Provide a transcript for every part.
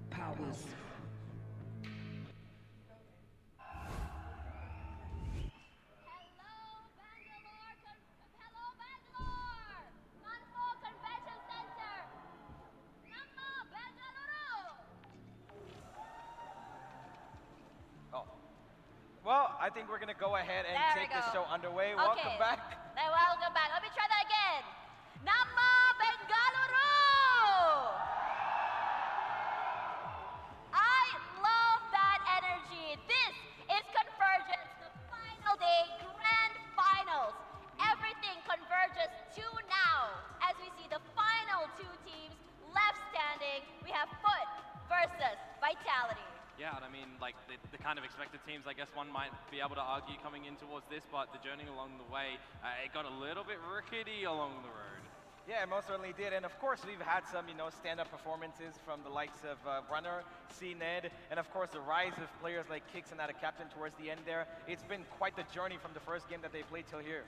Powers. Hello, Bangalore! Convention Center! Namma Bengaluru! Oh. Well, I think we're going to go ahead and take the show underway. Okay. Welcome back. Welcome back. Let me try that again. Namma Bengaluru! I love that energy. This is Convergence, the final day, grand finals. Everything converges to now as we see the final two teams left standing. We have Foot versus Vitality. Yeah, and I mean, like, the kind of expected teams, I guess one might be able to argue coming in towards this, but the journey along the way, it got a little bit rickety along the road. Yeah, it most certainly did. And of course, we've had some, stand-up performances from the likes of Runner, C-Ned, and of course, the rise of players like Kix and out of Captain towards the end there. It's been quite the journey from the first game that they played till here.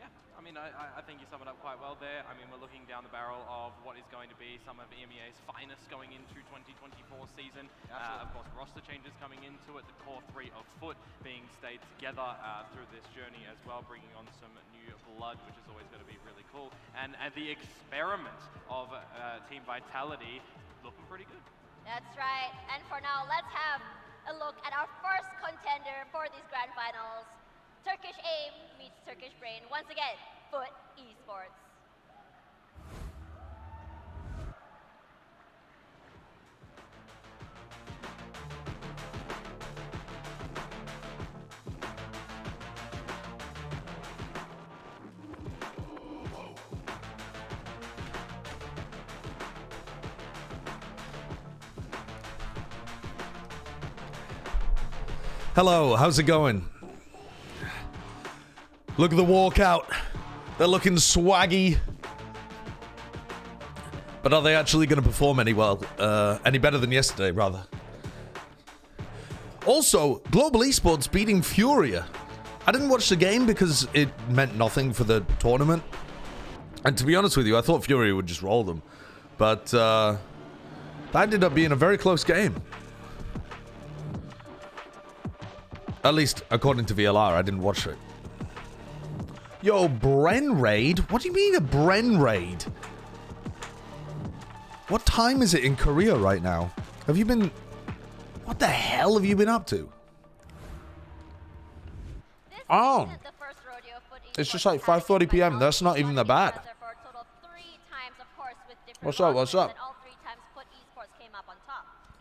Yeah, I mean, I think you sum it up quite well there. I mean, we're looking down the barrel of what is going to be some of EMEA's finest going into 2024 season. Of course, roster changes coming into it. The core three of Foot being stayed together through this journey as well, bringing on some new blood, which is always going to be really cool. And the experiment of Team Vitality looking pretty good. That's right. And for now, let's have a look at our first contender for these grand finals. Turkish Aim meets Turkish Brain. Once again, Foot Esports. Hello, how's it going? Look at the walkout. They're looking swaggy. But are they actually going to perform any better than yesterday, rather? Also, Global Esports beating Furia. I didn't watch the game because it meant nothing for the tournament. And to be honest with you, I thought Furia would just roll them. But that ended up being a very close game. At least, according to VLR, I didn't watch it. Yo, Bren Raid? What do you mean a Bren Raid? What time is it in Korea right now? Have you been... What the hell have you been up to? Oh. It's just like 5:30 p.m. That's not even that bad. What's up? What's up?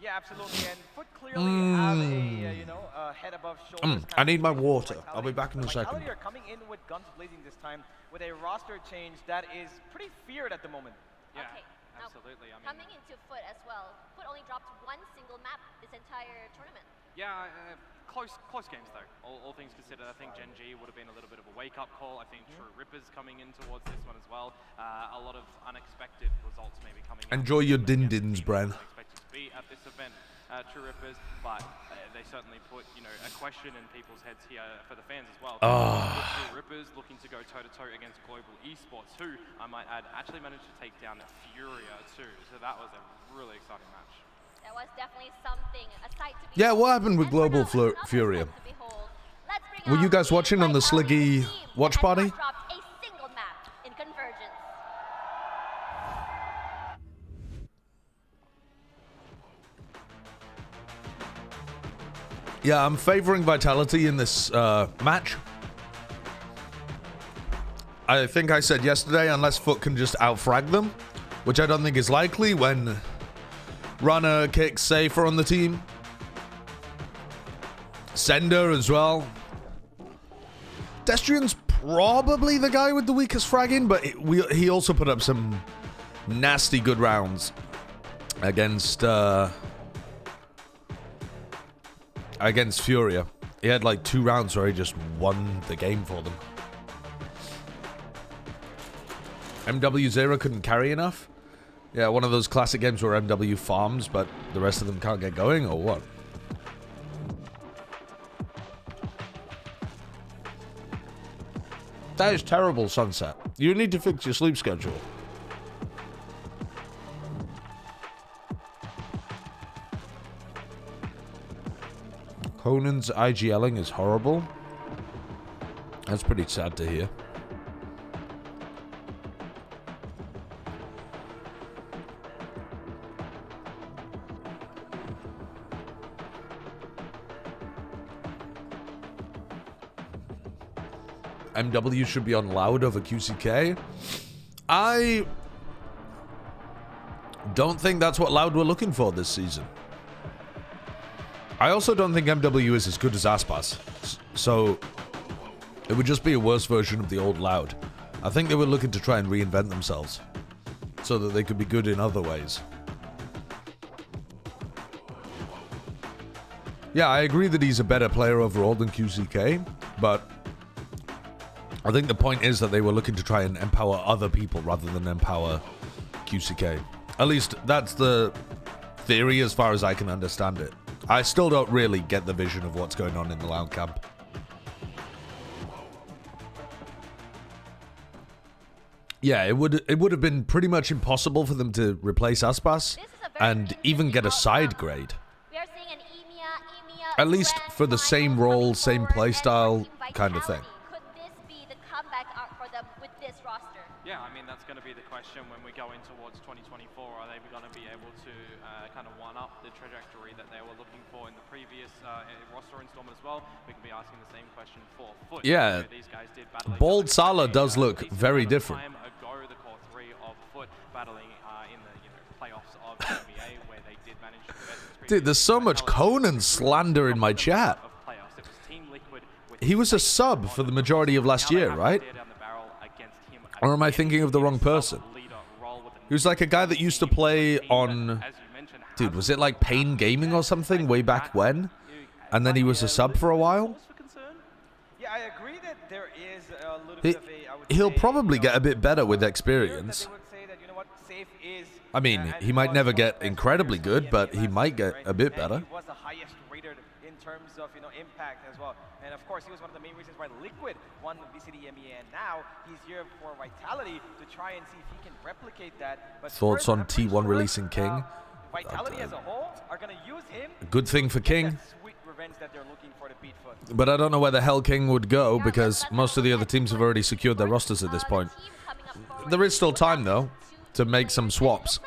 Yeah, absolutely. And Foot clearly have a head above shoulders. I need my water. I'll be back in a second. Vitality are coming in with guns blazing this time with a roster change that is pretty feared at the moment. Yeah, okay. absolutely. I mean, coming into Foot as well, Foot only dropped one single map this entire tournament. Yeah, close games though. All things considered, I think Gen G would have been a little bit of a wake-up call. I think True Rippers coming in towards this one as well. A lot of unexpected results maybe coming. Enjoy your din-dins, Bren. Expected to be at this event, True Rippers, but they certainly put a question in people's heads here for the fans as well. True Rippers looking to go toe-to-toe against Global Esports, who I might add actually managed to take down Furia too. So that was a really exciting match. That was definitely something, a sight to behold. Yeah, what happened with Global Furia? Were you guys watching on the Sliggy watch party? Dropped a single map in Convergence. Yeah, I'm favoring Vitality in this match. I think I said yesterday, unless Foot can just outfrag them, which I don't think is likely when Runner, Kicks, Safer on the team. Sender as well. Destrian's probably the guy with the weakest fragging, but he also put up some nasty good rounds against Furia. He had like 2 rounds where he just won the game for them. MW0 couldn't carry enough. Yeah, one of those classic games where MW farms, but the rest of them can't get going, or what? That is terrible, Sunset. You need to fix your sleep schedule. Conan's IGLing is horrible. That's pretty sad to hear. MW should be on loud over QCK. I don't think that's what loud were looking for this season. I also don't think MW is as good as Aspas. So it would just be a worse version of the old loud. I think they were looking to try and reinvent themselves so that they could be good in other ways. Yeah, I agree that he's a better player overall than QCK, but I think the point is that they were looking to try and empower other people rather than empower QCK. At least that's the theory as far as I can understand it. I still don't really get the vision of what's going on in the Loud camp. Yeah, it would have been pretty much impossible for them to replace Aspas and even get a side grade. At least for the same role, same playstyle kind of thing. Yeah, I mean, that's going to be the question when we go in towards 2024. Are they going to be able to kind of one-up the trajectory that they were looking for in the previous roster installment as well? We can be asking the same question for Foot. Yeah, these guys did battle Bald Sala does look very different. Time ago, the core three of Foot battling in the playoffs of the NBA, where they did manage to Dude, there's so much Conan slander in my chat. He was a sub for the majority of last year, right? Or am I thinking of the wrong person? He was like a guy that used to play on... Dude, was it like Pain Gaming or something way back when? And then he was a sub for a while? Yeah, I agree that there is a little bit of a... He'll probably get a bit better with experience. I mean, he might never get incredibly good, but he might get a bit better. He was the highest rated in terms of, impact as well. And of course, he was one of the main reasons why Liquid won the VCT MEA, and now he's here for Vitality to try and see if he can replicate that. But thoughts on T1 releasing King? Vitality as a whole are going to use him. Good thing for King. Sweet revenge that they're looking for to beat Foot. But I don't know where the hell King would go because most of the other teams have already secured their rosters at this point. There is still time, though, to make some swaps.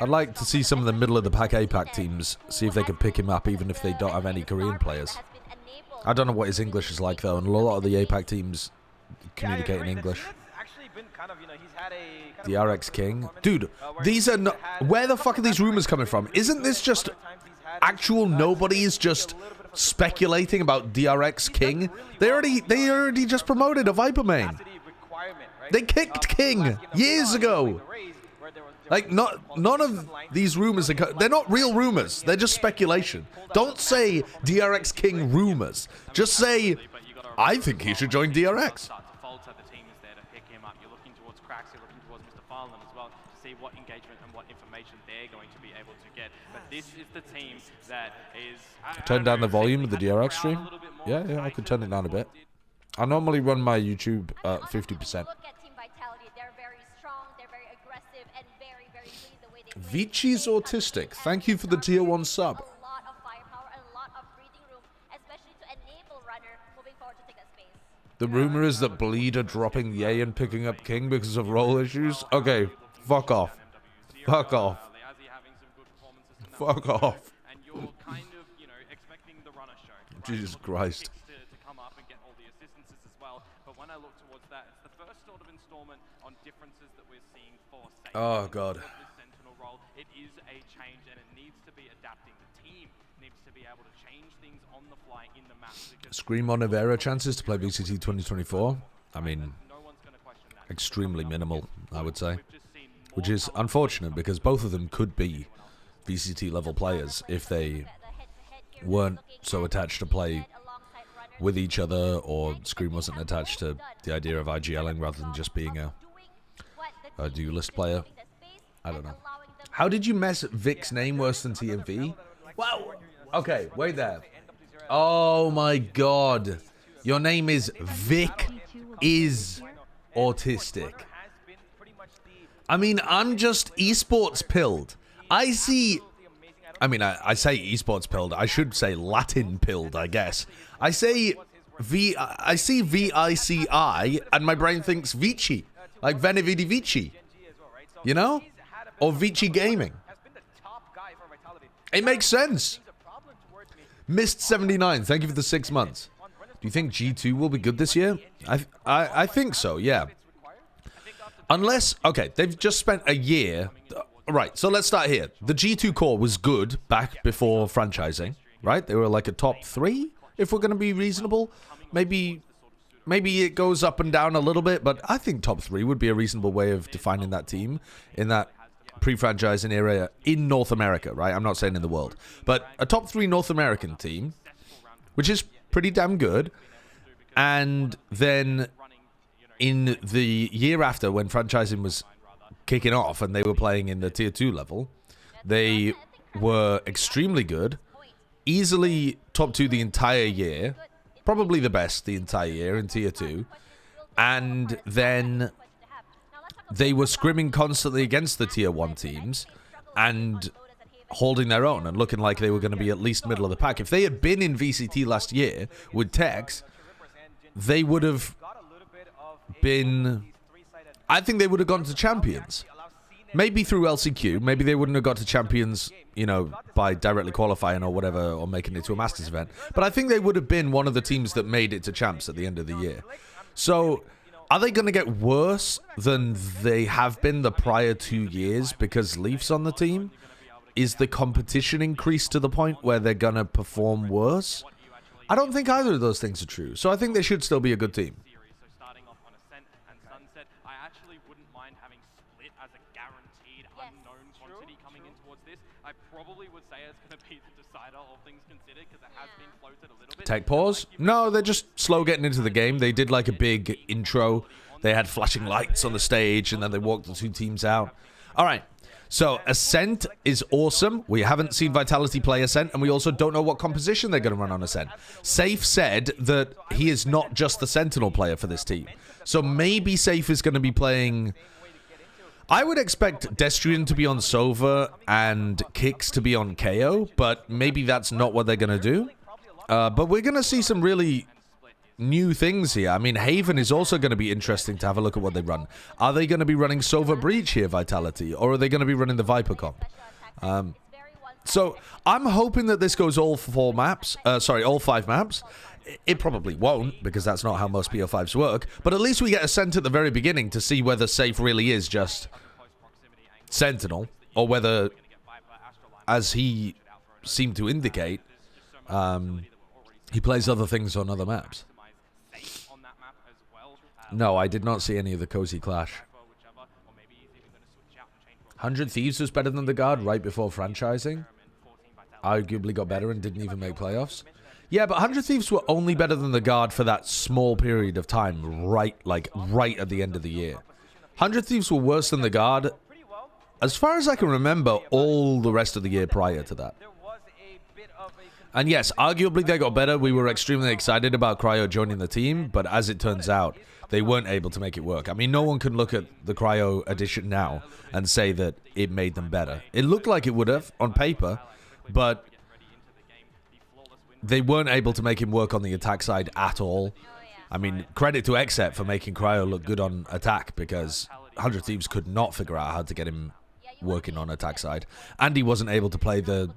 I'd like to see some of the middle-of-the-pack APAC teams, see if they can pick him up even if they don't have any Korean players. I don't know what his English is like, though, and a lot of the APAC teams communicate in English. The RX King. Dude, these are not... Where the fuck are these rumors coming from? Isn't this just actual nobodies just speculating about DRX King? They already just promoted a Viper main. They kicked King years ago. Like, none of these rumors are... They're not real rumors. They're just speculation. Don't say DRX King rumors. Just say, I think he should join DRX. What engagement and what information they're going to be able to get. But this is the team that is... Turn down the volume of the DRX stream? Yeah, I could turn it down a bit. I normally run my YouTube at 50%. Vichi's autistic. Thank you for the tier 1 sub. The rumor is that Bleed are dropping Ye and picking up King because of role issues. Okay, fuck off. Fuck off. Fuck off. Jesus Christ. Oh God. It is a change and it needs to be adapting. The team needs to be able to change things on the fly in the map. Scream on Avera chances to play VCT 2024. I mean, extremely minimal, I would say. Which is unfortunate because both of them could be VCT level players if they weren't so attached to play with each other, or Scream wasn't attached to the idea of IGLing rather than just being a duelist player. I don't know. How did you mess Vic's name worse than TMV? Wow. Okay, wait there. Oh my God. Your name is Vic is autistic. I mean, I'm just esports pilled. I see I mean, I say esports pilled. I should say Latin pilled, I guess. I say I see VICI, and my brain thinks Vici, like Veni Vidi Vici, you know, or Vici Gaming. It makes sense. Missed 79. Thank you for the 6 months. Do you think G2 will be good this year? I think so. Yeah. Unless, okay, they've just spent a year. Right, so let's start here. The G2 core was good back before franchising, right? They were like a top 3, if we're going to be reasonable. Maybe it goes up and down a little bit, but I think top 3 would be a reasonable way of defining that team in that pre-franchising area in North America, right? I'm not saying in the world. But a top 3 North American team, which is pretty damn good. And then in the year after, when franchising was kicking off and they were playing in the tier 2 level, they were extremely good, easily top 2 the entire year, probably the best the entire year in tier 2, and then they were scrimming constantly against the tier 1 teams and holding their own and looking like they were going to be at least middle of the pack. If they had been in VCT last year with Tex, they would have been, I think they would have gone to Champions. Maybe through LCQ. Maybe they wouldn't have got to Champions, you know, by directly qualifying or whatever, or making it to a Masters event. But I think they would have been one of the teams that made it to Champs at the end of the year. So, are they going to get worse than they have been the prior 2 years because Leaf's on the team? Is the competition increased to the point where they're going to perform worse? I don't think either of those things are true. So I think they should still be a good team. I probably would say it's going to be the decider, all things considered, because it has been floated a little bit. Tech pause? No, they're just slow getting into the game. They did like a big intro. They had flashing lights on the stage, and then they walked the 2 teams out. All right. So Ascent is awesome. We haven't seen Vitality play Ascent, and we also don't know what composition they're going to run on Ascent. Safe said that he is not just the Sentinel player for this team. So maybe Safe is going to be playing... I would expect Destrian to be on Sova and Kix to be on KO, but maybe that's not what they're going to do. But we're going to see some really new things here. I mean, Haven is also going to be interesting to have a look at what they run. Are they going to be running Sova Breach here, Vitality, or are they going to be running the Viper comp? So I'm hoping that this goes all 4 maps. All 5 maps. It probably won't, because that's not how most BO5s work. But at least we get Ascent at the very beginning to see whether Safe really is just Sentinel, or whether, as he seemed to indicate, he plays other things on other maps. No, I did not see any of the Cozy Clash. 100 Thieves was better than the Guard right before franchising. Arguably got better and didn't even make playoffs. Yeah, but 100 Thieves were only better than the Guard for that small period of time, right at the end of the year. 100 Thieves were worse than the Guard, as far as I can remember, all the rest of the year prior to that. And yes, arguably they got better. We were extremely excited about Cryo joining the team, but as it turns out, they weren't able to make it work. I mean, no one can look at the Cryo edition now and say that it made them better. It looked like it would have on paper, but they weren't able to make him work on the attack side at all. I mean, credit to Exet for making Cryo look good on attack, because 100 Thieves could not figure out how to get him working on attack side. And he wasn't able to play the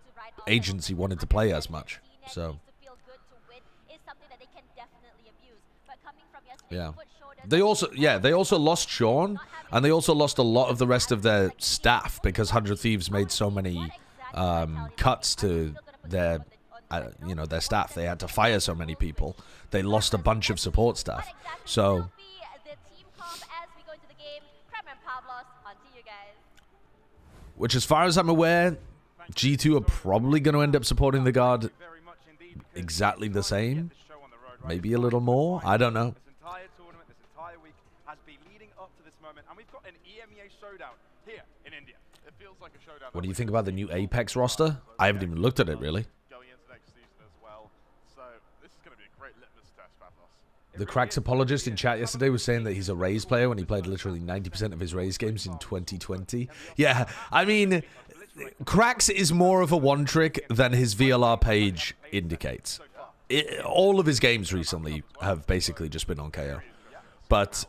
agents he wanted to play as much. So, yeah. They also lost Sean, and they also lost a lot of the rest of their staff, because 100 Thieves made so many cuts to their their staff. They had to fire so many people. They lost a bunch of support staff. So, which, as far as I'm aware, G2 are probably going to end up supporting the Guard exactly the same. Maybe a little more. I don't know. What do you think about the new Apex roster? I haven't even looked at it, really. The Cracks apologist in chat yesterday was saying that he's a Raze player when he played literally 90% of his Raze games in 2020. Yeah, I mean, Krax is more of a one trick than his VLR page indicates. All of his games recently have basically just been on KO. But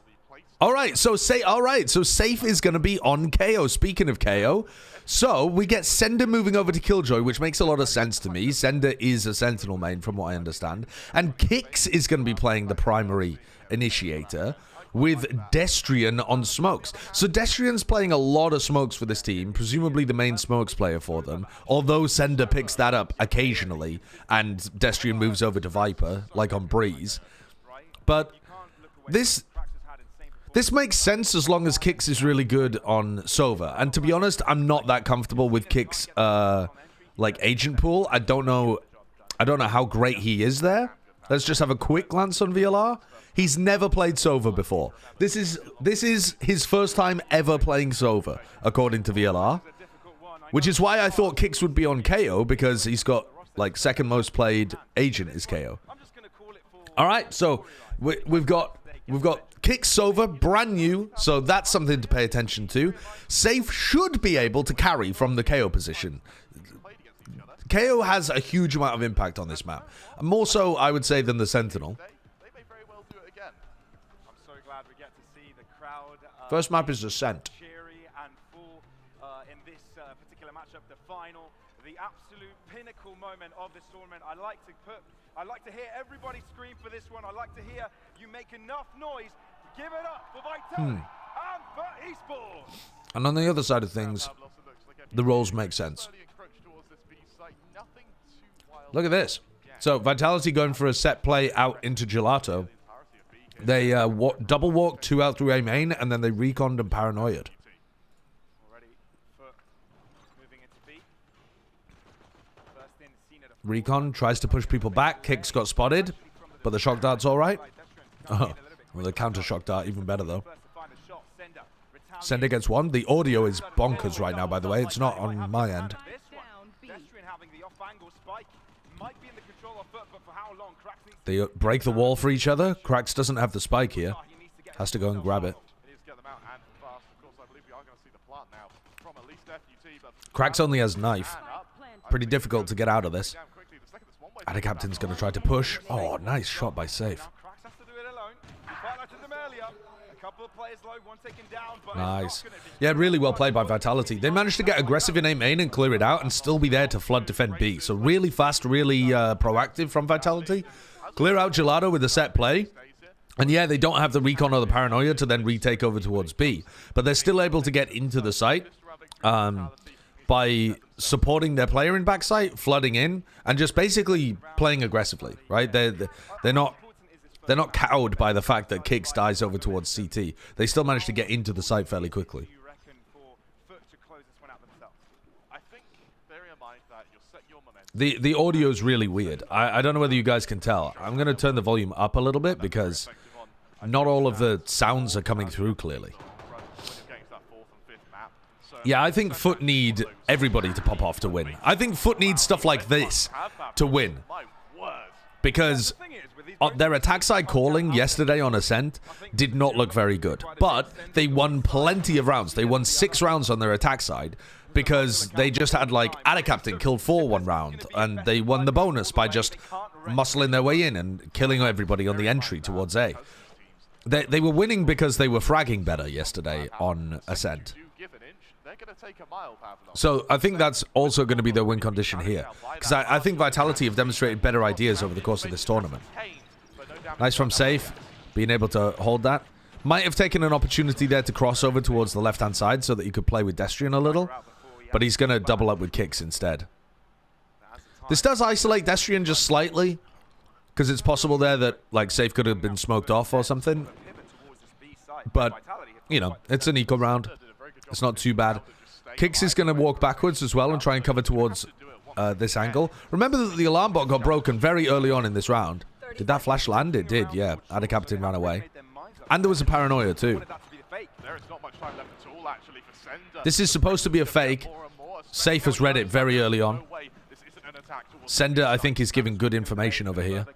all right, so Safe is going to be on KO. Speaking of KO, so we get Sender moving over to Killjoy, which makes a lot of sense to me. Sender is a Sentinel main, from what I understand, and Kix is going to be playing the primary initiator with Destrian on smokes. So Destrian's playing a lot of smokes for this team, presumably the main smokes player for them, although Sender picks that up occasionally, and Destrian moves over to Viper, like on Breeze. But this makes sense as long as Kix is really good on Sova. And to be honest, I'm not that comfortable with Kix, like, agent pool. I don't know how great he is there. Let's just have a quick glance on VLR. He's never played Sova before. This is his first time ever playing Sova, according to VLR. Which is why I thought Kix would be on KO, because he's got, like, second most played agent is KO. Alright, so we've got Kix Sova, brand new, so that's something to pay attention to. Safe should be able to carry from the KO position. KO has a huge amount of impact on this map. More so, I would say, than the Sentinel. First map is Ascent. The absolute pinnacle moment of this tournament. I'd like to hear everybody scream for this one. I'd like to hear you make enough noise. Give it up for Vitality and for esports. And on the other side of things, the roles make sense. Look at this. So Vitality going for a set play out into Gelato. They double walk 2 out through A main, and then they reconned and paranoiaed. Recon tries to push people back. Kix got spotted, but the shock dart's all right. Oh, well, the counter shock dart even better though. Sender gets one. The audio is bonkers right now, by the way. It's not on my end. They break the wall for each other. Krax doesn't have the spike here. Has to go and grab it. Krax only has knife. Pretty difficult to get out of this. And the captain's going to try to push. Oh, nice shot by Safe. Nice. Yeah, really well played by Vitality. They managed to get aggressive in A main and clear it out and still be there to flood defend B. So really fast, really proactive from Vitality. Clear out Gelato with a set play. And yeah, they don't have the recon or the paranoia to then retake over towards B. But they're still able to get into the site by supporting their player in backside, flooding in, and just basically playing aggressively, right? They're not cowed by the fact that Kix dies over towards CT. They still manage to get into the site fairly quickly. The audio is really weird. I don't know whether you guys can tell. I'm going to turn the volume up a little bit because not all of the sounds are coming through clearly. Yeah, I think Foot need everybody to pop off to win. I think Foot needs stuff like this to win. Because their attack side calling yesterday on Ascent did not look very good. But they won plenty of rounds. They won 6 rounds on their attack side because they just had, like, Ada Captain killed 4 one round. And they won the bonus by just muscling their way in and killing everybody on the entry towards A. They were winning because they were fragging better yesterday on Ascent. So I think that's also going to be their win condition here. Because I think Vitality have demonstrated better ideas over the course of this tournament. Nice from Safe, being able to hold that. Might have taken an opportunity there to cross over towards the left-hand side so that you could play with Destrian a little. But he's going to double up with Kix instead. This does isolate Destrian just slightly. Because it's possible there that, like, Safe could have been smoked off or something. But, you know, it's an eco round. It's not too bad. Kix is going to walk backwards as well and try and cover towards this angle. Remember that the alarm bot got broken very early on in this round. Did that flash land? It did, yeah. Ada Captain ran away. And there was a paranoia too. This is supposed to be a fake. Safe has read it very early on. Sender, I think, is giving good information over here.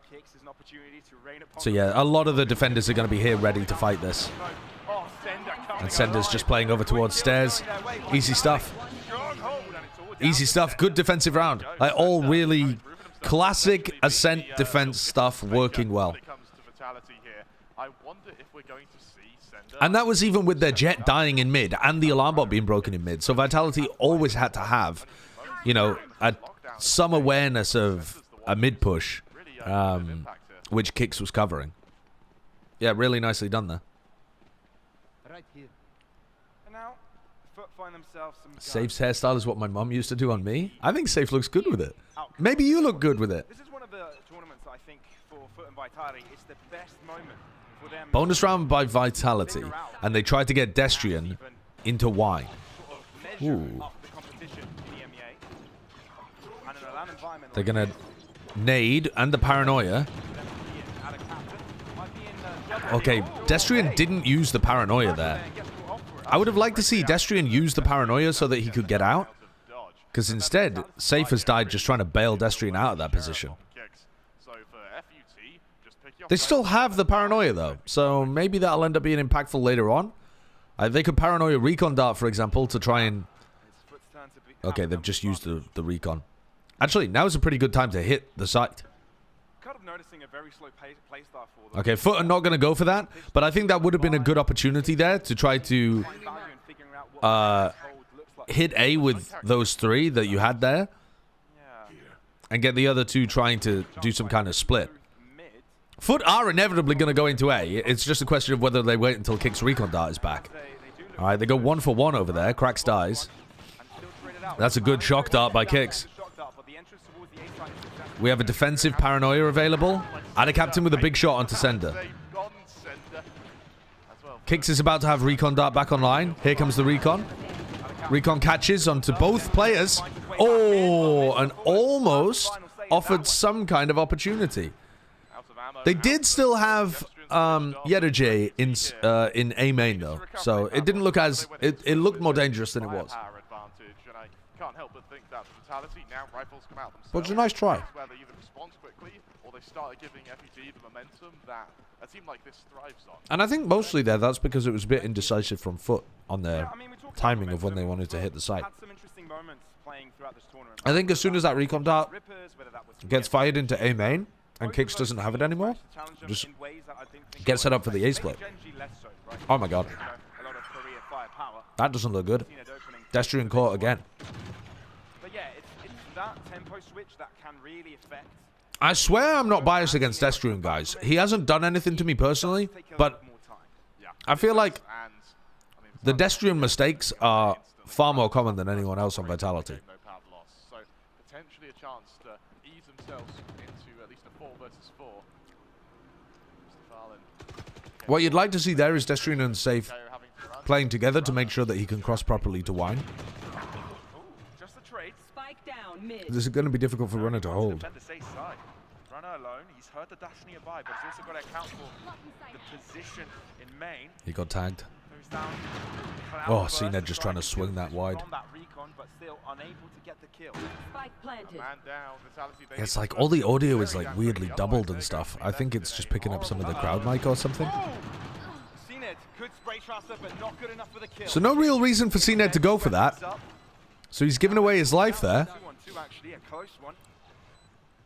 So yeah, a lot of the defenders are going to be here ready to fight this. And Sender's just playing over towards stairs. Easy stuff. Easy stuff. Good defensive round. Like, all really classic Ascent defense stuff working well. And that was even with their Jet dying in mid and the alarm bot being broken in mid. So Vitality always had to have, you know, some awareness of a mid push, which Kix was covering. Yeah, really nicely done there. Right here. And now, find themselves some Safe's hairstyle is what my mom used to do on me. I think Safe looks good with it. Maybe you look good with it. This is one of the tournaments I think for Foot and Vitality. It's the best moment for them. Bonus round by Vitality, and they tried to get Destrian into Y. Ooh. They're gonna nade and the paranoia. Okay, Destrian didn't use the paranoia there. I would have liked to see Destrian use the paranoia so that he could get out. Because instead, Safe has died just trying to bail Destrian out of that position. They still have the paranoia though, so maybe that'll end up being impactful later on. They could paranoia recon dart, for example, to try and... Okay, they've just used the recon. Actually, now is a pretty good time to hit the site. Okay, Foot are not going to go for that, but I think that would have been a good opportunity there to try to hit A with those three that you had there and get the other two trying to do some kind of split. Foot are inevitably going to go into A. It's just a question of whether they wait until Kick's recon dart is back. All right, they go 1 for 1 over there. Cracks dies. That's a good shock dart by Kix. We have a defensive paranoia available. And a captain with a big shot onto Sender. Kix is about to have recon dart back online. Here comes the recon. Recon catches onto both players. Oh, and almost offered some kind of opportunity. They did still have Yedderjay in A main though, so it didn't look as it looked more dangerous than it was. But it's a nice try. And I think mostly that's because it was a bit indecisive from Foot on their timing of when they wanted to hit the site. I think as soon as that recon dart gets fired into A main and Kix doesn't have it anymore, just get set up for the A split. Oh my god. That doesn't look good. Destrian caught again. I swear I'm not biased against Destrian, guys. He hasn't done anything to me personally, but I feel like the Destrian mistakes are far more common than anyone else on Vitality. What you'd like to see there is Destrian and Safe playing together to make sure that he can cross properly to Wine. This is going to be difficult for Runner to hold. Runner alone, he's heard the dash nearby, but he's also got to account for the position in main. He got tagged. Oh, CNED just trying to swing that wide. It's like all the audio is like weirdly doubled and stuff. I think it's just picking up some of the crowd mic or something. So no real reason for CNED to go for that. So he's given away his life there. Actually, a close one.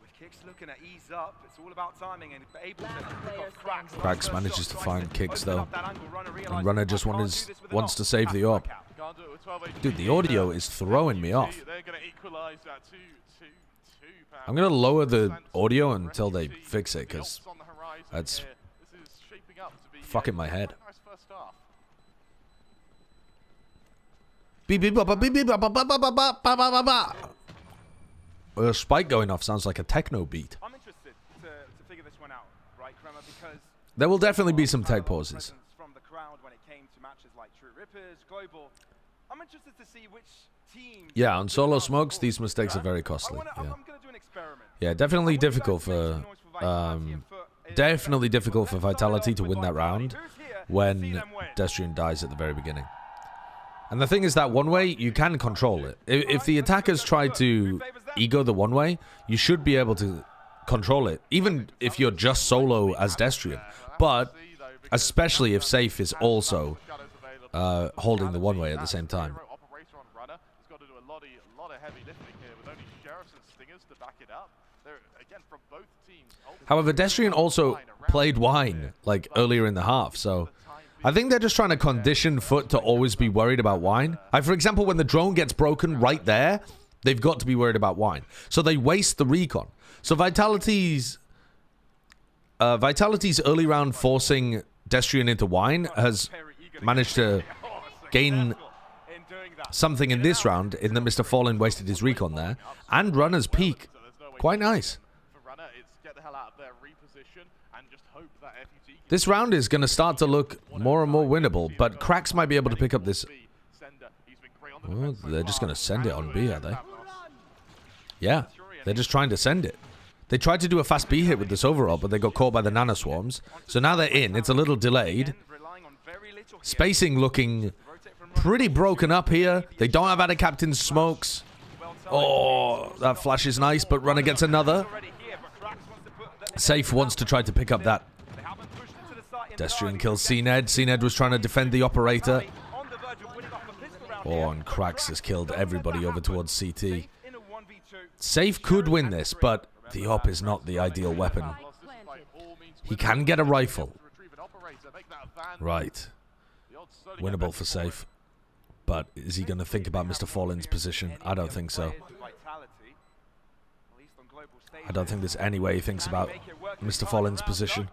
With Kix looking at ease up, it's all about timing and able to Cracks manages to find Kix though. And Runner just wants to save the AWP. Dude, the audio is throwing me off. I'm going to lower the audio until they fix it, because that's fucking my head. A spike going off sounds like a techno beat. I'm interested to figure this one out, right, Kramer, because there will definitely be some tech pauses. From the crowd when it came to matches like True Rippers, Global. I'm interested to see which team. Yeah, on solo smokes, these mistakes are very costly. Yeah. Yeah, definitely difficult for Vitality to win that round when Destrian dies at the very beginning. And the thing is that one way, you can control it. If the attackers try to ego the one way, you should be able to control it, even if you're just solo as Destrian. But especially if Safe is also holding the one way at the same time. a lot of heavy lifting here with only Sheriffs and Stingers to back it up. They're, again, from both teams. However, Destrian also played Wine like earlier in the half, so I think they're just trying to condition Foot to always be worried about Wine. Like, for example, when the drone gets broken right there, they've got to be worried about Wine. So they waste the recon. So Vitality's early round forcing Destrian into Wine has managed to gain something in this round, in that Mr. Fallen wasted his recon there. And Runner's peak. Quite nice. This round is going to start to look more and more winnable, but Cracks might be able to pick up this. Oh, they're just going to send it on B, are they? Yeah, they're just trying to send it. They tried to do a fast B hit with this overall, but they got caught by the Nano Swarms. So now they're in. It's a little delayed. Spacing looking pretty broken up here. They don't have Ada Captain's smokes. Oh, that flash is nice, but Runner gets another. Safe wants to try to pick up that. Destrian kills CNED. CNED was trying to defend the operator. Oh, and Cracks has killed everybody over towards CT. Safe could win this, but the op is not the ideal weapon. He can get a rifle. Right. Winnable for Safe. But is he going to think about Mr. Fallen's position? I don't think so. I don't think there's any way he thinks about Mr. Fallen's position.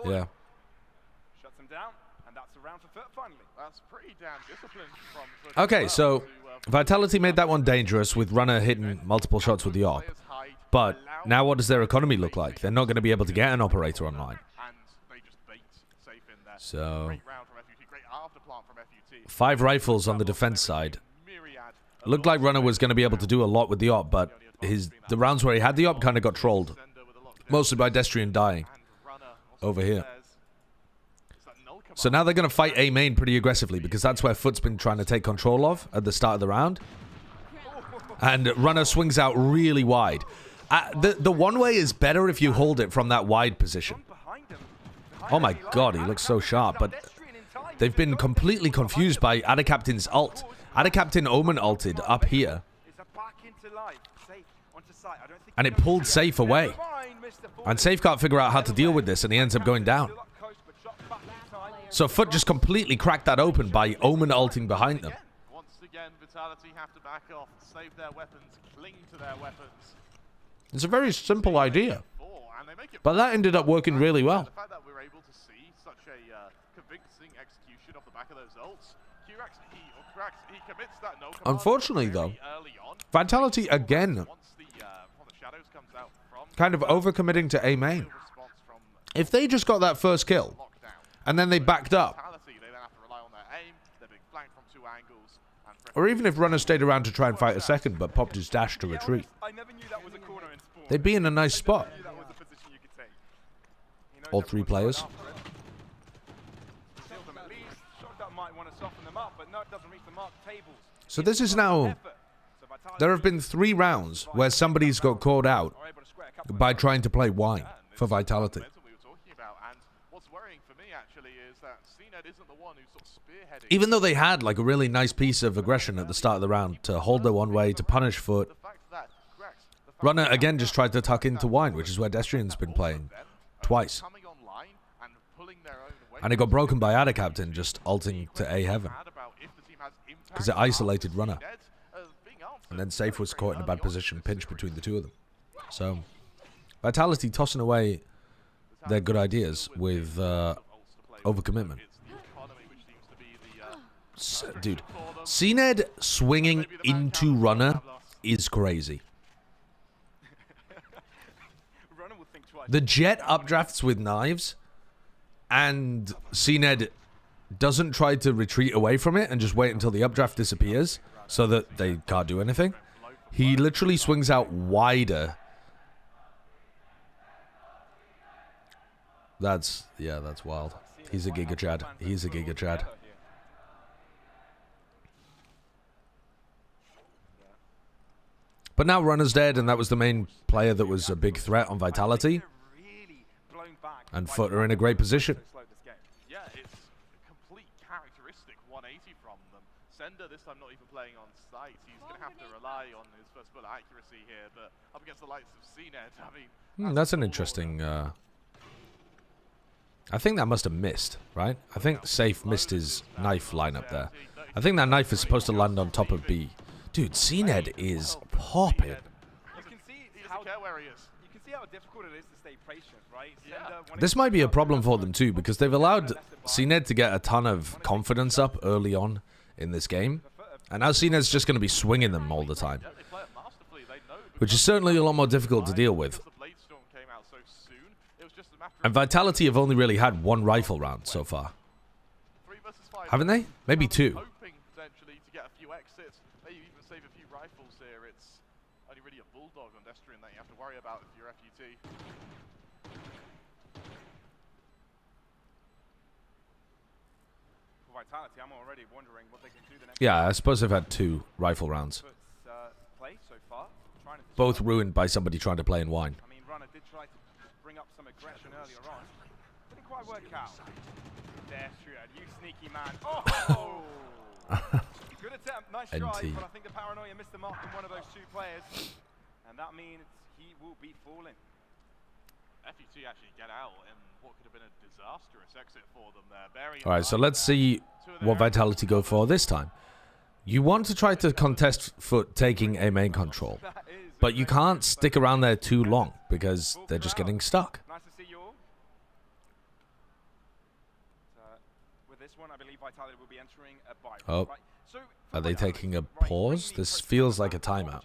Yeah. Okay, so Vitality made that one dangerous with Runner hitting multiple shots with the op. But now what does their economy look like? They're not going to be able to get an operator online. So 5 rifles on the defense side. Looked like Runner was going to be able to do a lot with the op, but the rounds where he had the op kind of got trolled. Mostly by Destrian dying over here. So now they're going to fight A main pretty aggressively, because that's where Foot's been trying to take control of at the start of the round. And Runner swings out really wide. The one way is better if you hold it from that wide position. Oh my god, he looks so sharp, but they've been completely confused by Ada Captain's ult. Ada Captain Omen ulted up here. And it pulled Safe away. And Safe can't figure out how to deal with this, and he ends up going down. So Foot just completely cracked that open by Omen ulting behind them. Once again, Vitality have to back off, save their weapons, cling to their weapons. It's a very simple idea, but that ended up working really well. The fact that we're able to see such a convincing execution off the back of those ults, he commits that no command. Unfortunately, though, Vitality again kind of overcommitting to A main. If they just got that first kill, and then they backed up, or even if Runner stayed around to try and fight a second but popped his dash to retreat, they'd be in a nice spot. All 3 players. So this is now... There have been 3 rounds where somebody's got caught out by trying to play Wine for Vitality. Even though they had like a really nice piece of aggression at the start of the round to hold their one way, to punish Foot, Runner again just tried to tuck into Wine, which is where Destrian's been playing twice. And it got broken by Ada Captain just ulting to A Heaven, because it isolated Runner. And then Safe was caught in a bad position, pinched between the 2 of them. So Vitality tossing away their good ideas with overcommitment. Dude, CNED swinging into Runner is crazy. The Jet updrafts with knives, and CNED doesn't try to retreat away from it and just wait until the updraft disappears so that they can't do anything. He literally swings out wider. That's wild. He's a Giga Chad. He's a Giga Chad. But now Runner's dead, and that was the main player that was a big threat on Vitality. And Foot are in a great position. Yeah, it's a complete characteristic 180 from them. Sender this time not even playing on sight. He's going to have to rely on his first bullet accuracy here, but up against the likes of CNED, I mean... That's an interesting... I think that must have missed, right? I think Safe missed his knife lineup there. I think that knife is supposed to land on top of B. Dude, CNED is popping. You can see how difficult it is to stay patient, right? This might be a problem for them too, because they've allowed CNED to get a ton of confidence up early on in this game. And now CNED's just going to be swinging them all the time, which is certainly a lot more difficult to deal with. And Vitality have only really had one rifle round so far. Haven't they? Maybe two. Hoping potentially to get a few exits, maybe even save a few rifles here. It's only really a bulldog on Destrian that you have to worry about if you're FUT. For Vitality, I'm already wondering what they can do the next. Yeah, I suppose they've had two rifle rounds. Play so far, Both ruined by somebody trying to play in wine. I mean, Runner did try to bring up some aggression earlier on. Didn't quite work out. Destrian, you sneaky man. Oh! Good attempt, nice try, but I think the paranoia missed the mark on one of those two players. And that means he will be falling. FUT actually get out in what could have been a disastrous exit for them there. Alright, so let's see what Vitality go for this time. You want to try to contest Foot taking a main control, but you can't stick around there too long because they're just getting stuck. Nice to see you all. With this one, I believe Vitality will be entering a bye. Oh, right? So, are they taking a pause? This feels like a timeout.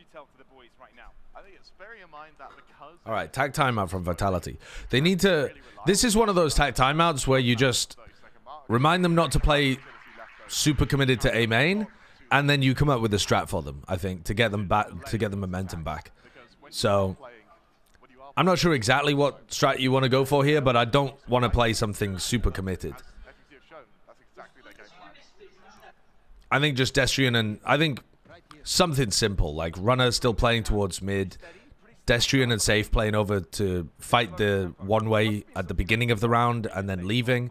Alright, tag timeout from Vitality. They need to... This is one of those tag timeouts where you just remind them not to play super committed to A main, and then you come up with a strat for them, I think, to get them back, to get the momentum back. So, I'm not sure exactly what strat you want to go for here, but I don't want to play something super committed. I think just Destrian and... I think something simple, like Runner still playing towards mid, Destrian and Safe playing over to fight the one-way at the beginning of the round and then leaving.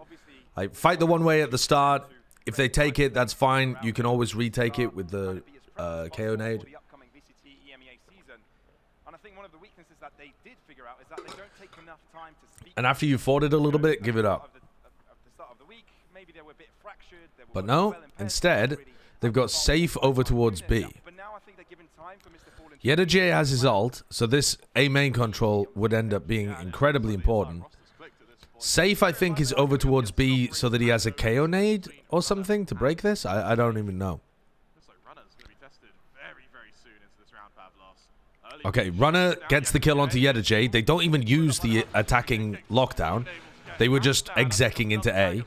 Like, fight the one-way at the start. If they take it, that's fine. You can always retake it with the KO nade. And after you fought it a little bit, give it up. But no, instead, they've got Safe over towards B. Yeda J has his ult, so this A main control would end up being incredibly important. Safe, I think, is over towards B so that he has a KO nade or something to break this. I don't even know. Okay, Runner gets the kill onto Yeda J. They don't even use the attacking lockdown. They were just execing into A.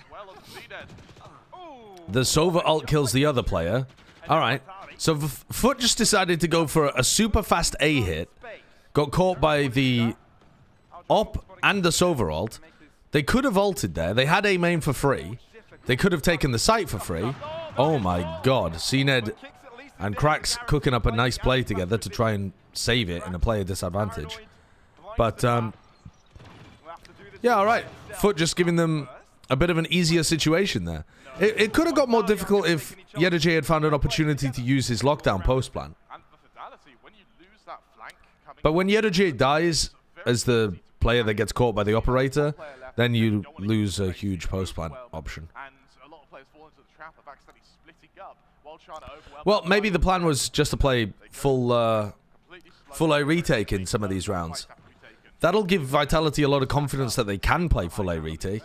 The Sova ult kills the other player. Alright, so Foot just decided to go for a super fast A hit. Got caught by the Op and the Sova ult. They could have ulted there. They had A main for free. They could have taken the site for free. Oh my god. CNED and Cracks cooking up a nice play together to try and save it in a player disadvantage. But, yeah, alright. Foot just giving them a bit of an easier situation there. It could have got more difficult if Yeda J had found an opportunity to use his lockdown post-plant. But when Yeda J dies as the player that gets caught by the operator, then you lose a huge post-plant option. Well, maybe the plan was just to play full A retake in some of these rounds. That'll give Vitality a lot of confidence that they can play full A retake.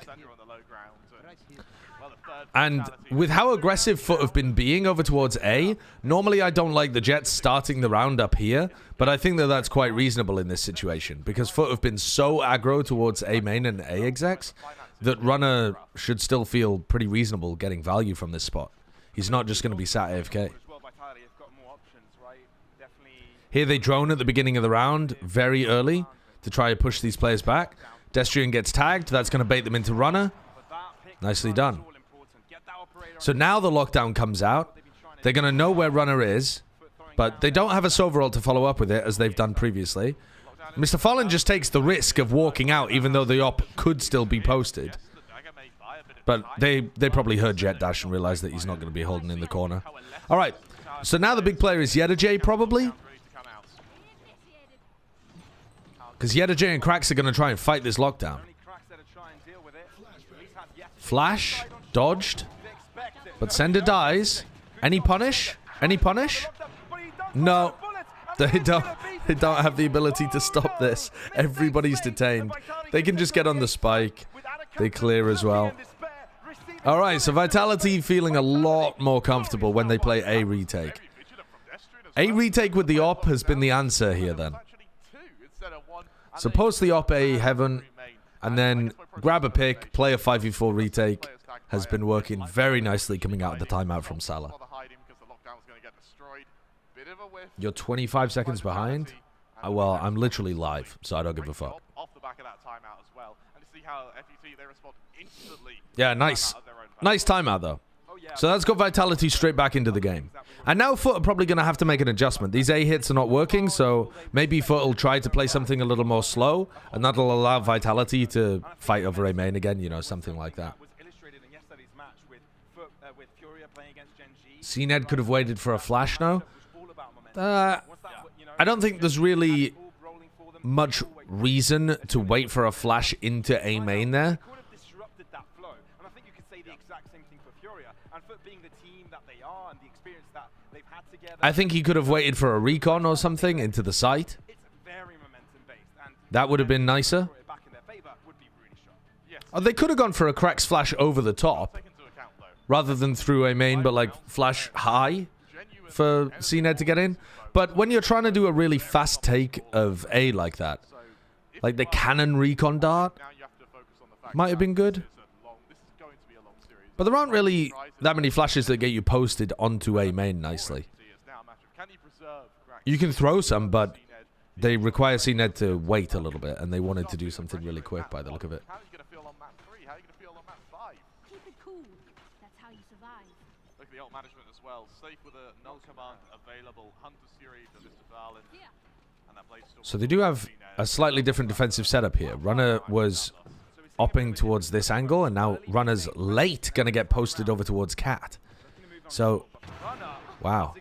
And with how aggressive Foot have been being over towards A, normally I don't like the Jets starting the round up here, but I think that that's quite reasonable in this situation, because Foot have been so aggro towards A main and A execs that Runner should still feel pretty reasonable getting value from this spot. He's not just going to be sat AFK. Here they drone at the beginning of the round, very early, to try to push these players back. Destrian gets tagged, that's going to bait them into Runner. Nicely done. So now the lockdown comes out. They're going to know where Runner is, but they don't have a Sova ult to follow up with it, as they've done previously. Mr. Fallen just takes the risk of walking out, even though the op could still be posted. But they probably heard Jet Dash and realized that he's not going to be holding in the corner. All right. So now the big player is Yedajay, probably. Because Yedajay and Krax are going to try and fight this lockdown. Flash. Dodged. But Sender dies. Any punish? Any punish? No. They don't have the ability to stop this. Everybody's detained. They can just get on the spike. They clear as well. Alright, so Vitality feeling a lot more comfortable when they play a retake. A retake with the op has been the answer here then. So post the op A Heaven, and then grab a pick, play a 5v4 retake. Has been working very nicely coming out of the timeout from Salah. You're 25 seconds behind? Well, I'm literally live, so I don't give a fuck. Yeah, nice. Nice timeout, though. So that's got Vitality straight back into the game. And now Foot are probably going to have to make an adjustment. These A hits are not working, so maybe Foot will try to play something a little more slow, and that'll allow Vitality to fight over A main again, you know, something like that. CNED could have waited for a flash now. I don't think there's really much reason to wait for a flash into A main there. I think he could have waited for a recon or something into the site. That would have been nicer. Oh, they could have gone for a Krax flash over the top rather than through A main, but like flash high for CNED to get in. But when you're trying to do a really fast take of A like that, like the cannon recon dart might have been good. But there aren't really that many flashes that get you posted onto A main nicely. You can throw some, but they require CNED to wait a little bit, and they wanted to do something really quick by the look of it. Keep it cool. That's how you survive. Look at the ult management as well. Safe with a null command available. Hunter series of Mr. Valen. And that plays still. So they do have a slightly different defensive setup here. Runner was opping towards this angle, and now Runner's late going to get posted over towards Cat. So, wow.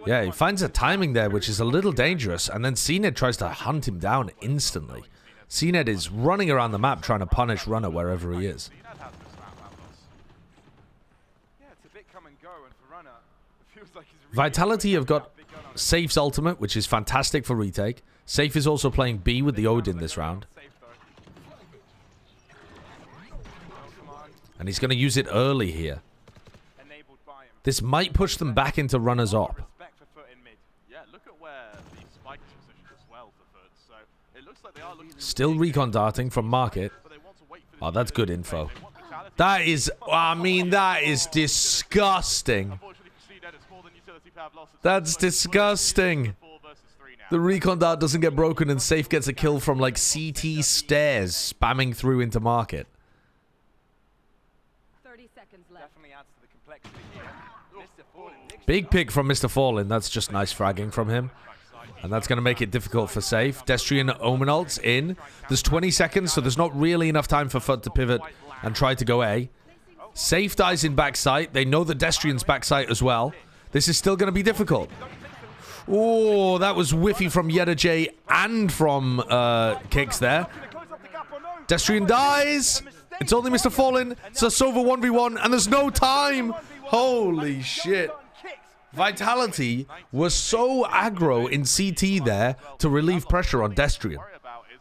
Yeah, he finds a timing there, which is a little dangerous, and then CNED tries to hunt him down instantly. CNED is running around the map trying to punish Runner wherever he is. Vitality have got Safe's ultimate, which is fantastic for retake. Safe is also playing B with the Odin this round. And he's going to use it early here. This might push them back into Runner's op. Still recon darting from Market. Oh, that's good info. That is, I mean, that is disgusting. That's disgusting. The recon dart doesn't get broken and Safe gets a kill from like CT stairs spamming through into Market. 30 seconds left. Big pick from Mr. Fallen. That's just nice fragging from him. And that's going to make it difficult for Safe. Destrian Omen ults in. There's 20 seconds, so there's not really enough time for Fud to pivot and try to go A. Safe dies in backside. They know that Destrian's backside as well. This is still going to be difficult. Oh, that was whiffy from Yedajay and from Kicks there. Destrian dies. It's only Mr. Fallen. It's a Sova 1v1, and there's no time. Holy shit. Vitality was so aggro in CT there to relieve pressure on Destrian.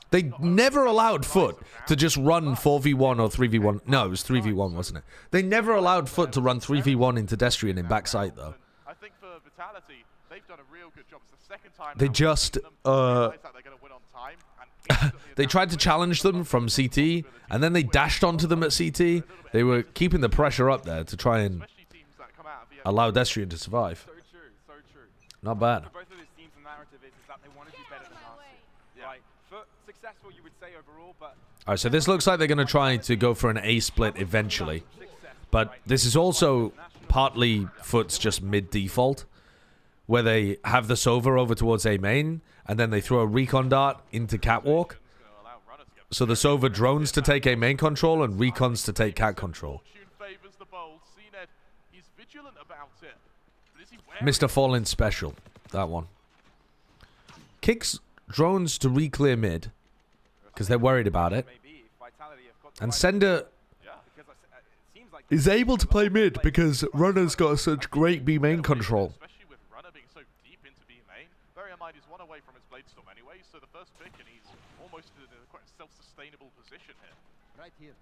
They never allowed Foot to just run 4v1 or 3v1. No, it was 3v1, wasn't it? They never allowed Foot to run 3v1 into Destrian in backside, though. I think for Vitality, they've done a real good job. It's the second time they just, they tried to challenge them from CT, and then they dashed onto them at CT. They were keeping the pressure up there to try and allow Destrian to survive. So true. Not bad. For both of these teams, the narrative is that they want to do better than us. Right? For successful, you would say overall, but... Alright, so this looks like they're going to try to go for an A split eventually. But this is also partly Foot's just mid-default, where they have the Sova over towards A main, and then they throw a recon dart into Catwalk. So the Sova drones to take A main control and recons to take Cat control. vigilant about it. But is he Mr. Fallen Special. That one. Kicks drones to re-clear mid. Because they're worried about it. And Sender is able to play mid because Runner's got such great B main control. Especially with Runner being so deep into B main. Bear in mind he's one away from his Blade Storm anyway, so the first pick and he's almost in a quite self-sustainable position here. Right here.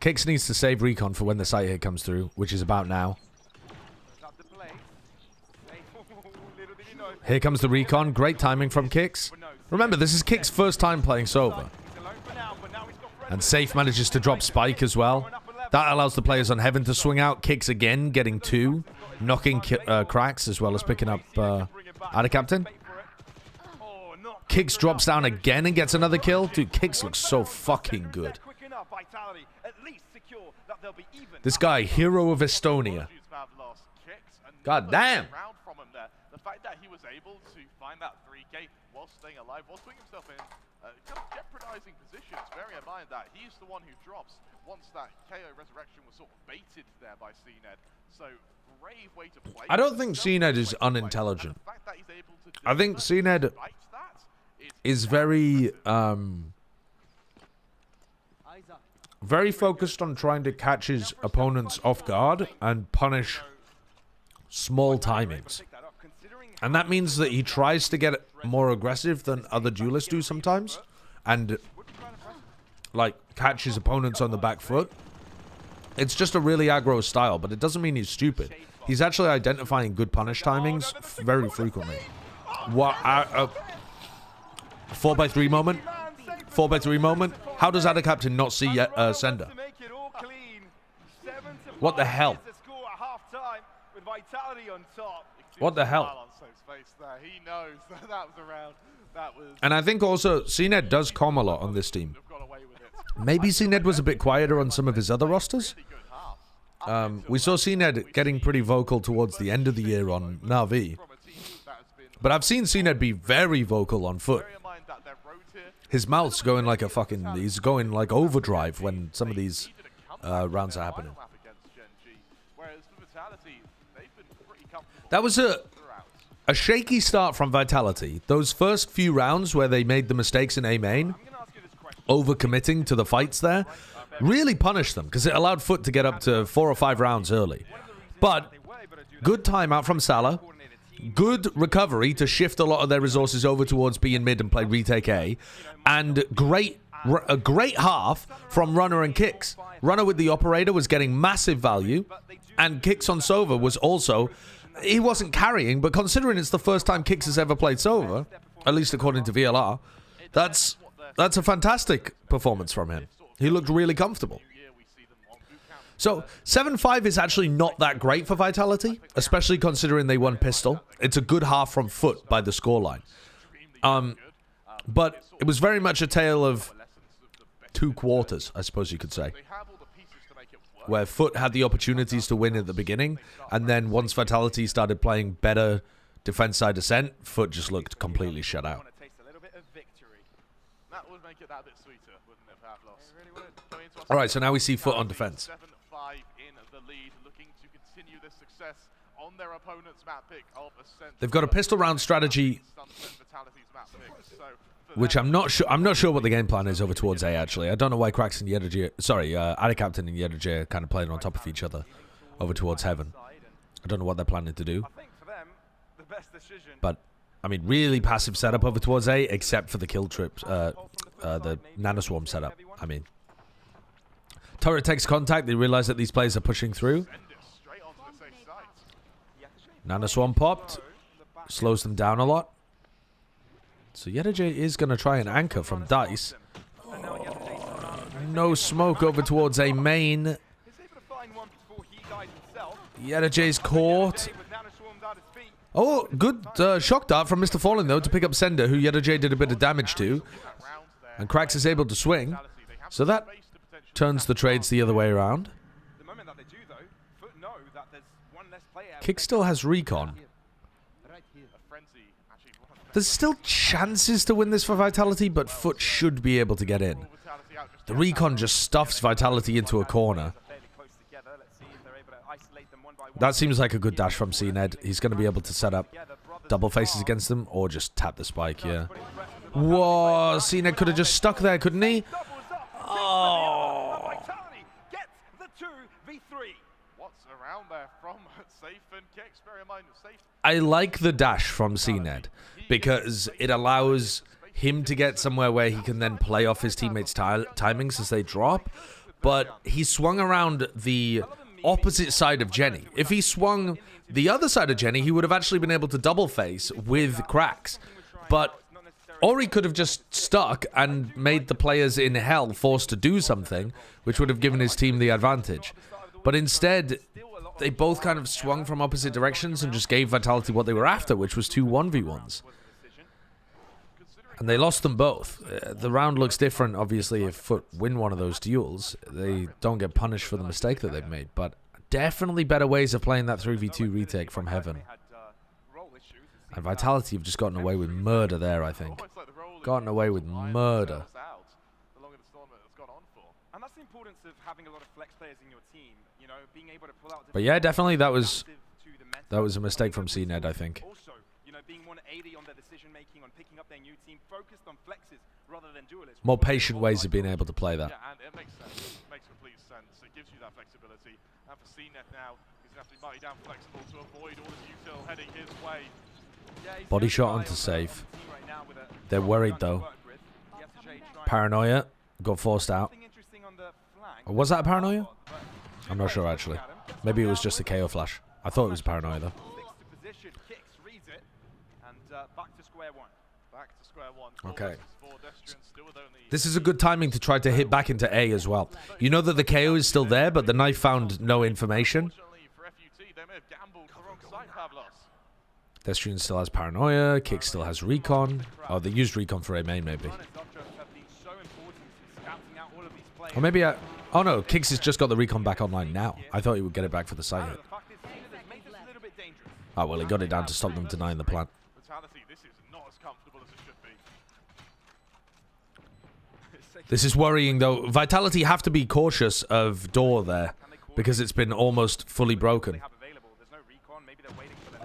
Kicks needs to save recon for when the site hit comes through, which is about now. Here comes the recon. Great timing from Kicks. Remember, this is Kicks' first time playing Sova. And Safe manages to drop Spike as well. That allows the players on Heaven to swing out. Kicks again, getting 2. Knocking Cracks as well as picking up Ada Captain. Kicks drops down again and gets another kill. Dude, Kicks looks so fucking good. This guy, hero of Estonia. God damn. The fact that he was able to find that 3K while staying alive, while putting himself in kind of jeopardizing positions, bearing in mind that he's the one who drops once that KO resurrection was sort of baited there by CNED. So, brave way to play. I don't think CNED is unintelligent. I think CNED is very, very focused on trying to catch his opponents off guard and punish small timings. And that means that he tries to get more aggressive than other duelists do sometimes. And, like, catch his opponents on the back foot. It's just a really aggro style, but it doesn't mean he's stupid. He's actually identifying good punish timings very frequently. What? 4x3 moment? 4x3 moment? How does Ada Captain not see Sender? What the hell? What the hell? He knows that was around. And I think also CNED does calm a lot on this team. Maybe CNED was a bit quieter on some of his other rosters. We saw CNED getting pretty vocal towards the end of the year on Na'Vi. But I've seen CNED be very vocal on Foot. His mouth's going like a fucking... He's going like overdrive when some of these rounds are happening. That was a shaky start from Vitality. Those first few rounds where they made the mistakes in A main, overcommitting to the fights there, really punished them because it allowed Foot to get up to 4 or 5 rounds early. But good timeout from Salah, good recovery to shift a lot of their resources over towards B and mid and play retake A, and a great half from Runner and Kicks. Runner with the operator was getting massive value, and Kicks on Sova was also... He wasn't carrying, but considering it's the first time Kicks has ever played Sova, at least according to VLR, that's a fantastic performance from him. He looked really comfortable. So, 7-5 is actually not that great for Vitality, especially considering they won Pistol. It's a good half from Foot by the scoreline. But it was very much a tale of 2 quarters, I suppose you could say, where Foot had the opportunities to win at the beginning, and then once Vitality started playing better defense side Ascent, Foot just looked completely shut out. Alright, so now we see Foot on defense. They've got a pistol round strategy, which I'm not sure what the game plan is over towards A, actually. I don't know why Cracks and Ada Captain and Yedajir are kind of playing on top of each other over towards Heaven. I don't know what they're planning to do. But, I mean, really passive setup over towards A, except for the kill trips, the Nanoswarm setup, I mean. Turret takes contact, they realize that these players are pushing through. Nanoswarm popped, slows them down a lot. So Yedajir is going to try and anchor from Dice. No smoke over towards A main. Yedajir's caught. Oh, good shock dart from Mr. Fallen, though, to pick up Sender, who Yedajir did a bit of damage to. And Cracks is able to swing. So that turns the trades the other way around. Kick still has recon. a frenzy. Actually, one of the There's still chances to win this for Vitality, but Foot should be able to get in. Vitality out just The Recon just stuffs Vitality into a corner. That seems like a good dash from CNED. He's going to be able to set up double faces against them or just tap the spike, yeah. Whoa, CNED could have just stuck there, couldn't he? Oh. Gets the 2v3. What's around there from Safe and Kicks? Bear in mind, Safe. I like the dash from CNED because it allows him to get somewhere where he can then play off his teammates' timings as they drop. But he swung around the opposite side of Jenny. If he swung the other side of Jenny, he would have actually been able to double face with cracks. But or he could have just stuck and made the players in hell forced to do something, which would have given his team the advantage. But instead, they both kind of swung from opposite directions and just gave Vitality what they were after, which was 2 1v1s. And they lost them both. The round looks different, obviously, if Foot win one of those duels. They don't get punished for the mistake that they've made. But definitely better ways of playing that 3v2 retake from Heaven. And Vitality have just gotten away with murder there, I think. Gotten away with murder. And that's the importance of having a lot of flex players in your team, you know, being able to pull out. But yeah, definitely that was a mistake from CNED, I think. Also, you know, being 180 on their decision making, on picking up their new team, focused on flexes rather than duelists. More patient ways of being able to play that. Yeah, and it makes sense. It makes complete sense. It gives you that flexibility. And for CNET now, he's going to have to be mighty damn flexible to avoid all of util heading his way. Body shot onto Safe. They're worried though. Paranoia got forced out. Was that a Paranoia? I'm not sure actually. Maybe it was just a KO flash. I thought it was Paranoia though. Okay. This is a good timing to try to hit back into A as well. You know that the KO is still there, but the knife found no information. Destrian still has Paranoia. Kick still has Recon. Oh, they used Recon for A main, maybe. Or maybe I... Oh no, Kicks has just got the Recon back online now. I thought he would get it back for the site hit. Oh, well, he got it down to stop them denying the plant. This is worrying, though. Vitality have to be cautious of door there because it's been almost fully broken.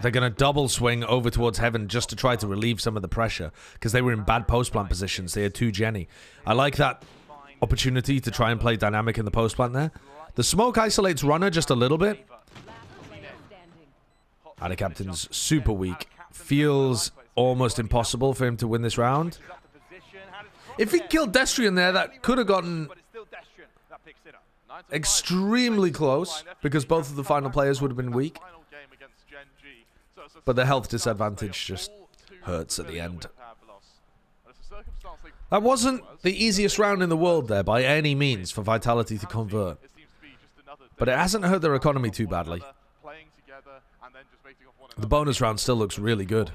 They're going to double swing over towards Heaven just to try to relieve some of the pressure because they were in bad post-plant positions. They had 2 Jenny. I like that opportunity to try and play dynamic in the post-plant there. The smoke isolates Runner just a little bit. Ada Captain's super weak. Feels almost impossible for him to win this round. If he killed Destrian there, that could have gotten extremely close because both of the final players would have been weak. But the health disadvantage just hurts at the end. That wasn't the easiest round in the world there by any means for Vitality to convert. But it hasn't hurt their economy too badly. The bonus round still looks really good.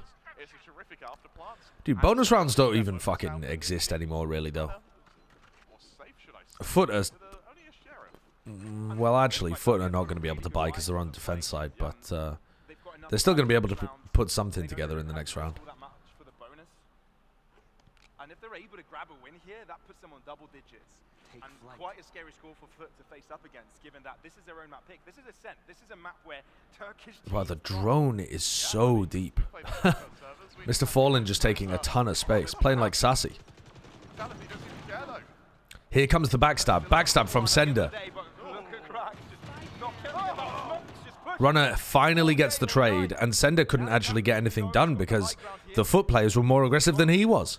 Dude, bonus rounds don't even fucking exist anymore, really, though. Foot are... Well, actually, Foot are not going to be able to buy because they're on the defense side, but they're still going to be able to put something together in the next round. And if they're able to grab a win here, that puts them on double digits. And quite a scary score for Foot to face up against, given that this is their own map pick. This is Ascent. This is a map where Turkish... Wow, the drone is so deep. Mr. Fallen just taking a ton of space, playing like Sassy. Here comes the backstab. Backstab from Sender. Runner finally gets the trade, and Sender couldn't actually get anything done because the Foot players were more aggressive than he was.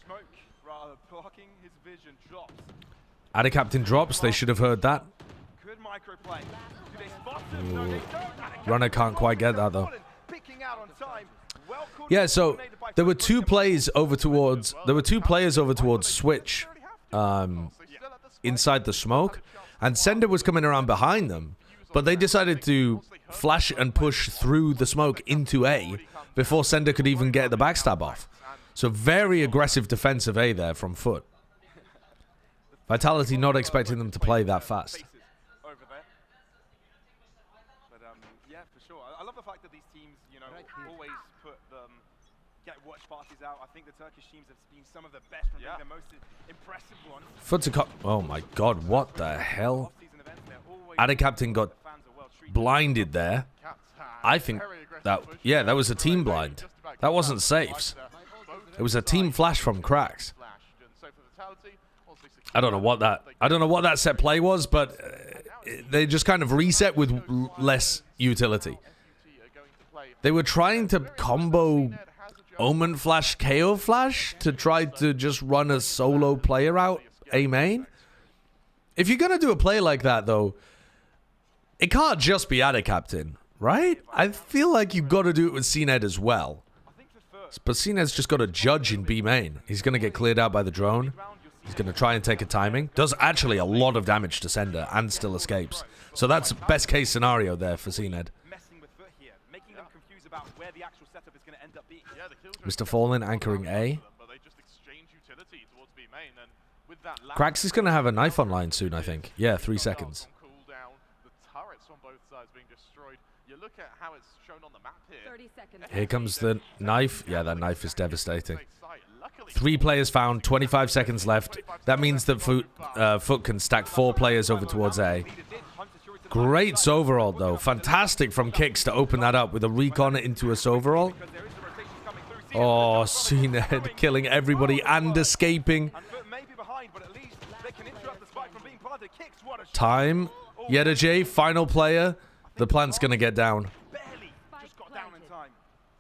Ada Captain drops. They should have heard that. Ooh. Runner can't quite get that, though. Yeah, so there were 2 plays over towards... There were 2 players over towards Switch inside the smoke, and Sender was coming around behind them, but they decided to flash and push through the smoke into A before Sender could even get the backstab off. So very aggressive defense of A there from Foot. Vitality not expecting them to play that fast. For sure. I love the fact that these teams, you know, always put get watch parties out. I think the Turkish teams have been some of the best from being the most impressive ones. Oh my god, what the hell? Ada Captain got blinded there. I think that, yeah, that was a team blind. That wasn't Safes. It was a team flash from Cracks. I don't know what that set play was, but they just kind of reset with less utility. They were trying to combo Omen Flash, KO Flash to try to just run a solo player out A main. If you're gonna do a play like that, though, it can't just be Ada Captain, right? I feel like you've got to do it with CNED as well. But CNED's just got to judge in B main. He's gonna get cleared out by the drone. He's going to try and take a timing. Does actually a lot of damage to Sender and still escapes. So that's best case scenario there for CNED. Mr. Fallen anchoring A. Cracks is going to have a knife online soon, I think. Yeah, 3 seconds. Here comes the knife. Yeah, that knife is devastating. 3 players found, 25 seconds left. That means that Foot can stack 4 players over towards A. Great Soverall, though. Fantastic from Kicks to open that up with a recon into a Soverall. Oh, CNED killing everybody and escaping. Time. Yeda J, final player. The plant's going to get down.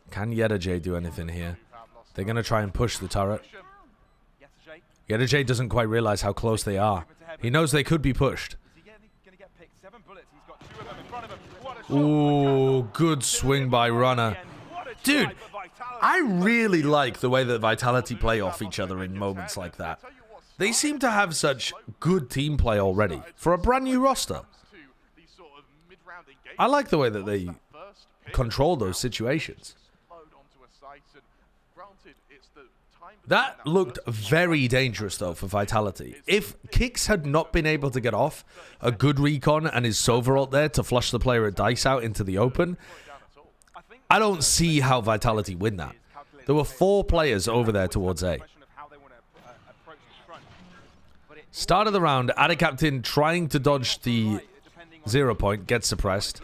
Can Yeda J do anything here? They're going to try and push the turret. Yeda J doesn't quite realize how close they are. He knows they could be pushed. Ooh, good swing by Runner. Dude, I really like the way that Vitality play off each other in moments like that. They seem to have such good team play already for a brand new roster. I like the way that they control those situations. That looked very dangerous, though, for Vitality. If Kicks had not been able to get off a good recon and his Soverall there to flush the player at Dice out into the open, I don't see how Vitality win that. There were 4 players over there towards A. Start of the round, Ada Captain trying to dodge the 0 point, gets suppressed.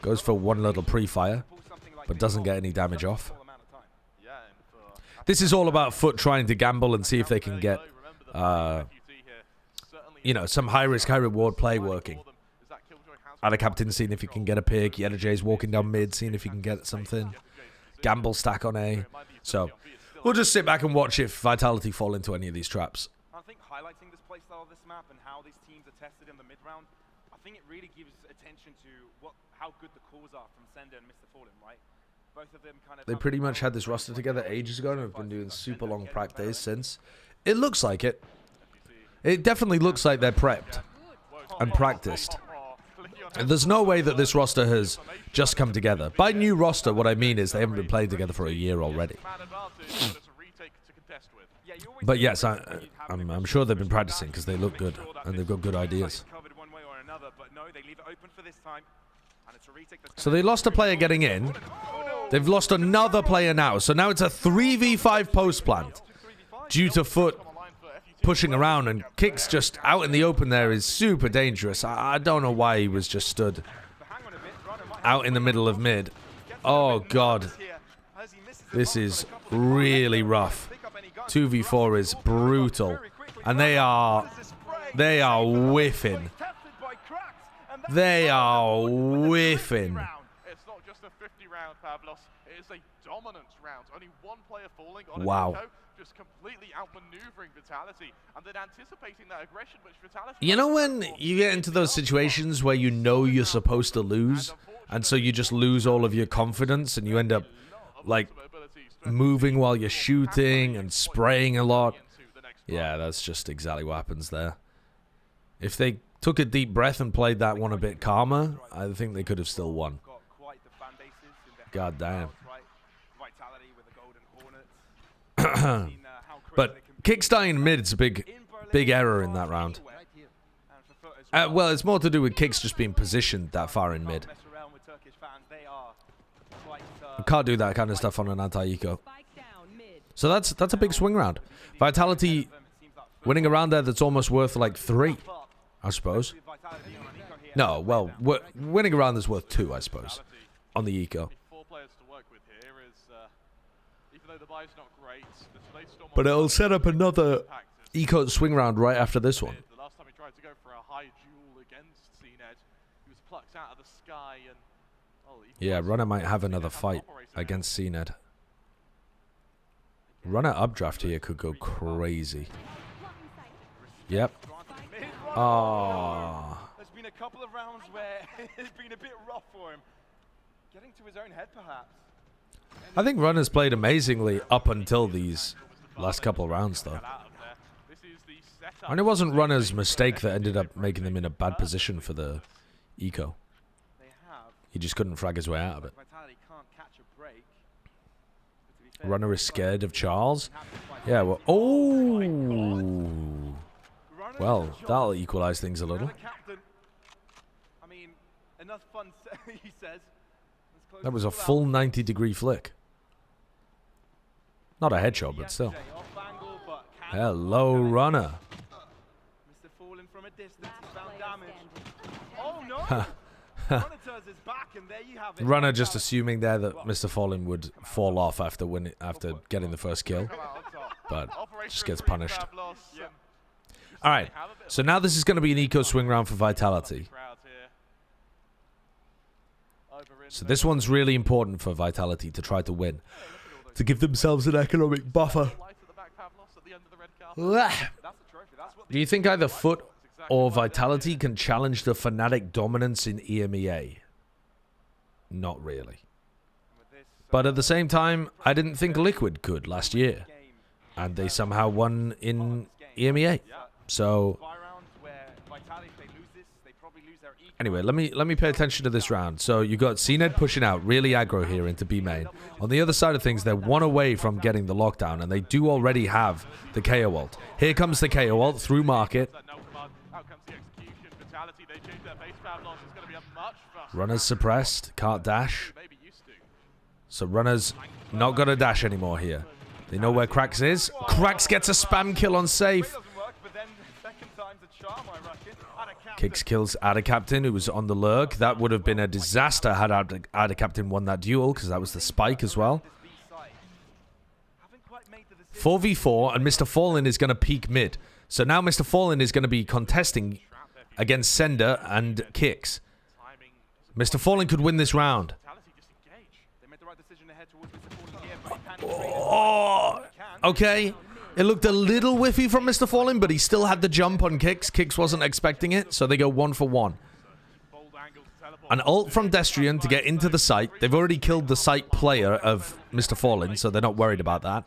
Goes for one little pre-fire, but doesn't get any damage off. This is all about Foot trying to gamble and see if they can get, you know, some high-risk, high-reward play working. Ada Captain seeing if he can get a pick. Yeda J's walking down mid, seeing if he can get something. Gamble stack on A. So, we'll just sit back and watch if Vitality fall into any of these traps. I think highlighting this playstyle of this map and how these teams are tested in the mid-round, I think it really gives attention to how good the calls are from Sender and Mr. Fallen, right? Both of them kind of they pretty much had this roster together ages ago and have been doing super long practice since. It looks like it. It definitely looks like they're prepped and practiced. And there's no way that this roster has just come together. By new roster, what I mean is they haven't been playing together for a year already. But yes, I'm sure they've been practicing because they look good and they've got good ideas. So they lost a player getting in. They've lost another player now. So now it's a 3v5 post plant due to Foot pushing around, and Kicks just out in the open there is super dangerous. I don't know why he was just stood out in the middle of mid. Oh god. This is really rough. 2v4 is brutal. And they are whiffing. They are whiffing. It's not just a 50 round, Pavlos. It is a dominance round. Only one player falling on wow. Just completely outmaneuvering Vitality and then anticipating that aggression which Vitality. You know when you get into those situations where you know you're supposed to lose, and so you just lose all of your confidence and you end up like moving while you're shooting and spraying a lot? Yeah, that's just exactly what happens there. If they took a deep breath and played that one a bit calmer, I think they could have still won. God damn. But Kicks dying mid's a big error in that round. Well, it's more to do with Kicks just being positioned that far in mid. Turkish fans, they are quite... You can't do that kind of stuff on an anti-eco. So that's a big swing round. Vitality winning a round there that's almost worth like 3, I suppose. No, well, winning a round that's worth 2, I suppose, on the eco. 4 players to work with here is, even though the buy's not great, But it'll set up another eco swing round right after this one. The last time he tried to go for a high duel against CNED, he was plucked out of the sky and... Yeah, Runner might have another fight against CNED. Runner updraft here could go crazy. Yep. Oh. There's been a couple of rounds where it's been a bit rough for him. Getting to his own head, perhaps. I think Runner's played amazingly up until these last couple of rounds, though. And it wasn't Runner's mistake that ended up making them in a bad position for the eco. He just couldn't frag his way out of it. Runner is scared of Charles. Yeah, well... Oh! Well, that'll equalize things a little. I mean, enough fun, he says. That was a full 90-degree flick. Not a headshot, but still. Hello, Runner. Mr. Fallen from a distance, he found damage. Oh no! Monitors is back, and there you have it. Runner just assuming there that Mr. Fallen would fall off after getting the first kill, but just gets punished. All right, so now this is going to be an eco swing round for Vitality. So this one's really important for Vitality to try to win, to give themselves an economic buffer. Do you think either Foot or Vitality can challenge the Fnatic dominance in EMEA? Not really. But at the same time, I didn't think Liquid could last year. And they somehow won in EMEA. So anyway, let me pay attention to this round. So you got CNED pushing out really aggro here into B main. On the other side of things, they're 1 away from getting the lockdown, and they do already have the KO ult. Here comes the KO ult through market. Runner's suppressed, can't dash. So Runner's not got a dash anymore here. They know where Krax is. Krax gets a spam kill on safe. Kicks kills Ada Captain, who was on the lurk. That would have been a disaster had Ada Captain won that duel, because that was the spike as well. 4v4, and Mr. Fallen is going to peek mid. So now Mr. Fallen is going to be contesting against Sender and Kicks. Mr. Fallen could win this round. Oh, okay. It looked a little whiffy from Mr. Fallen, but he still had the jump on Kicks. Kicks wasn't expecting it, so they go 1 for 1. An ult from Destrian to get into the site. They've already killed the site player of Mr. Fallen, so they're not worried about that.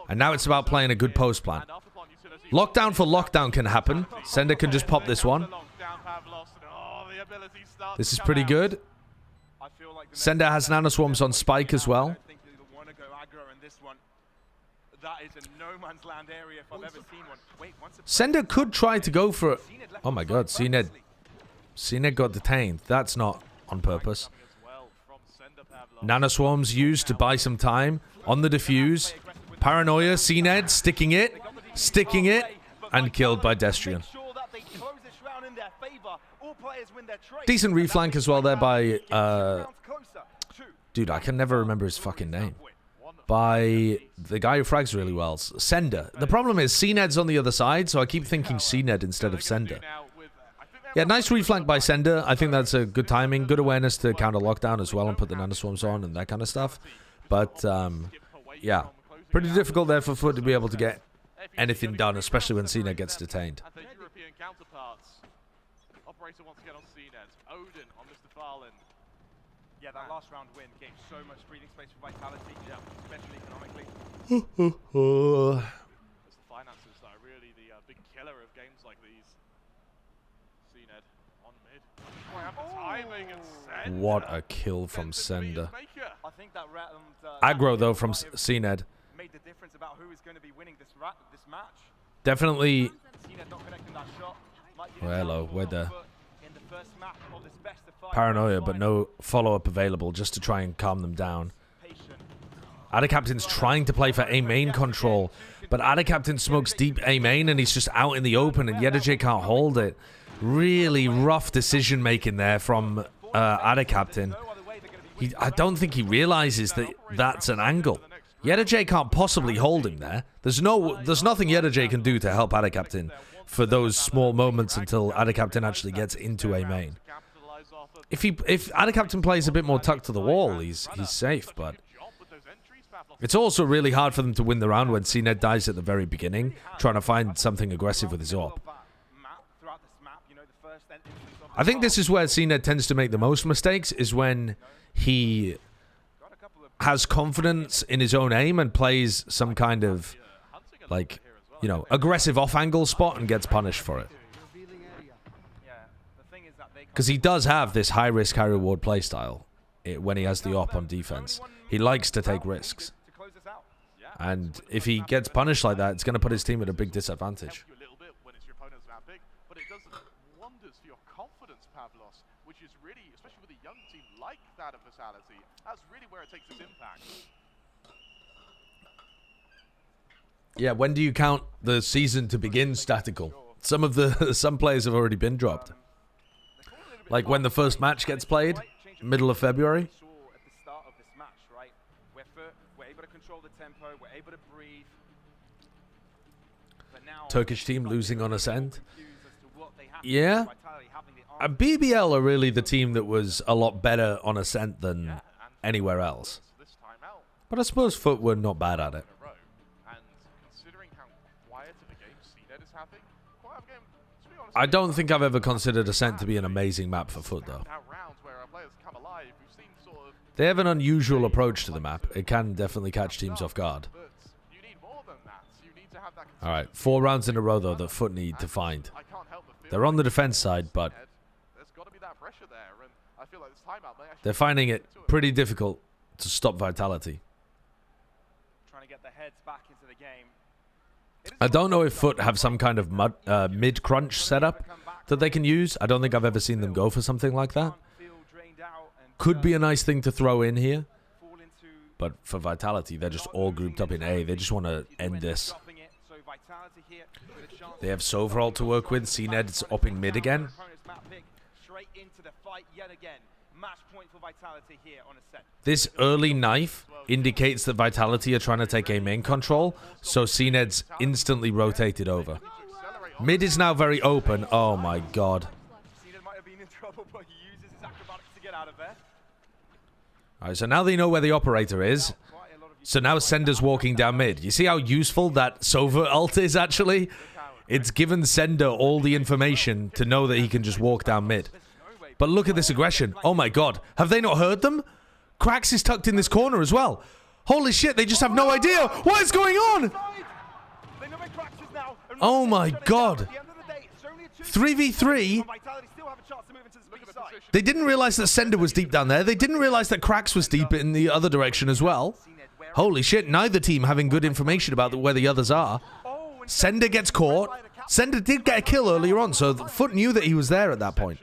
And now it's about playing a good post plan. Lockdown for lockdown can happen. Sender can just pop this one. This is pretty good. Sender has nanoswarms on Spike as well. Sender could try to go for... Oh my god, CNED got detained. That's not on purpose. Nanoswarms used to buy some time on the defuse. Paranoia, CNED sticking it, and killed by Destrian. Decent reflank as well there by... dude, I can never remember his fucking name. By the guy who frags really well, Sender. The problem is CNED's on the other side, so I keep thinking CNED instead of Sender. Yeah, nice reflank by Sender. I think that's a good timing, good awareness to counter lockdown as well and put the nanoswarms on and that kind of stuff. But, yeah, pretty difficult there for Foot to be able to get anything done, especially when CNED gets detained. Operator wants to get on CNED. Odin on Mr. Farlin. Yeah, that last round win gave so much breathing space for Vitality, especially economically. It's the finances that are really the big killer of games like these. CNED on mid. Timing and Sender. What a kill from Sender. I think that aggro though from CNED. Made the difference about who is going to be winning this match. Definitely. CNED not connecting that shot. Oh, hello, we're there. In the first map of this best of 5 Paranoia, but no follow-up available just to try and calm them down. Ada Captain's trying to play for A main control, but Ada Captain smokes deep A main and he's just out in the open and Yedajay can't hold it. Really rough decision making there from Ada Captain. I don't think he realizes that that's an angle. Yedajay can't possibly hold him there. There's nothing Yedajay can do to help Ada Captain for those small moments until Ada Captain actually gets into A main. If Ada Captain plays a bit more tucked to the wall, he's safe, but it's also really hard for them to win the round when CNED dies at the very beginning, trying to find something aggressive with his AWP. I think this is where CNED tends to make the most mistakes, is when he has confidence in his own aim and plays some kind of, like, you know, aggressive off-angle spot and gets punished for it. Because he does have this high-risk, high-reward playstyle when he has the AWP on defense. He likes to take risks. And if he gets punished like that, it's going to put his team at a big disadvantage. But it does wonders for your confidence, Pavlos, which is really, especially with a young team like that of Vitality, that's really where it takes its impact. Yeah, when do you count the season to begin statical? Some players have already been dropped. Like when the first match gets played, middle of February. Turkish team losing on Ascent. Yeah. BBL are really the team that was a lot better on Ascent than anywhere else. But I suppose Foot were not bad at it. I don't think I've ever considered Ascent to be an amazing map for Foot, though. They have an unusual approach to the map. It can definitely catch teams off guard. Alright, 4 rounds in a row, though, that Foot need to find. They're on the defense side, but they're finding it pretty difficult to stop Vitality. I don't know if Foot have some kind of mid-crunch setup that they can use. I don't think I've ever seen them go for something like that. Could be a nice thing to throw in here. But for Vitality, they're just all grouped up in A. They just want to end this. They have Sovereign to work with. CNED's upping mid again. This early knife indicates that Vitality are trying to take A main control, so CNED's instantly rotated over. Mid is now very open. Oh my god. Alright, so now they know where the operator is. So now Sender's walking down mid. You see how useful that Sova ult is, actually? It's given Sender all the information to know that he can just walk down mid. But look at this aggression. Oh my god. Have they not heard them? Krax is tucked in this corner as well. Holy shit, they just have no idea. What is going on? Oh my god. 3v3. They didn't realize that Sender was deep down there. They didn't realize that Krax was deep in the other direction as well. Holy shit, neither team having good information about where the others are. Sender gets caught. Sender did get a kill earlier on, so Foot knew that he was there at that point.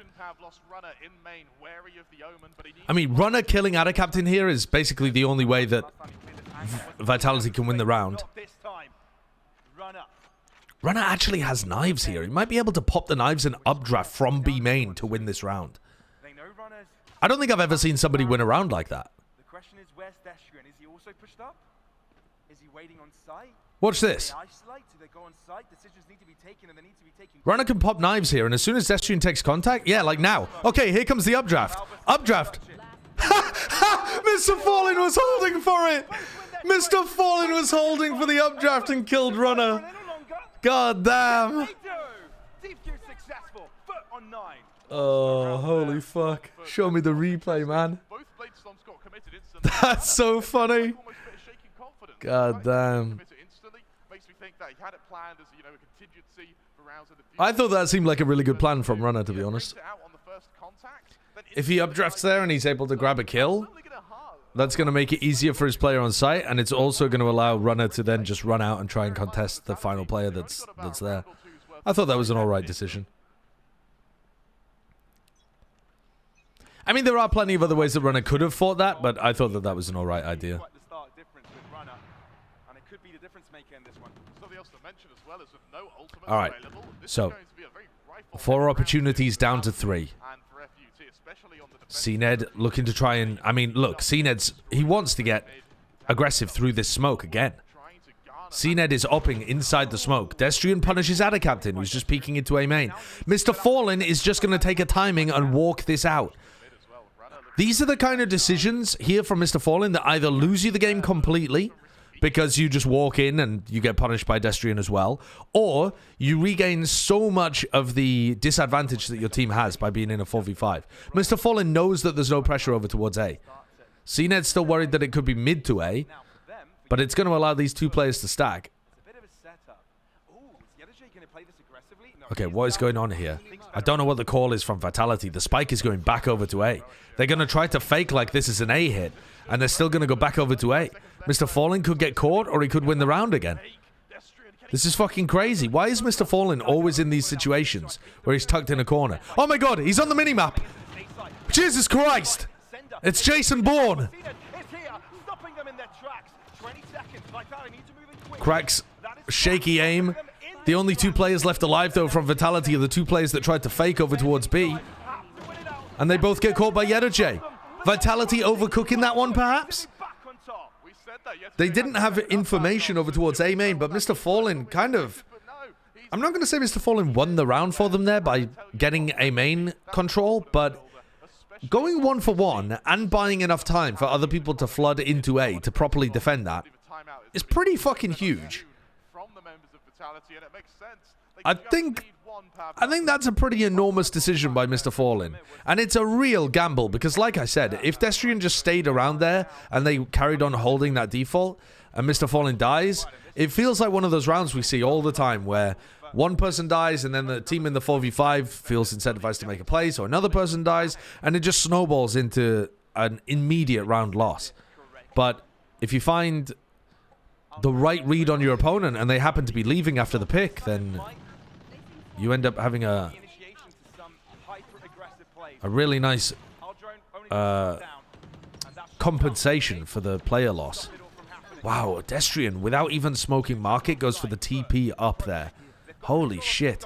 I mean, Runner killing Ada Captain here is basically the only way that Vitality can win the round. Runner actually has knives here. He might be able to pop the knives and updraft from B main to win this round. I don't think I've ever seen somebody win a round like that. The question is, where's Destrian? Is he also pushed up? Is he waiting on site? Watch this. Runner can pop knives here, and as soon as Destrian takes contact, yeah, like now. Okay, here comes the updraft. Updraft. Mr. Fallen was holding for it. Mr. Fallen was holding for the updraft and killed Runner. God damn. Oh, holy fuck. Show me the replay, man. That's so funny. God damn. I thought that seemed like a really good plan from Runner, to be honest. If he updrafts there and he's able to grab a kill, that's going to make it easier for his player on site, and it's also going to allow Runner to then just run out and try and contest the final player that's there. I thought that was an alright decision. I mean, there are plenty of other ways that Runner could have fought that, but I thought that that was an alright idea. Quite the stark difference with Runner, and it could be the difference maker in this one. Something else to mention as well is with no ultimates Alright, available, this so is going to be a very rifle 4 opportunities down to 3. and for FUT, especially on the CNED looking to try and... I mean, look, CNED's... He wants to get aggressive through this smoke again. trying to garner CNED is upping inside the smoke. Destrian punishes Ada Captain, who's just peeking into A main. Mr. Fallen is just going to take a timing and walk this out. These are the kind of decisions here from Mr. Fallen that either lose you the game completely because you just walk in and you get punished by Destrian as well, or you regain so much of the disadvantage that your team has by being in a 4v5. Mr. Fallen knows that there's no pressure over towards A. CNED's still worried that it could be mid to A, but it's going to allow these 2 players to stack. Okay, what is going on here? I don't know what the call is from Vitality. The spike is going back over to A. They're going to try to fake like this is an A hit, and they're still going to go back over to A. Mr. Fallen could get caught, or he could win the round again. This is fucking crazy. Why is Mr. Fallen always in these situations where he's tucked in a corner? Oh my god, he's on the minimap! Jesus Christ! It's Jason Bourne! Cracks shaky aim. The only 2 players left alive, though, from Vitality are the 2 players that tried to fake over towards B. And they both get caught by Yedojay. Vitality overcooking that one, perhaps? They didn't have information over towards A main, but Mr. Fallen kind of... I'm not going to say Mr. Fallen won the round for them there by getting A main control, but going 1 for 1 and buying enough time for other people to flood into A to properly defend that is pretty fucking huge. I think that's a pretty enormous decision by Mr. Fallen. And it's a real gamble because, like I said, if Destrian just stayed around there and they carried on holding that default and Mr. Fallen dies, it feels like one of those rounds we see all the time where one person dies and then the team in the 4v5 feels incentivized to make a play, so another person dies and it just snowballs into an immediate round loss. But if you find the right read on your opponent and they happen to be leaving after the pick, then you end up having a really nice compensation for the player loss. Wow, Destrian, without even smoking market, goes for the TP up there. Holy shit.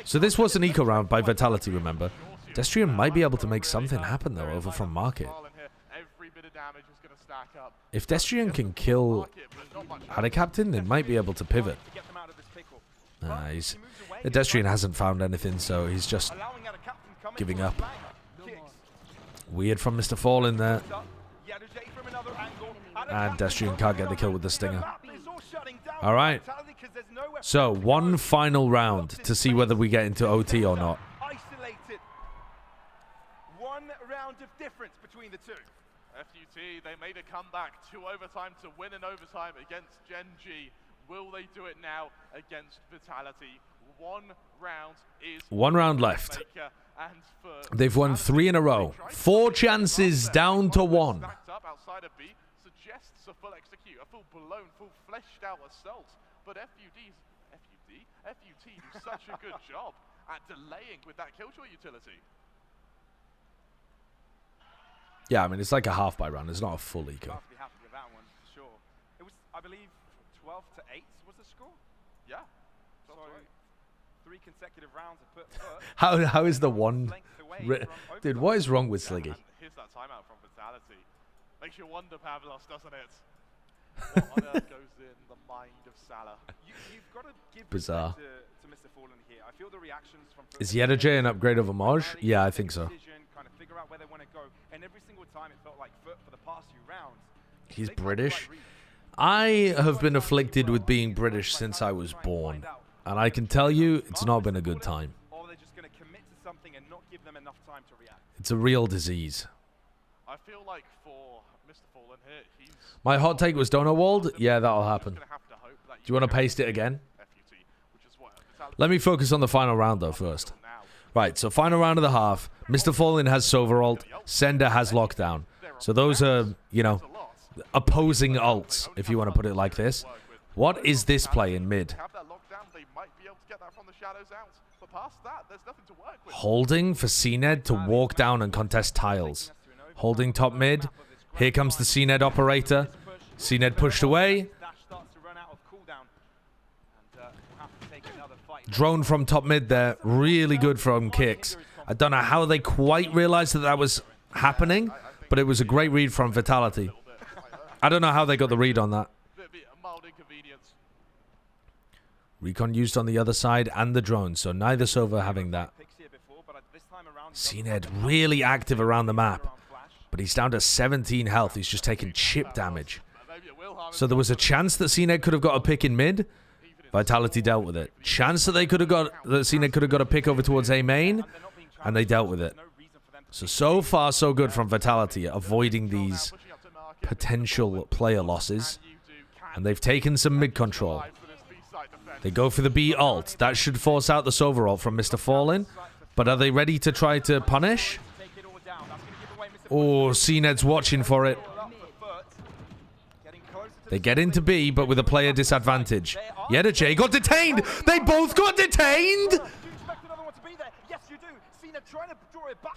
So this was an eco round by Vitality, remember. Destrian might be able to make something happen, though, over from market. If Destrian can kill Ada Captain, they might be able to pivot. Destrian hasn't found anything, so he's just giving up. Weird from Mr. Fallen there. And Destrian can't get the kill with the stinger. Alright. So, 1 final round to see whether we get into OT or not. 1 round of difference between the 2. FUT, they made a comeback to overtime to win in overtime against Gen G. Will they do it now against Vitality? 1 round is 1 round left. They've won 3 in a row. 4 chances down to 1. Outside of B suggests a full execute, a full blown, full fleshed out assault. But FUT do such a good job at delaying with that killjoy utility. Yeah, I mean, it's like a half by round. It's not a full eco. I'll be happy with that one, for sure. It was, I believe, 12 to 8 was the score? Yeah. So, 3 consecutive rounds of put foot. How is the one... Dude, what is wrong with Sliggy? Here's that timeout from Vitality. Makes you wonder, Pavlos, doesn't it? What on earth goes in the mind of Salah? You've got to give bizarre to Mr. Fallen here. I feel the reactions from... Is Yedojay an upgrade of Homage? Yeah, I think so. Kind of figure out where they want to go. And every single time it felt like for the past few rounds... He's British. I have been afflicted with being British since I was born. And I can tell you, it's not been a good time. Or they're just going to commit to something and not give them enough time to react. It's a real disease. I feel like for Mr. Fallen here, he's... My hot take was Donowald. Yeah, that'll happen. Do you want to paste it again? Let me focus on the final round, though, first. Right, so final round of the half. Mr. Fallen has Sover ult. Sender has Lockdown. So those are, you know, opposing ults, if you want to put it like this. What is this play in mid? get that from the shadows out. But past that, there's nothing to work with. Holding for CNED to walk down and contest tiles. Holding top mid. Here comes the CNED operator. CNED pushed away. Drone from top mid there. Really good from kicks. I don't know how they quite realized that that was happening, but it was a great read from Vitality. I don't know how they got the read on that. Recon used on the other side and the drone, so neither Sova having that. CNED really active around the map, but he's down to 17 health. He's just taking chip damage. So there was a chance that CNED could have got a pick in mid. Vitality dealt with it. Chance that CNED could have got a pick over towards A main, and they dealt with it. So far, so good from Vitality, avoiding these potential player losses. And they've taken some mid control. They go for the B ult. That should force out the Sova ult from Mr. Fallen. But are they ready to try to punish? Oh, CNED's watching for it. They get into B, but with a player disadvantage. Yeta J got detained! They both got detained!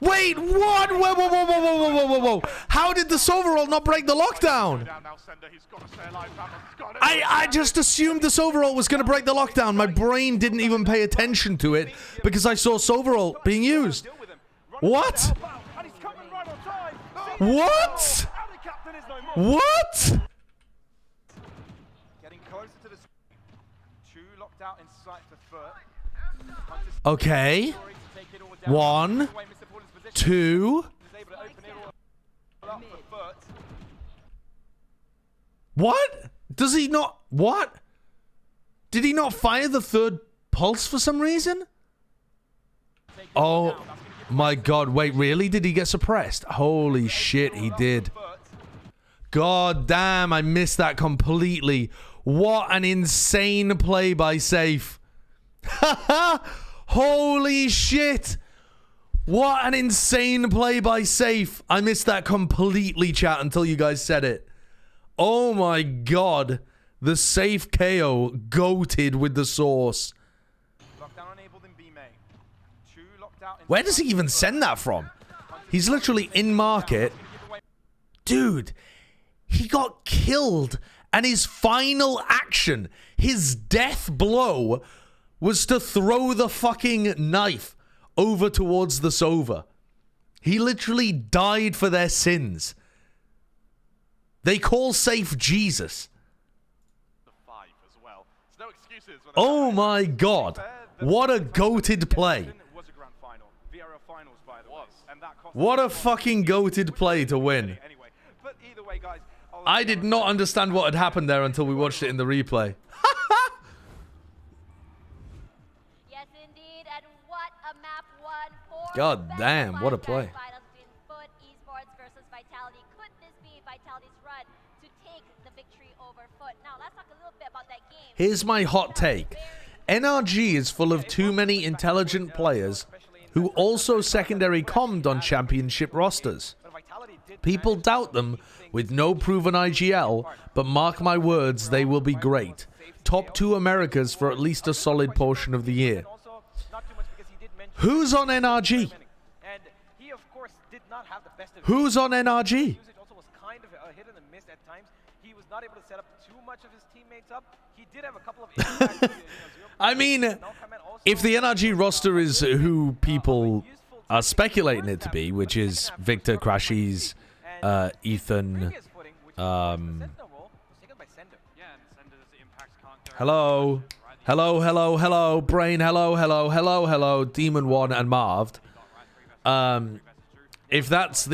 Wait, what? Whoa. How did the Sova ult not break the lockdown? I just assumed the Sova ult was going to break the lockdown. My brain didn't even pay attention to it because I saw Sova ult being used. What? What? What? Okay. 1, 2. What? Does he not? What? Did he not fire the third pulse for some reason? Oh my god, wait, really? Did he get suppressed? Holy shit, he did. God damn, I missed that completely. What an insane play by Safe. Holy shit. What an insane play by Safe. I missed that completely, chat, until you guys said it. Oh my god. The Safe KO goated with the sauce. Where does he even send that from? He's literally in market. Dude, he got killed and his final action, his death blow, was to throw the fucking knife over towards the Sova. He literally died for their sins. They call Safe Jesus. Oh my god. What a goated play. What a fucking goated play to win. I did not understand what had happened there until we watched it in the replay. Yes, indeed, and what a map one for God damn, what a play. Foot Esports versus Vitality. Could this be Vitality's run to take the victory over Foot? Now, let's talk a little bit about that game. Here's my hot take. NRG is full of too many intelligent players who also secondary commed on championship rosters. People doubt them with no proven IGL, but mark my words, they will be great. Top 2 Americas for at least a solid portion of the year. Who's on NRG? Who's on NRG? I mean, if the NRG roster is who people are speculating it to be, which is Victor, Crashies, Ethan, hello, Brain, hello, Demon 1 and Marved. If that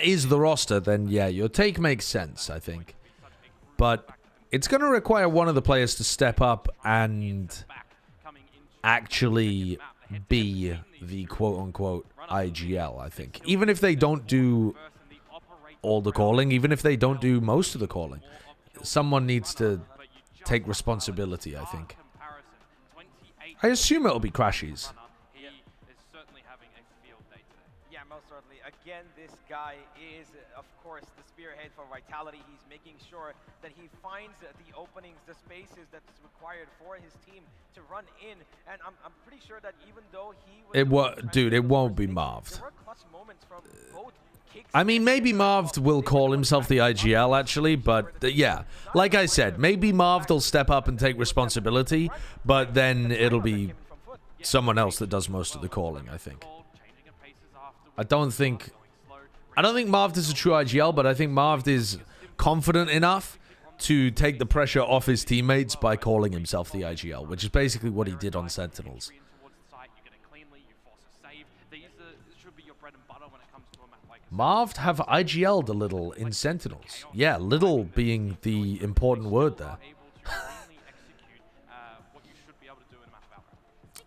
is the roster, then yeah, your take makes sense, I think. But it's going to require one of the players to step up and actually be the quote-unquote IGL, I think. Even if they don't do all the calling, even if they don't do most of the calling, someone needs to take responsibility, I think. I assume it'll be Crashies. is certainly having a field day today. Yeah, most certainly. Again, this guy is, of course, the spearhead for Vitality. He's making sure that he finds the openings, the spaces that's required for his team to run in. And I'm pretty sure that even though he was... Dude, it won't be Marved. There were clutch moments from both kicks. I mean, maybe Marved will call himself the IGL, actually, but yeah. Like I said, maybe Marved will step up and take responsibility, but then it'll be someone else that does most of the calling, I think. I don't think Marved is a true IGL, but I think Marved is confident enough to take the pressure off his teammates by calling himself the IGL, which is basically what he did on Sentinels. Marved have IGL'd a little in Sentinels. Yeah, little being the important word there.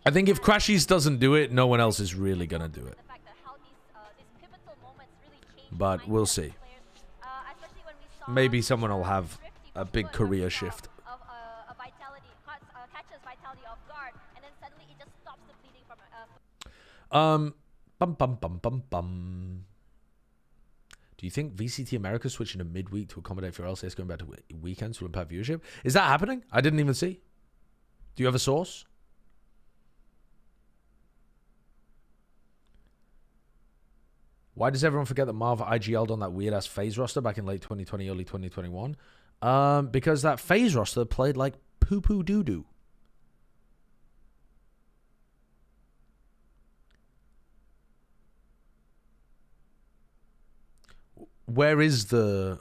I think if Crashies doesn't do it, no one else is really going to do it. But we'll see. Maybe someone will have a big career shift. Bum bum bum bum bum. Do you think VCT America switching to midweek to accommodate for LCS going back to weekends will impact viewership? Is that happening? I didn't even see. Do you have a source? Why does everyone forget that Marv IGL'd on that weird-ass FaZe roster back in late 2020, early 2021? Because that FaZe roster played like poo-poo doo-doo. Where is the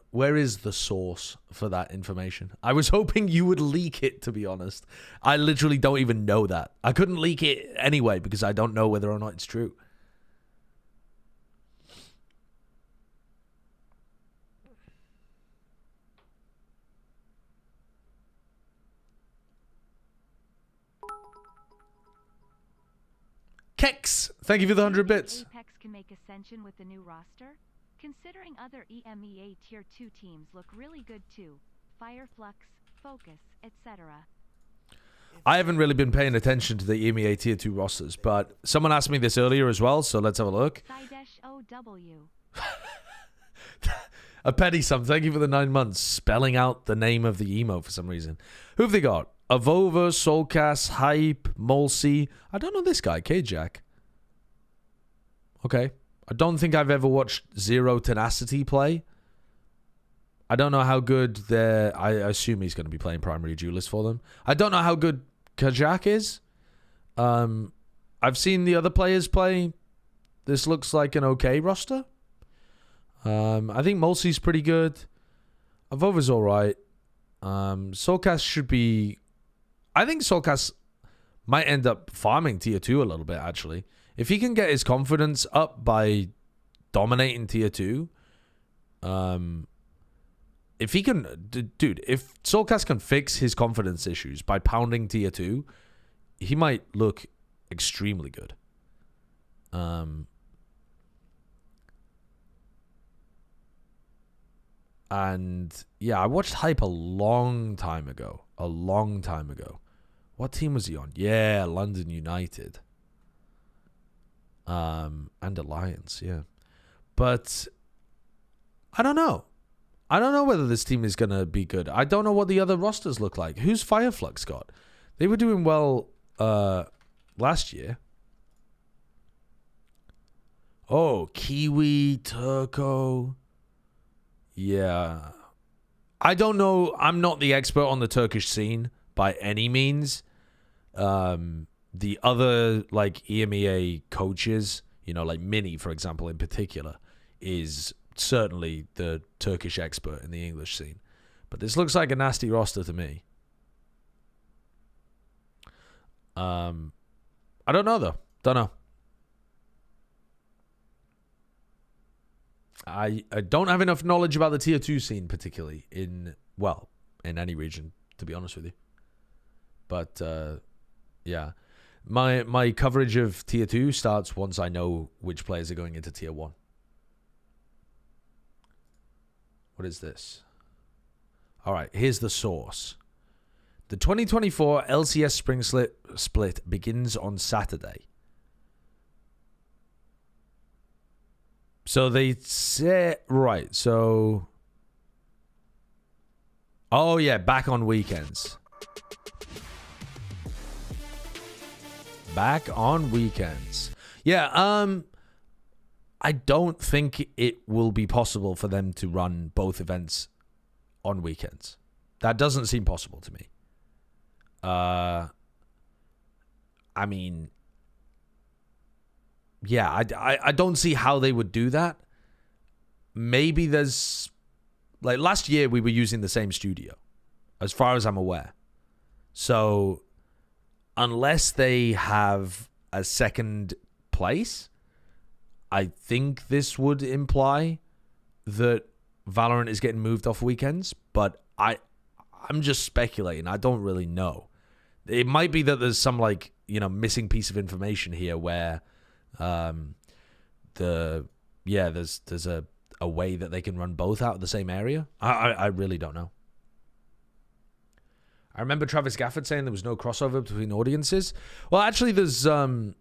source for that information? I was hoping you would leak it, to be honest. I literally don't even know that. I couldn't leak it anyway because I don't know whether or not it's true. Kex, thank you for the 100 bits. Apex can make Ascension with the new roster? Considering other EMEA Tier 2 teams look really good too. Fireflux, Focus, etc. I haven't really been paying attention to the EMEA Tier 2 rosters, but someone asked me this earlier as well, so let's have a look. OW. A petty sum, thank you for the 9 months. Spelling out the name of the emo for some reason. Who have they got? Avova, Soulcast, Hype, Molsey. I don't know this guy, K-Jack. Okay. I don't think I've ever watched Zero Tenacity play. I don't know how good they're... I assume he's going to be playing primary duelist for them. I don't know how good Kajak is. I've seen the other players play. This looks like an okay roster. I think Molsey's pretty good. Avova's alright. Soulcast should be... I think Soulcast might end up farming Tier 2 a little bit, actually. If he can get his confidence up by dominating Tier 2, if he can... Dude, if Soulcast can fix his confidence issues by pounding Tier 2, he might look extremely good. And, yeah, I watched Hype a long time ago. What team was he on? Yeah, London United. And Alliance, yeah. But I don't know. I don't know whether this team is going to be good. I don't know what the other rosters look like. Who's Fireflux got? They were doing well last year. Oh, Kiwi, Turco. Yeah. I don't know. I'm not the expert on the Turkish scene by any means. The other, like, EMEA coaches, you know, like Mini, for example, in particular, is certainly the Turkish expert in the English scene. But this looks like a nasty roster to me. I don't know, though. Don't know. I don't have enough knowledge about the Tier 2 scene, particularly in any region, to be honest with you. But, yeah. My coverage of Tier 2 starts once I know which players are going into Tier 1. What is this? All right, here's the source. The 2024 LCS Spring Split begins on Saturday. So they said, right, so... Oh, yeah, back on weekends. Back on weekends. Yeah, I don't think it will be possible for them to run both events on weekends. That doesn't seem possible to me. I mean, yeah, I don't see how they would do that. Maybe there's... Like, last year, we were using the same studio, as far as I'm aware. So, unless they have a second place, I think this would imply that Valorant is getting moved off weekends. But I'm just speculating. I don't really know. It might be that there's some, like, you know, missing piece of information here where there's a way that they can run both out of the same area. I really don't know. I remember Travis Gafford saying there was no crossover between audiences. Well, actually, there was a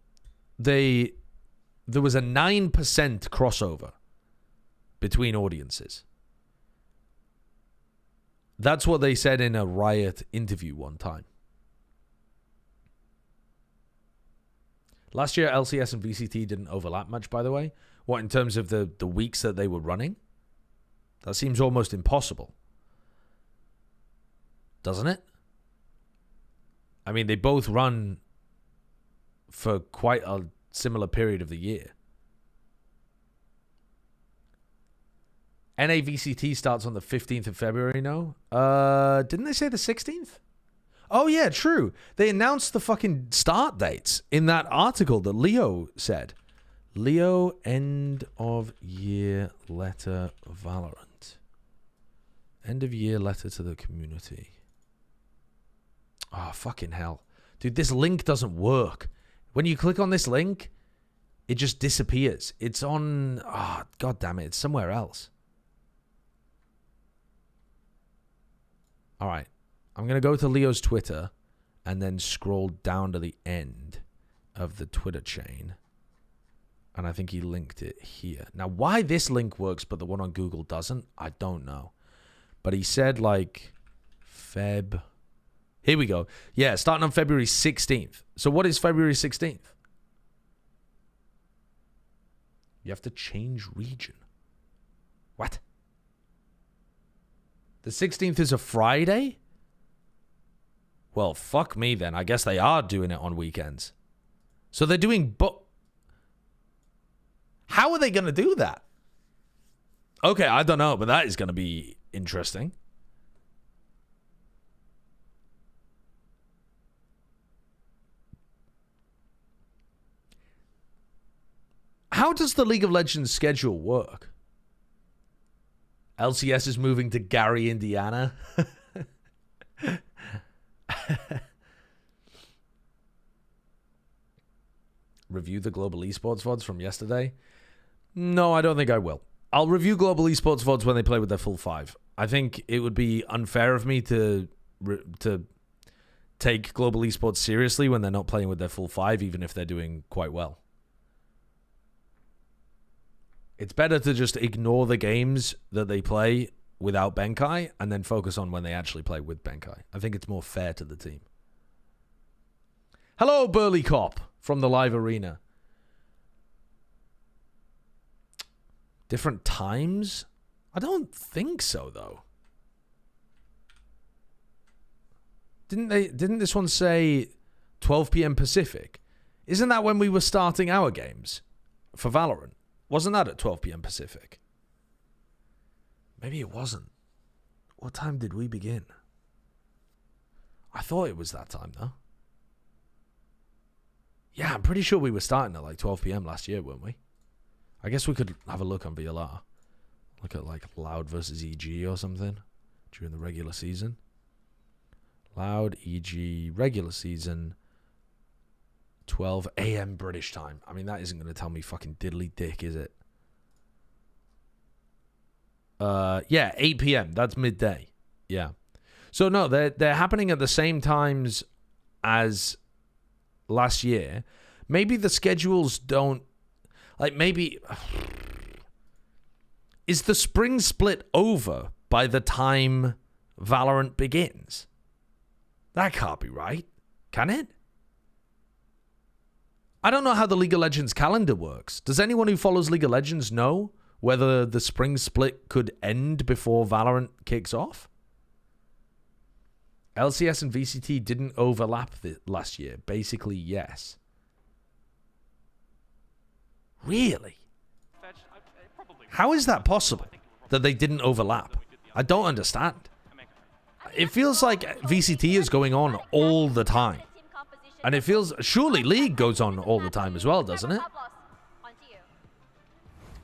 9% crossover between audiences. That's what they said in a Riot interview one time. Last year, LCS and VCT didn't overlap much, by the way. What, in terms of the weeks that they were running? That seems almost impossible. Doesn't it? I mean, they both run for quite a similar period of the year. NAVCT starts on the 15th of February, no? Didn't they say the 16th? Oh, yeah, true. They announced the fucking start dates in that article that Leo said. Leo, end of year letter Valorant. End of year letter to the community. Oh, fucking hell. Dude, this link doesn't work. When you click on this link, it just disappears. It's on... Oh, God damn it. It's somewhere else. All right. I'm going to go to Leo's Twitter and then scroll down to the end of the Twitter chain. And I think he linked it here. Now, why this link works but the one on Google doesn't, I don't know. But he said, like, Feb... Here we go. Yeah, starting on February 16th. So what is February 16th? You have to change region. What? The 16th is a Friday? Well, fuck me then. I guess they are doing it on weekends. So they're doing... How are they going to do that? Okay, I don't know, but that is going to be interesting. How does the League of Legends schedule work? LCS is moving to Gary, Indiana. Review the Global Esports VODs from yesterday? No, I don't think I will. I'll review Global Esports VODs when they play with their full five. I think it would be unfair of me to take Global Esports seriously when they're not playing with their full five, even if they're doing quite well. It's better to just ignore the games that they play without Benkai and then focus on when they actually play with Benkai. I think it's more fair to the team. Hello, Burly Cop from the live arena. Different times? I don't think so, though. Didn't this one say 12 p.m. Pacific? Isn't that when we were starting our games for Valorant? Wasn't that at 12 p.m. Pacific? Maybe it wasn't. What time did we begin? I thought it was that time, though. Yeah, I'm pretty sure we were starting at like 12 p.m. last year, weren't we? I guess we could have a look on VLR. Look at like Loud versus EG or something during the regular season. Loud, EG, regular season, 12 a.m. British time. I mean, that isn't going to tell me fucking diddly dick, is it? Yeah, 8 p.m. That's midday. Yeah. So, no, they're happening at the same times as last year. Maybe the schedules don't... Like, maybe... is the spring split over by the time Valorant begins? That can't be right, can it? I don't know how the League of Legends calendar works. Does anyone who follows League of Legends know whether the spring split could end before Valorant kicks off? LCS and VCT didn't overlap last year. Basically, yes. Really? How is that possible that they didn't overlap? I don't understand. It feels like VCT is going on all the time. And it feels, surely League goes on all the time as well, doesn't it?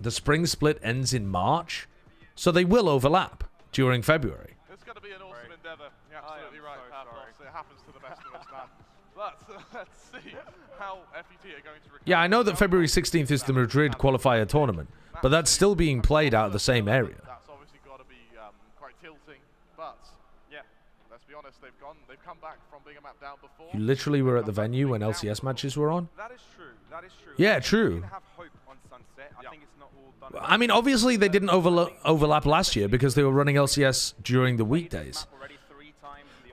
The spring split ends in March, so they will overlap during February. It's going to be an awesome endeavor. You're absolutely right, Pavlos. It happens to the best of us, man. But let's see how FUT are going to recover. Yeah, I know that February 16th is the Madrid qualifier tournament, but that's still being played out of the same area. That's obviously got to be quite tilting, but yeah, let's be honest, they've come back from being a map down before. You literally were at the venue when LCS matches were on? That is true. That is true. Yeah, true. We can have hope on Sunset. I think it's not all done. I mean, obviously they didn't overlap last year because they were running LCS during the weekdays.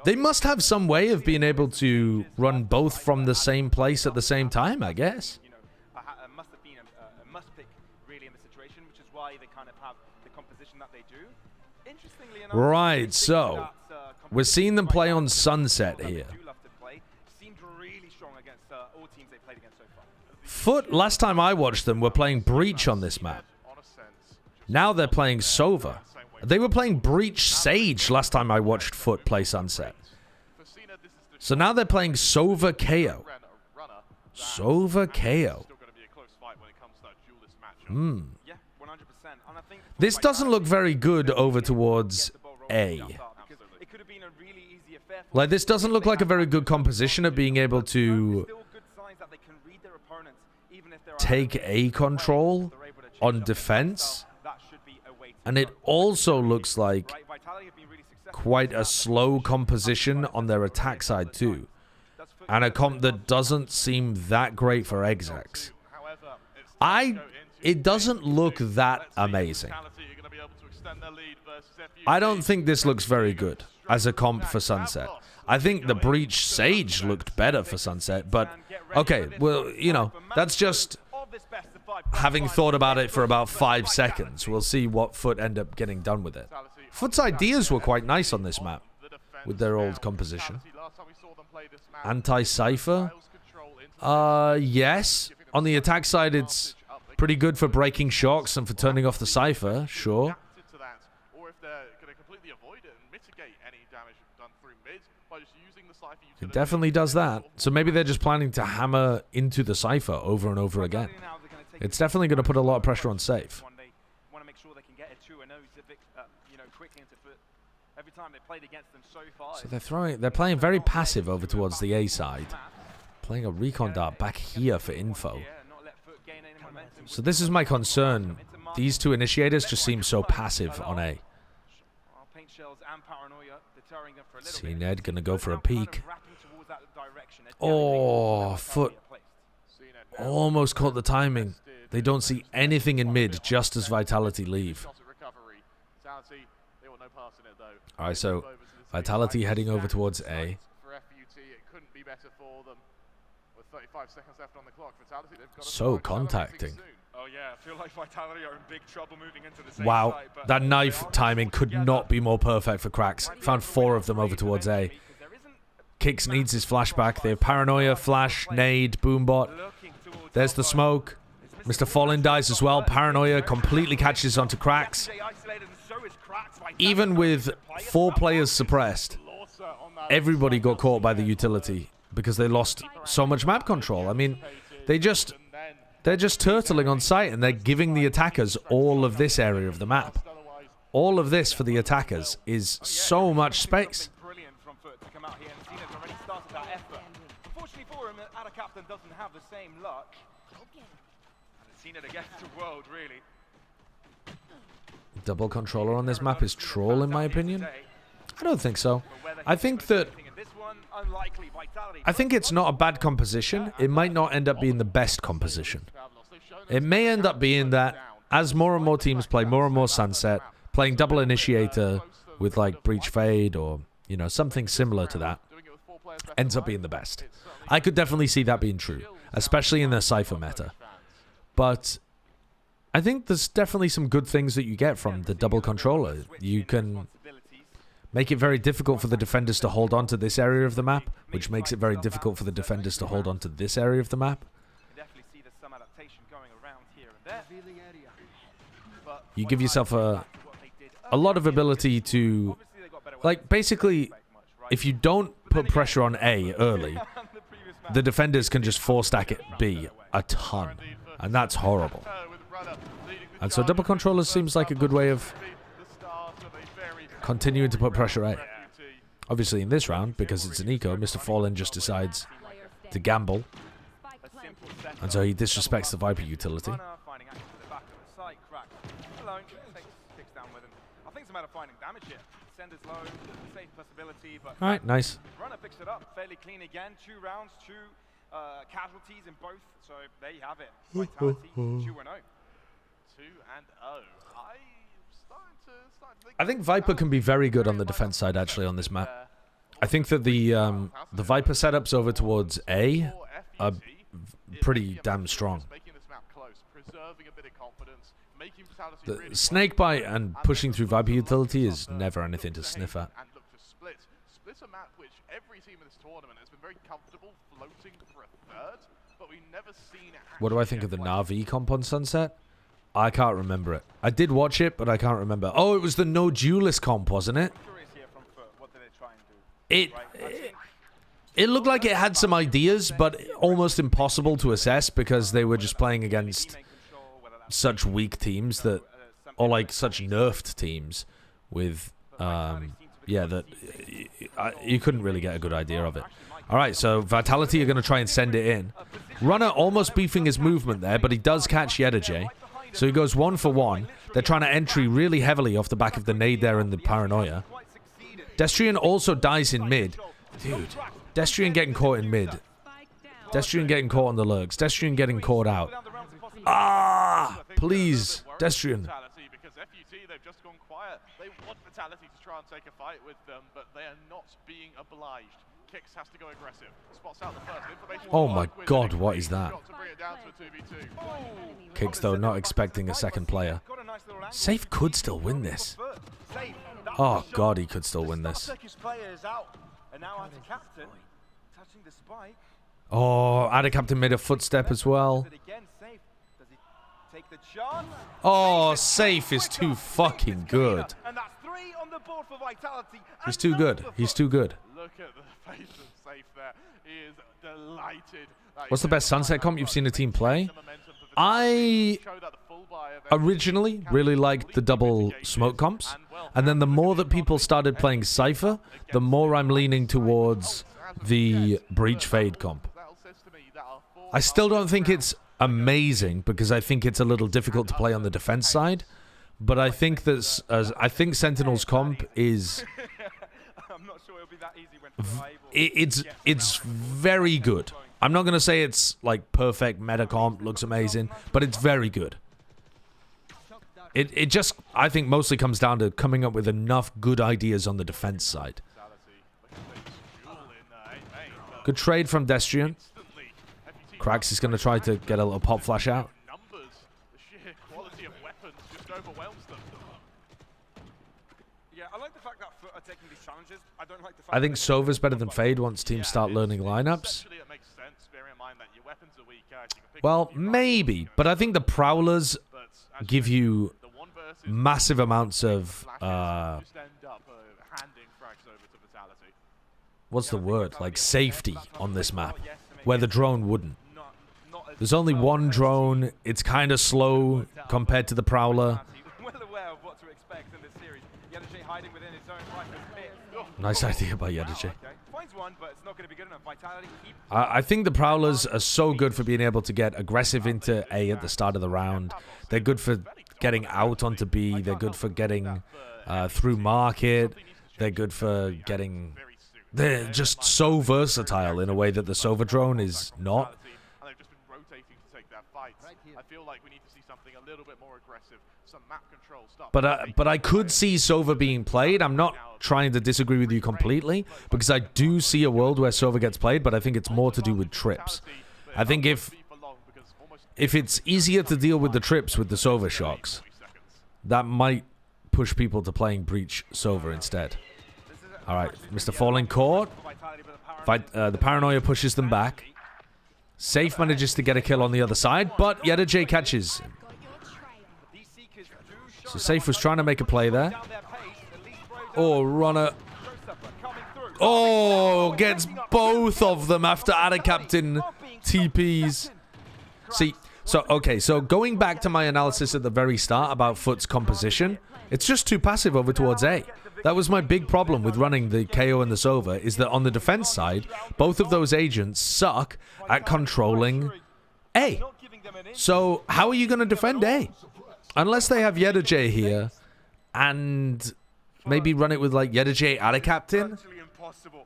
They must have some way of being able to run both from the same place at the same time, I guess. You know, must have been a must pick really in the situation, which is why they kind of have the composition that they do. Interestingly enough, Right, so we're seeing them play on Sunset here. Seemed really strong against all teams they played against so far. Foot, last time I watched them, were playing Breach on this map. Now they're playing Sova. They were playing Breach Sage last time I watched Foot play Sunset. So now they're playing Sova KO. Sova KO. Yeah, 100%. And I think This doesn't look very good over towards A. it could have been a really easy affair. Like, this doesn't look like a very good composition of being able to Still good signs that they can read their opponents, even if they're take A control on defense. And it also looks like quite a slow composition on their attack side too. And a comp that doesn't seem that great for Execs. It doesn't look that amazing. I don't think this looks very good as a comp for Sunset. I think the Breach Sage looked better for Sunset, but okay, well, you know, that's just having thought about it for about 5 seconds. We'll see what Foot end up getting done with it. Foot's ideas were quite nice on this map with their old composition. Anti-Cypher? Yes. On the attack side, it's pretty good for breaking shocks and for turning off the Cypher, sure. It definitely does that. So maybe they're just planning to hammer into the Cypher over and over again. It's definitely going to put a lot of pressure on Safe. Want to make sure they can get a 2-0 quickly into Foot. Every time they played against them so far. So they're playing very passive over towards the A side. Playing a recon dart back here for info. So this is my concern. These two initiators just seem so passive on A. See Ned gonna go for a peek. Oh, Foot almost caught the timing. They don't see anything in mid just as Vitality leave. Alright, so Vitality heading over towards A. So contacting. Oh yeah, I feel like Vitality are in big trouble moving into the same Wow, site, but that knife timing could not be more perfect for Cracks. Found 4 of them over towards A. Kicks needs his flashback. They have Paranoia, Flash, Nade, Boombot. There's the smoke. Mr. Fallen dies as well. Paranoia completely catches onto Cracks. Even with 4 players suppressed, everybody got caught by the utility because they lost so much map control. I mean, they're just turtling on site and they're giving the attackers all of this area of the map. All of this for the attackers is so much space. brilliant from Foot to come out here, and Cena's already started that effort. Unfortunately for him, Ada Captain doesn't have the same luck. And Cena against the world, really. Double controller on this map is troll, in my opinion. I don't think so. I think that it's not a bad composition. It might not end up being the best composition. It may end up being that as more and more teams play more and more Sunset, playing double initiator with like Breach Fade or, you know, something similar to that ends up being the best. I could definitely see that being true, especially in the Cypher meta. But I think there's definitely some good things that you get from the double controller. You can make it very difficult for the defenders to hold on to this area of the map, which makes it very difficult for the defenders to hold on to this area of the map. You give yourself a lot of ability to, like, basically, if you don't put pressure on A early, the defenders can just 4-stack it B a ton, and that's horrible. And so double controller seems like a good way of continuing to put pressure A. Obviously in this round, because it's an eco, Mr. Fallen just decides to gamble, and so he disrespects the Viper utility. Alright, nice. Runner picks it up fairly clean again. 2 rounds, 2 casualties in both. So there you have it. Vitality 2-0. 2-0. I think Viper can be very good on the defense side, actually, on this map. I think that the Viper setups over towards A are pretty damn strong. The Snakebite and pushing through Viper utility is never anything to sniff at. Split a map which every team in this tournament has been very comfortable floating for a third, but we've never seen it. What do I think of the Na'Vi comp on Sunset? I can't remember it. I did watch it, but I can't remember. Oh, it was the no duelist comp, wasn't it? It looked like it had some ideas, but almost impossible to assess because they were just playing against such weak teams that, or like such nerfed teams with, yeah, that you couldn't really get a good idea of it. All right, so Vitality are going to try and send it in. Runner almost beefing his movement there, but he does catch Yedajay. So he goes 1 for 1. They're trying to entry really heavily off the back of the nade there and the paranoia. Destrian also dies in mid. Dude, Destrian getting caught in mid. Destrian getting caught on the lurks. Destrian getting caught out. Ah, please, Destrian. Because FUT, they've just gone quiet. They want Vitality to try and take a fight with them, but they are not being obliged. Kicks has to go aggressive. Spots out the first. Oh my god, what is that? Kicks, though, not expecting a second player. Safe could still win this. Oh god, he could still win this. Oh, Ada Captain made a footstep as well. Oh, Safe is too fucking good. He's too good. He's too good. Look at the face of Safe there. He is delighted. What's the best Sunset comp you've seen a team play? I originally really liked the double smoke comps, and then the more that people started playing Cypher, the more I'm leaning towards the Breach Fade comp. I still don't think it's amazing because I think it's a little difficult to play on the defense side, but I think that I think Sentinel's comp is it's very good. I'm not going to say it's like perfect meta comp, looks amazing, but it's very good. It just, I think, mostly comes down to coming up with enough good ideas on the defense side. Good trade from Destrian. Krax is going to try to get a little pop flash out. I think Sova's better than Fade once teams start learning lineups. Well, maybe, but I think the Prowlers give you massive amounts of what's the word? Like safety on this map, where the drone wouldn't. There's only one drone. It's kind of slow compared to the Prowler. Nice idea by Yedajay. I think the Prowlers are so good for being able to get aggressive into A at the start of the round. They're good for getting out onto B. They're good for getting through market. They're good for getting... They're just so versatile in a way that the Sova drone is not. fights. I feel like we need to see something a little bit more aggressive, some map control stuff. But I could see Sova being played. I'm not trying to disagree with you completely, because I do see a world where Sova gets played, but I think it's more to do with trips. I think if it's easier to deal with the trips with the Sova shocks, that might push people to playing Breach Sova instead. All right, Mr. Falling caught. The Paranoia pushes them back. Safe manages to get a kill on the other side, but Yedajay catches him. So Safe was trying to make a play there. Oh, runner. Oh, gets both of them after Ada Captain TPs. See, so going back to my analysis at the very start about Foot's composition, it's just too passive over towards A. That was my big problem with running the KO and the Sova, is that on the defense side, both of those agents suck at controlling A. So how are you going to defend A? Unless they have Yedajay here and maybe run it with like Yedajay Ada Captain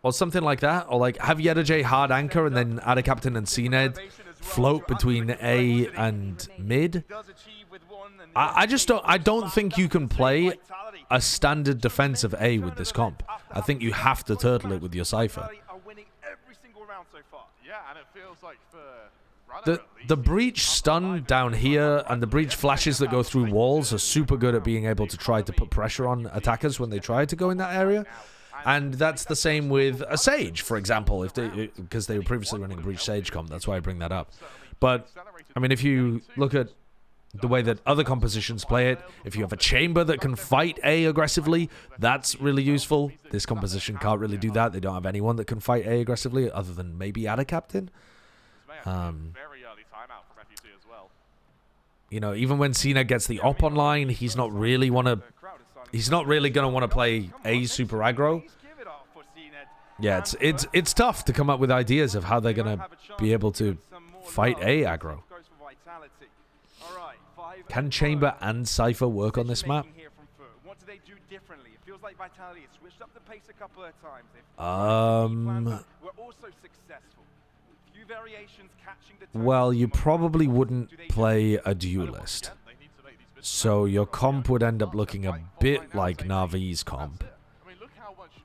or something like that, or like have Yedajay hard anchor and then Ada Captain and CNED float between A and mid. I don't think you can play a standard defense of A with this comp. I think you have to turtle it with your Cypher. The Breach stun down here and the Breach flashes that go through walls are super good at being able to try to put pressure on attackers when they try to go in that area. And that's the same with a Sage, for example, because they were previously running a Breach Sage comp. That's why I bring that up. But, I mean, if you look at the way that other compositions play it, if you have a chamber that can fight A aggressively, that's really useful. This composition can't really do that. They don't have anyone that can fight A aggressively other than maybe Ada Captain. You know, even when Cena gets the op online, he's not really going to want to play A super aggro. Yeah, it's tough to come up with ideas of how they're going to be able to fight A aggro. Can Chamber and Cypher work on this map? What do they do differently? It feels like Vitality has switched up the pace a couple of times. We're also successful. Few variations catching the Well, you probably wouldn't play a duelist. So your comp would end up looking a bit like Na'Vi's comp.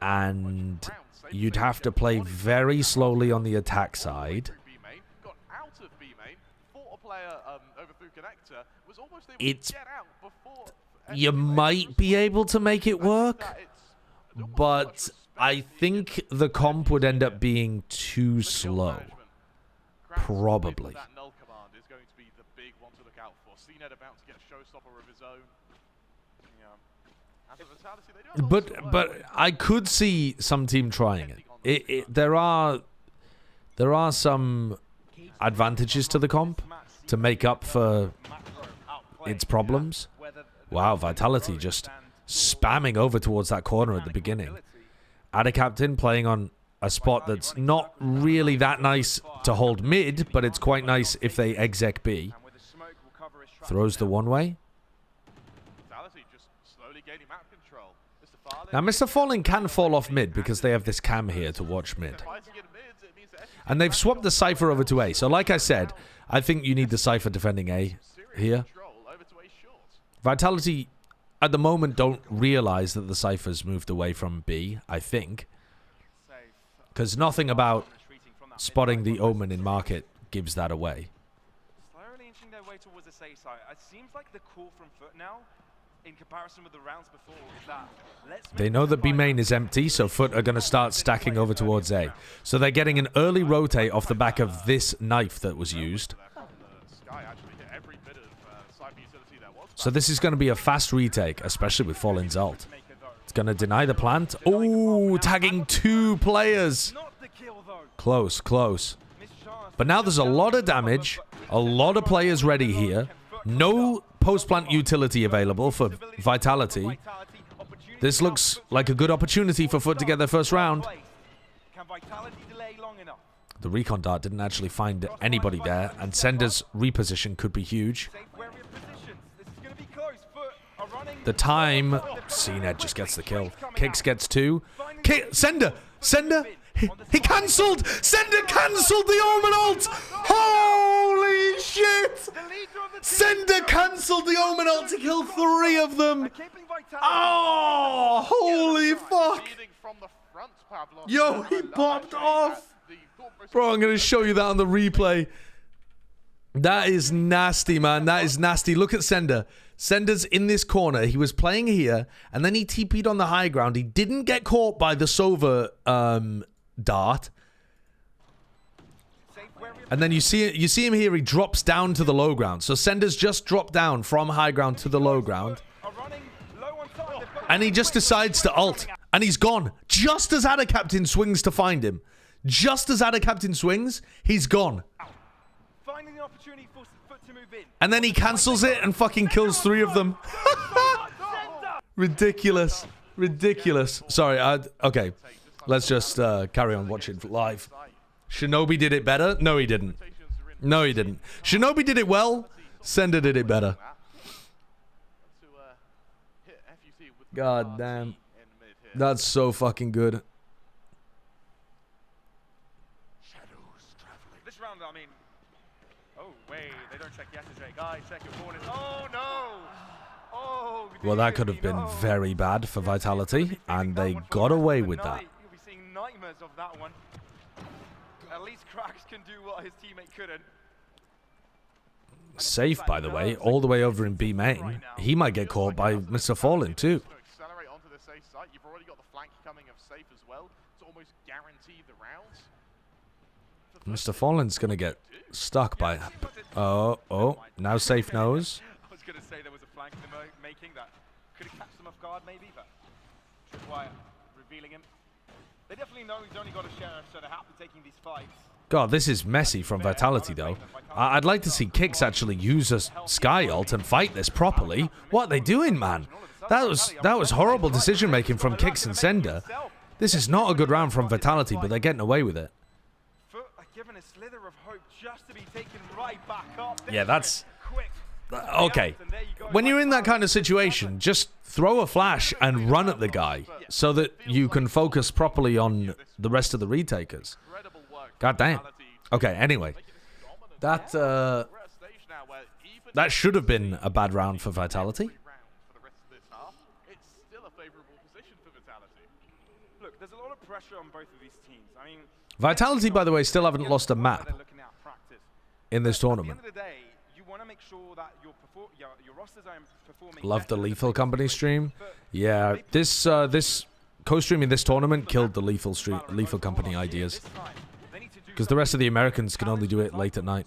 And you'd have to play very slowly on the attack side. You might be able to make it work, but I think the comp would end up being too slow. Probably. But I could see some team trying it. There are some advantages to the comp to make up for its problems. Wow, Vitality just spamming over towards that corner at the beginning. Ada Captain playing on a spot that's not really that nice to hold mid, but it's quite nice if they exec B. Throws the one way. Now, Mr. Falling can fall off mid because they have this cam here to watch mid. And they've swapped the Cypher over to A. So like I said, I think you need the Cypher defending A here. Vitality, at the moment, don't realize that the Cypher's moved away from B, I think. Because nothing about spotting the Omen in market gives that away. Slowly inching their way towards the safe side. It seems like the call from Foot now, in comparison with the rounds before, is that they know that B main is empty, so Foot are going to start stacking over towards A. So they're getting an early rotate off the back of this knife that was used. So this is going to be a fast retake, especially with Fallen's ult. It's going to deny the plant. Oh, tagging two players. Close, close. But now there's a lot of damage, a lot of players ready here. No post-plant utility available for Vitality. This looks like a good opportunity for Foot to get their first round. The recon dart didn't actually find anybody there, and Sender's reposition could be huge. The time, CNED just gets the kill. Kicks gets two. Sender! He cancelled! Sender cancelled the Omen ult! Holy shit! The leader of the team. Sender cancelled the Omen ult to kill 3 of them. Keeping Vitality. Oh, holy fuck. Leading from the front, Pavlos. Yo, he popped off. Bro, I'm going to show you that on the replay. That is nasty, man. That is nasty. Look at Sender. Sender's in this corner. He was playing here, and then he TP'd on the high ground. He didn't get caught by the Sova dart. And then you see him here. He drops down to the low ground. So Sender's just dropped down from high ground to the low ground. And he just decides to ult. And he's gone. Just as Adder Captain swings to find him. Just as Adder Captain swings, he's gone. Finding the opportunity for Foot to move in. And then he cancels it and fucking kills 3 of them. Ridiculous. Ridiculous. Sorry, okay. Let's just carry on watching live. Shinobi did it better? No, he didn't. No, he didn't. Shinobi did it well. Sender did it better. God damn. That's so fucking good. This round, I mean... Oh, wait. They don't check the SSJ. Guys, check your corners. Oh, no! Oh, Well, that could have been very bad for Vitality, and they got away with that. You'll be seeing nightmares of that one. At least Cracks can do what his teammate couldn't. Safe, by the way, all the way over in B main. He might get caught by Mr. Fallen, too. Accelerate onto the safe side. You've already got the flank coming of safe as well to almost guarantee the rounds. Mr. Fallen's going to get stuck by... Oh, now Safe knows. I was going to say there was a flank in the making that could have catch them off guard maybe, but Tripwire revealing him. They definitely know he's only got a sheriff, so they're happy taking these fights. God, this is messy from Vitality, though. I'd like to see Kix actually use a Sky ult and fight this properly. What are they doing, man? That was horrible decision-making from Kix and Sender. This is not a good round from Vitality, but they're getting away with it. Foot are given a slither of hope just to be taken right back up. Yeah, that's... Okay. When you're in that kind of situation, just throw a flash and run at the guy so that you can focus properly on the rest of the retakers. God damn. Okay, anyway. That should have been a bad round for Vitality. Look, there's a lot of pressure on both of these teams. I mean, Vitality, by the way, still haven't lost a map in this tournament. at the end of the day, you want to make sure that your rosters are performing. Love the Lethal Company stream. Yeah, this co-streaming this tournament killed the Lethal Company ideas. Because the rest of the Americans can only do it late at night.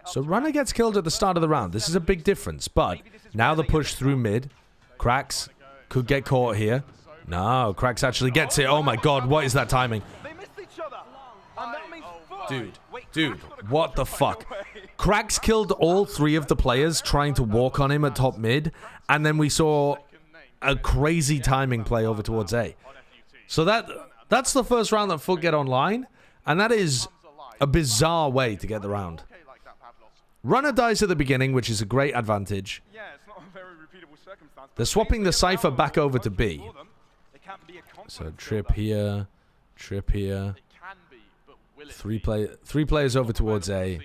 So Runner gets killed at the start of the round. This is a big difference. But now the push through mid. Cracks could get caught here. No, Cracks actually gets it. Oh my god, what is that timing? They missed each other. And that means Dude, what the fuck? Cracks killed all 3 of the players trying to walk on him at top mid. And then we saw a crazy timing play over towards A. So that's the first round that Foot get online, and that is a bizarre way to get the round. Runner dies at the beginning, which is a great advantage. Yeah, it's not a very repeatable circumstance. They're swapping the Cypher back over to B. So trip here. 3 players over towards A.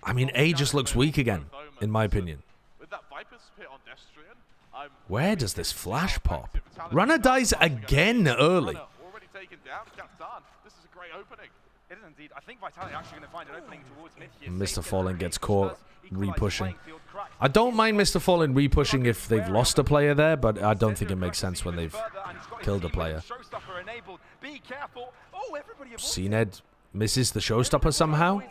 I mean, A just looks weak again, in my opinion. Where does this flash pop? Runner dies again early. It is indeed. I think Vitality are actually going to find an opening towards mid here. Mr. Fallen gets caught re-pushing. I don't mind Mr. Fallen re-pushing if they've lost a player there, but I don't think it makes sense when they've killed a player. CNED misses the showstopper somehow.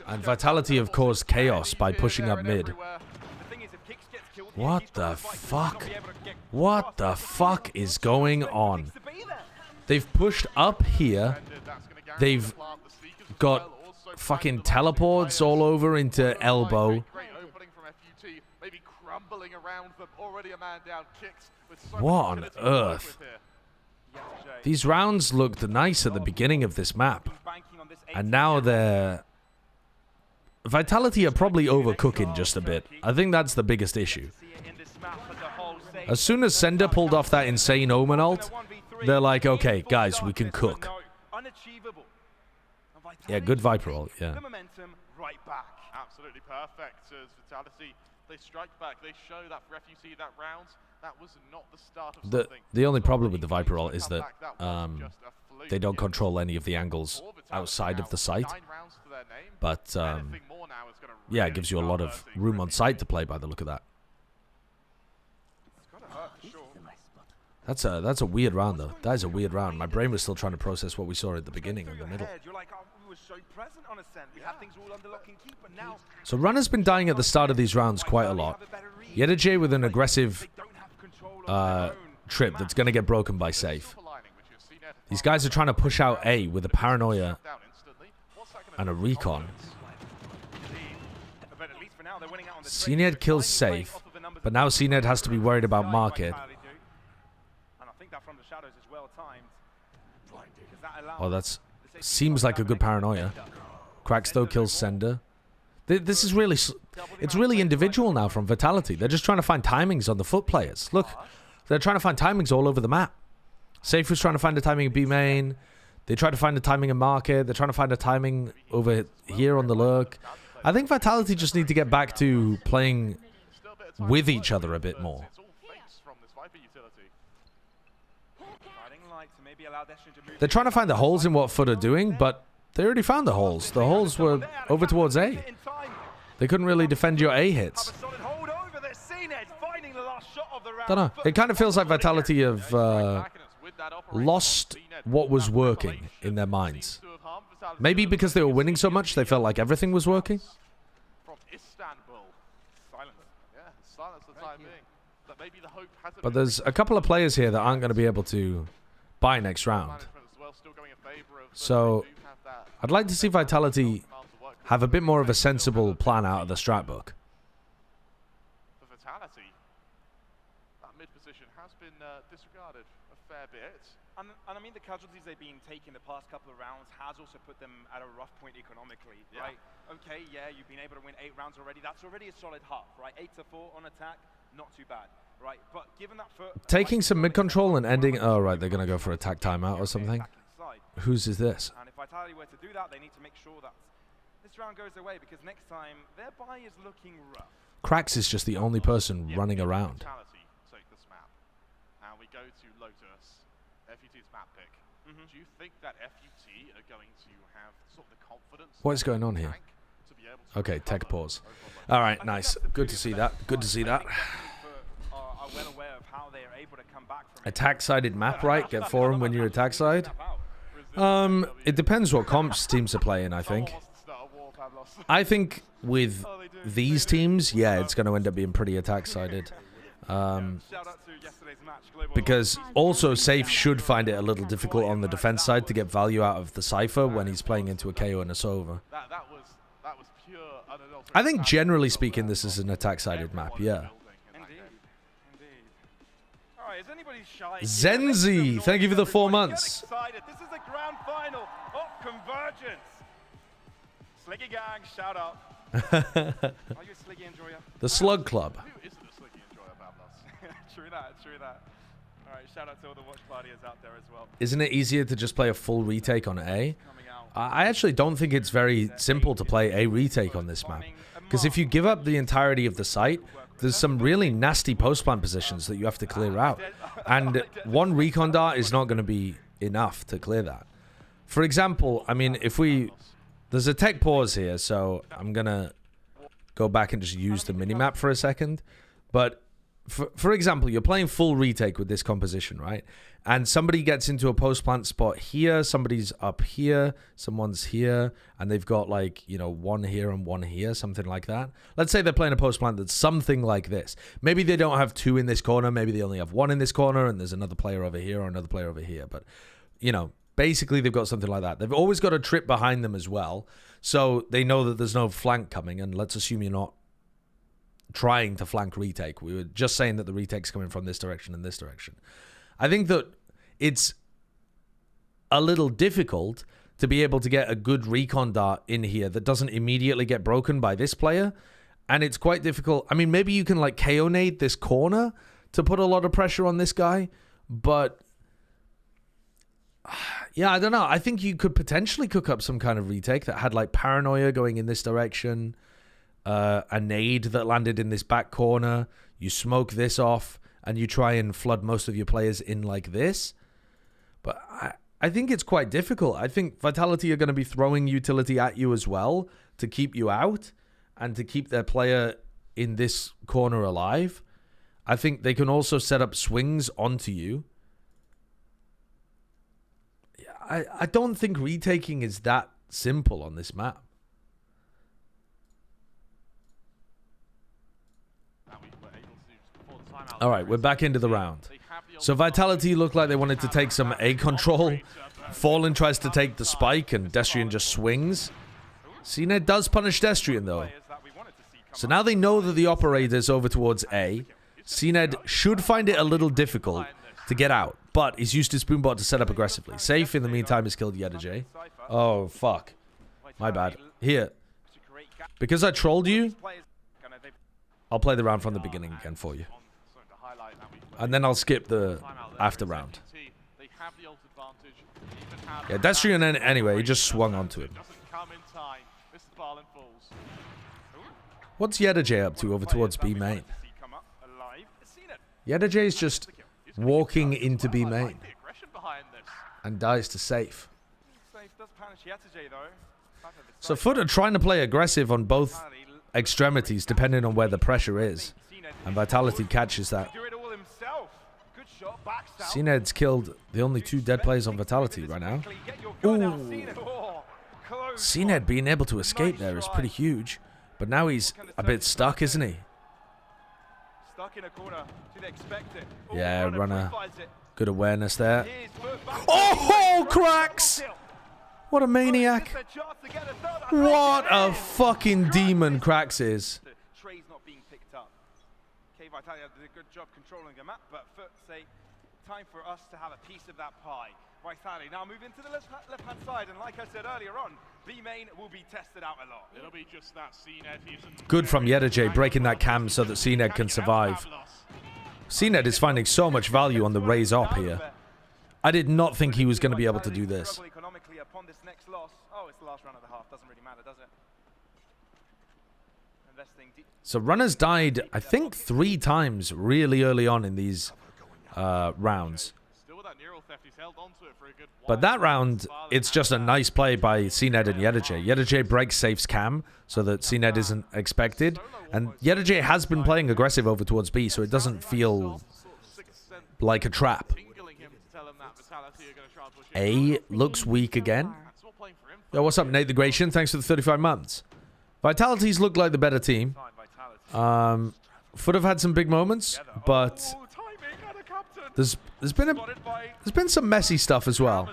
And Vitality have caused chaos by pushing up mid. What the fuck? What the fuck is going on? They've pushed up here. They've got fucking teleports all over into elbow. What on earth? These rounds looked nice at the beginning of this map. And now they're... Vitality are probably overcooking just a bit. I think that's the biggest issue. As soon as Sender pulled off that insane Omen ult, they're like, okay, guys, we can cook. Yeah, good Viper ult, yeah. The momentum right back. Absolutely perfect as Vitality. They strike back. They show that for FUT that round. That was not the start of something. The only problem with the Viper ult is that they don't control any of the angles outside of the site. But yeah, it gives you a lot of room on site to play by the look of that. That's a weird round though. That is a weird round. My brain was still trying to process what we saw at the beginning in the middle. So Runner's been dying at the start of these rounds quite a lot. Yedaje with an aggressive trip that's going to get broken by Safe. These guys are trying to push out A with a paranoia and a recon. CNED kills Safe, but now CNED has to be worried about Market. Oh, that seems like a good paranoia. Crackstow kills Sender. This is really... It's really individual now from Vitality. They're just trying to find timings on the foot players. Look, they're trying to find timings all over the map. Safe was trying to find a timing in B main. They tried to find a timing in Market. They're trying to find a timing over here on the lurk. I think Vitality just need to get back to playing with each other a bit more. They're trying to find the holes in what Foot are doing, but they already found the holes. The holes were over towards A. They couldn't really defend your A hits. Don't know. It kind of feels like Vitality have lost what was working in their minds. Maybe because they were winning so much, they felt like everything was working. But there's a couple of players here that aren't going to be able to buy next round. So I'd like to see Vitality have a bit more of a sensible plan out of the strat book. For Vitality, that mid position has been disregarded a fair bit. And I mean, the casualties they've been taking the past couple of rounds has also put them at a rough point economically, right? Okay, yeah, you've been able to win 8 rounds already. That's already a solid half, right? 8-4 on attack, not too bad, right? But given that for taking some mid control and ending... Oh, right, they're going to go for attack timeout or something. Whose is this? And if Vitality were to do that, they need to make sure that this round goes away, because next time their buy is looking rough. Krax is just the only person running around. Take this map. Now we go to Lotus, FUT's map pick. Do you think that FUT are going to have sort of the confidence? What is going on here? Okay, tech pause. All right, nice. Good to see that. Good to see that. Attack-sided map, right? Get forum when you're attack-side. It depends what comps teams are playing, I think. I think with these teams, yeah, it's going to end up being pretty attack-sided. Because also Safe should find it a little difficult on the defense side to get value out of the Cypher when he's playing into a KO and a Sova. I think generally speaking, this is an attack-sided map, yeah. Zenzi, thank you for the 4 months. This is a grand final of Convergence. Sliggy gang, shout out. Are you a Sliggy enjoyer? The Slug Club. Who isn't a Sliggy enjoyer, Bablos? True that, true that. All right, shout out to all the watch partiers out there as well. Isn't it easier to just play a full retake on A? I actually don't think it's very simple to play a retake on this map. Because if you give up the entirety of the site, there's some really nasty post-plant positions that you have to clear out. And one recon dart is not going to be enough to clear that. For example, I mean, if we... There's a tech pause here, so I'm going to go back and just use the minimap for a second. But for example, you're playing full retake with this composition, right? And somebody gets into a post-plant spot here, somebody's up here, someone's here, and they've got like, you know, one here and one here, something like that. Let's say they're playing a post-plant that's something like this. Maybe they don't have 2 in this corner, maybe they only have 1 in this corner, and there's another player over here or another player over here. But, you know, basically they've got something like that. They've always got a trip behind them as well, so they know that there's no flank coming, and let's assume you're not trying to flank retake. We were just saying that the retake's coming from this direction and this direction. I think that it's a little difficult to be able to get a good recon dart in here that doesn't immediately get broken by this player. And it's quite difficult. I mean, maybe you can like KO nade this corner to put a lot of pressure on this guy, but Yeah, I don't know. I think you could potentially cook up some kind of retake that had like paranoia going in this direction, a nade that landed in this back corner. You smoke this off, and you try and flood most of your players in like this. But I think it's quite difficult. I think Vitality are going to be throwing utility at you as well to keep you out and to keep their player in this corner alive. I think they can also set up swings onto you. I don't think retaking is that simple on this map. All right, we're back into the round. So Vitality looked like they wanted to take some A control. Fallen tries to take the spike, and Destrian just swings. CNED does punish Destrian, though. So now they know that the operator's over towards A. CNED should find it a little difficult to get out, but he's used his Boombot to set up aggressively. Safe, in the meantime, has killed Yedajay. Oh, fuck. My bad. Here. Because I trolled you, I'll play the round from the beginning again for you. And then I'll skip the after round. Yeah, Destrian, anyway, he just swung onto him. What's Yedajay up to over towards B main? Yedajay is just walking into B main and dies to safe. So Foot are trying to play aggressive on both extremities depending on where the pressure is. And Vitality catches that. CNED's killed the only 2 dead players on Vitality right now. Ooh. CNED being able to escape there is pretty huge. But now he's a bit stuck, isn't he? Yeah, runner. Good awareness there. Oh, Cracks! What a maniac. What a fucking demon Cracks is. Vitality did a good job controlling the map, but Foot say, time for us to have a piece of that pie. Vitality now move into the left-hand side, and like I said earlier on, B main will be tested out a lot. It'll be just that CNED. Good from Yedajay breaking that cam so that CNED can survive. CNED is finding so much value on the raise up here. I did not think he was going to be able to do this. Economically upon this next loss. Oh, it's the last round of the half. Doesn't really matter, does it? So runners died, I think, 3 times really early on in these rounds. But that round, it's just a nice play by CNED and Yedajay. Yedajay breaks Safe's cam so that CNED isn't expected. And Yedajay has been playing aggressive over towards B, so it doesn't feel like a trap. A looks weak again. Yo, what's up, Nate the Gratian? Thanks for the 35 months. Vitality's look like the better team. Foot have had some big moments, but there's been some messy stuff as well.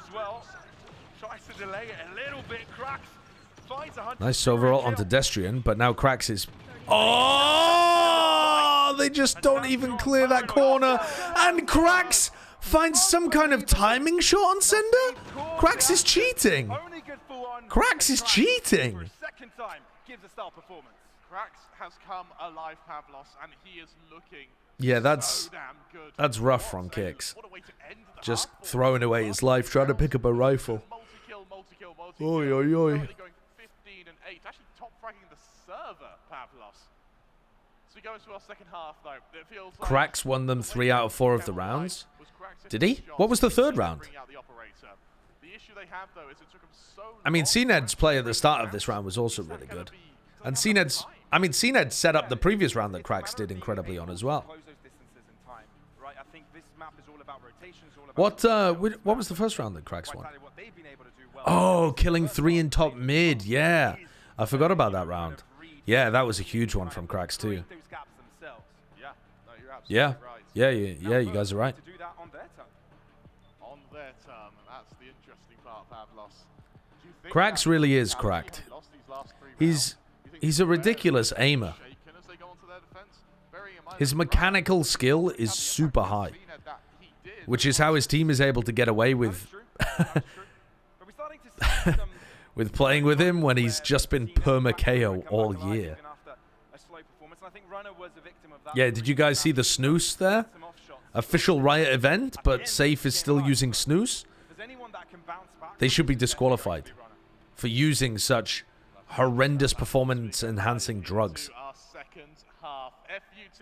Nice overall onto Destrian, but now Cracks is... Oh! They just don't even clear that corner, and Cracks finds some kind of timing shot on Cinder. Cracks is cheating. Cracks is cheating. Cracks has come alive, Pavlos, and he is looking that's rough from Kicks. Just throwing away his life, trying to pick up a rifle. Oi, oi, oi. Going 15 and 8, actually top fragging the server, Pavlos. So we go into our second half, though. It feels like Cracks won them 3 out of 4 of the rounds. Did he? What was the third round? I mean, CNED's play at the start of this round was also really good. And CNED set up the previous round that Cracks did incredibly on as well. What was the first round that Cracks won? Oh, killing 3 in top mid. Yeah. I forgot about that round. Yeah, that was a huge one from Cracks too. Yeah. Yeah, you guys are right. Cracks really is cracked. He's a ridiculous aimer. His mechanical skill is super high, which is how his team is able to get away with with playing with him when he's just been perma KO all year. Yeah, did you guys see the snooze there? Official Riot event, but Safe is still using snooze. They should be disqualified for using such horrendous performance-enhancing drugs. Our second half. FUT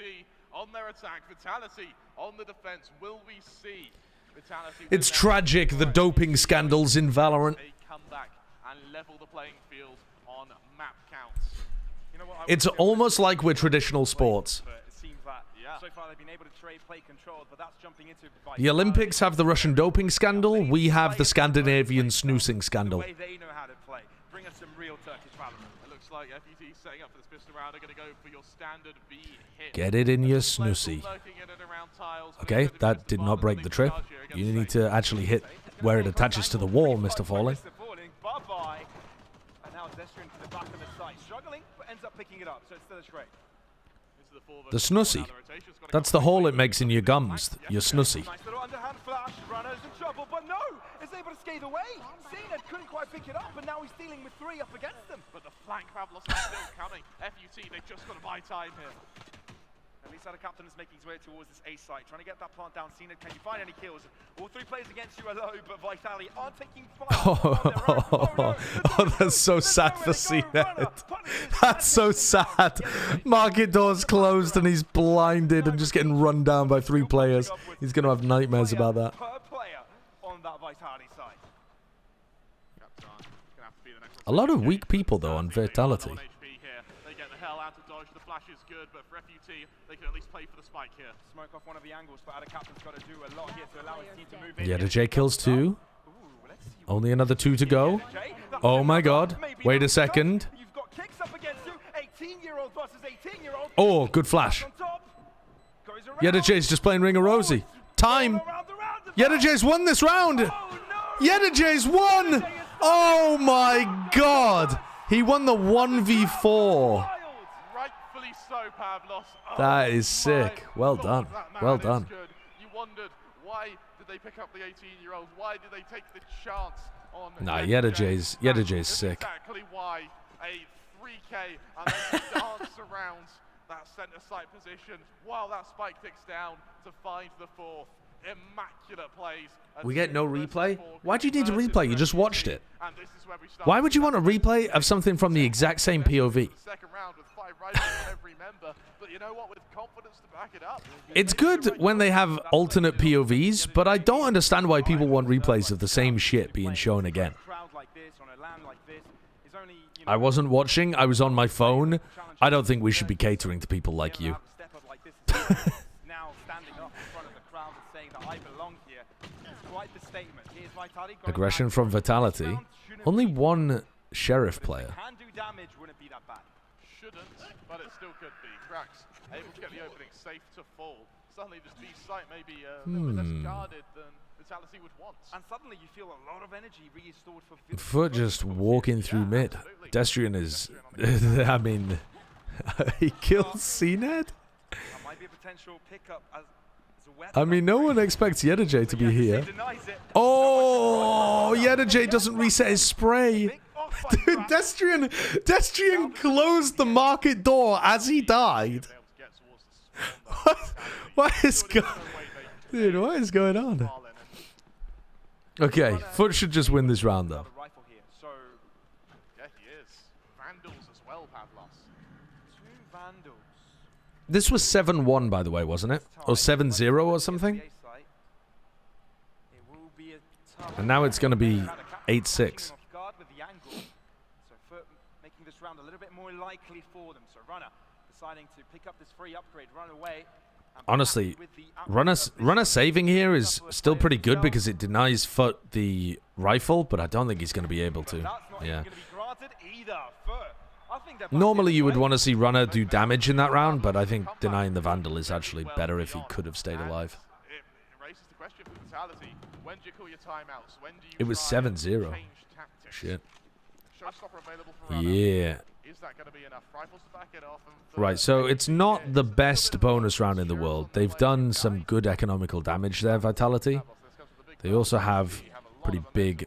on their attack, Vitality on the defense. Will we see Vitality? It's tragic, the doping scandals in Valorant. They come back and level the playing field on map counts. You know what, It's almost like we're traditional sports. but it seems that so far they've been able to trade play control, but that's jumping into The Olympics have the Russian doping scandal. We have the Scandinavian snoozing scandal. the way they know how to play. Bring us some real Turkish Valorant. It looks like FUT setting up for this pistol round. They're going to go for your standard B hit. Get it in your snoozy. Okay, that did not break the trip. You need to actually hit where it attaches to the wall, Mr. Falling. Bye-bye. And now Zestrian to the back of the site. Struggling, but ends up picking it up, so it's still a straight. The snoozy. That's the hole it makes in your gums, your snoozy. Nice little underhand flash. Runner's in trouble, but no! Is able to skate away. Cena couldn't quite pick it up, and now he's dealing with 3 up against them. But the flank Pavlos is still coming. FUT, they've just got to buy time here. At least our captain is making his way towards this A site, trying to get that plant down. Cena, can you find any kills? All 3 players against you are low, but Vitali aren't taking fire. Oh, that's so sad for Cena. That's so sad. Market door's closed and he's blinded and just getting run down by 3 players. He's going to have nightmares about that. Per player on that Vitali side. A lot of weak people, though, on Vitality. They get the hell out of dodge. The flash is good, but for FUT, they can at least play for the spike here. Smoke off one of the angles, but our captain's got to do a lot here to allow his team to move in. Yeah, the J kills 2. Only another 2 to go. Oh my god. Wait a second. You've got kicks up against you. 18-year-old versus 18-year-old. Oh, good flash. Yedaj's just playing Ring of Rosie. Time. Yedaj's won this round. Yedaj's won. Oh my god. He won the 1v4. Rightfully so, Pavlos. That is sick. Well done. Well done. You wondered, why did they pick up the 18-year-old? Why did they take the chance on Nah, Yedaj's sick. Exactly why. A 3K and then dance around that center site position while that spike ticks down to find the 4th. Immaculate plays. We get no replay? Why do you need a replay? You just watched it. Why would you want a replay of something from the exact same POV? Second round with 5 rifles on every member, but you know what? With confidence to back it up. It's good when they have alternate POVs, but I don't understand why people want replays of the same shit being shown again. I wasn't watching, I was on my phone. I don't think we should be catering to people like you. Aggression from Vitality. Only 1 Sheriff player. Can do damage, wouldn't be that bad. Shouldn't, but it still could be. Cracks able to get the opening safe to fall. Suddenly this B site may be a little bit less guarded than Vitality would want. And suddenly you feel a lot of energy restored for Foot just walking through mid. Destrian is... I mean... he kills CNED? That might be a potential pickup as a weapon. I mean, no one expects Yedajay to be here. Oh, Yedajay doesn't reset his spray. Dude, Destrian closed the market door as he died. What is going on? Okay, Foot should just win this round, though. Yeah, he is. Vandals as well, Pavlos. 2 Vandals. This was 7-1, by the way, wasn't it? Or 7-0 or something? And now it's going to be 8-6. So Foot making this round a little bit more likely for them. So Runner deciding to pick up this free upgrade, run away. Honestly, runner saving here is still pretty good because it denies Foot the rifle, but I don't think he's going to be able to. Yeah. Normally you would want to see Runner do damage in that round, but I think denying the Vandal is actually better if he could have stayed alive. It raises the question for Vitality. When do you call your timeouts? When do you It was 7-0. Shit. Yeah. Is that going to be enough rifles to back it off? Right, so it's not the best bonus round in the world. They've done some good economical damage there, Vitality. They also have pretty big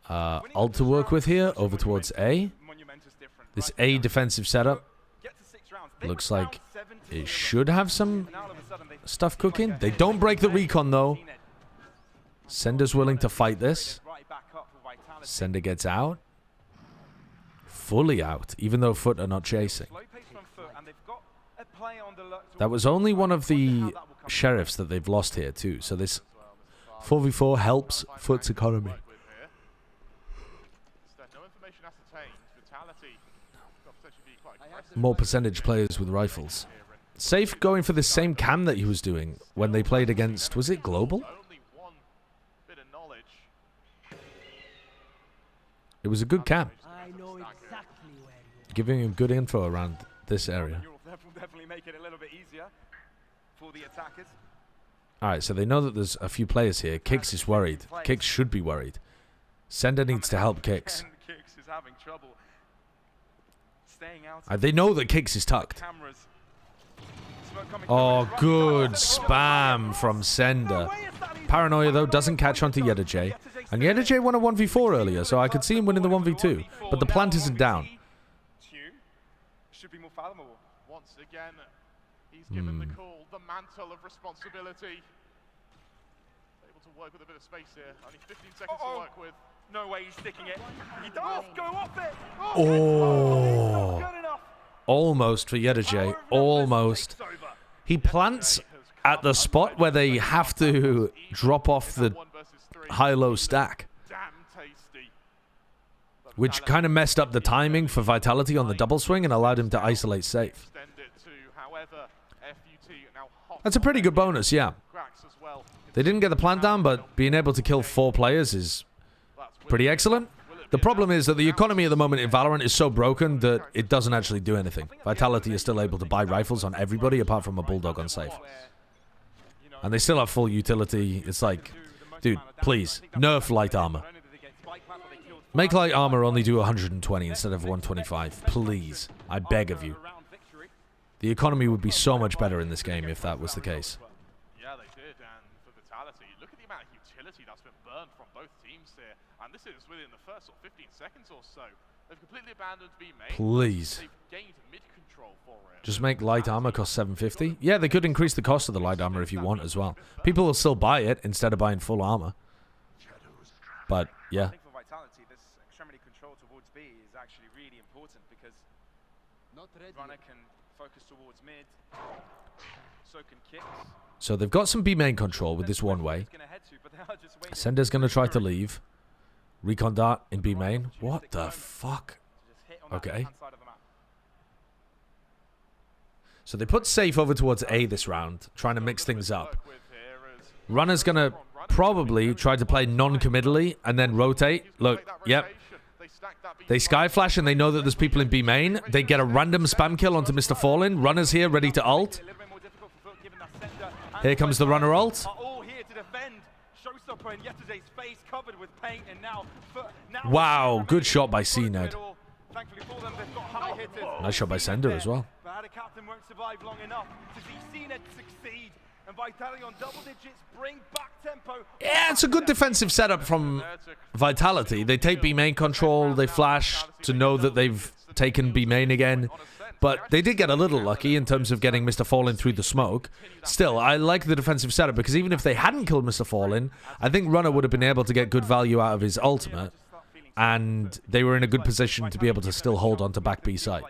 ult to work with here over towards A. This A defensive setup looks like it should have some stuff cooking. They don't break the recon, though. Sender's willing to fight this. Right back up for Vitality. Sender gets out. Fully out, even though Foot are not chasing. Slow pace from Foot, and they've got a play on the That was only one of the sheriffs that they've lost here too. So this 4v4 helps Foot's economy. No information ascertained. Vitality could potentially be quite aggressive. More percentage players with rifles. Safe going for the same cam that he was doing when they played against, was it Global? Only one bit of knowledge. It was a good cam. I know exactly where you Giving him good info around this area. You'll definitely make it a little bit easier for the attackers. Alright, so they know that there's a few players here. Kicks is worried. Kicks should be worried. Sender needs to help Kicks. Kicks is having trouble staying out. They know that Kicks is tucked. Cameras. Smoke coming Oh, through. good spam from Sender. Paranoia, though, doesn't catch onto Yedajay. And Yedajay won a 1v4 earlier, so I could see him winning the 1v2. But the plant isn't down. Should be more fathomable. Once again, he's given the call, the mantle of responsibility. Able to work with a bit of space here. Only 15 seconds to work with. No way he's sticking it. He does go off it. Oh. Good enough. Almost for Yedajay. Almost. He plants at the spot where they have to drop off the high-low stack, Damn tasty. which kind of messed up the timing for Vitality on the double swing and allowed him to isolate safe. Extend it to, however, FUT now hot That's a pretty good bonus, yeah. cracks as well. They didn't get the plant down, but being able to kill 4 players is pretty excellent. The problem is that the economy at the moment in Valorant is so broken that it doesn't actually do anything. Vitality is still able to buy rifles on everybody apart from a Bulldog on safe. And they still have full utility. It's like, dude, please, nerf light armor. Make light armor only do 120 instead of 125. Please. I beg of you. The economy would be so much better in this game if that was the case. Yeah, they did, and for Vitality, look at the amount of utility that's been burned from both teams here. And this is within the first 15 seconds or so. They've completely abandoned B main. Please. They've gained mid-control for it. Just make light armor cost 750. Yeah, they could increase the cost of the light armor if you want as well. People will still buy it instead of buying full armor. But, yeah. I think for Vitality, this extremity control towards B is actually really important because Runner can focus towards mid, so can Kicks. So they've got some B main control with this one way. Sender's going to try to leave. Recon dart in B main. What the fuck? Okay. So they put Safe over towards A this round, trying to mix things up. Runner's going to probably try to play non-committally and then rotate. Look, yep. They sky flash and they know that there's people in B main. They get a random spam kill onto Mr. Fallen. Runner's here, ready to ult. Here comes the Runner ult. Wow, good shot by CNED. Nice shot by Sender as well. Yeah, it's a good defensive setup from Vitality. They take B main control, they flash to know that they've taken B main again. But they did get a little lucky in terms of getting Mr. Fallen through the smoke. Still, I like the defensive setup because even if they hadn't killed Mr. Fallen, I think Runner would have been able to get good value out of his ultimate. And they were in a good position to be able to still hold on to back B side.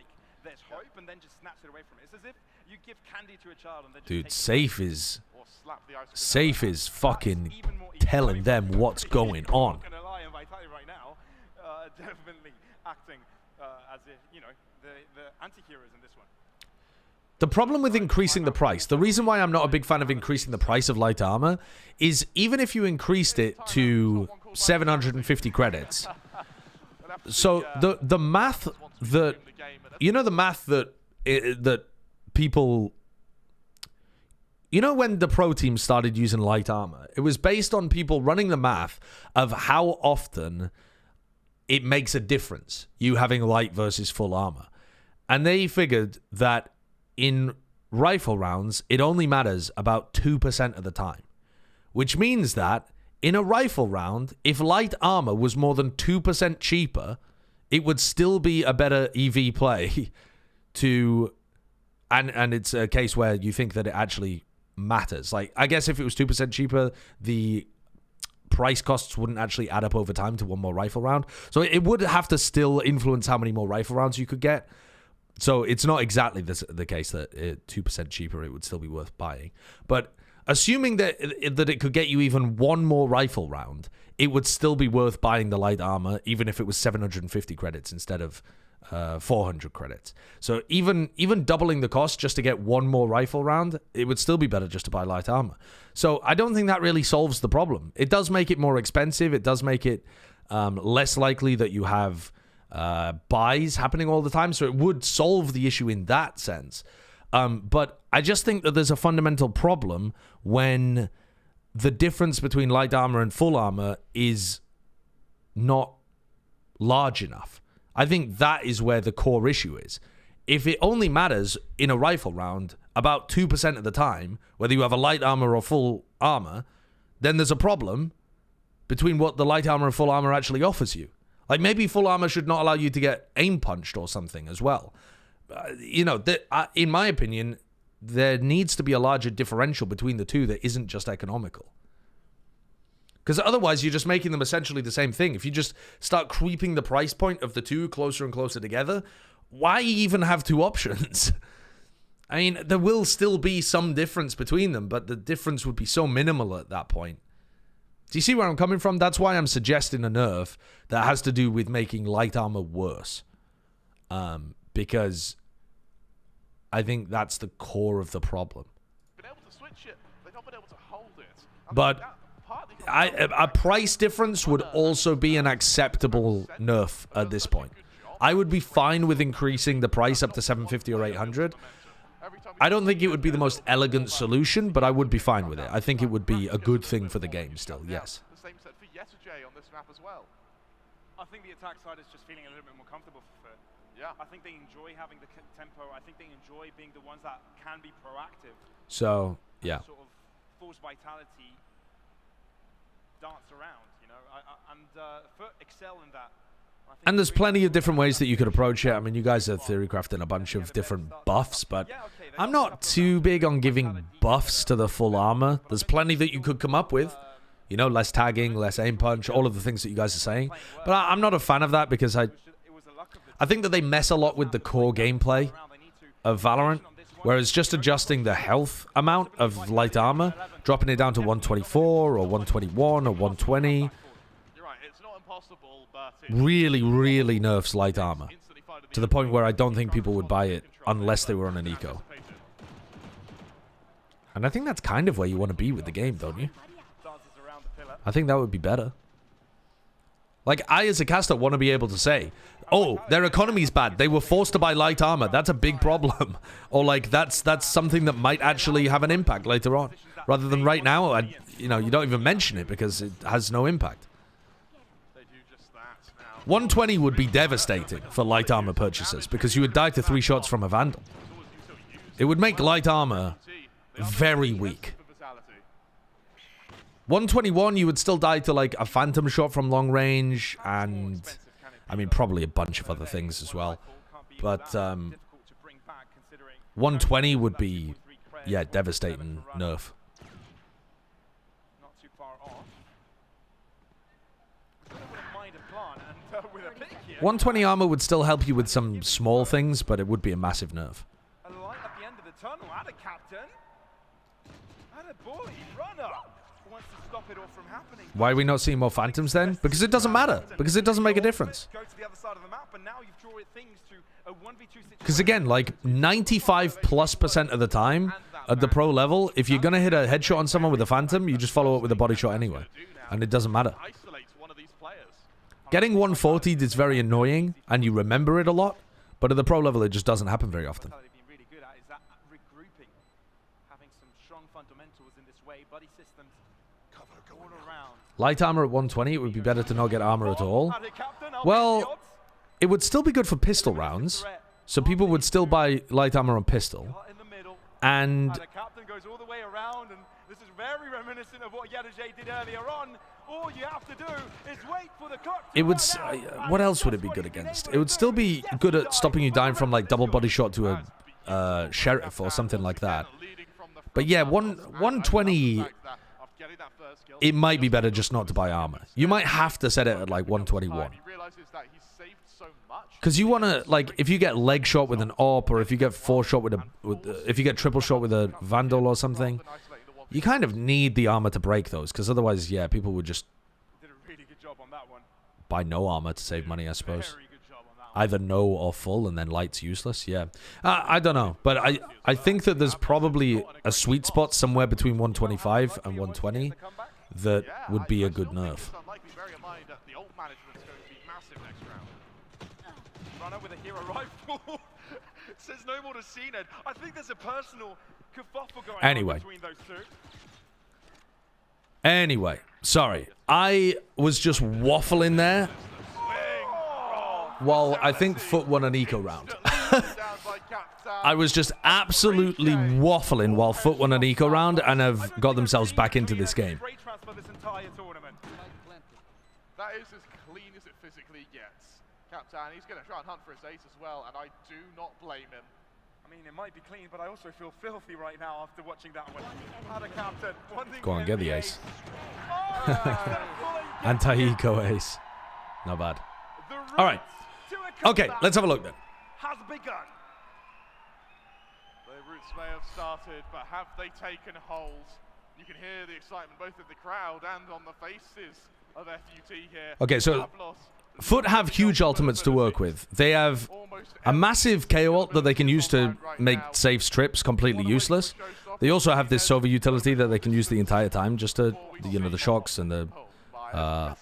Dude, Safe is fucking telling them what's going on. Definitely acting as if, you know, the anti-heroes in this one. The problem with increasing the price, the reason why I'm not a big fan of increasing the price of light armor is even if you increased it to 750 credits. So the math that, you know, the math that people, you know, when the pro team started using light armor, it was based on people running the math of how often it makes a difference, you having light versus full armor. And they figured that in rifle rounds, it only matters about 2% of the time. Which means that in a rifle round, if light armor was more than 2% cheaper, it would still be a better EV play to... And it's a case where you think that it actually matters. Like, I guess if it was 2% cheaper, the price costs wouldn't actually add up over time to one more rifle round. So it would have to still influence how many more rifle rounds you could get. So it's not exactly the case that 2% cheaper, it would still be worth buying. But assuming that it could get you even one more rifle round, it would still be worth buying the light armor, even if it was 750 credits instead of 400 credits. So even doubling the cost just to get one more rifle round, it would still be better just to buy light armor. So I don't think that really solves the problem. It does make it more expensive. It does make it less likely that you have buys happening all the time. So it would solve the issue in that sense. But I just think that there's a fundamental problem when the difference between light armor and full armor is not large enough. I think that is where the core issue is. If it only matters in a rifle round about 2% of the time, whether you have a light armor or full armor, then there's a problem between what the light armor and full armor actually offers you. Like maybe full armor should not allow you to get aim punched or something as well. In my opinion, there needs to be a larger differential between the two that isn't just economical. Because otherwise, you're just making them essentially the same thing. If you just start creeping the price point of the two closer and closer together, why even have two options? I mean, there will still be some difference between them, but the difference would be so minimal at that point. Do you see where I'm coming from? That's why I'm suggesting a nerf that has to do with making light armor worse. Because I think that's the core of the problem. Been able to switch it. They've not been able to hold it. But a price difference would also be an acceptable nerf at this point. I would be fine with increasing the price up to 750 or 800. I don't think it would be the most elegant solution, but I would be fine with it. I think it would be a good thing for the game still, yes. The same set for Yesterday on this map as well. I think the attack side is just feeling a little bit more comfortable for Fit. Yeah. I think they enjoy having the tempo. I think they enjoy being the ones that can be proactive. So, yeah. Sort of force vitality dance around, you know, and Foot excel in that. And there's plenty of different ways that you could approach it. I mean, you guys are theory crafting a bunch of different buffs, but I'm not too big on giving buffs to the full armor. There's plenty that you could come up with. You know, less tagging, less aim punch, all of the things that you guys are saying. But I'm not a fan of that because I think that they mess a lot with the core gameplay of Valorant. Whereas just adjusting the health amount of light armor, dropping it down to 124 or 121 or 120, really, really nerfs light armor. To the point where I don't think people would buy it unless they were on an eco. And I think that's kind of where you want to be with the game, don't you? I think that would be better. Like, I as a caster want to be able to say, oh, their economy's bad. They were forced to buy light armor. That's a big problem. Or like, that's something that might actually have an impact later on. Rather than right now, you know, you don't even mention it because it has no impact. 120 would be devastating for light armor purchasers because you would die to 3 shots from a Vandal. It would make light armor very weak. 121, you would still die to like a phantom shot from long range and, I mean, probably a bunch of other things as well. But 120 would be, yeah, devastating nerf. 120 armor would still help you with some small things, but it would be a massive nerf. A light at the end of the tunnel, and a captain, and a boy runner wants to stop it all from happening. Why are we not seeing more phantoms then? Because it doesn't matter. Because it doesn't make a difference. Go to the other side of the map, and now you've drawn things to a 1v2 situation. Because again, like 95+% of the time at the pro level, if you're gonna hit a headshot on someone with a phantom, you just follow it with a body shot anyway, and it doesn't matter. Getting 140 is very annoying, and you remember it a lot, but at the pro level, it just doesn't happen very often. Light armor at 120, it would be better to not get armor at all. Well, it would still be good for pistol rounds, so people would still buy light armor on pistol. And the captain goes all the way around, and this is very reminiscent of what Yadajay did earlier on. All you have to do is wait for the clock. It would. What else would it be good against? It would still be good at stopping you dying from like double body shot to a sheriff or something like that. But yeah, 120 getting that first kill. it might be better just not to buy armor. You might have to set it at like 121. He realizes that he's saved so much. Because you want to, like, if you get leg shot with an AWP, or if you get 4 shot with a, if you get triple shot with a Vandal or something, you kind of need the armor to break those. Because otherwise, yeah, people would just Did a really good job on that one. buy no armor to save money, I suppose. Very good job on that one. Either no or full, and then light's useless. Yeah, I don't know, but I think that there's probably a sweet spot somewhere between 125 and 120 that would be a good nerf. Bear in mind that the ult management's going to be massive next round. Runner with a hero rifle. Says no more to CNED. I think there's a personal kerfuffle going Anyway. on between those two. Anyway, sorry, I was just waffling there while I think Foot won an eco round. I was just absolutely waffling while Foot won an eco round and have got themselves back into this game. Great transfer this entire tournament. That is as clean as it physically gets. Captain, he's going to try and hunt for his ace as well, and I do not blame him. I mean, it might be clean, but I also feel filthy right now after watching that one. Had a captain. Go on, get the ace. Oh, Anti-eco ace. Not bad. All right. Okay, let's have a look then. Has begun. The roots may have started, but have they taken hold? You can hear the excitement both in the crowd and on the faces of FUT here. Okay, so Foot have huge ultimates to work with. They have a massive KO ult that they can use to make safe trips completely useless. They also have this Sova utility that they can use the entire time, just to, you know, the shocks and the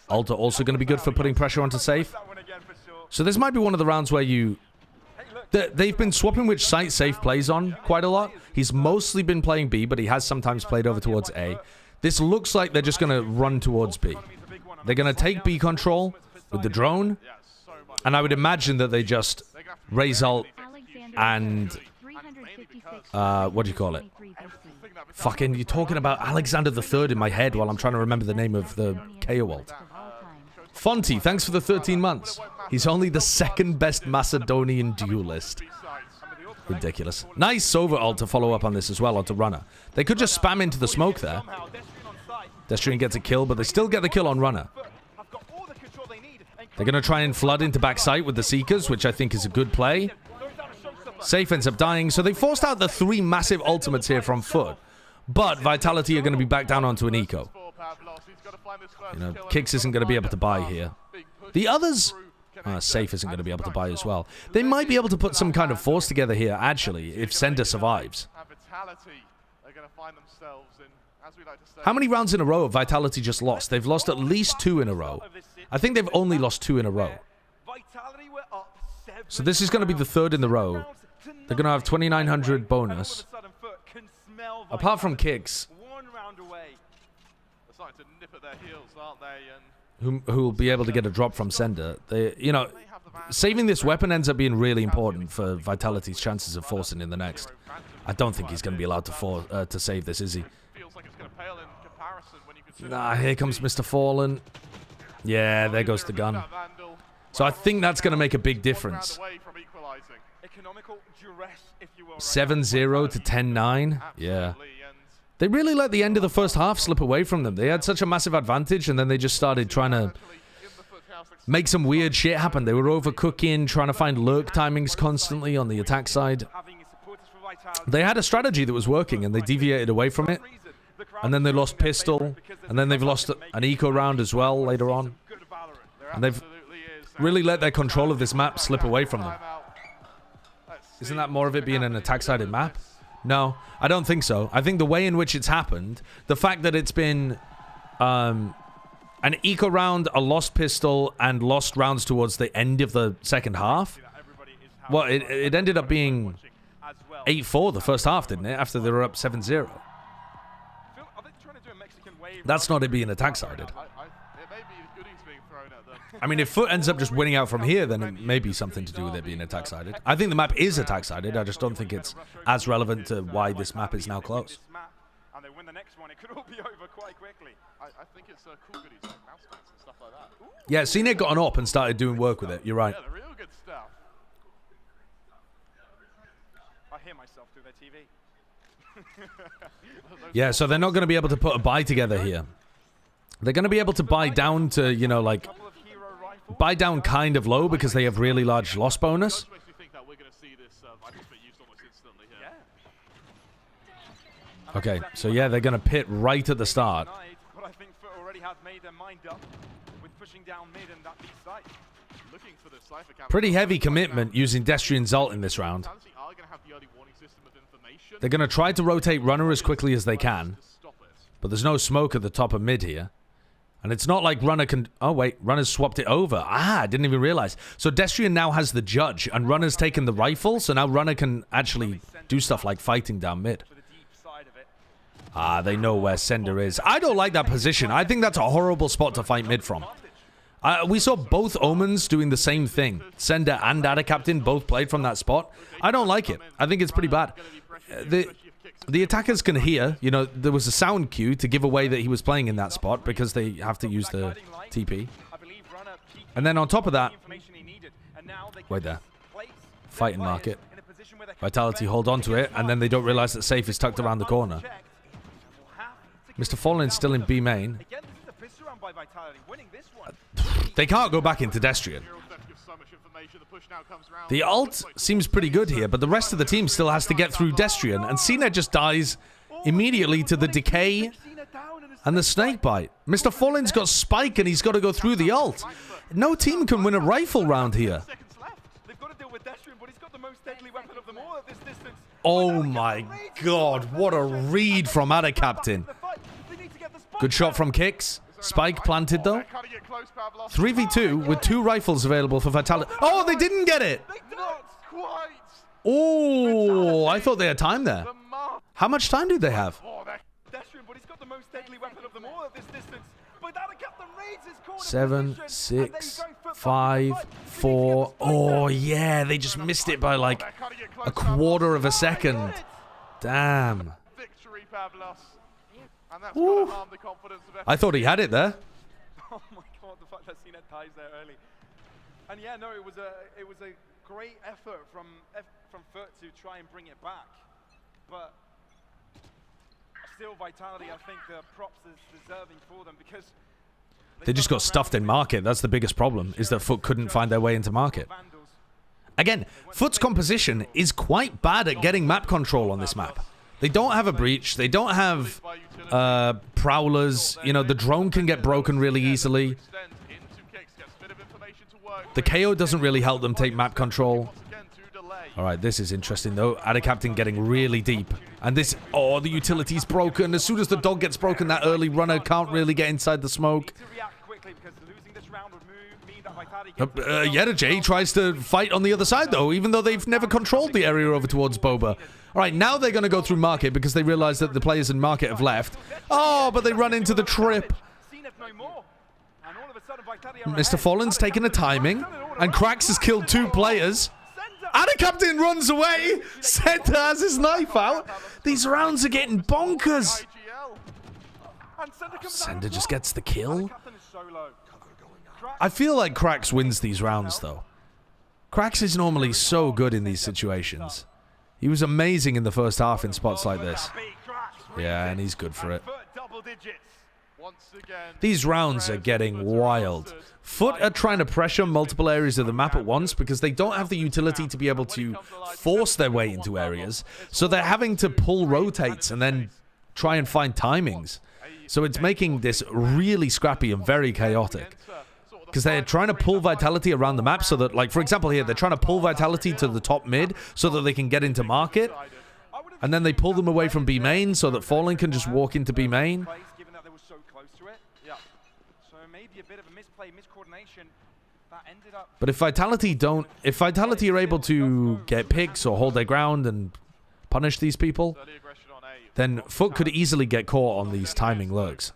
ult are also going to be good for putting pressure onto safe. So this might be one of the rounds where you... They've been swapping which site safe plays on quite a lot. He's mostly been playing B, but he has sometimes played over towards A. This looks like they're just going to run towards B. They're going to take B control with the drone, and I would imagine that they just raise ult and what do you call it? Fucking, you're talking about Alexander III in my head while I'm trying to remember the name of the KO ult. Fonty, thanks for the 13 months. He's only the second best Macedonian duelist. Ridiculous. Nice Sova ult to follow up on this as well onto Runner. They could just spam into the smoke there. Destrian gets a kill, but they still get the kill on Runner. They're going to try and flood into backside with the Seekers, which I think is a good play. Safe ends up dying, so they forced out the 3 massive ultimates here from Foot. But Vitality are going to be back down onto an eco. You know, Kicks isn't going to be able to buy here. The others... Safe isn't going to be able to buy as well. They might be able to put some kind of force together here, actually, if Sender survives. How many rounds in a row have Vitality just lost? They've lost at least 2 in a row. I think they've only lost 2 in a row. So this is going to be the 3rd in the row. They're going to have 2,900 bonus. Apart from Kicks, who will be able to get a drop from Sender. They, you know, saving this weapon ends up being really important for Vitality's chances of forcing in the next. I don't think he's going to be allowed to save this, is he? Nah, here comes Mr. Fallen. Yeah, there goes the gun. So I think that's going to make a big difference. 7-0 to 10-9. Yeah. They really let the end of the first half slip away from them. They had such a massive advantage, and then they just started trying to make some weird shit happen. They were overcooking, trying to find lurk timings constantly on the attack side. They had a strategy that was working, and they deviated away from it. And then they lost pistol, and then they've lost an eco round as well later on. And they've really let their control of this map slip away from them. Isn't that more of it being an attack-sided map? No, I don't think so. I think the way in which it's happened, the fact that it's been an eco round, a lost pistol, and lost rounds towards the end of the second half, well, it ended up being 8-4 the first half, didn't it? After they were up 7-0. That's not it being attack-sided. I mean, if Foot ends up just winning out from here, then it may be something to do with it being attack-sided. I think the map is attack-sided. I just don't think it's as relevant to why this map is now close. And they win the next one, it could all be over quite quickly. I think it's cool goodies like mouse mats and stuff like that. Yeah, CNED got an op and started doing work with it. You're right. Yeah, the real good stuff. I hear myself through their TV. Yeah, so they're not going to be able to put a buy together here. They're going to be able to buy down to, you know, like, buy down kind of low because they have really large loss bonus. Okay, so yeah, they're going to pit right at the start. But I think Foot already has made their mind up with pushing down mid and that deep side. Pretty heavy commitment using Destrian's ult in this round. They're going to try to rotate Runner as quickly as they can. But there's no smoke at the top of mid here. And it's not like Runner can... Oh, wait. Runner's swapped it over. Ah, I didn't even realize. So Destrian now has the Judge, and Runner's taken the rifle, so now Runner can actually do stuff like fighting down mid. Ah, they know where Sender is. I don't like that position. I think that's a horrible spot to fight mid from. We saw both Omens doing the same thing. Sender and Ada Captain both played from that spot. I don't like it. I think it's pretty bad. The attackers can hear, you know, there was a sound cue to give away that he was playing in that spot because they have to use the TP. And then on top of that, wait there. Fighting market. Vitality hold on to it, and then they don't realize that Safe is tucked around the corner. Mr. Fallen's still in B main. They can't go back into Destrian. The ult seems pretty good here, but the rest of the team still has to get through Destrian, and CNED just dies immediately to the decay and the snakebite. Mr. Fallen's got Spike, and he's got to go through the ult. No team can win a rifle round here. Oh my god, what a read from Ada Captain. Good shot from Kicks. Spike planted though. 3v2 with 2 rifles available for Vitality. Oh, they didn't get it. Oh, I thought they had time there. How much time did they have? 7, 6, 5, 4. Oh yeah, they just missed it by like a quarter of a second. Damn. Ooh. I thought he had it there. Oh my god, the fact that CNED ties there early. And yeah, no, it was a great effort from Foot to try and bring it back. But still, Vitality, I think the props is deserving for them because they just got stuffed in market. That's the biggest problem, is that Foot couldn't find their way into market. Again, Foot's composition is quite bad at getting map control on this map. They don't have a breach. They don't have prowlers. You know, the drone can get broken really easily. The KO doesn't really help them take map control. All right, this is interesting, though. Ada Captain getting really deep. And this... Oh, the utility's broken. As soon as the dog gets broken, that early Runner can't really get inside the smoke. Yedajay tries to fight on the other side, though, even though they've never controlled the area over towards Boba. All right, now they're going to go through market because they realize that the players in market have left. Oh, but they run into the trip. Mr. Fallen's taking a timing, and Krax has killed 2 players. Ada Captain runs away. Sender has his knife out. These rounds are getting bonkers. Sender just gets the kill. I feel like Krax wins these rounds, though. Krax is normally so good in these situations. He was amazing in the first half in spots like this. Yeah, and he's good for it. These rounds are getting wild. Foot are trying to pressure multiple areas of the map at once because they don't have the utility to be able to force their way into areas. So they're having to pull rotates and then try and find timings. So it's making this really scrappy and very chaotic. Because they're trying to pull Vitality around the map so that, like, for example here, they're trying to pull Vitality to the top mid so that they can get into market. And then they pull them away from B main so that Fallen can just walk into B main. But if Vitality are able to get picks or hold their ground and punish these people, then Foot could easily get caught on these timing lurks.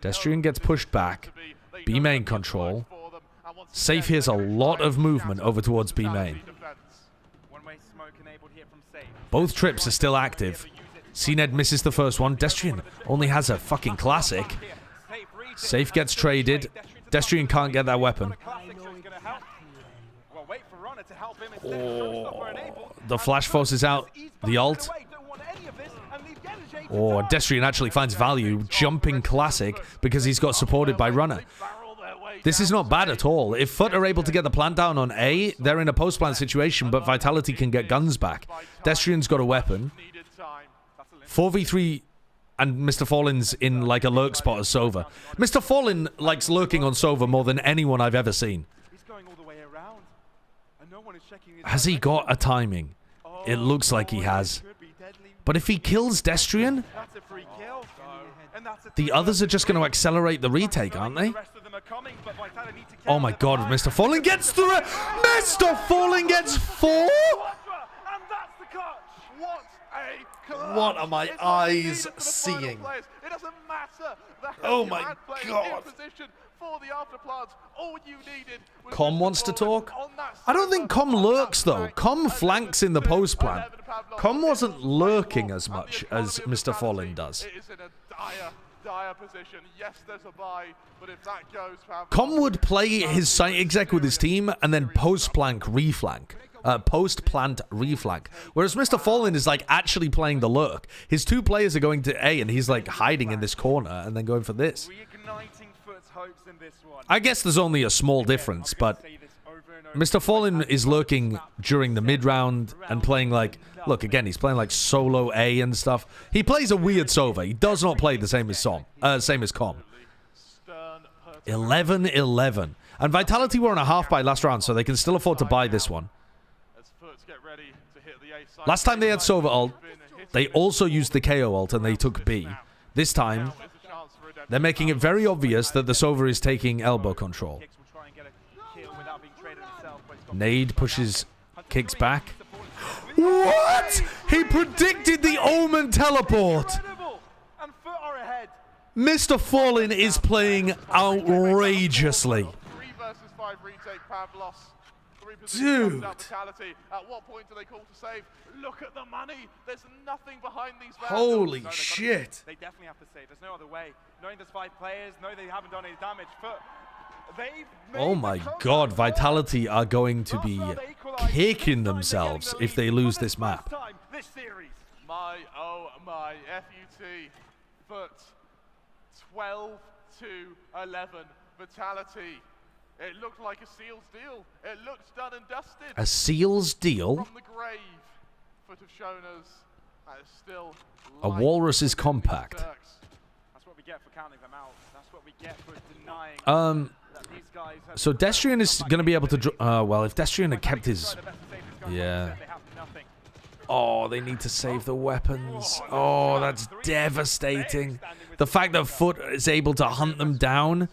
Destrian gets pushed back. B main control. Safe hears a lot of movement over towards B main. Both trips are still active. CNED misses the first one. Destrian only has a fucking classic. Safe gets traded. Destrian can't get that weapon. for Runner to help him. Instead, Showstopper enabled. The Flash Force is out. The ult. Oh, Destrian actually finds value jumping classic because he's got supported by Runner. This is not bad at all. If Foot are able to get the plant down on A, they're in a post-plant situation, but Vitality can get guns back. Destrian's got a weapon. 4v3, and Mr. Fallen's in like a lurk spot as Sova. Mr. Fallen likes lurking on Sova more than anyone I've ever seen. Has he got a timing? It looks like he has. But if he kills Destrian, the others are just going to accelerate the retake, aren't they? Oh my god, Mr. Fallen gets through it! Mr. Fallen gets 4? What are my eyes seeing? Oh my god. Com wants to talk? I don't think Com lurks though. Com flanks in the post plant. Com wasn't lurking as much as Mr. Fallen does. Com would play his site exec with his team and then post-plant reflank. Whereas Mr. Fallen is like actually playing the lurk. His two players are going to A and he's like hiding in this corner and then going for this. I guess there's only a small difference, but Mr. Fallen is lurking during the mid-round and playing like... Look, again, he's playing like solo A and stuff. He plays a weird Sova. He does not play the same as Com. 11-11. And Vitality were on a half buy last round, so they can still afford to buy this one. Last time they had Sova ult, they also used the KO ult and they took B. This time, they're making it very obvious that the Sova is taking elbow control. Nade pushes, kicks back. What? He predicted the Omen teleport. Mr. Fallen is playing outrageously. Dude. At what point do they call to save? Look at the money. There's nothing behind these vandals. Holy shit. They definitely have to save. There's no other way. Knowing there's 5 players, knowing they haven't done any damage. Oh my god, Vitality are going to be kicking themselves if they lose this map. My, oh my, FUT, Foot, 12-11, Vitality. It looked like a Seals deal. It looked done and dusted. A Seals deal? From the grave, Foot have shown us that is still a Walrus is compact. That's what we get for counting them out. That's what we get for denying. So Destrian is going to be able to... well, if Destrian had kept his... Yeah. Oh, they need to save the weapons. Oh, that's devastating. The fact that Foot is able to hunt them down,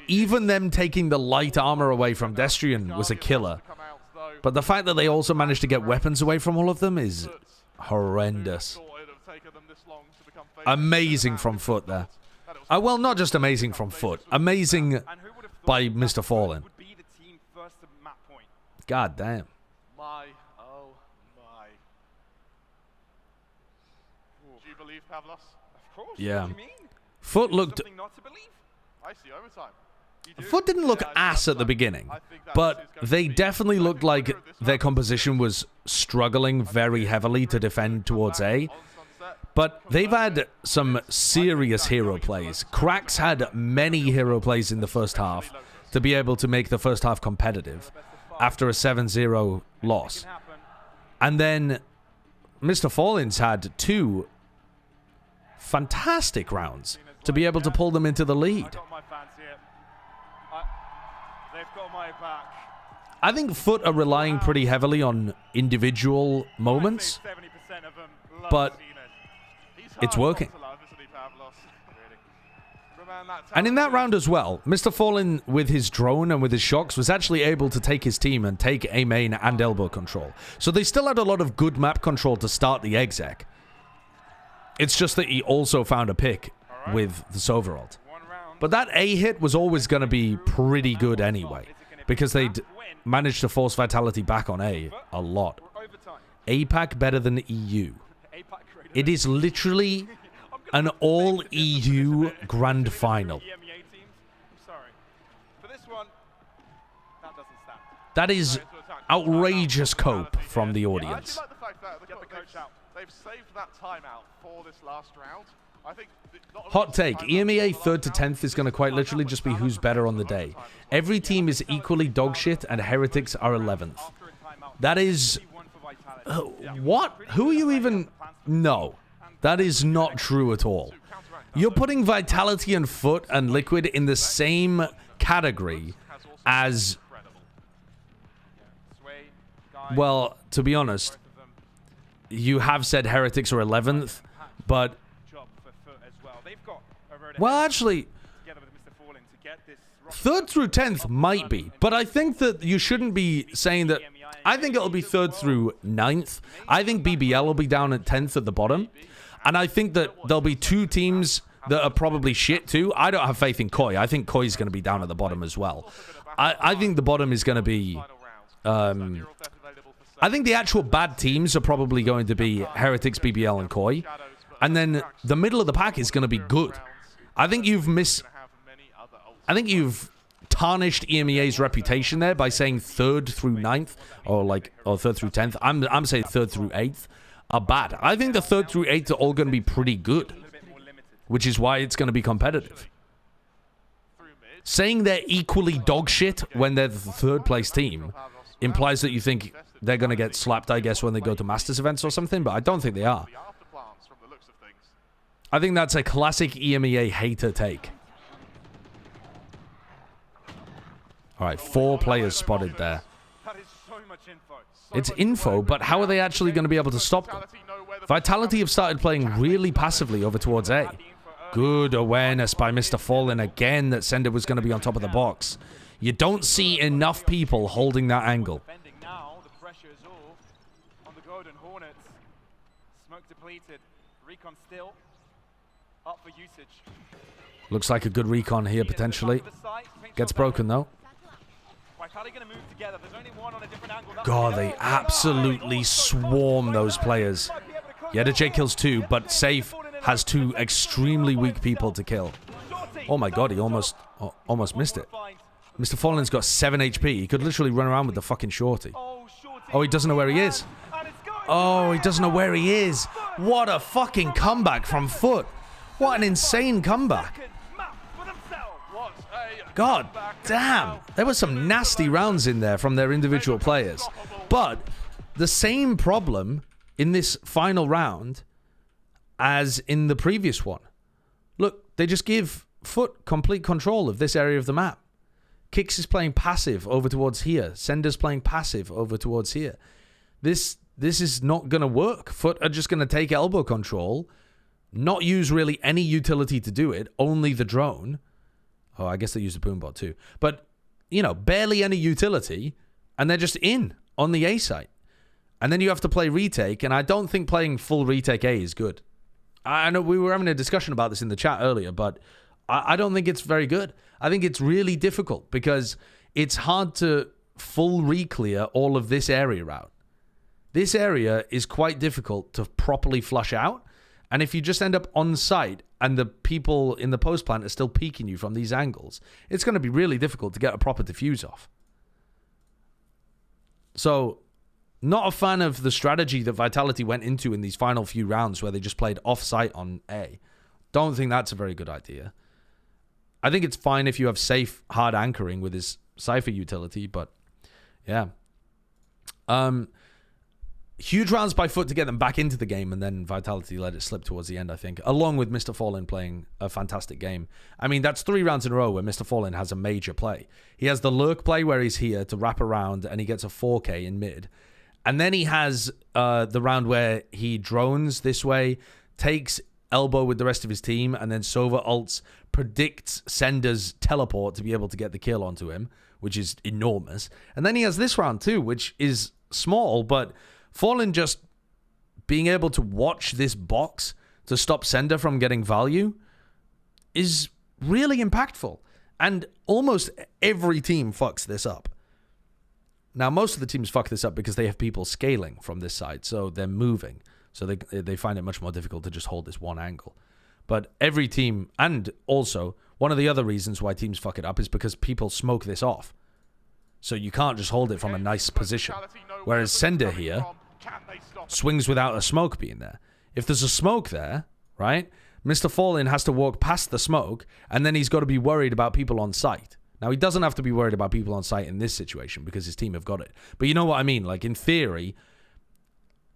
even them taking the light armor away from Destrian was a killer. But the fact that they also managed to get weapons away from all of them is horrendous. Amazing from Foot there. Well, not just amazing from Foot. Amazing by Mr. Fallen. God damn. My, oh my. Do you believe, Pavlos? Of course. Yeah. What do you mean? Foot looked... Not to believe? I see overtime. Foot didn't look ass at the beginning, but they definitely looked like their composition was struggling very heavily to defend towards A. But they've had some serious hero plays. Cracks had many hero plays in the first half to be able to make the first half competitive after a 7-0 loss. And then Mr. Fallen's had 2 fantastic rounds to be able to pull them into the lead. I think Foot are relying pretty heavily on individual moments, but it's working. And in that round as well, Mr. Fallen with his drone and with his shocks was actually able to take his team and take A main and elbow control. So they still had a lot of good map control to start the exec. It's just that he also found a pick with the Sova ult. But that A hit was always going to be pretty good anyway, because they'd managed to force Vitality back on A lot. APAC better than EU. It is literally an all-EU grand final. That is outrageous cope from the audience. I actually like the fact that they've saved that timeout for this last round. I think Hot take, EMEA 3rd to 10th is going to quite literally just be who's better on the day. Every team is equally dogshit and Heretics are 11th. That is... what? Who are you even... No. That is not true at all. You're putting Vitality and Foot and Liquid in the same category as... well, to be honest, you have said Heretics are 11th, but... well, actually, 3rd through 10th might be, but I think that you shouldn't be saying that. I think it'll be 3rd through 9th. I think BBL will be down at 10th at the bottom, and I think that there'll be 2 teams that are probably shit too. I don't have faith in Koi. I think Koi's going to be down at the bottom as well. I think the bottom is going to be... I think the actual bad teams are probably going to be Heretics, BBL, and Koi. And then the middle of the pack is going to be good. I think you've tarnished EMEA's reputation there by saying 3rd through 9th or 3rd through 10th. I'm saying 3rd through 8th are bad. I think the 3rd through 8th are all going to be pretty good, which is why it's going to be competitive. Saying they're equally dog shit when they're the 3rd place team implies that you think they're going to get slapped, I guess, when they go to Masters events or something, but I don't think they are. I think that's a classic EMEA hater take. Alright, 4 players spotted there. It's info, but how are they actually going to be able to stop them? Vitality have started playing really passively over towards A. Good awareness by Mr. Fallen again that Sender was going to be on top of the box. You don't see enough people holding that angle. Looks like a good recon here, potentially. Gets broken, though. God, they absolutely swarm those players. Yeah, the J kills 2, but Safe has 2 extremely weak people to kill. Oh my god, he almost missed it. Mr. Fallen's got 7 HP. He could literally run around with the fucking shorty. Oh, he doesn't know where he is. Oh, he doesn't know where he is. What a fucking comeback from Foot. What an insane comeback. God damn. There were some nasty rounds in there from their individual players. But the same problem in this final round as in the previous one. Look, they just give Foot complete control of this area of the map. Kix is playing passive over towards here. Sender's playing passive over towards here. This is not going to work. Foot are just going to take elbow control, not use really any utility to do it, only the drone. Oh, I guess they use the boombot too. But, you know, barely any utility, and they're just in on the A site. And then you have to play retake, and I don't think playing full retake A is good. I know we were having a discussion about this in the chat earlier, but I don't think it's very good. I think it's really difficult because it's hard to full re-clear all of this area out. This area is quite difficult to properly flush out. And if you just end up on site and the people in the post plant are still peeking you from these angles, it's going to be really difficult to get a proper diffuse off. So, not a fan of the strategy that Vitality went into in these final few rounds where they just played off-site on A. Don't think that's a very good idea. I think it's fine if you have safe, hard anchoring with his Cypher utility, but yeah. Huge rounds by Foot to get them back into the game, and then Vitality let it slip towards the end, I think, along with Mr. Fallen playing a fantastic game. I mean, that's 3 rounds in a row where Mr. Fallen has a major play. He has the lurk play where he's here to wrap around, and he gets a 4K in mid. And then he has the round where he drones this way, takes elbow with the rest of his team, and then Sova ults, predicts Sender's teleport to be able to get the kill onto him, which is enormous. And then he has this round too, which is small, but Fallen just being able to watch this box to stop Sender from getting value is really impactful. And almost every team fucks this up. Now, most of the teams fuck this up because they have people scaling from this side, so they're moving. So they find it much more difficult to just hold this one angle. But every team, and also, one of the other reasons why teams fuck it up is because people smoke this off. So you can't just hold it from a nice position. Whereas Sender here swings without a smoke being there. If there's a smoke there, right, Mr. Fallen has to walk past the smoke, and then he's got to be worried about people on site. Now, he doesn't have to be worried about people on site in this situation because his team have got it. But you know what I mean? Like, in theory,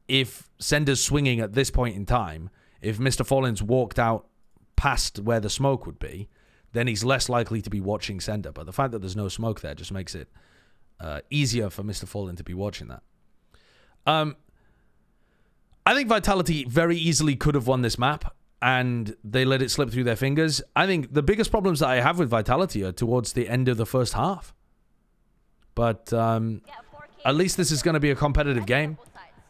if Sender's swinging at this point in time, if Mr. Fallen's walked out past where the smoke would be, then he's less likely to be watching Sender. But the fact that there's no smoke there just makes it easier for Mr. Fallen to be watching that. I think Vitality very easily could have won this map, and they let it slip through their fingers. I think the biggest problems that I have with Vitality are towards the end of the first half. But at least this is going to be a competitive game.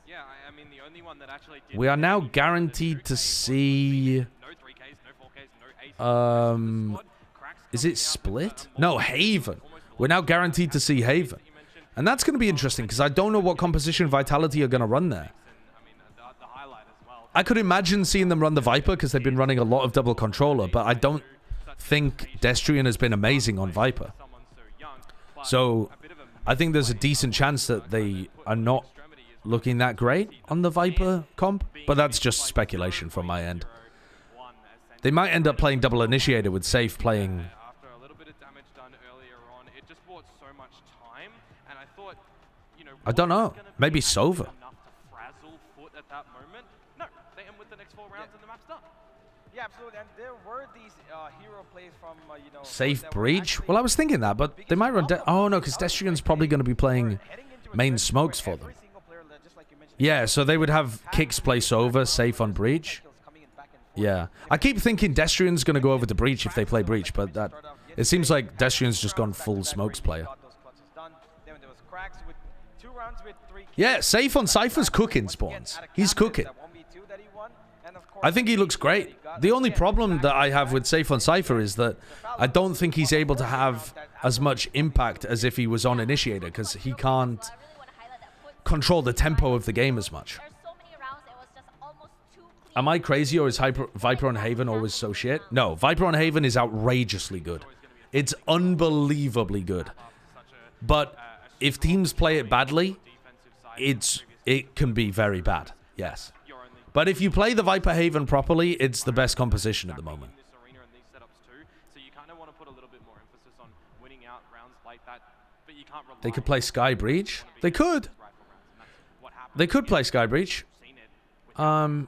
Yeah, I mean, the only one that actually did We are now guaranteed to see... no 3Ks, no 4Ks, no 8s. Is it Split? No, Haven. We're now guaranteed to see Haven. And that's going to be interesting because I don't know what composition Vitality are going to run there. I could imagine seeing them run the Viper because they've been running a lot of double controller, but I don't think Destrian has been amazing on Viper. So I think there's a decent chance that they are not looking that great on the Viper comp, but that's just speculation from my end. They might end up playing double initiator with Safe playing... After a little bit of damage done earlier on, it just bought so much time, and I thought, you know, I don't know. Maybe Sova. enough to frazzle Foot at that moment. No, they end with the next 4 rounds and the map's done. Yeah, absolutely. And there were these hero plays from, you know... Safe Breach? Well, I was thinking that, but they might run... Oh, no, because Destrian's probably going to be playing main smokes for them. Yeah, so they would have Kicks play Sova, Safe on Breach. Yeah. I keep thinking Destrian's going to go over to Breach if they play Breach, but that... It seems like Destrian's just gone full smokes player. Yeah, Safe on Cypher's cooking spawns. He's cooking. I think he looks great. The only problem that I have with Safe on Cypher is that I don't think he's able to have as much impact as if he was on Initiator, because he can't control the tempo of the game as much. Am I crazy, or is Viper on Haven always so shit? No, Viper on Haven is outrageously good. It's unbelievably good. But if teams play it badly, it can be very bad. Yes. But if you play the Viper Haven properly, it's the best composition at the moment. They could play Sky Breach. They could. They could play Sky Breach. I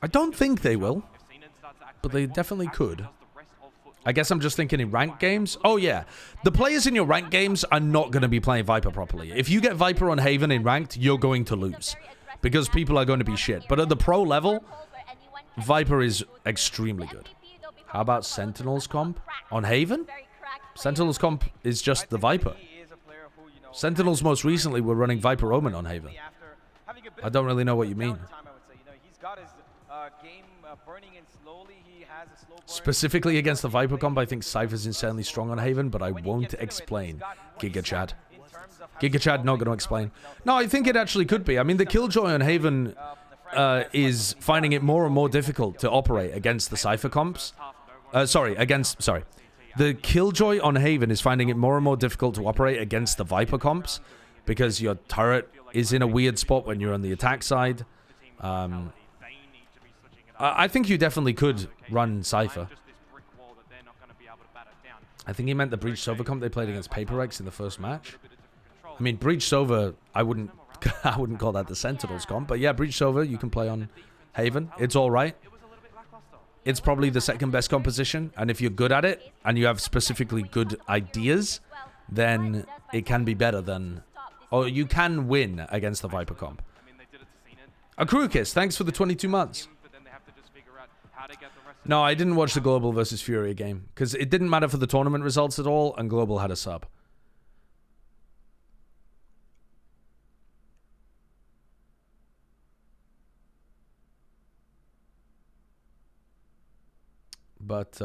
don't think they will, but they definitely could. I guess I'm just thinking in ranked games. Oh, yeah. The players in your ranked games are not going to be playing Viper properly. If you get Viper on Haven in ranked, you're going to lose because people are going to be shit. But at the pro level, Viper is extremely good. How about Sentinels comp on Haven? Sentinels comp is just the Viper. Sentinels most recently were running Viper Omen on Haven. I don't really know what you mean. Specifically against the Viper comp, I think Cypher's insanely strong on Haven, but I won't explain. Giga Chad. Giga Chad not going to explain. No, I think it actually could be. I mean, the Killjoy on Haven is finding it more and more difficult to operate against the Cypher comps. The Killjoy on Haven is finding it more and more difficult to operate against the Viper comps because your turret is in a weird spot when you're on the attack side. I think you definitely could run Cypher. I think he meant the Breach Sova comp they played against Paper X in the first match. I mean, Breach Sova, I wouldn't call that the Sentinels comp, but yeah, Breach Sova you can play on Haven. It's all right. It's probably the second best composition, and if you're good at it and you have specifically good ideas, then it can be better than, or you can win against the Viper comp. Akrukis, thanks for the 22 months. No, I didn't watch the Global versus Furia game because it didn't matter for the tournament results at all, and Global had a sub. But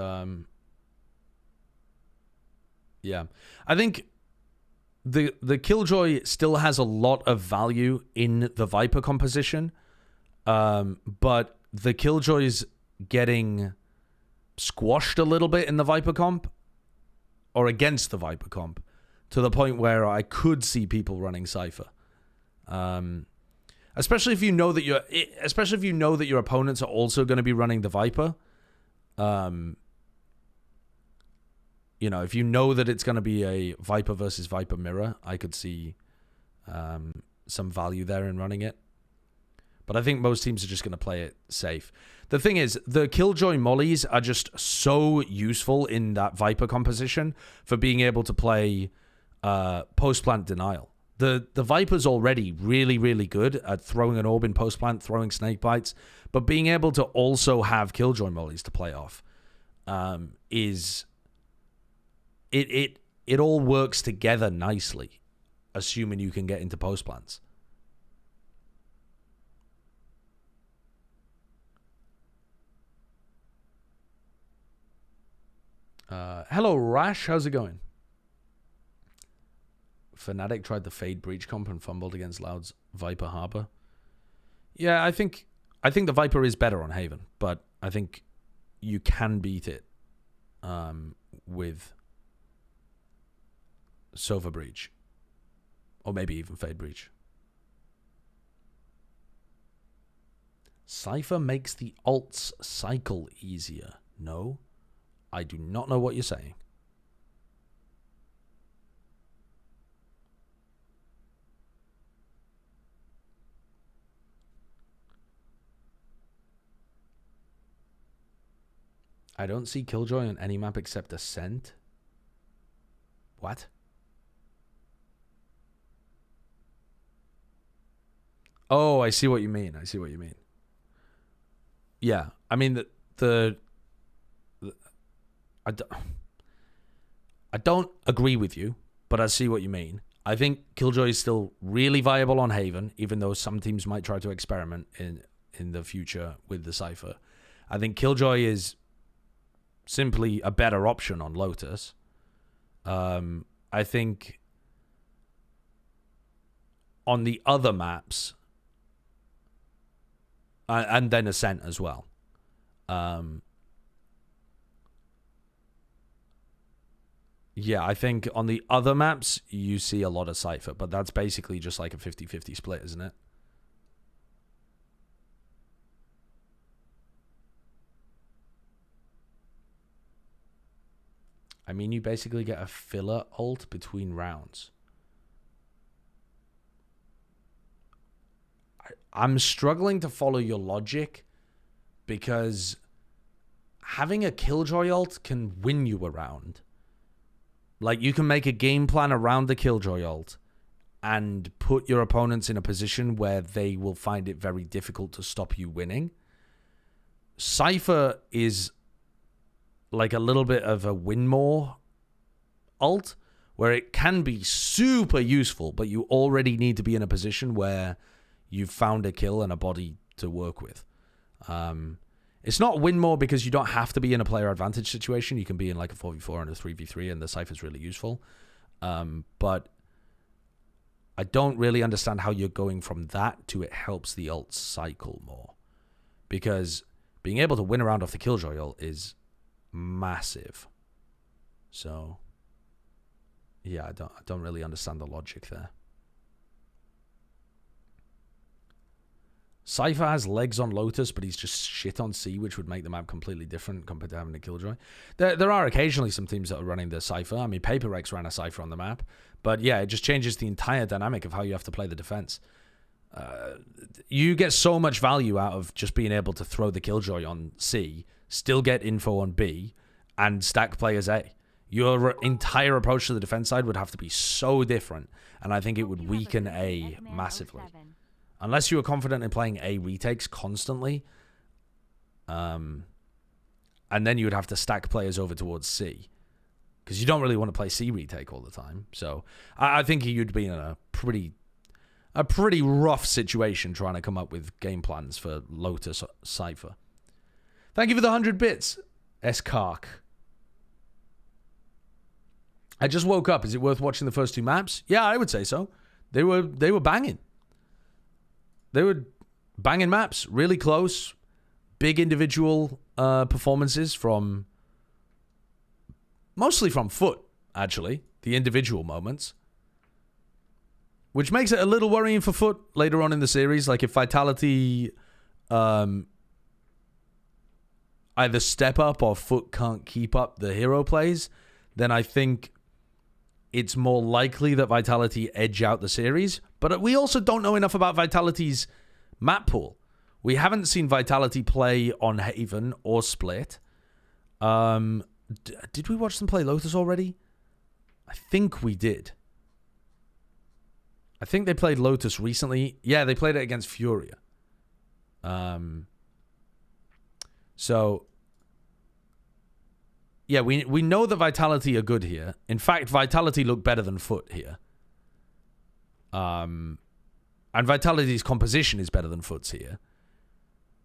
yeah, I think the Killjoy still has a lot of value in the Viper composition, but the Killjoy's getting squashed a little bit in the Viper comp, or against the Viper comp, to the point where I could see people running Cypher. Especially if you know that your opponents are also going to be running the Viper. You know, if you know that it's going to be a Viper versus Viper mirror, I could see some value there in running it. But I think most teams are just going to play it safe. The thing is, the Killjoy mollies are just so useful in that Viper composition for being able to play post-plant denial. The Viper's already really, really good at throwing an orb in post-plant, throwing snake bites, but being able to also have Killjoy mollies to play off is... It all works together nicely, assuming you can get into post-plants. Hello, Rash. How's it going? Fnatic tried the Fade Breach comp and fumbled against Loud's Viper Harbor. Yeah, I think the Viper is better on Haven, but I think you can beat it with Sova Breach. Or maybe even Fade Breach. Cypher makes the ults cycle easier. No, I do not know what you're saying. I don't see Killjoy on any map except Ascent. What? Oh, I see what you mean. I see what you mean. Yeah, I mean I don't agree with you, but I see what you mean. I think Killjoy is still really viable on Haven, even though some teams might try to experiment in the future with the Cypher. I think Killjoy is simply a better option on Lotus. I think on the other maps, and then Ascent as well. Yeah, I think on the other maps, you see a lot of Cypher, but that's basically just like a 50-50 split, isn't it? I mean, you basically get a filler ult between rounds. I'm struggling to follow your logic because having a Killjoy ult can win you a round. Like, you can make a game plan around the Killjoy ult and put your opponents in a position where they will find it very difficult to stop you winning. Cypher is like a little bit of a win more ult, where it can be super useful, but you already need to be in a position where you've found a kill and a body to work with. It's not win more because you don't have to be in a player advantage situation. You can be in like a 4v4 and a 3v3, and the Cypher's really useful. But I don't really understand how you're going from that to it helps the ult cycle more. Because being able to win a round off the Killjoy ult is massive. So, yeah, I don't really understand the logic there. Cypher has legs on Lotus, but he's just shit on C, which would make the map completely different compared to having a Killjoy. There are occasionally some teams that are running the Cypher. I mean, Paper Rex ran a Cypher on the map. But yeah, it just changes the entire dynamic of how you have to play the defense. You get so much value out of just being able to throw the Killjoy on C, still get info on B, and stack players A. Your entire approach to the defense side would have to be so different, and I think it would weaken A massively. Unless you were confident in playing A retakes constantly, and then you would have to stack players over towards C, because you don't really want to play C retake all the time. So I think you'd be in a pretty rough situation trying to come up with game plans for Lotus Cypher. Thank you for the 100 bits, S-Kark. I just woke up. Is it worth watching the first two maps? Yeah, I would say so. They were banging. They were banging maps, really close, big individual performances from... Mostly from Foot, actually. The individual moments. Which makes it a little worrying for Foot later on in the series. Like, if Vitality either step up or Foot can't keep up the hero plays, then I think it's more likely that Vitality edge out the series. But we also don't know enough about Vitality's map pool. We haven't seen Vitality play on Haven or Split. Did we watch them play Lotus already? I think we did. I think they played Lotus recently. Yeah, they played it against Furia. So, yeah, we know that Vitality are good here. In fact, Vitality look better than Foot here. And Vitality's composition is better than Foot's here.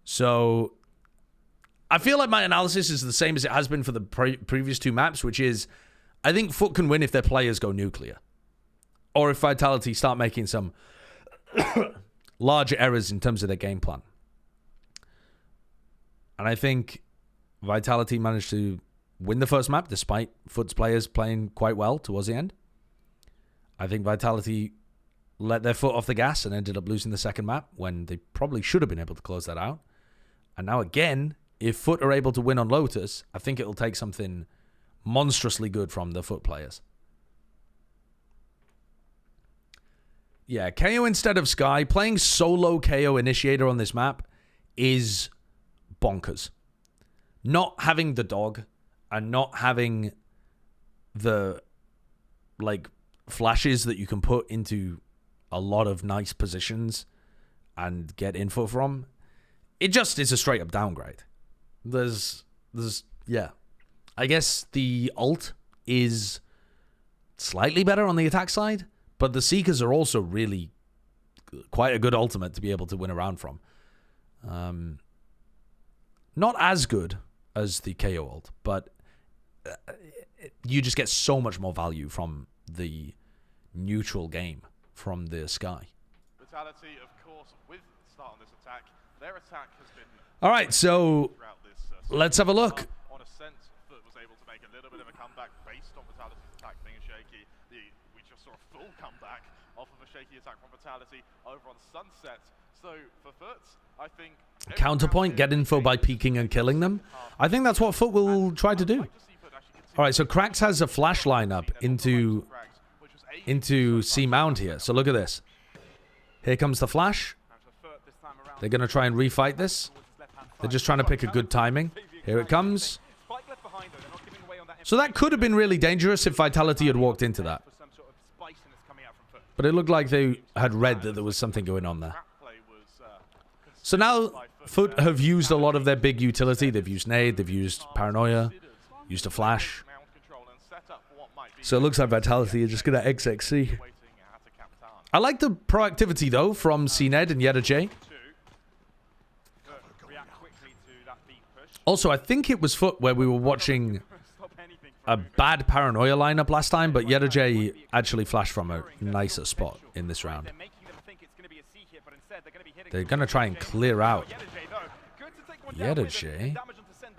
So, I feel like my analysis is the same as it has been for the previous two maps, which is, I think Foot can win if their players go nuclear. Or if Vitality start making some large errors in terms of their game plan. And I think Vitality managed to win the first map, despite Foot's players playing quite well towards the end. I think Vitality let their foot off the gas and ended up losing the second map when they probably should have been able to close that out. And now again, if Foot are able to win on Lotus, I think it'll take something monstrously good from the Foot players. Yeah, KO instead of Sky. Playing solo KO Initiator on this map is bonkers. Not having the dog and not having the, like, flashes that you can put into a lot of nice positions and get info from, it just is a straight up downgrade. There's yeah. I guess the ult is slightly better on the attack side, but the Seekers are also really quite a good ultimate to be able to win around from. Not as good as the KO ult, but you just get so much more value from the neutral game from the Sky. Vitality, of course, with start on this attack, their attack has been... All right, so let's have a look. On a sense, Foot was able to make a little bit of a comeback based on Vitality's attack being shaky. We just saw a full comeback off of a shaky attack from Vitality over on Sunset. So for Foot, I think... Counterpoint, get info by peeking and killing them. I think that's what Foot will try to do. All right, so Krax has a flash lineup into C Mount here. So look at this. Here comes the flash. They're going to try and refight this. They're just trying to pick a good timing. Here it comes. So that could have been really dangerous if Vitality had walked into that. But it looked like they had read that there was something going on there. So now Foot have used a lot of their big utility. They've used Nade, they've used Paranoia, used a flash. So it looks like Vitality are just going to XXC. I like the proactivity, though, from CNED and Yeta J. Also, I think it was Foot where we were watching a bad Paranoia lineup last time, but Yeta J actually flashed from a nicer spot in this round. They're going to try and clear out Yeta J.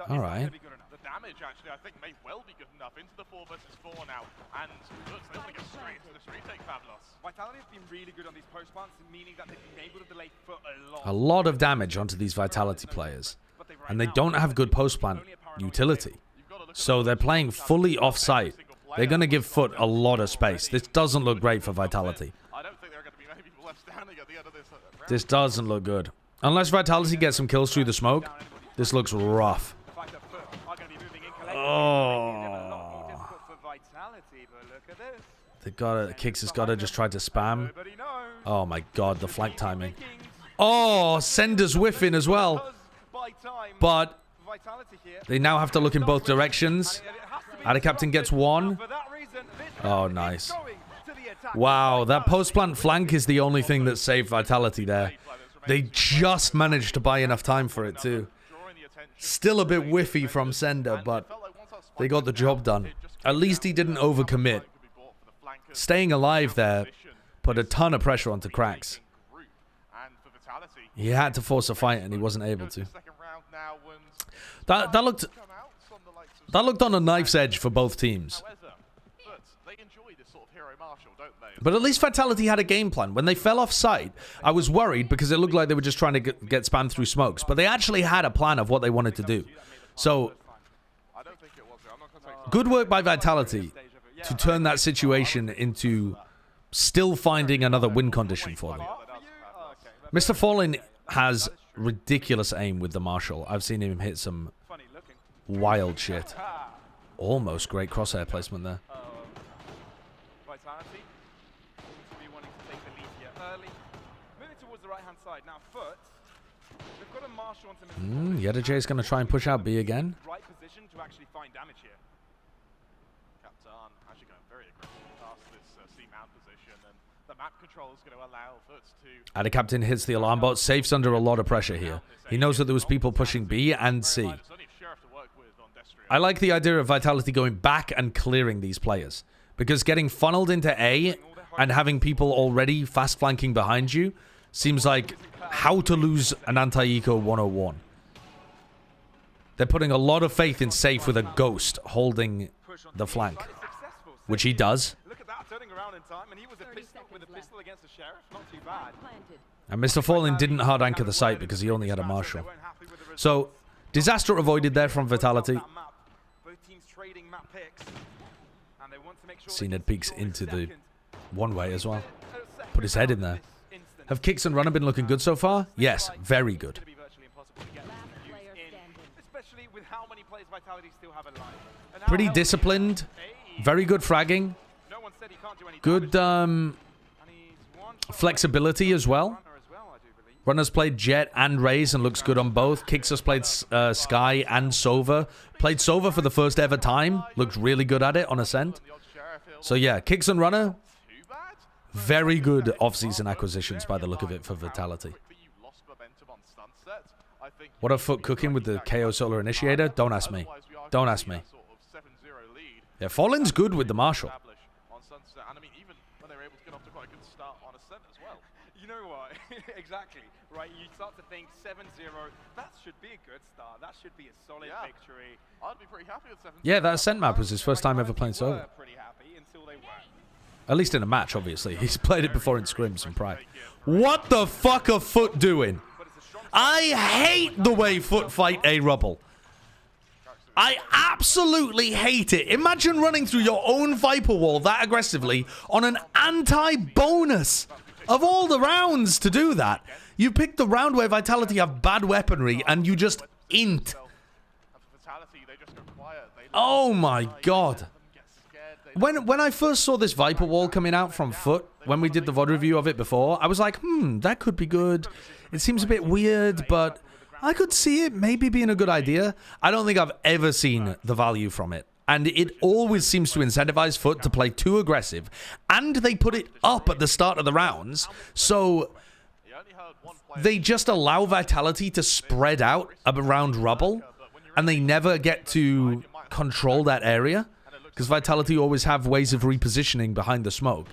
All right. The damage, actually, I think may well be good enough into the 4 versus 4 now. And looks like they go straight into this retake, Pavlos. Vitality have been really good on these post plants, meaning that they've been able to delay Foot a lot. A lot of damage onto these Vitality players. And they don't have good post plant utility. So they're playing fully off-site. They're going to give Foot a lot of space. This doesn't look great for Vitality. I don't think there are going to be many people left standing at the end of this round. This doesn't look good. Unless Vitality gets some kills through the smoke, this looks rough. Oh. They gotta, Kix has gotta just try to spam. Oh my god, the flank timing. Oh, Sender's whiffing as well. But they now have to look in both directions. Ada Captain gets one. Oh, nice. Wow, that post-plant flank is the only thing that saved Vitality there. They just managed to buy enough time for it too. Still a bit whiffy from Sender, but they got the job done. At least he didn't overcommit. Staying alive there put a ton of pressure onto Krax. He had to force a fight and he wasn't able to. now, and that looked on a knife's edge for both teams. however, but they enjoy this sort of hero marshal, don't they? But at least Vitality had a game plan. When they fell off site, I was worried because it looked like they were just trying to get spammed through smokes. But they actually had a plan of what they wanted to do. So, I don't think it was. I'm not gonna take good work by Vitality to turn that situation into still finding another win condition for them. Mr. Fallen has ridiculous aim with the Marshal. I've seen him hit some wild shit. Almost great crosshair placement there. Vitality seems to be wanting to take the lead here early. Moving towards the right-hand side. Now, Foot, they've got a Marshal onto Mr. Yedajay is going to try and push out B again. Right position to actually find damage here. Captain actually going very aggressive past this C-mount position, and the map control is going to allow Foots to... Ada Captain hits the alarm bot. Safe's under a lot of pressure here. He knows that there was people pushing B and C. I like the idea of Vitality going back and clearing these players. Because getting funneled into A and having people already fast flanking behind you seems like how to lose an anti-eco 101. They're putting a lot of faith in Safe with a ghost holding the flank. Which he does. Look at that, turning around in time, and he was with a pistol against the Sheriff. Not too bad. And Mr. Fallen didn't hard anchor the site because he only had a Marshal. So, disaster avoided there from Vitality. Ned peeks into the one-way as well. Put his head in there. Have Kicks and Runner been looking good so far? Yes, very good. Pretty disciplined. Very good fragging. Good flexibility as well. Runner's played Jet and Raze and looks good on both. Kicks has played Sky and Sova. Played Sova for the first ever time. Looked really good at it on Ascent. So yeah, Kicks and Runner, very good off-season acquisitions by the look of it for Vitality. What a Foot cooking with the KO Solar Initiator? Don't ask me. Don't ask me. Yeah, Fallen's good with the Marshal. You know what? Exactly. Right, you start to think 7-0, that should be a good start. That should be a solid victory. I'd be pretty happy with 7-0. Yeah, that Ascent map was his first time ever playing Sova. At least in a match, obviously. He's played it before in scrims and Pride. What the fuck are Foot doing? I hate the way Foot fight a Rubble. I absolutely hate it. Imagine running through your own Viper wall that aggressively on an anti-bonus. Of all the rounds to do that, you pick the round where Vitality have bad weaponry and you just int. Oh my god. When I first saw this Viper wall coming out from Foot, when we did the VOD review of it before, I was like, that could be good. It seems a bit weird, but I could see it maybe being a good idea. I don't think I've ever seen the value from it. And it always seems to incentivize Foot to play too aggressive. And they put it up at the start of the rounds, so they just allow Vitality to spread out around Rubble, and they never get to control that area. Because Vitality always have ways of repositioning behind the smoke.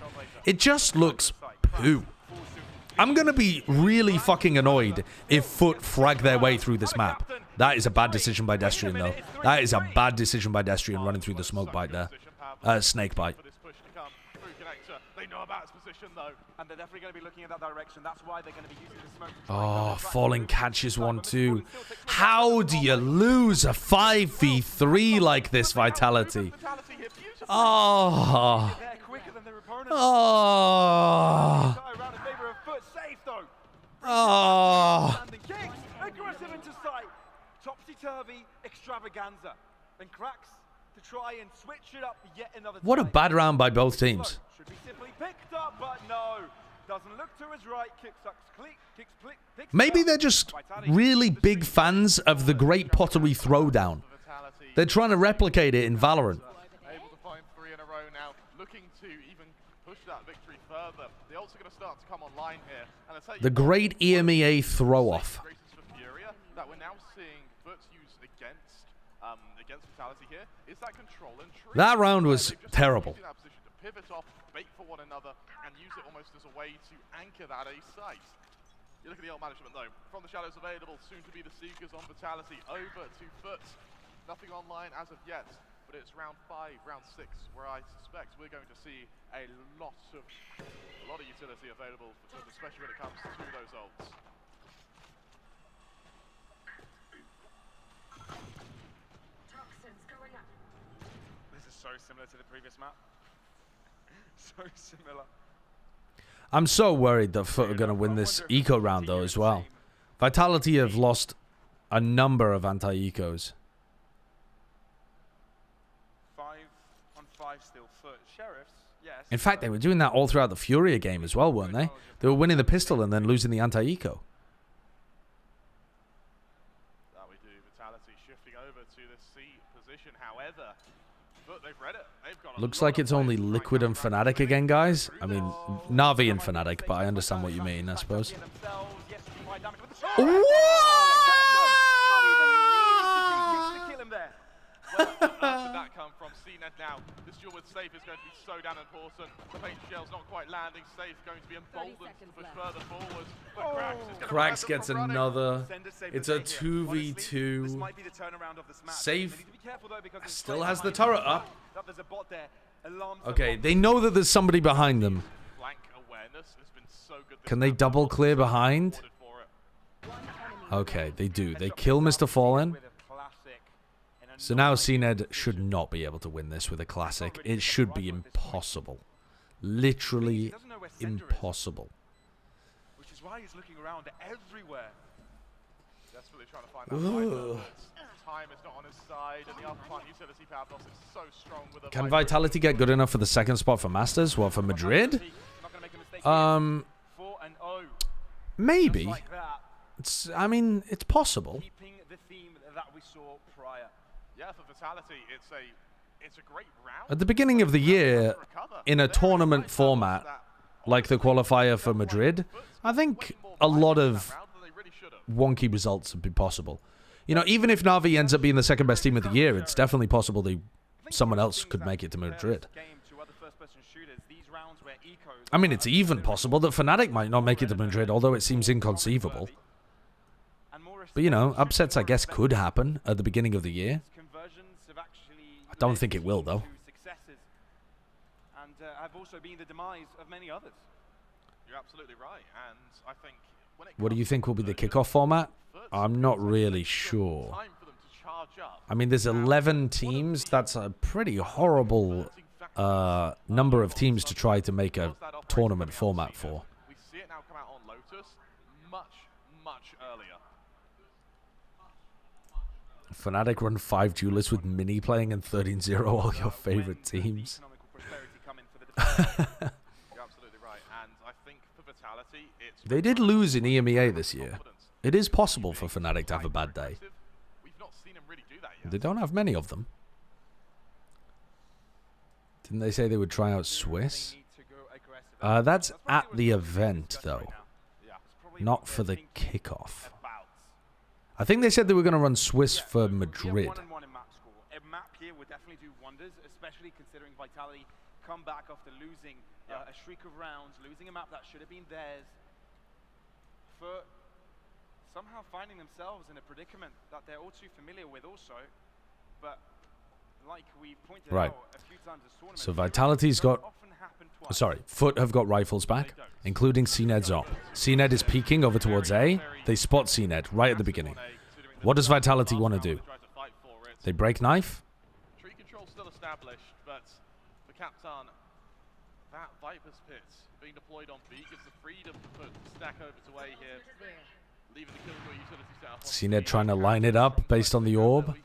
It just looks poo. I'm going to be really fucking annoyed if Foot frag their way through this map. That is a bad decision by Destrian, though. That is a bad decision by Destrian running through the smoke bite there. Snake bite. And they're definitely going to be looking in that direction. That's why they're going to be using the smoke. Oh, Falling catches one too. How do you lose a 5v3 like this, Vitality? Oh. Oh. Oh. Aggressive into sight. Topsy-turvy extravaganza. And cracks to try and switch it up yet another time. What a bad round by both teams. Should be simply picked up, but no. Doesn't look to his right. Kicks Maybe they're just really big fans of the Great Pottery Throwdown. They're trying to replicate it in Valorant. Able to find 3 in a row now, looking to even push that victory further. They're also going to start to come online here. And The great EMEA throw-off. That we're now seeing Foot use against Vitality here is that control and tree. That round was terrible. That position to pivot off, bait for one another, and use it almost as a way to anchor that A site. You look at the old management though. From the shadows available, soon to be the Seekers on Vitality. Over to Foot. Nothing online as of yet, but it's round 5, round 6, where I suspect we're going to see a lot of utility available for Foot, especially when it comes to those ults. This is so similar to the previous map. So similar. I'm so worried that Foot are going to win this eco round, though, as well. Vitality have lost a number of anti-ecos. 5-on-5 still. Foot. Sheriffs, yes. In fact, they were doing that all throughout the Furia game as well, weren't they? They were winning the pistol and then losing the anti-eco. That we do. Vitality shifting over to the C position. However, Foot, they've read it. They've got Looks like it's only Liquid and Fnatic again, guys. I mean, Na'Vi and Fnatic, but I understand what you mean, I suppose. After that come from CNET now. This duel with Safe is going to be so damn important. The paint shell's not quite landing. Safe going to be emboldened to push further forwards. But Krax gets another. It's a 2v2. Safe still has the turret up. Okay, they know that there's somebody behind them. Can they double clear behind? Okay, they do. They kill Mr. Fallen. So now CNED should not be able to win this with a classic. It should be impossible. Literally impossible. Which is why he's looking around everywhere. Desperately trying to find that time is not on his side, and the upfront utility power boss is so strong with a Can Vitality get good enough for the second spot for Masters? What, for Madrid? Maybe. I mean, it's possible. Keeping the theme that we saw prior. Yeah, for Vitality, it's a great round. At the beginning of the year, in a tournament format, like the qualifier for Madrid, I think a lot of wonky results would be possible. You know, even if Na'Vi ends up being the second best team of the year, it's definitely possible someone else could make it to Madrid. I mean, it's even possible that Fnatic might not make it to Madrid, although it seems inconceivable. But, you know, upsets, I guess, could happen at the beginning of the year. I don't think it will, though. And have also been the demise of many others. You're absolutely right, and I think what do you think will be the kickoff format? I'm not really sure. I mean, there's 11 teams. That's a pretty horrible number of teams to try to make a tournament format for. We see it now come out on Lotus much earlier. Fnatic run 5 duelists with Mini playing and 13-0 all your favorite teams. You're absolutely right, and I think for Vitality, They did lose in EMEA this year. It is possible for Fnatic to have a bad day. We've not seen them really do that yet. They don't have many of them. Didn't they say they would try out Swiss? That's at the event, though. Not for the kickoff. I think they said they were going to run Swiss for Madrid. A map here would definitely do wonders, especially considering Vitality come back after losing a streak of rounds, losing a map that should have been theirs, for somehow finding themselves in a predicament that they're all too familiar with also. But like we pointed out a few times this tournament, so Vitality's got... Sorry, Foot have got rifles back, including CNED's op. CNED is peeking over towards A. They spot CNED right at the beginning. What does Vitality want to do? They break knife? Tree control still established, but for Captain, that Viper's Pit being deployed on B gives the freedom to put stack over to A here, leaving the Killjoy utility set up. CNED trying to line it up based on the orb.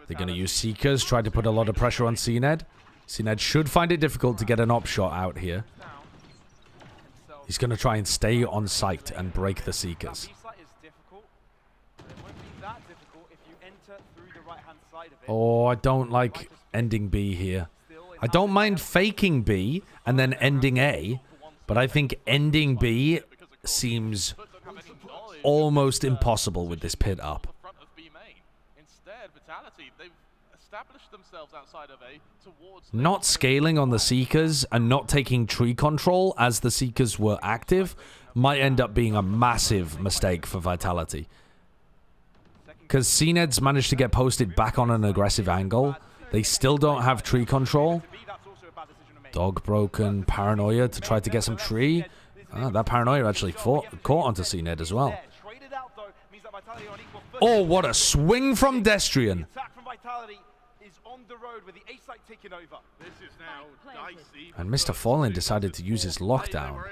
They're going to use Seekers, try to put a lot of pressure on CNED. CNED should find it difficult to get an op shot out here. He's going to try and stay on site and break the Seekers. Oh, I don't like ending B here. I don't mind faking B and then ending A, but I think ending B seems almost impossible with this pit up. Not scaling on the Seekers and not taking tree control as the Seekers were active might end up being a massive mistake for Vitality. Because CNED's managed to get posted back on an aggressive angle. They still don't have tree control. Dog broken, Paranoia to try to get some tree. That Paranoia actually caught onto CNED as well. Oh, what a swing from Destrian. And Mr. Fallen decided to use his lockdown.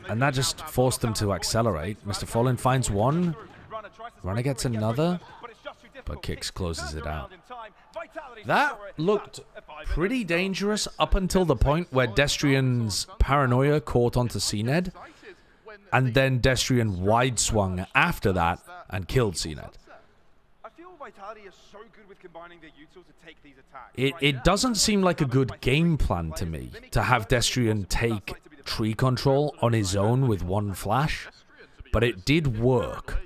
And that just forced them to accelerate. Mr. Fallen finds one. Runner gets another. But Kicks closes it out. That looked pretty dangerous up until the point where Destrian's Paranoia caught onto CNED. And then Destrian wide swung after that and killed CNED. It doesn't seem like a good game plan to me to have Destrian take tree control on his own with one flash, but it did work.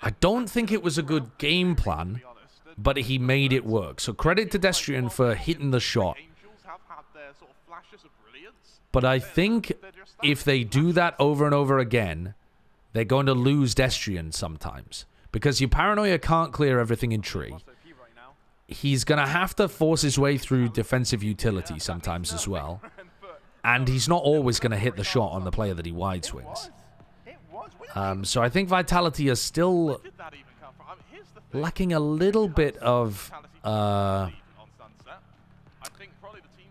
I don't think it was a good game plan, but he made it work. So credit to Destrian for hitting the shot. But I think if they do that over and over again, they're going to lose Destrian sometimes. Because your Paranoia can't clear everything in tree. He's going to have to force his way through defensive utility sometimes as well. And he's not always going to hit the shot on the player that he wide swings. So I think Vitality is still lacking a little bit of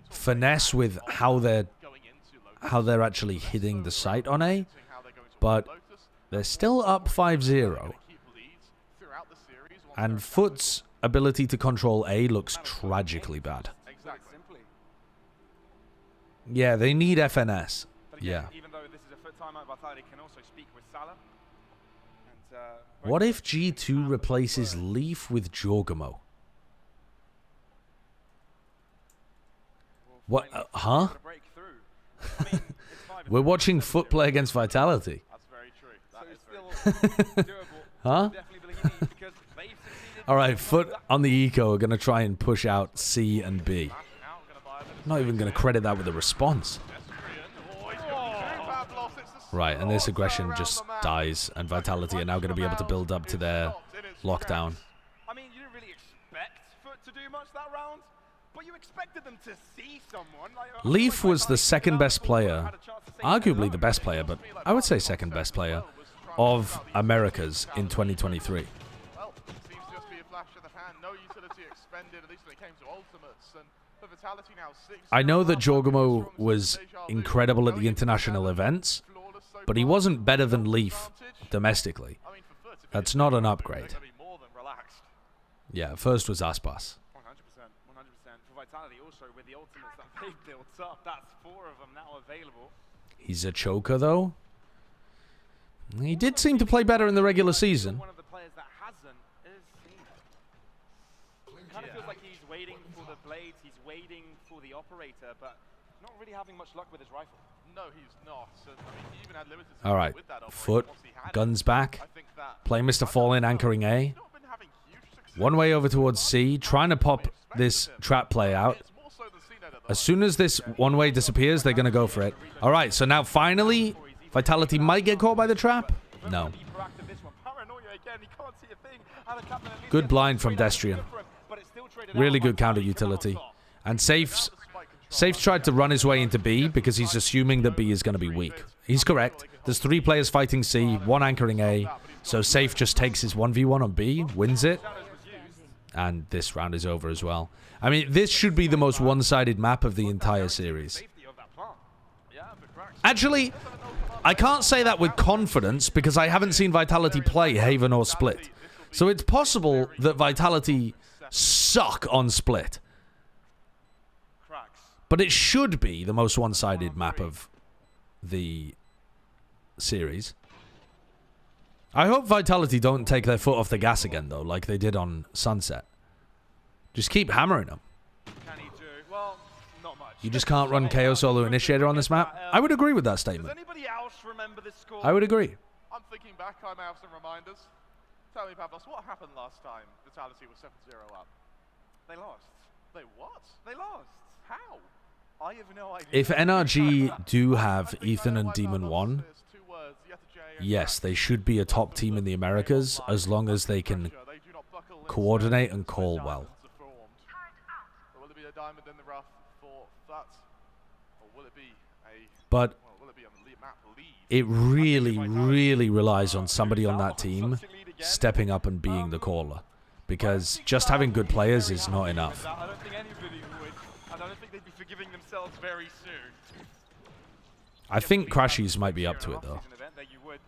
finesse with how they're actually hitting the site on A. But they're still up 5-0. And Foot's ability to control A looks tragically bad. Yeah, they need FNS. Yeah. What if G2 replaces Leaf with Jorgamo? What? Huh? We're watching Foot play against Vitality. Huh? Alright, Foot on the eco are going to try and push out C and B. I'm not even going to credit that with a response. Right, and this aggression just dies, and Vitality are now going to be able to build up to their lockdown. I mean, you didn't really expect Foot to do much that round, but you expected them to see someone. Leaf was the second best player, arguably the best player, but I would say second best player of Americas in 2023. Well, seems just to be a flash of the pan. No utility expended, at least when it came to ultimates. And for Vitality now 6. I know that Jorgamo was incredible at the international events, but he wasn't better than Leaf domestically. That's not an upgrade. Yeah, first was Aspas. 100%. For Vitality also, with the ultimates that they've built up, that's 4 of them now available. He's a choker, though. He did seem to play better in the regular season. One of the players that hasn't is It kind of feels like he's waiting for the blades, he's waiting for the operator, but not really having much luck with his rifle. No, he's not. I mean, he even had limited All right, with that operator Foot, once he had guns it. back. Play Mr. Fallen anchoring A. One way over towards C, trying to pop this trap play out. As soon as this one way disappears, they're going to go for it. All right, so now finally, Vitality might get caught by the trap. No. Good blind from Destrian. Really good counter utility. And Safe's tried to run his way into B because he's assuming that B is going to be weak. He's correct. There's 3 players fighting C, 1 anchoring A. So Safe just takes his 1v1 on B, wins it. And this round is over as well. I mean, this should be the most one-sided map of the entire series. Actually, I can't say that with confidence because I haven't seen Vitality play Haven or Split. So it's possible that Vitality suck on Split. But it should be the most one-sided map of the series. I hope Vitality don't take their foot off the gas again, though, like they did on Sunset. Just keep hammering them. Well, not much. You just can't run KO Solo Initiator on this map? I would agree with that statement. Does anybody else remember this score? I would agree. I'm thinking back, I may have some reminders. Tell me, Pavlos, what happened last time Vitality was 7-0 up? They lost. They what? They lost. How? I have no idea. If NRG do have Ethan and Demon 1, yes, they should be a top team in the Americas as long as they can coordinate and call well. Will it be a diamond in the rough for that? Or will it be But it really, really relies on somebody on that team stepping up and being the caller. Because just having good players is not enough. I don't think anybody would. I don't think they'd be forgiving themselves very soon. I think Crashies might be up to it, though. That you would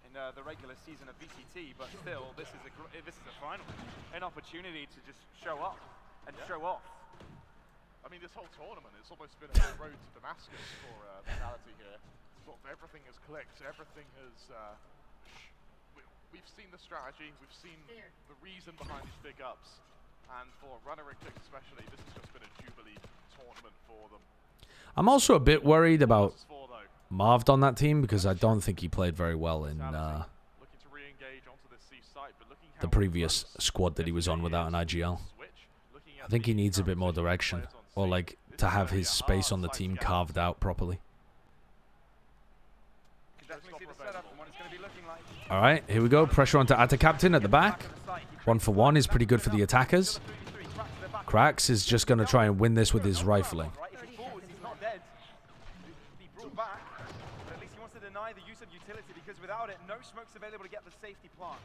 in the regular season of VCT, but still, this is a final, an opportunity to just show up and show off. I mean, this whole tournament, it's almost been a road to Damascus for Vitality here. Sort of everything has clicked, everything has... we've seen the strategy, we've seen the reason behind these big ups, and for Runner and Clicks especially, this has just been a Jubilee tournament for them. I'm also a bit worried about Marved on that team because I don't think he played very well in the previous squad that he was on without an IGL. I think he needs a bit more direction, or like to have his space on the team carved out properly. All right, here we go. Pressure onto Atta Captain at the back. 1-for-1 is pretty good for the attackers. Krax is just going to try and win this with his rifling. The use of utility, because without it, no smoke's available to get the safety plant.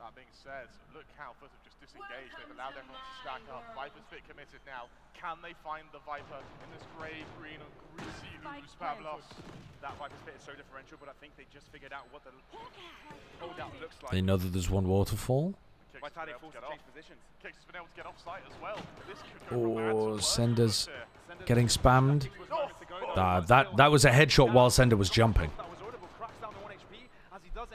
That being said, look how Foot have just disengaged. They've allowed everyone to stack up. Viper's bit committed now. Can they find the Viper in this grey, green, and greasy ooze Pavlos? That Viper's bit is so differential, but I think they just figured out what the holdout looks like. They know that there's one waterfall. Vitality forced to change positions. Kicks has been able to get offside as well. This could go Oh, Sender's getting spammed. That was a headshot while Sender was jumping.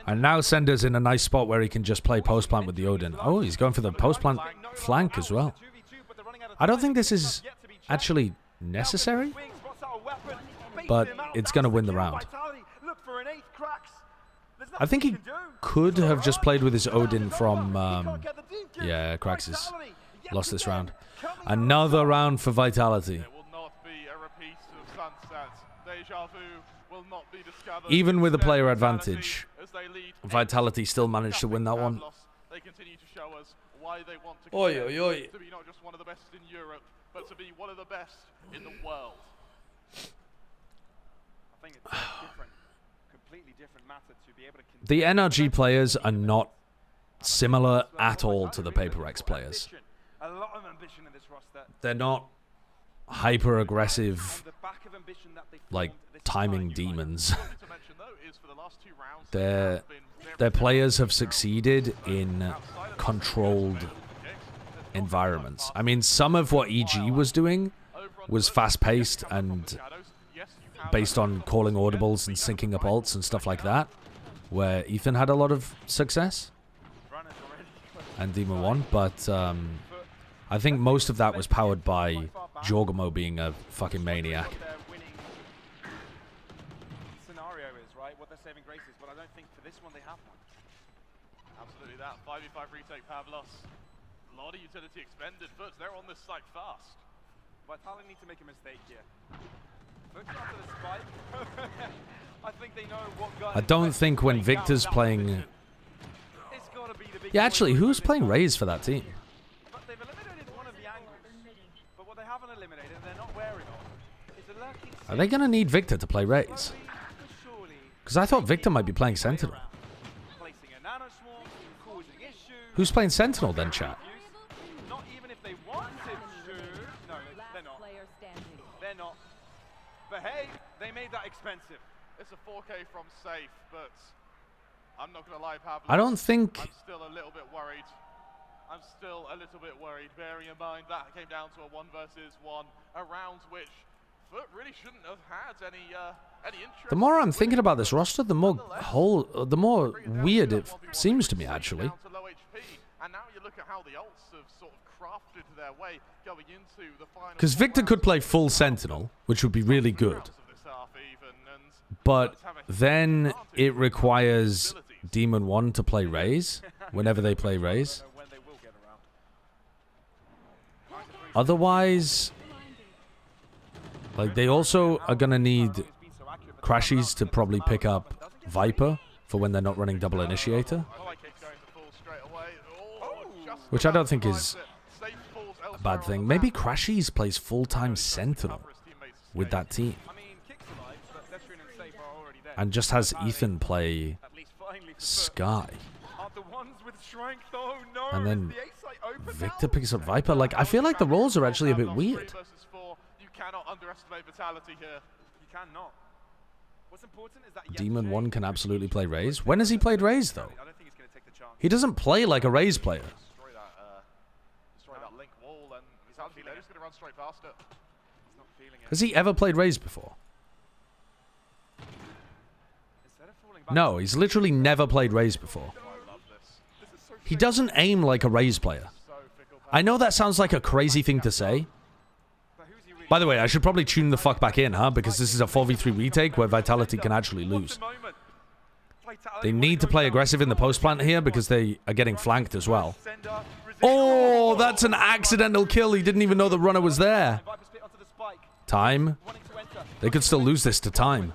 And now Sender's in a nice spot where he can just play post plant with the Odin. Oh, he's going for the post plant flank as well. I don't think this is actually necessary, but it's going to win the round. I think he could have just played with his Odin from... yeah, Krax has lost this round. Another round for Vitality. Even with a player advantage, Vitality still managed to win that one. They continue to show us why they want to to be not just one of the best in Europe, but to be one of the best in the world. I think it's a completely different matter to be able to... The NRG players are not similar at all to the PaperX players. A lot of ambition in this roster. They're not hyper-aggressive, like, timing demons. Their players have succeeded in controlled environments. I mean, some of what EG was doing was fast-paced and based on calling audibles and syncing up ults and stuff like that, where Ethan had a lot of success. And Demon 1, but I think most of that was powered by Jorgamo being a fucking maniac. Scenario is, right, what they're saving grace is, but I don't think for this one they have one. Absolutely that. 5v5 retake Pavlos. A lot of utility expended, but they're on this site fast. Vitality need to make a mistake here. Looking after the spike. I think they know what gun. I don't think when Victor's playing... Yeah, actually, who's playing Raze for that team? But they've eliminated one of the angles. But what they haven't eliminated, they're not wary of, is a lurking... Are they going to need Victor to play Raze? Because I thought Victor might be playing Sentinel. Who's playing Sentinel then, chat? Not even if they wanted to. No, they're not. They're not. But hey, they made that expensive. It's a 4K from safe, but I'm not going to lie, Pablo. I don't think... I'm still a little bit worried. I'm still a little bit worried, bearing in mind that came down to a 1 versus 1, a round which Foot really shouldn't have had any interest. The more I'm thinking about this roster, the more weird it seems to me, actually. And now you look at how the ults have sort of crafted their way going into the final. Because Victor could play full Sentinel, which would be really good. But then it requires Demon 1 to play Raze whenever they play Raze. Like, they also are going to need Crashies to probably pick up Viper for when they're not running double initiator. Which I don't think is a bad thing. Maybe Crashies plays full-time Sentinel with that team. And just has Ethan play Sky. And then Victor picks up Viper. Like, I feel like the roles are actually a bit weird. You cannot underestimate Vitality here. You cannot. What's important is that Demon 1 can absolutely play Raze. When has he played Raze, though? I don't think he's going to take the chance. He doesn't play like a Raze player. Destroy that link wall, and Vitality, they're just going to run straight past it. He's not feeling it. Has he ever played Raze before? No, he's literally never played Raze before. He doesn't aim like a Raze player. I know that sounds like a crazy thing to say. By the way, I should probably tune the fuck back in, huh? Because this is a 4v3 retake where Vitality can actually lose. They need to play aggressive in the post plant here because they are getting flanked as well. Oh, that's an accidental kill. He didn't even know the runner was there. Time. They could still lose this to time.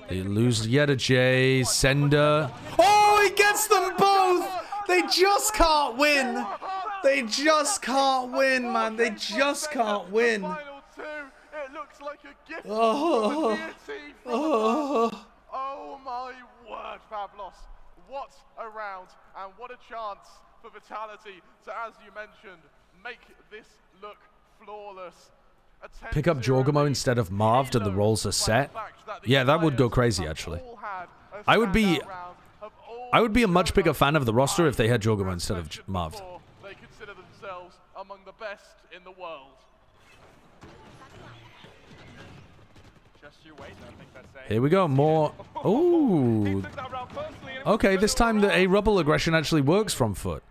They lose yet a J. Sender. Oh, he gets them both! They just can't win! They just can't win, man. They just can't win. Oh my word, Pavlos. What a round, and what a chance for Vitality to, as you mentioned, make this look flawless. Pick up Jorgamo instead of Marved and the roles are set. Yeah, that would go crazy, actually. I would be a much bigger fan of the roster if they had Jorgamo instead of Marved. They consider themselves among the best in the world. Here we go, more. Ooh. Okay, this time the A-Rubble aggression actually works from foot.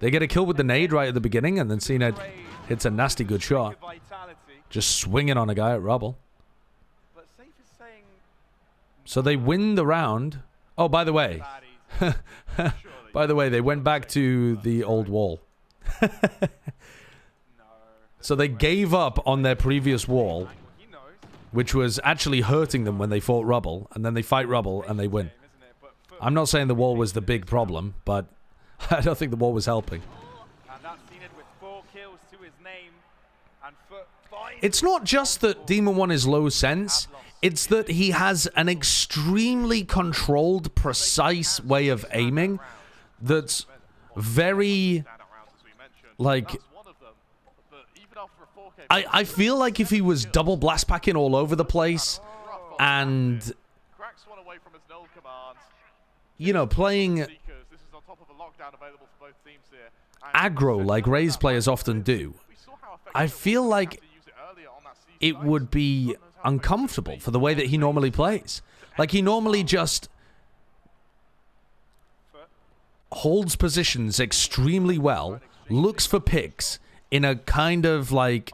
They get a kill with the nade right at the beginning, and then CNED hits a nasty good shot. Just swinging on a guy at Rubble. So they win the round. Oh, by the way. By the way, they went back to the old wall. So they gave up on their previous wall, which was actually hurting them when they fought Rubble, and then they fight Rubble and they win. I'm not saying the wall was the big problem, but I don't think the wall was helping. It's not just that Demon 1 is low sense, it's that he has an extremely controlled, precise way of aiming that's very, like... I feel like if he was double blast packing all over the place and, you know, playing aggro like Raze players often do, I feel like it would be uncomfortable for the way that he normally plays. Like, he normally just holds positions extremely well, looks for picks in a kind of like...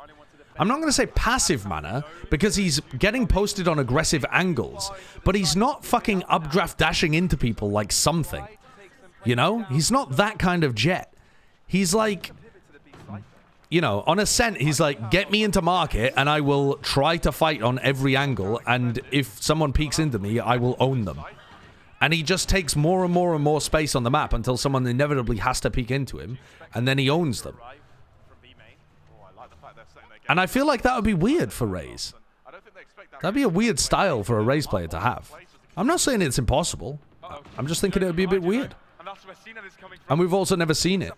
I'm not going to say passive manner, because he's getting posted on aggressive angles, but he's not fucking updraft dashing into people like something. You know? He's not that kind of jet. He's like... You know, on Ascent, he's like, get me into market, and I will try to fight on every angle, and if someone peeks into me, I will own them. And he just takes more and more and more space on the map until someone inevitably has to peek into him, and then he owns them. And I feel like that would be weird for Raze. That'd be a weird style for a Raze player to have. I'm not saying it's impossible. I'm just thinking it would be a bit weird. And we've also never seen it.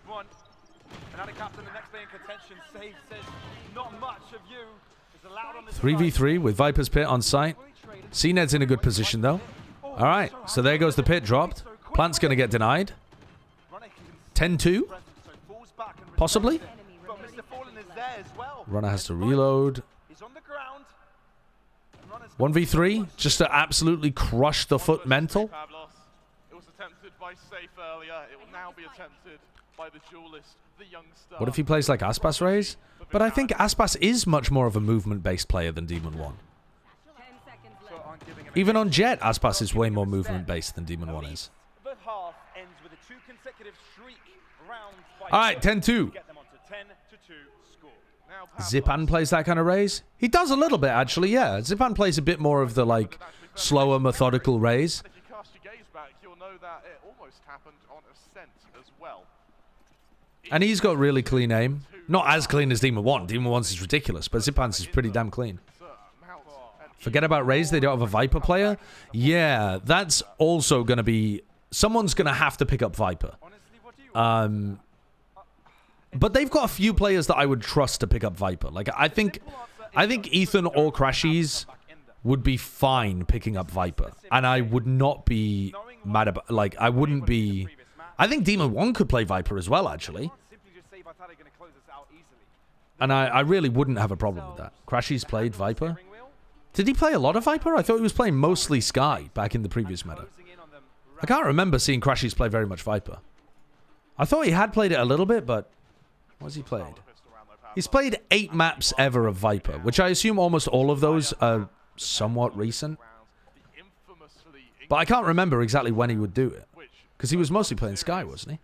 3v3 with Viper's Pit on site. CNED's in a good position, though. Alright, so there goes the pit dropped. Plant's going to get denied. 10-2? Possibly? Runner has to reload. 1v3, just to absolutely crush the foot mental. It was attempted by Safe earlier. It will now be attempted by the duelist, the youngster. What if he plays like Aspas Raze? But I think Aspas is much more of a movement-based player than Demon 1. Even on Jet, Aspas is way more movement-based than Demon 1 is. Alright, 10-2. Zipan plays that kind of raise? He does a little bit, actually, yeah. Zipan plays a bit more of the, like, slower, methodical raise. If you cast your gaze back, you'll know that it almost happened on Ascent as well. And he's got really clean aim. Not as clean as Demon 1. Demon 1's is ridiculous, but Zipan's is pretty damn clean. Forget about raise, they don't have a Viper player? Yeah, that's also going to be... Someone's going to have to pick up Viper. But they've got a few players that I would trust to pick up Viper. Like, I think Ethan or Crashies would be fine picking up Viper. And I would not be mad about... Like, I wouldn't be... I think Demon 1 could play Viper as well, actually. And I really wouldn't have a problem with that. Crashies played Viper. Did he play a lot of Viper? I thought he was playing mostly Sky back in the previous meta. I can't remember seeing Crashies play very much Viper. I thought he had played it a little bit, but... What's he played? He's played 8 maps ever of Viper, which I assume almost all of those are somewhat recent. But I can't remember exactly when he would do it. Because he was mostly playing Sky, wasn't he?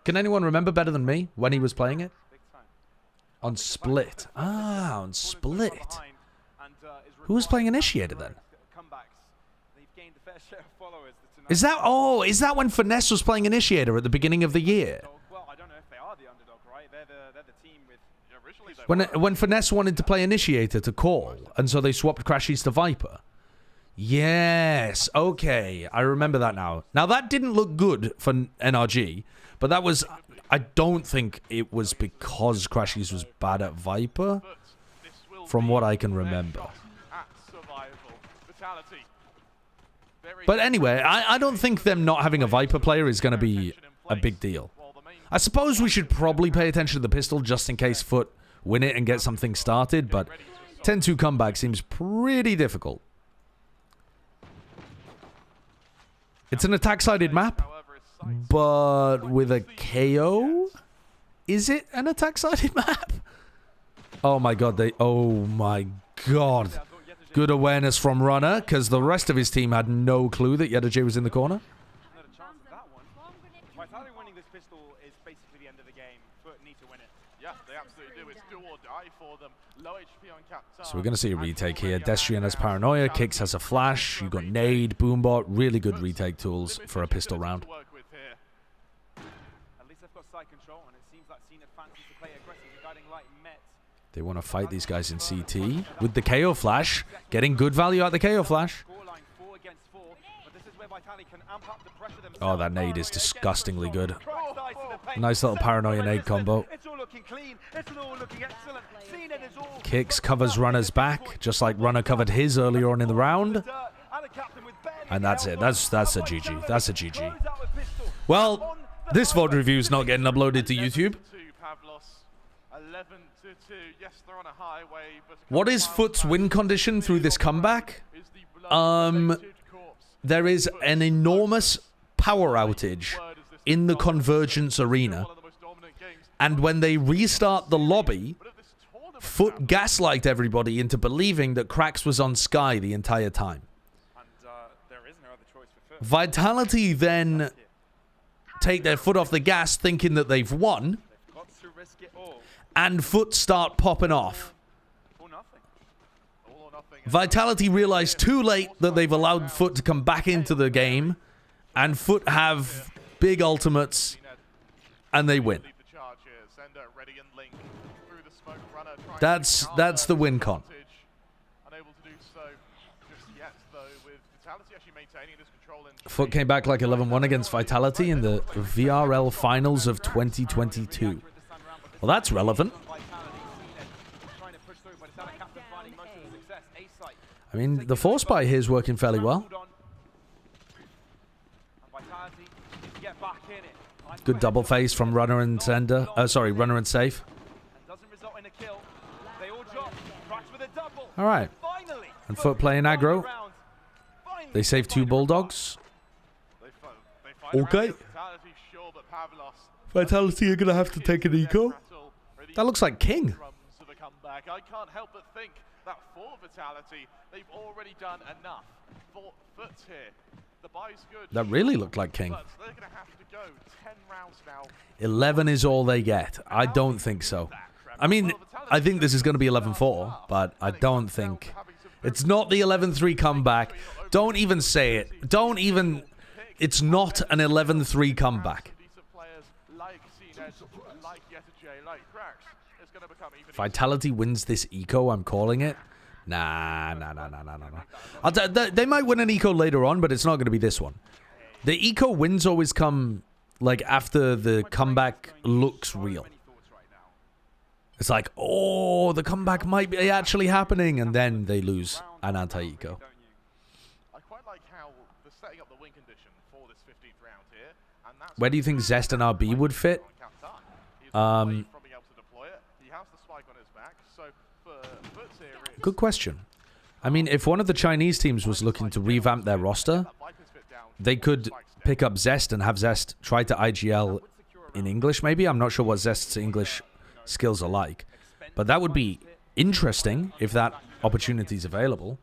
Can anyone remember better than me when he was playing it? On Split. Ah, on Split. Who was playing Initiator then? Is that... Oh, is that when Finesse was playing Initiator at the beginning of the year? When Finesse wanted to play Initiator to call, and so they swapped Crashies to Viper. Yes, okay, I remember that now. Now, that didn't look good for NRG, but that was... I don't think it was because Crashies was bad at Viper, from what I can remember. But anyway, I don't think them not having a Viper player is going to be a big deal. I suppose we should probably pay attention to the pistol just in case Foot win it and get something started, but 10-2 comeback seems pretty difficult. It's an attack-sided map, but with a KO? Is it an attack-sided map? Oh my god, oh my god. Good awareness from Runner, because the rest of his team had no clue that Yedajay was in the corner. Vitality winning this pistol is basically the end of the game. Foot need to win it. Yeah, they absolutely do. It's do or die for them. Low HP on Captain. So we're going to see a retake here. Destrian has Paranoia, Kix has a Flash, you've got Nade, Boombot, really good retake tools for a pistol round. At least they've got side control, and it seems like Cena fancies to play aggressive. Guiding light met. They want to fight these guys in CT with the KO Flash, getting good value out the KO Flash. Oh, that nade is disgustingly good. Nice little Paranoia nade combo. Kix covers Runner's back, just like Runner covered his earlier on in the round. And that's it. That's a GG. That's a GG. Well, this VOD review is not getting uploaded to YouTube. What is Foot's win condition through this comeback? There is an enormous power outage in the Convergence arena. And when they restart the lobby, Foot gaslight everybody into believing that Krax was on Sky the entire time. Vitality then take their foot off the gas thinking that they've won. And Foot start popping off. Vitality realize too late that they've allowed Foot to come back into the game, and Foot have big ultimates, and they win. That's the win con. Foot came back like 11-1 against Vitality in the VRL finals of 2022. Well, that's relevant. I mean, the force buy here is working fairly well. Good double face from Runner and Sender. Runner and Safe. All right. And Foot playing aggro. They save 2 Bulldogs. Okay. Vitality are going to have to take an eco. That looks like King. I can't help but think that for Vitality, they've already done enough. For Foot's here. The buy's good. That really looked like King. But they're going to have to go 10 rounds now. 11 is all they get. I don't think so. I mean, I think this is going to be 11-4, but I don't think... It's not the 11-3 comeback. Don't even say it. Don't even... It's not an 11-3 comeback. Vitality wins this eco, I'm calling it. Nah. They might win an eco later on, but it's not going to be this one. The eco wins always come, like, after the comeback looks real. It's like, oh, the comeback might be actually happening, and then they lose an anti-eco. I quite like how they're setting up the win condition for this 15th round here, and that's Where do you think Zest and RB would fit? Good question. I mean, if one of the Chinese teams was looking to revamp their roster, they could pick up Zest and have Zest try to IGL in English, maybe? I'm not sure what Zest's English skills are like. But that would be interesting if that opportunity is available.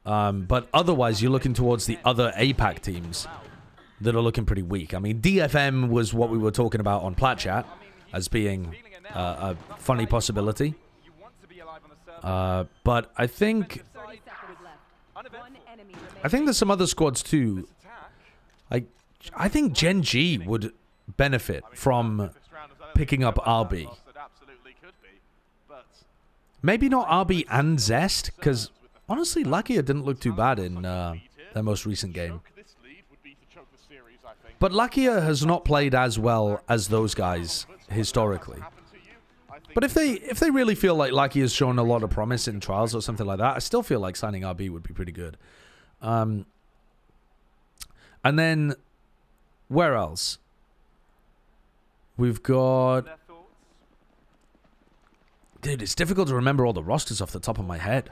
But otherwise, you're looking towards the other APAC teams that are looking pretty weak. I mean, DFM was what we were talking about on Plat Chat as being a funny possibility. But I think there's some other squads too. I think Gen G would benefit from picking up RB. Maybe not RB and Zest, because honestly, Lakia didn't look too bad in their most recent game. But Lakia has not played as well as those guys historically. But if they really feel like Lakia has shown a lot of promise in trials or something like that, I still feel like signing RB would be pretty good. And then, where else? We've got... Dude, it's difficult to remember all the rosters off the top of my head.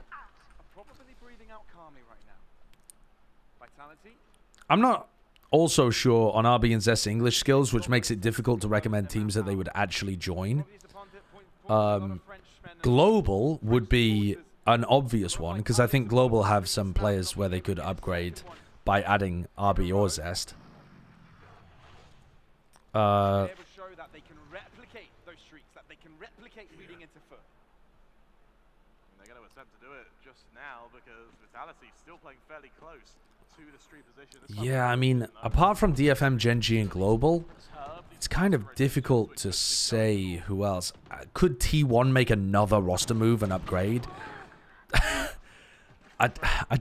I'm not also sure on RB and Zest's English skills, which makes it difficult to recommend teams that they would actually join. Global would be an obvious one, because I think Global have some players where they could upgrade by adding RB or Zest. Yeah, I mean, apart from DFM, Gen G, and Global, it's kind of difficult to say who else. Could T1 make another roster move and upgrade? I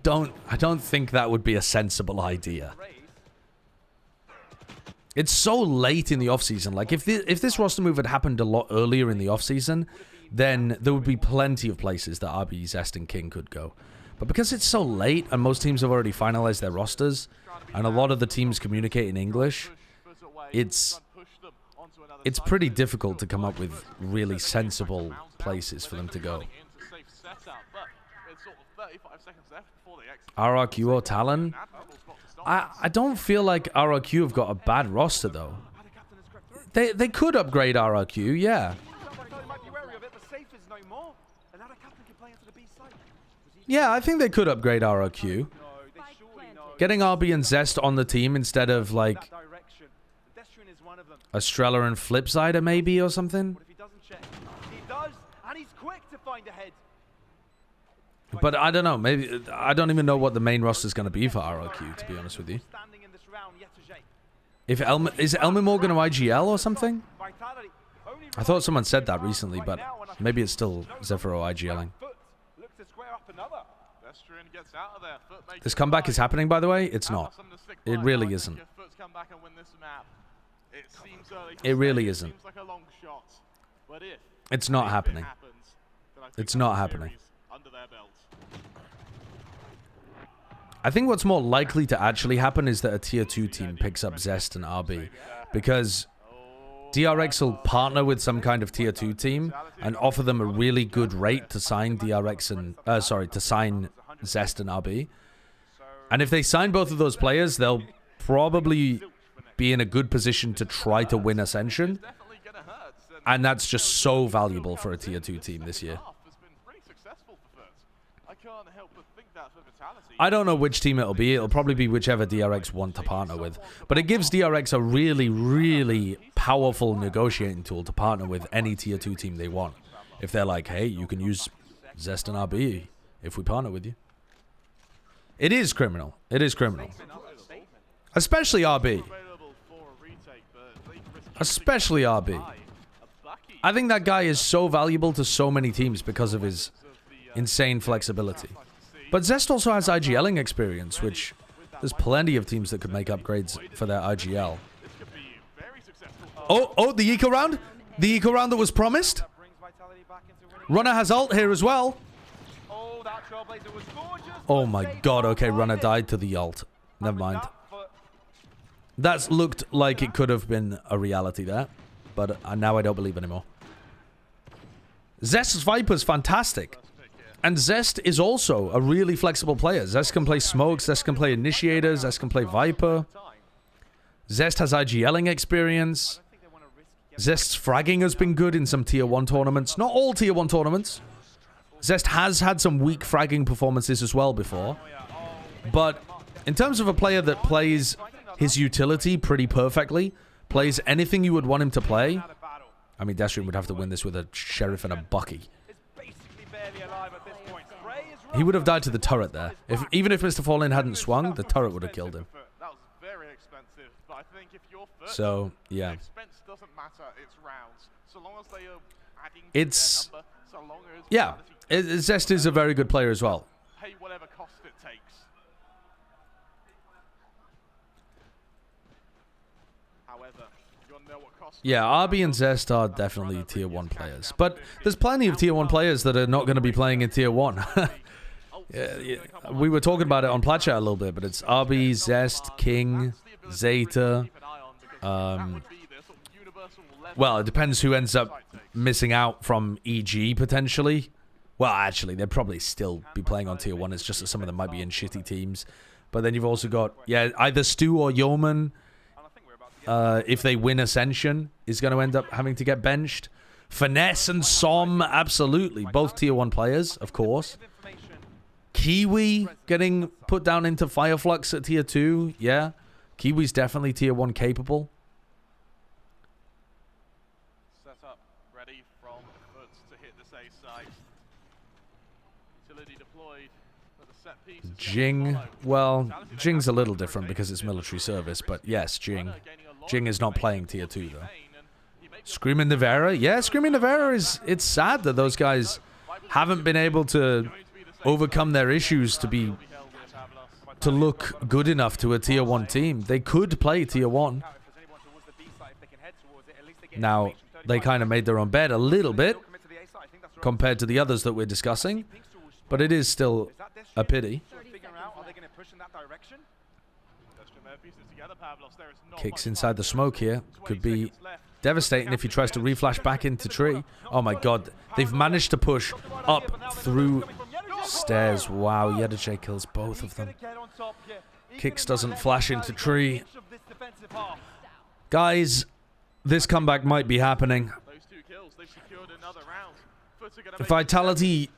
don't think that would be a sensible idea. It's so late in the offseason. Like, if this roster move had happened a lot earlier in the offseason, then there would be plenty of places that RB, Zest, and King could go. But because it's so late, and most teams have already finalized their rosters, and a lot of the teams communicate in English, it's pretty difficult to come up with really sensible places for them to go. RRQ or Talon? I don't feel like RRQ have got a bad roster, though. They could upgrade RRQ, yeah. Yeah, I think they could upgrade RRQ. Getting RB and Zest on the team instead of, like, Estrella and Flipsider, maybe, or something? But I don't know. Maybe I don't even know what the main roster is going to be for RRQ, to be honest with you. Is Elmimore going to IGL or something? I thought someone said that recently, but maybe it's still Zephyro IGLing. This comeback is happening, by the way? It's not. It really isn't. It really isn't. It's not happening. It's not happening. I think what's more likely to actually happen is that a Tier 2 team picks up Zest and RB, because DRX will partner with some kind of Tier 2 team and offer them a really good rate to sign DRX and to sign Zest and RB. And if they sign both of those players, they'll probably be in a good position to try to win Ascension. And that's just so valuable for a Tier 2 team this year. can't help but think that for Vitality. I don't know which team it'll be. It'll probably be whichever DRX want to partner with. But it gives DRX a really, really powerful negotiating tool to partner with any tier 2 team they want. If they're like, hey, you can use Zest and RB if we partner with you. It is criminal. It is criminal. Especially RB. Especially RB. I think that guy is so valuable to so many teams because of his insane flexibility. But Zest also has IGLing experience, which there's plenty of teams that could make upgrades for their IGL. Oh, the eco round? The eco round that was promised? Runner has ult here as well. Oh my god, okay, Runner died to the ult. Never mind. That's looked like it could have been a reality there. But now I don't believe anymore. Zest's Viper's fantastic. And Zest is also a really flexible player. Zest can play smokes, Zest can play initiators, Zest can play Viper. Zest has IGLing experience. Zest's fragging has been good in some tier 1 tournaments. Not all tier 1 tournaments. Zest has had some weak fragging performances as well before. But in terms of a player that plays his utility pretty perfectly, plays anything you would want him to play, I mean, Destrian would have to win this with a Sheriff and a Bucky. He would have died to the turret there. Even if Mr. Fallen hadn't swung, the turret would have killed him. That was very expensive, but I think if you're first, so, yeah. expense doesn't matter, it's rounds. So long as they are adding it's to their number, so long as yeah. Zest is a very good player as well. Pay whatever cost it takes. However, you want to know what cost. Yeah, RB and Zest are definitely tier 1 players. But there's plenty of tier 1 players that are not going to be playing in tier 1. Yeah, we were talking about it on Plat Chat a little bit, but it's RB, Zest, King, Zeta. Well, it depends who ends up missing out from EG, potentially. Well, actually, they'd probably still be playing on tier 1. It's just that some of them might be in shitty teams. But then you've also got, yeah, either Stu or Yeoman, if they win Ascension, is going to end up having to get benched. Finesse and Som, absolutely. Both tier 1 players, of course. Kiwi getting put down into Fireflux at tier 2. Yeah. Kiwi's definitely tier 1 capable. Set up, ready from foot to hit this A site. Utility deployed, but the set piece is Jing. Well, Jing's a little different because it's military service, but yes, Jing. Jing is not playing tier 2 though. Screaming Navera? Yeah, Screaming Navera is... It's sad that those guys haven't been able to overcome their issues to look good enough to a tier 1 team. They could play tier 1. Now, they kind of made their own bed a little bit compared to the others that we're discussing, but it is still a pity. Kicks inside the smoke here. Could be devastating if he tries to reflash back into tree. Oh my god. They've managed to push up through stairs. Wow, Yediche kills both of them. Kicks doesn't flash into tree. Guys, this comeback might be happening. Vitality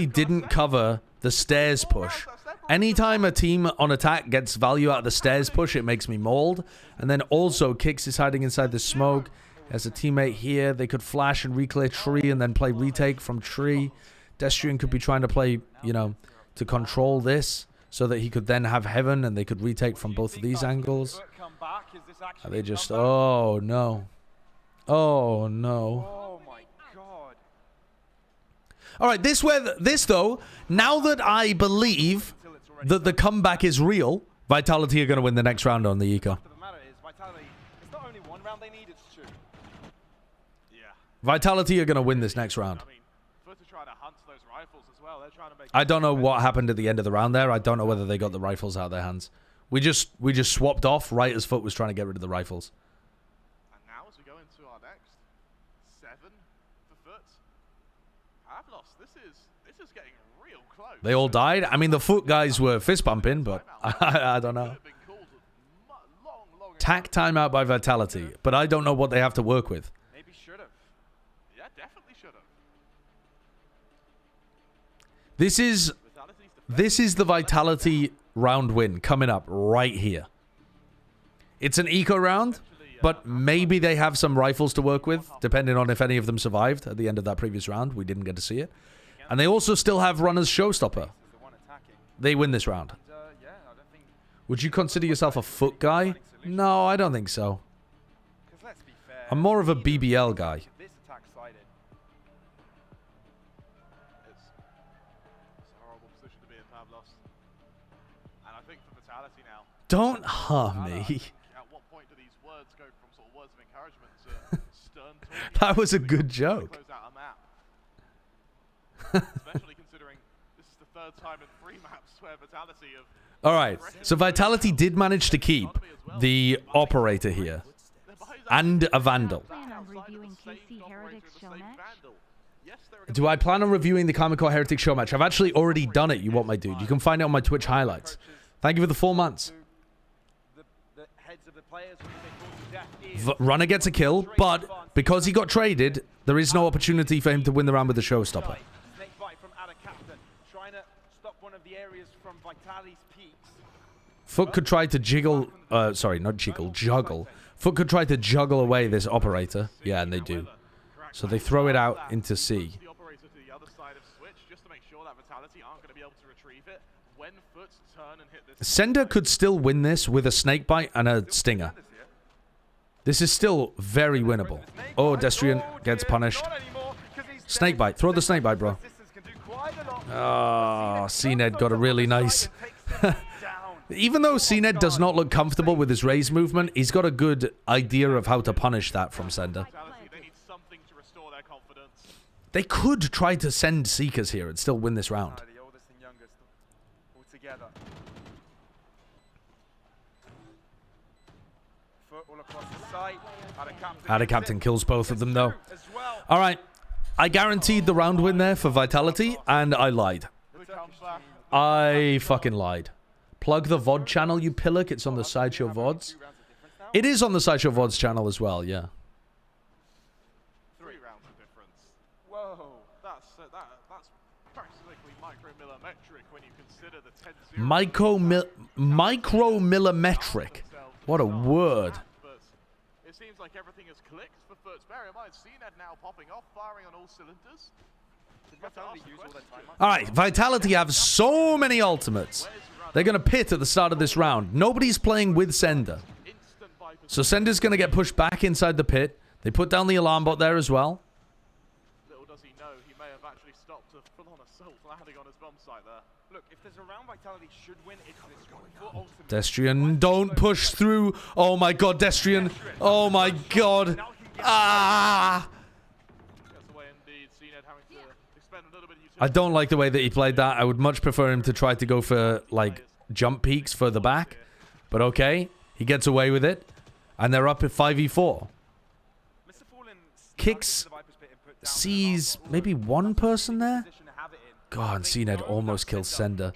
didn't cover the stairs push. Anytime a team on attack gets value out of the stairs push, it makes me mauled. And then also, Kicks is hiding inside the smoke. As a teammate here, they could flash and reclear tree and then play retake from tree. Destrian could be trying to play, you know, to control this so that he could then have heaven and they could retake from both of these angles. Are they just... Oh, no. Oh, no. Oh my god. All right, this though, now that I believe that the comeback is real, Vitality are going to win the next round on the Eco. The matter is, Vitality, it's not only one round they need, it's 2. Yeah. Vitality are going to win this next round. I mean, Foot are trying to hunt those rifles as well. They're trying to make... I don't know what happened at the end of the round there. I don't know whether they got the rifles out of their hands. We just swapped off right as Foot was trying to get rid of the rifles. And now as we go into our next 7 for Foot. Pavlos, this is getting real close. They all died. I mean, the Foot guys were fist bumping, but I don't know. Tack timeout by Vitality, but I don't know what they have to work with. Maybe should have. Yeah, definitely should have. This is the Vitality round win coming up right here. It's an eco round, but maybe they have some rifles to work with, depending on if any of them survived at the end of that previous round. We didn't get to see it. And they also still have Runner's Showstopper. They win this round. Would you consider yourself a foot guy? No, I don't think so. I'm more of a BBL guy. It's a horrible position to be in, Pavlos. And I think for Vitality now, Don't harm me. at what point do these words go from sort of words of encouragement to stern talking? That was a good joke. Close out a map. Especially considering this is the third time in 3 maps where Vitality have... All right. So Vitality did manage to keep the operator here and a Vandal. Plan on reviewing KC Heretics show match? Do I plan on reviewing the Comic Con Heretic show match? I've actually already done it, you want my dude. You can find it on my Twitch highlights. Thank you for the 4 months. Runner gets a kill, but because he got traded, there is no opportunity for him to win the round with the showstopper. Foot could try to jiggle, sorry, not jiggle, juggle. Foot could try to juggle away this operator. Yeah, and they do. So they throw it out into C. The operator to the other side of Switch just to make sure that Vitality aren't going to be able to retrieve it when Foot's turn and hit this. Sender could still win this with a snakebite and a stinger. This is still very winnable. Oh, Destrian gets punished. Snakebite. Throw the snakebite, bro. Oh, CNED got a really nice... Even though CNED does not look comfortable with his raise movement, he's got a good idea of how to punish that from Sender. They need something to restore their confidence. They could try to send Seekers here and still win this round. The oldest and youngest all together. Foot all across the site. Ada Captain kills both of them, though. All right. I guaranteed the round win there for Vitality, and I lied. I fucking lied. Plug the VOD channel, you pillock. It's on the Sideshow VODs. It is on the Sideshow VODs channel as well, yeah. 3 rounds of difference. Whoa, that's practically micromillimetric when you consider the 10-0. Micromillimetric. What a word. But it seems like everything is clicked for Foot. Bear in mind, CNED now popping off, firing on all cylinders. All right, Vitality have so many ultimates. They're going to pit at the start of this round. Nobody's playing with Sender. So Sender's going to get pushed back inside the pit. They put down the alarm bot there as well. Little does he know, he may have actually stopped a full-on assault landing on his bomb site there. Look, if there's a round Vitality should win, it's this one. Destrian, don't push through. Oh my god, Destrian. Oh my god. Ah! I don't like the way that he played that. I would much prefer him to try to go for, like, jump peaks further back. But okay, he gets away with it. And they're up at 5v4. Kicks sees maybe one person there. God, and CNED almost kills Sender.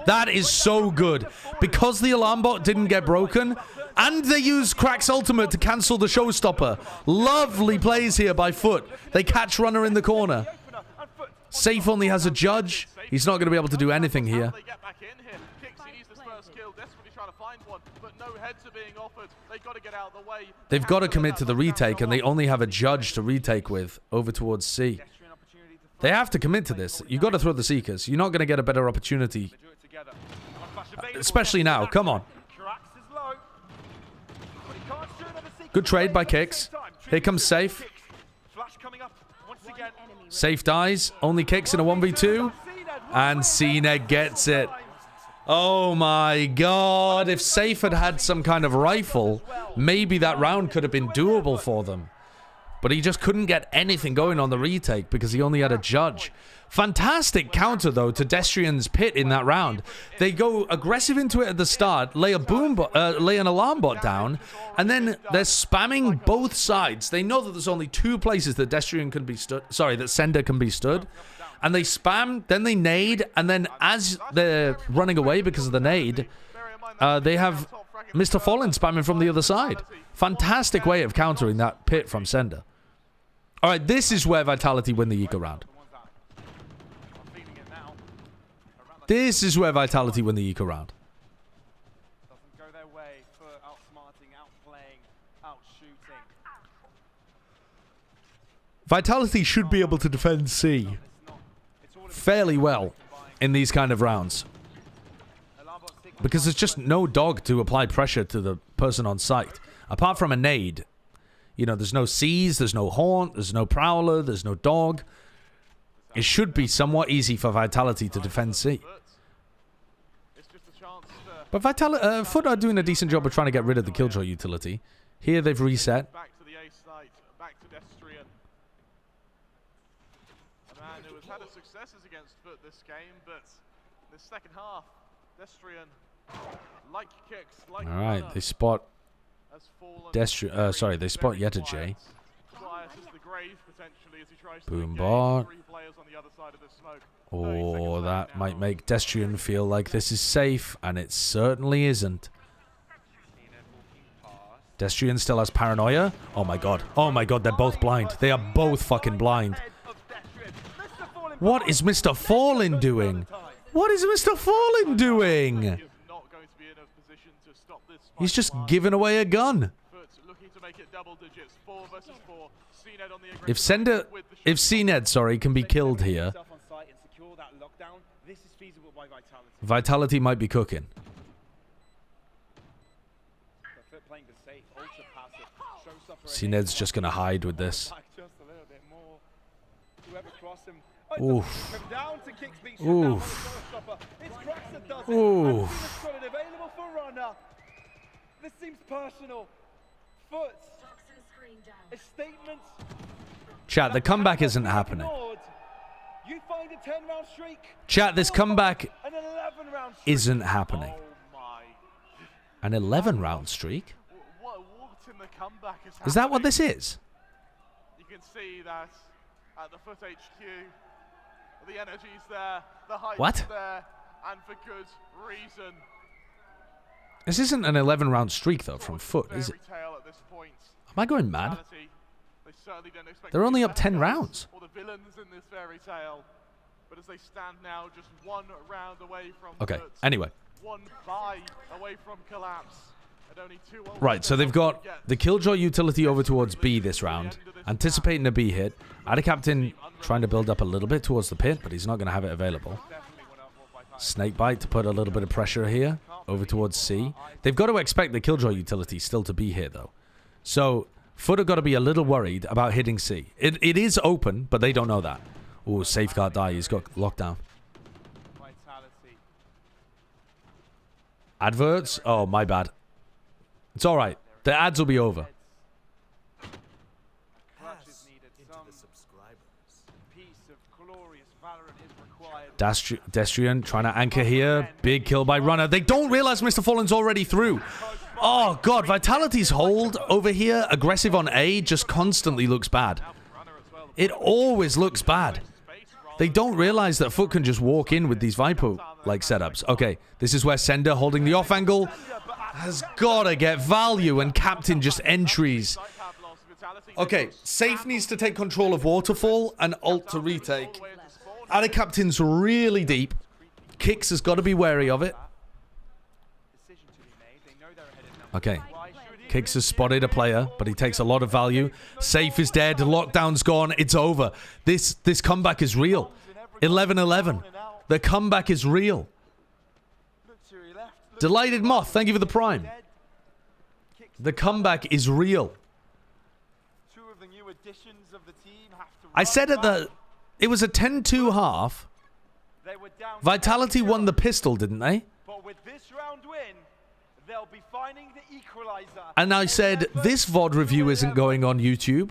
That is so good. Because the alarm bot didn't get broken, and they use Crack's ultimate to cancel the showstopper. Lovely plays here by Foot. They catch Runner in the corner. Safe only has a judge. He's not going to be able to do anything here. They've got to commit to the retake, and they only have a judge to retake with over towards C. They have to commit to this. You've got to throw the Seekers. You're not going to get a better opportunity. Especially now. Come on. Good trade by Kicks. Here comes Safe. Safe dies. Only Kicks in a 1v2. And CNED gets it. Oh my god. If Safe had had some kind of rifle, maybe that round could have been doable for them. But he just couldn't get anything going on the retake because he only had a judge. Fantastic counter, though, to Destrian's pit in that round. They go aggressive into it at the start, lay an alarm bot down, and then they're spamming both sides. They know that there's only 2 places that Destrian can be stood. Sorry, that Sender can be stood. And they spam, then they nade, and then as they're running away because of the nade, they have Mr. Fallen spamming from the other side. Fantastic way of countering that pit from Sender. All right, this is where Vitality win the eco round. This is where Vitality win the eco round. Doesn't go their way for outsmarting, outplaying, outshooting. Vitality should be able to defend C fairly well in these kind of rounds. Because there's just no dog to apply pressure to the person on site. Apart from a nade. You know, there's no C's, there's no Haunt, there's no Prowler, there's no dog. It should be somewhat easy for Vitality to defend C. But Foot are doing a decent job of trying to get rid of the Killjoy utility. Here they've reset. Back to the A site, back to Destrian. A man who has had his successes against Foot this game, but in the second half, Destrian, like kicks, like All right, they spot Destrian. Sorry, they spot Yeta J. Boom bot. Oh, that might make Destrian feel like this is safe, and it certainly isn't. Destrian still has paranoia. Oh my god. Oh my god, they're both blind. They are both fucking blind. What is Mr. Fallen doing? What is Mr. Fallen doing? He's just giving away a gun. If CNED, sorry, can be killed here, Vitality might be cooking. CNED's just going to hide with this. Oof. Oof. Oof. This seems personal. Foot. A statement. Chat, the comeback isn't happening. You find a 10-round streak. Chat, this comeback An 11-round streak. isn't happening. An 11-round streak? What in the comeback Is that what this is? You can see that at the Foot HQ, the energy's there, the hype's there, and for good reason. This isn't an 11-round streak, though, from Foot, is it? Am I going mad? They're only up 10 rounds. Okay, anyway. Right, so they've got the Killjoy utility over towards B this round, anticipating a B hit. Captain trying to build up a little bit towards the pit, but he's not going to have it available. Snakebite to put a little bit of pressure here over towards C. They've got to expect the Killjoy utility still to be here, though. So Foot have got to be a little worried about hitting C. It is open, but they don't know that. Ooh, safeguard die. He's got lockdown. Adverts? Oh, my bad. It's all right. The ads will be over. Destrian trying to anchor here. Big kill by Runner. They don't realize Mr. Fallen's already through. Oh, God. Vitality's hold over here, aggressive on A, just constantly looks bad. It always looks bad. They don't realize that Foot can just walk in with these Viper-like setups. Okay, this is where Sender, holding the off angle, has got to get value, and Captain just entries. Okay, Safe needs to take control of Waterfall and ult to retake. Captain's really deep. Kicks has got to be wary of it. Okay. Kicks has spotted a player, but he takes a lot of value. Safe is dead. Lockdown's gone. It's over. This comeback is real. 11-11. The comeback is real. Delighted Moth, thank you for the prime. The comeback is real. I said it was a 10-2 half. Vitality won the pistol, didn't they? But with this round win, they'll be finding the equalizer. And I said, this VOD review isn't going on YouTube.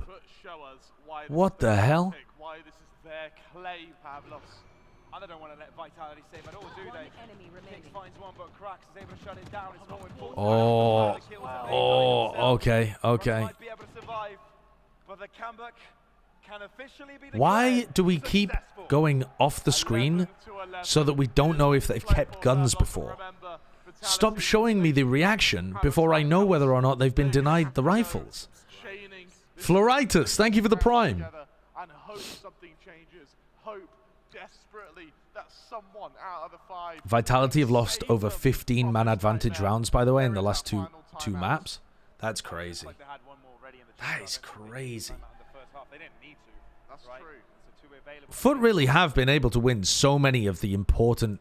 What the hell? Why this is their clay, Pavlos. I don't want to let Vitality save at all, do they? Kicks finds one, but Cracks is able to shut it down. It's more important. Oh, okay. Might be able to survive, but the comeback can officially be Why do we keep going off the screen so that we don't know if they've kept guns before? Stop showing me the reaction before I know whether or not they've been denied the rifles. Floritus, thank you for the prime. hope something changes. Hope desperately that someone out of the 5... Vitality have lost over 15 man advantage rounds, by the way, in the last two maps. That's crazy. That is crazy. That's true. Foot really have been able to win so many of the important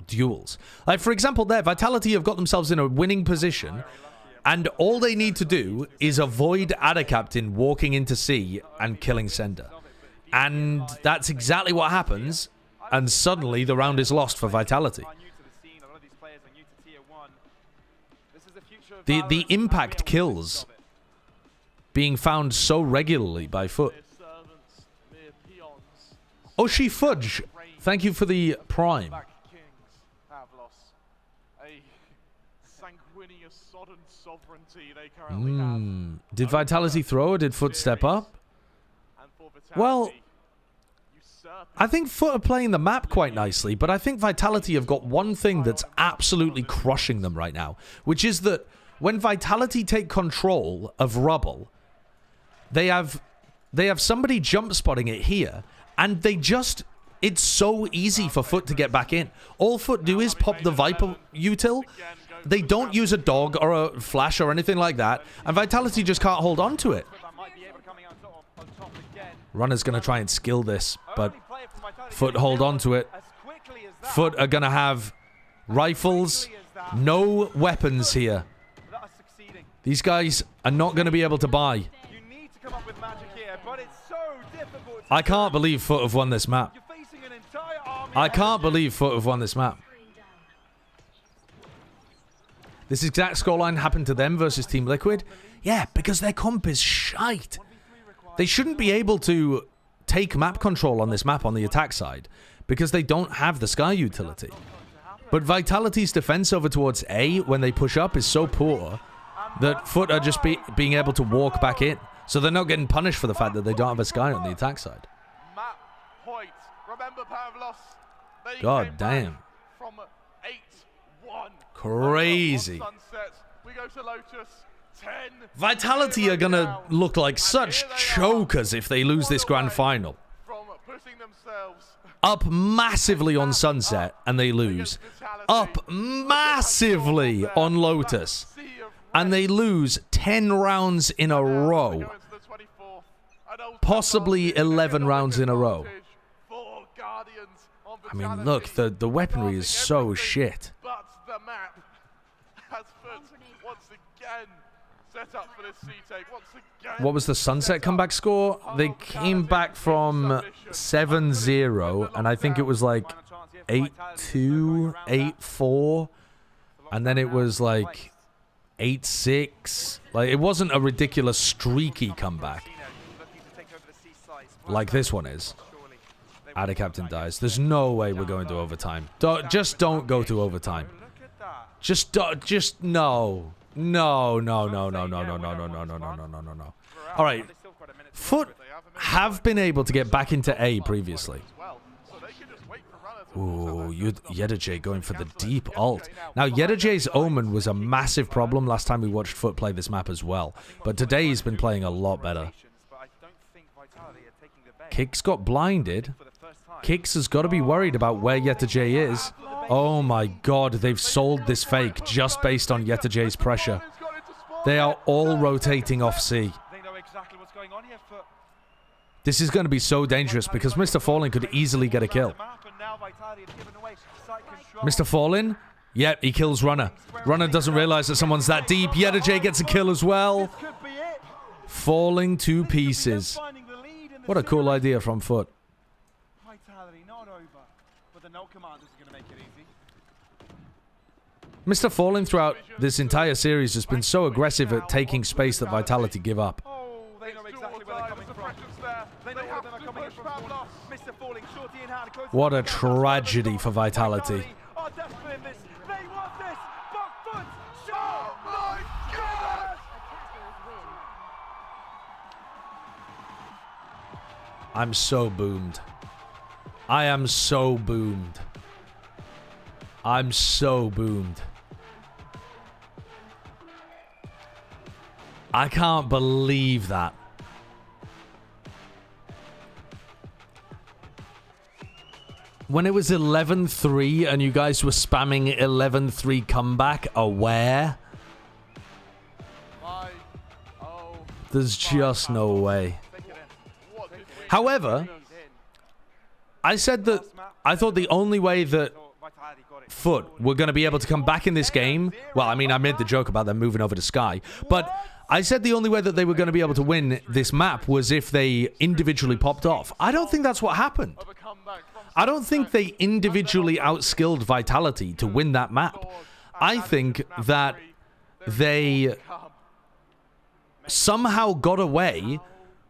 duels. Like, for example, there, Vitality have got themselves in a winning position, and all they need to do is avoid Ada Captain walking into C and killing Sender. And that's exactly what happens, and suddenly the round is lost for Vitality. The impact kills being found so regularly by Foot. Oshi Fudge, thank you for the Prime. Did Vitality throw or did Foot step up? Well, I think Foot are playing the map quite nicely, but I think Vitality have got one thing that's absolutely crushing them right now, which is that when Vitality take control of Rubble, they have somebody jump spotting it here, and they just... It's so easy for Foot to get back in. All Foot do is pop the Viper util. They don't use a dog or a flash or anything like that, and Vitality just can't hold on to it. Runner's going to try and skill this, but Foot hold on to it. Foot are going to have rifles, no weapons here. These guys are not going to be able to buy. I can't believe Foot have won this map. I can't believe Foot have won this map. This exact scoreline happened to them versus Team Liquid. Yeah, because their comp is shite. They shouldn't be able to take map control on this map on the attack side because they don't have the Sky utility. But Vitality's defense over towards A when they push up is so poor that Foot are just being able to walk back in. So they're not getting punished for the fact that they don't have a Sky on the attack side. God damn. Crazy. Vitality are gonna look like such chokers if they lose this grand final. Up massively on Sunset and they lose. Up massively on Lotus. And they lose 10 rounds in a row. Possibly 11 rounds in a row. I mean, look, the weaponry is so shit. What was the Sunset comeback score? They came back from 7-0, and I think it was like 8-2, 8-4, and then it was like 8-6. Like, it wasn't a ridiculous streaky comeback like this one is. Ada Captain dies. There's no way we're going to overtime. Just don't go to overtime. Just no. No. All right. Foot have been able to get back into A previously. Ooh, Yedajay going for the deep ult. Now, Yedajay's Omen was a massive problem last time we watched Foot play this map as well. But today he's been playing a lot better. Kix got blinded. Kix has got to be worried about where Yedajay is. Oh my god, they've sold this fake just based on Yetajay's pressure. They are all rotating off C. This is going to be so dangerous because Mr. Fallen could easily get a kill. Mr. Fallen? Yep, he kills Runner. Runner doesn't realize that someone's that deep. Yedajay gets a kill as well. Falling to pieces. What a cool idea from Foot. Mr. Fallen throughout this entire series has been so aggressive at taking space that Vitality give up. What a tragedy for Vitality. I'm so boomed. I am so boomed. I'm so boomed. I can't believe that. when it was 11-3 and you guys were spamming 11-3 comeback, aware? There's just no way. However, I said that I thought the only way that Foot were going to be able to come back in this game, well, I mean, I made the joke about them moving over to Sky, but I said the only way that they were going to be able to win this map was if they individually popped off. I don't think that's what happened. I don't think they individually outskilled Vitality to win that map. I think that they somehow got away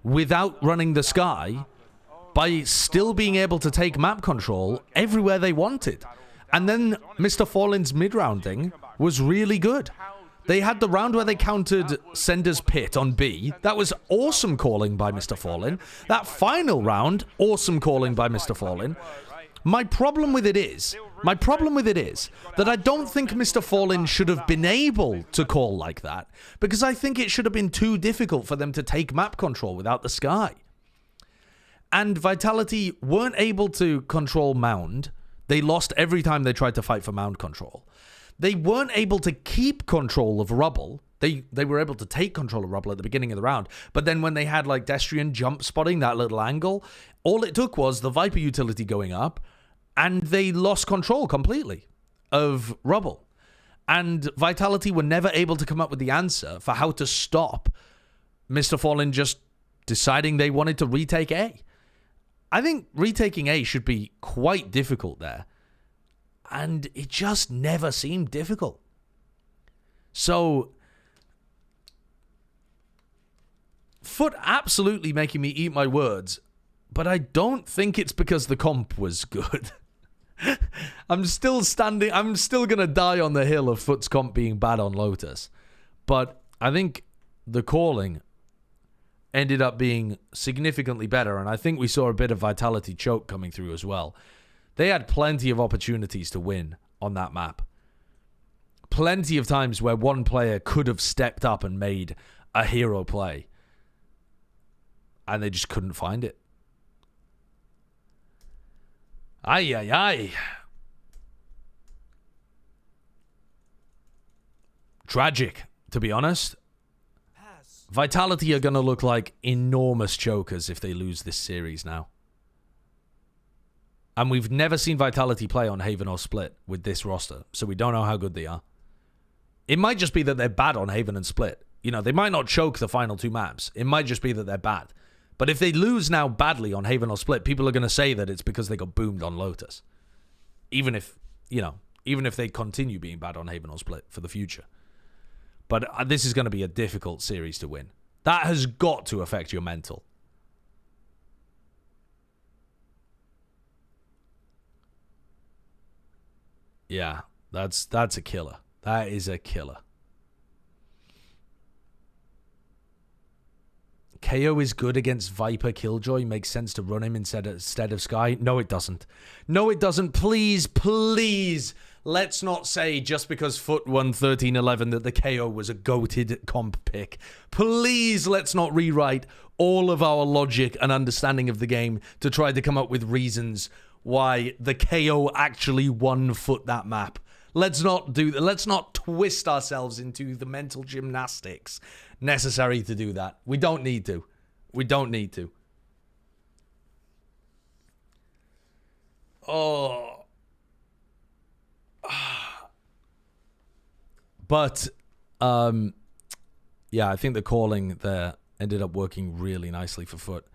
without running the Sky by still being able to take map control everywhere they wanted. And then Mr. Fallen's mid-rounding was really good. They had the round where they countered Sender's Pit on B. That was awesome calling by Mr. Fallen. That final round, awesome calling by Mr. Fallen. My problem with it is that I don't think Mr. Fallen should have been able to call like that, because I think it should have been too difficult for them to take map control without the Sky. And Vitality weren't able to control Mound. They lost every time they tried to fight for Mound control. They weren't able to keep control of Rubble. They were able to take control of Rubble at the beginning of the round, but then when they had like Destrian jump spotting that little angle, all it took was the Viper utility going up, and they lost control completely of Rubble. And Vitality were never able to come up with the answer for how to stop Mr. Fallen just deciding they wanted to retake A. I think retaking A should be quite difficult there. And it just never seemed difficult. So, Foot absolutely making me eat my words, but I don't think it's because the comp was good. I'm still going to die on the hill of Foot's comp being bad on Lotus. But I think the calling ended up being significantly better, and I think we saw a bit of Vitality choke coming through as well. They had plenty of opportunities to win on that map. Plenty of times where one player could have stepped up and made a hero play, and they just couldn't find it. Ay, ay, ay. Tragic, to be honest. Vitality are going to look like enormous chokers if they lose this series now. And we've never seen Vitality play on Haven or Split with this roster, so we don't know how good they are. It might just be that they're bad on Haven and Split. You know, they might not choke the final two maps. It might just be that they're bad. But if they lose now badly on Haven or Split, people are going to say that it's because they got boomed on Lotus. Even if they continue being bad on Haven or Split for the future. But this is going to be a difficult series to win. That has got to affect your mental. Yeah, that's a killer. That is a killer. KO is good against Viper Killjoy. Makes sense to run him instead of Sky. No, it doesn't. No, it doesn't. Please, please, let's not say just because Foot won 13-11 that the KO was a goated comp pick. Please, let's not rewrite all of our logic and understanding of the game to try to come up with reasons why the KO actually won Foot that map. Let's not do that. Let's not twist ourselves into the mental gymnastics necessary to do that. We don't need to. We don't need to. Oh. But, yeah, I think the calling there ended up working really nicely for Foot.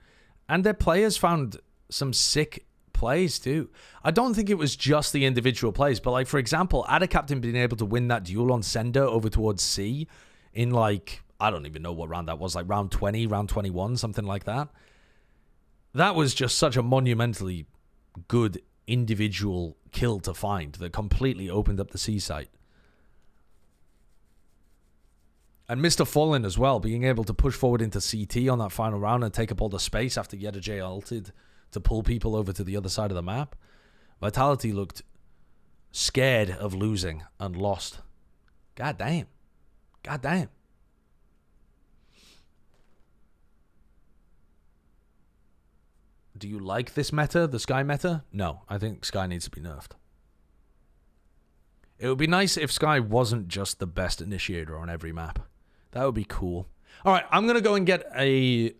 And their players found some sick plays too. I don't think it was just the individual plays, but like, for example, Ada Captain being able to win that duel on Sender over towards C in like, I don't even know what round that was, like round 20, round 21, something like that. That was just such a monumentally good individual kill to find that completely opened up the C site. And Mr. Fallen as well, being able to push forward into CT on that final round and take up all the space after Yeda J ulted to pull people over to the other side of the map. Vitality looked scared of losing and lost. God damn. God damn. do you like this meta, the Sky meta? No, I think Sky needs to be nerfed. It would be nice if Sky wasn't just the best initiator on every map. That would be cool. All right, I'm going to go and get a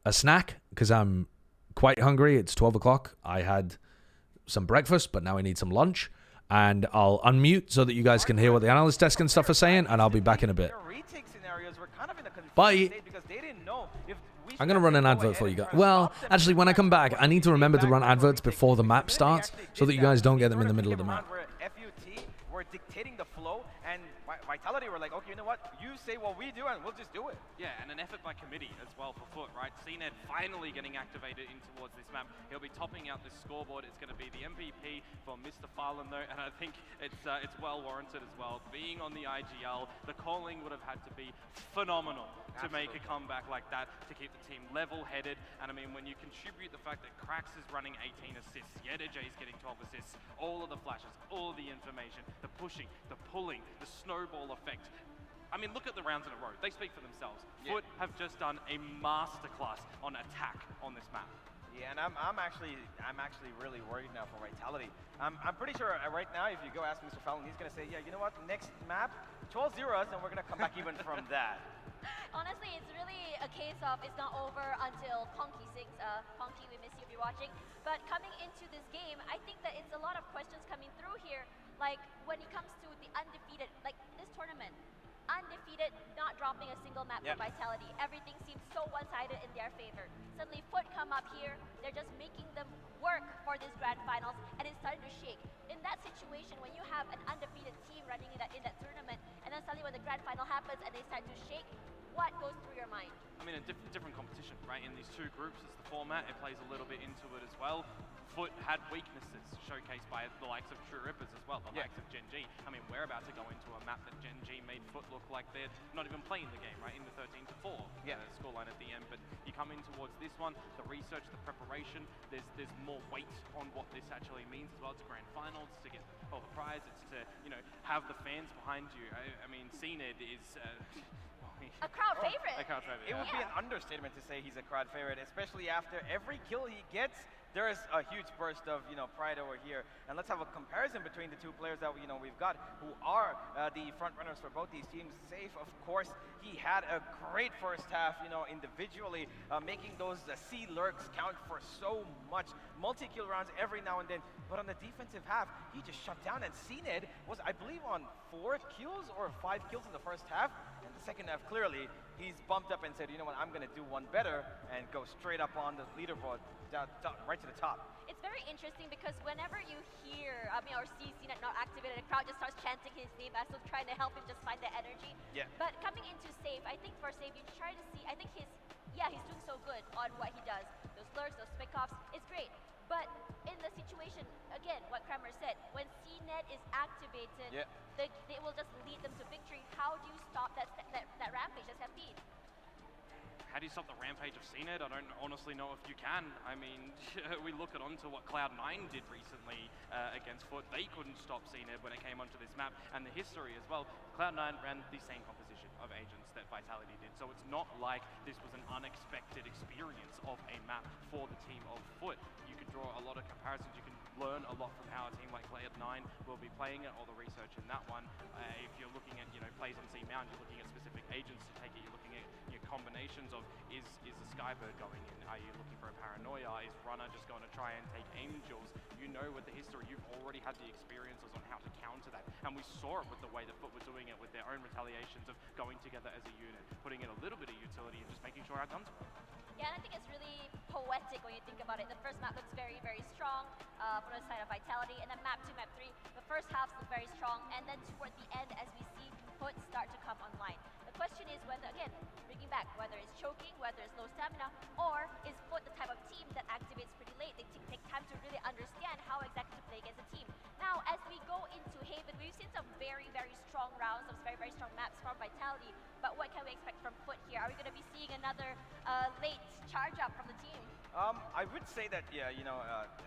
snack because I'm quite hungry. It's 12 o'clock. I had some breakfast, but now I need some lunch. And I'll unmute so that you guys can hear what the analyst desk and stuff are saying, and I'll be back in a bit. Bye. I'm going to run an advert for you guys. Well, actually, when I come back, I need to remember to run adverts before the map starts so that you guys don't get them in the middle of the map. We're dictating the flow, and Vitality were like, okay, you know what? You say what we do, and we'll just do it. Yeah, and an effort by committee as well for Foot, right? CNED finally getting activated in towards this map. He'll be topping out this scoreboard. It's going to be the MVP for Mr. Farland, though, and I think it's well warranted as well. Being on the IGL, the calling would have had to be phenomenal to make a comeback like that, to keep the team level-headed. And I mean, when you contribute the fact that Krax is running 18 assists, Yedej is getting 12 assists, all of the flashes, all of the information, the pushing, the pulling, the snowball effect. I mean, look at the rounds in a row. They speak for themselves. Yeah. Foot have just done a masterclass on attack on this map. Yeah, and I'm actually really worried now for Vitality. I'm pretty sure right now, if you go ask Mr. Fallon, he's gonna say, yeah, you know what? Next map, 12 zeros, and we're gonna come back even from that. Honestly, it's really a case of it's not over until Ponky sings. Ponky, we miss you if you're watching. But coming into this game, I think that it's a lot of questions coming through here. Like when it comes to the undefeated, like this tournament, undefeated, not dropping a single map for Vitality. Everything seems so one-sided in their favor. Suddenly Foot come up here, they're just making them work for this grand finals, and it's starting to shake. In that situation, when you have an undefeated team running in that tournament, and then suddenly when the grand final happens and they start to shake, what goes through your mind? I mean, a different competition, right? In these two groups, it's the format. It plays a little bit into it as well. Foot had weaknesses showcased by the likes of True Rippers as well, the likes of Gen G. I mean, we're about to go into a map that Gen G made Foot look like they're not even playing the game, right? In the 13-4 scoreline at the end. But you come in towards this one, the research, the preparation, there's more weight on what this actually means as well. It's grand finals, to get the prize, it's to, you know, have the fans behind you. I mean, CNED is... a crowd favorite. A crowd favorite. It would be an understatement to say he's a crowd favorite, especially after every kill he gets. There is a huge burst of, you know, pride over here. And let's have a comparison between the two players that, you know, we've got who are the front runners for both these teams. Safe, of course, he had a great first half, you know, individually, making those C lurks count for so much. Multi-kill rounds every now and then. But on the defensive half, he just shut down. And CNED was, I believe, on 4 kills or 5 kills in the first half. And the second half, clearly, he's bumped up and said, you know what, I'm going to do one better and go straight up on the leaderboard, right to the top. It's very interesting because whenever you hear, or see CNED not activated, the crowd just starts chanting his name as they're trying to help him just find the energy. Yeah. But coming into Save, I think for Save, you try to see, I think he's doing so good on what he does. Those lurks, those pick-offs, it's great. But in the situation, again, what Kramer said, when CNED is activated, they will just lead them to victory. How do you stop that rampage, that stampede? How do you stop the rampage of CNED? I don't honestly know if you can. I mean, we look onto what Cloud9 did recently against Foot. They couldn't stop CNED when it came onto this map. And the history as well, Cloud9 ran the same composition of agents that Vitality did. So it's not like this was an unexpected experience of a map for the team of Foot. You can draw a lot of comparisons. You can learn a lot from how a team like Cloud9 will be playing it, or the research in that one. If you're looking at, you know, plays on C-Mount, you're looking at specific agents to take it. You're looking at your combinations of, is a Skybird going in? Are you looking for a Paranoia? Is Runner just going to try and take Angels? You know, with the history, you've already had the experiences on how to counter that. And we saw it with the way that Foot were doing it with their own retaliations of going together as a unit, putting in a little bit of utility and just making sure our guns work. Yeah, and I think it's really poetic when you think about it. The first map looks very, very strong from the side of Vitality, and then map 2, map 3, the first half looks very strong, and then toward the end, as we see Foot start to come online. The question is whether, again, bringing back, whether it's choking, whether it's low stamina, or is Foot the type of team that activates pretty late? They take time to really understand how exactly to play against a team. Now, as we go into Haven, we've seen some very, very strong rounds, some very, very strong maps from Vitality, but what can we expect from Foot here? Are we going to be seeing another late charge up from the team? I would say that, yeah, you know,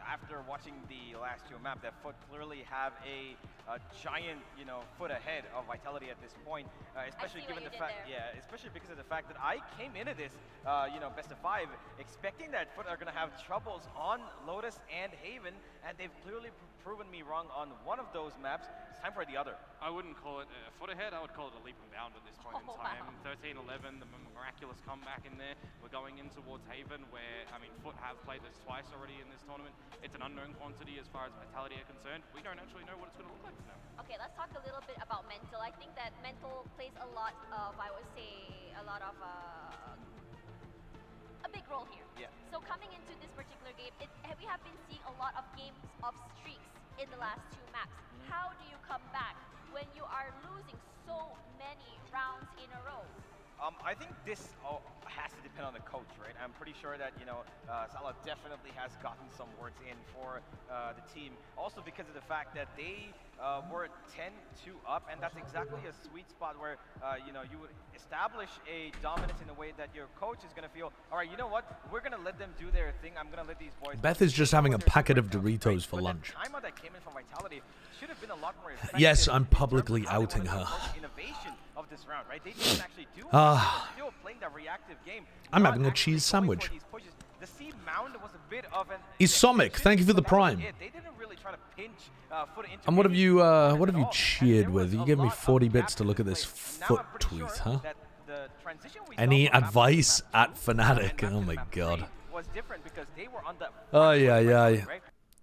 after watching the last two maps, that Foot clearly have a giant, you know, foot ahead of Vitality at this point, especially given the fact, especially because of the fact that I came into this, you know, best of 5, expecting that Foot are going to have troubles on Lotus and Haven, and they've clearly proven me wrong on one of those maps. It's time for the other. I wouldn't call it a foot ahead, I would call it a leap and bound at this point in time. Wow. 13-11, the miraculous comeback in there. We're going in towards Haven, where, I mean, Foot have played this twice already in this tournament. It's an unknown quantity as far as Vitality are concerned. We don't actually know what it's going to look like for them. Okay, let's talk a little bit about mental. I think that mental plays a lot of, I would say, a big role here. Yeah. So coming into this particular game, we have been seeing a lot of games of streaks in the last 2 maps. How do you come back when you are losing so many rounds in a row? I think this has to depend on the coach, right? I'm pretty sure that, you know, Salah definitely has gotten some words in for the team. Also because of the fact that they were 10-2 up, and that's exactly a sweet spot where, you know, you would establish a dominance in a way that your coach is going to feel, all right, you know what? We're going to let them do their thing. I'm going to let these boys... Beth is just having a packet of Doritos for lunch. The timeout that came in from Vitality should have been a lot more effective. Yes, I'm publicly outing her. Innovation of this round, right? They didn't actually do still playing that reactive game. I'm having a cheese sandwich. The C mound was a bit of an Isomic, thank you for the prime. They didn't really try to pinch Foot into. And what have you cheered with? You gave me 40 bits to look at this Foot tweet, huh? Any advice at Fnatic? Oh my god. Oh yeah.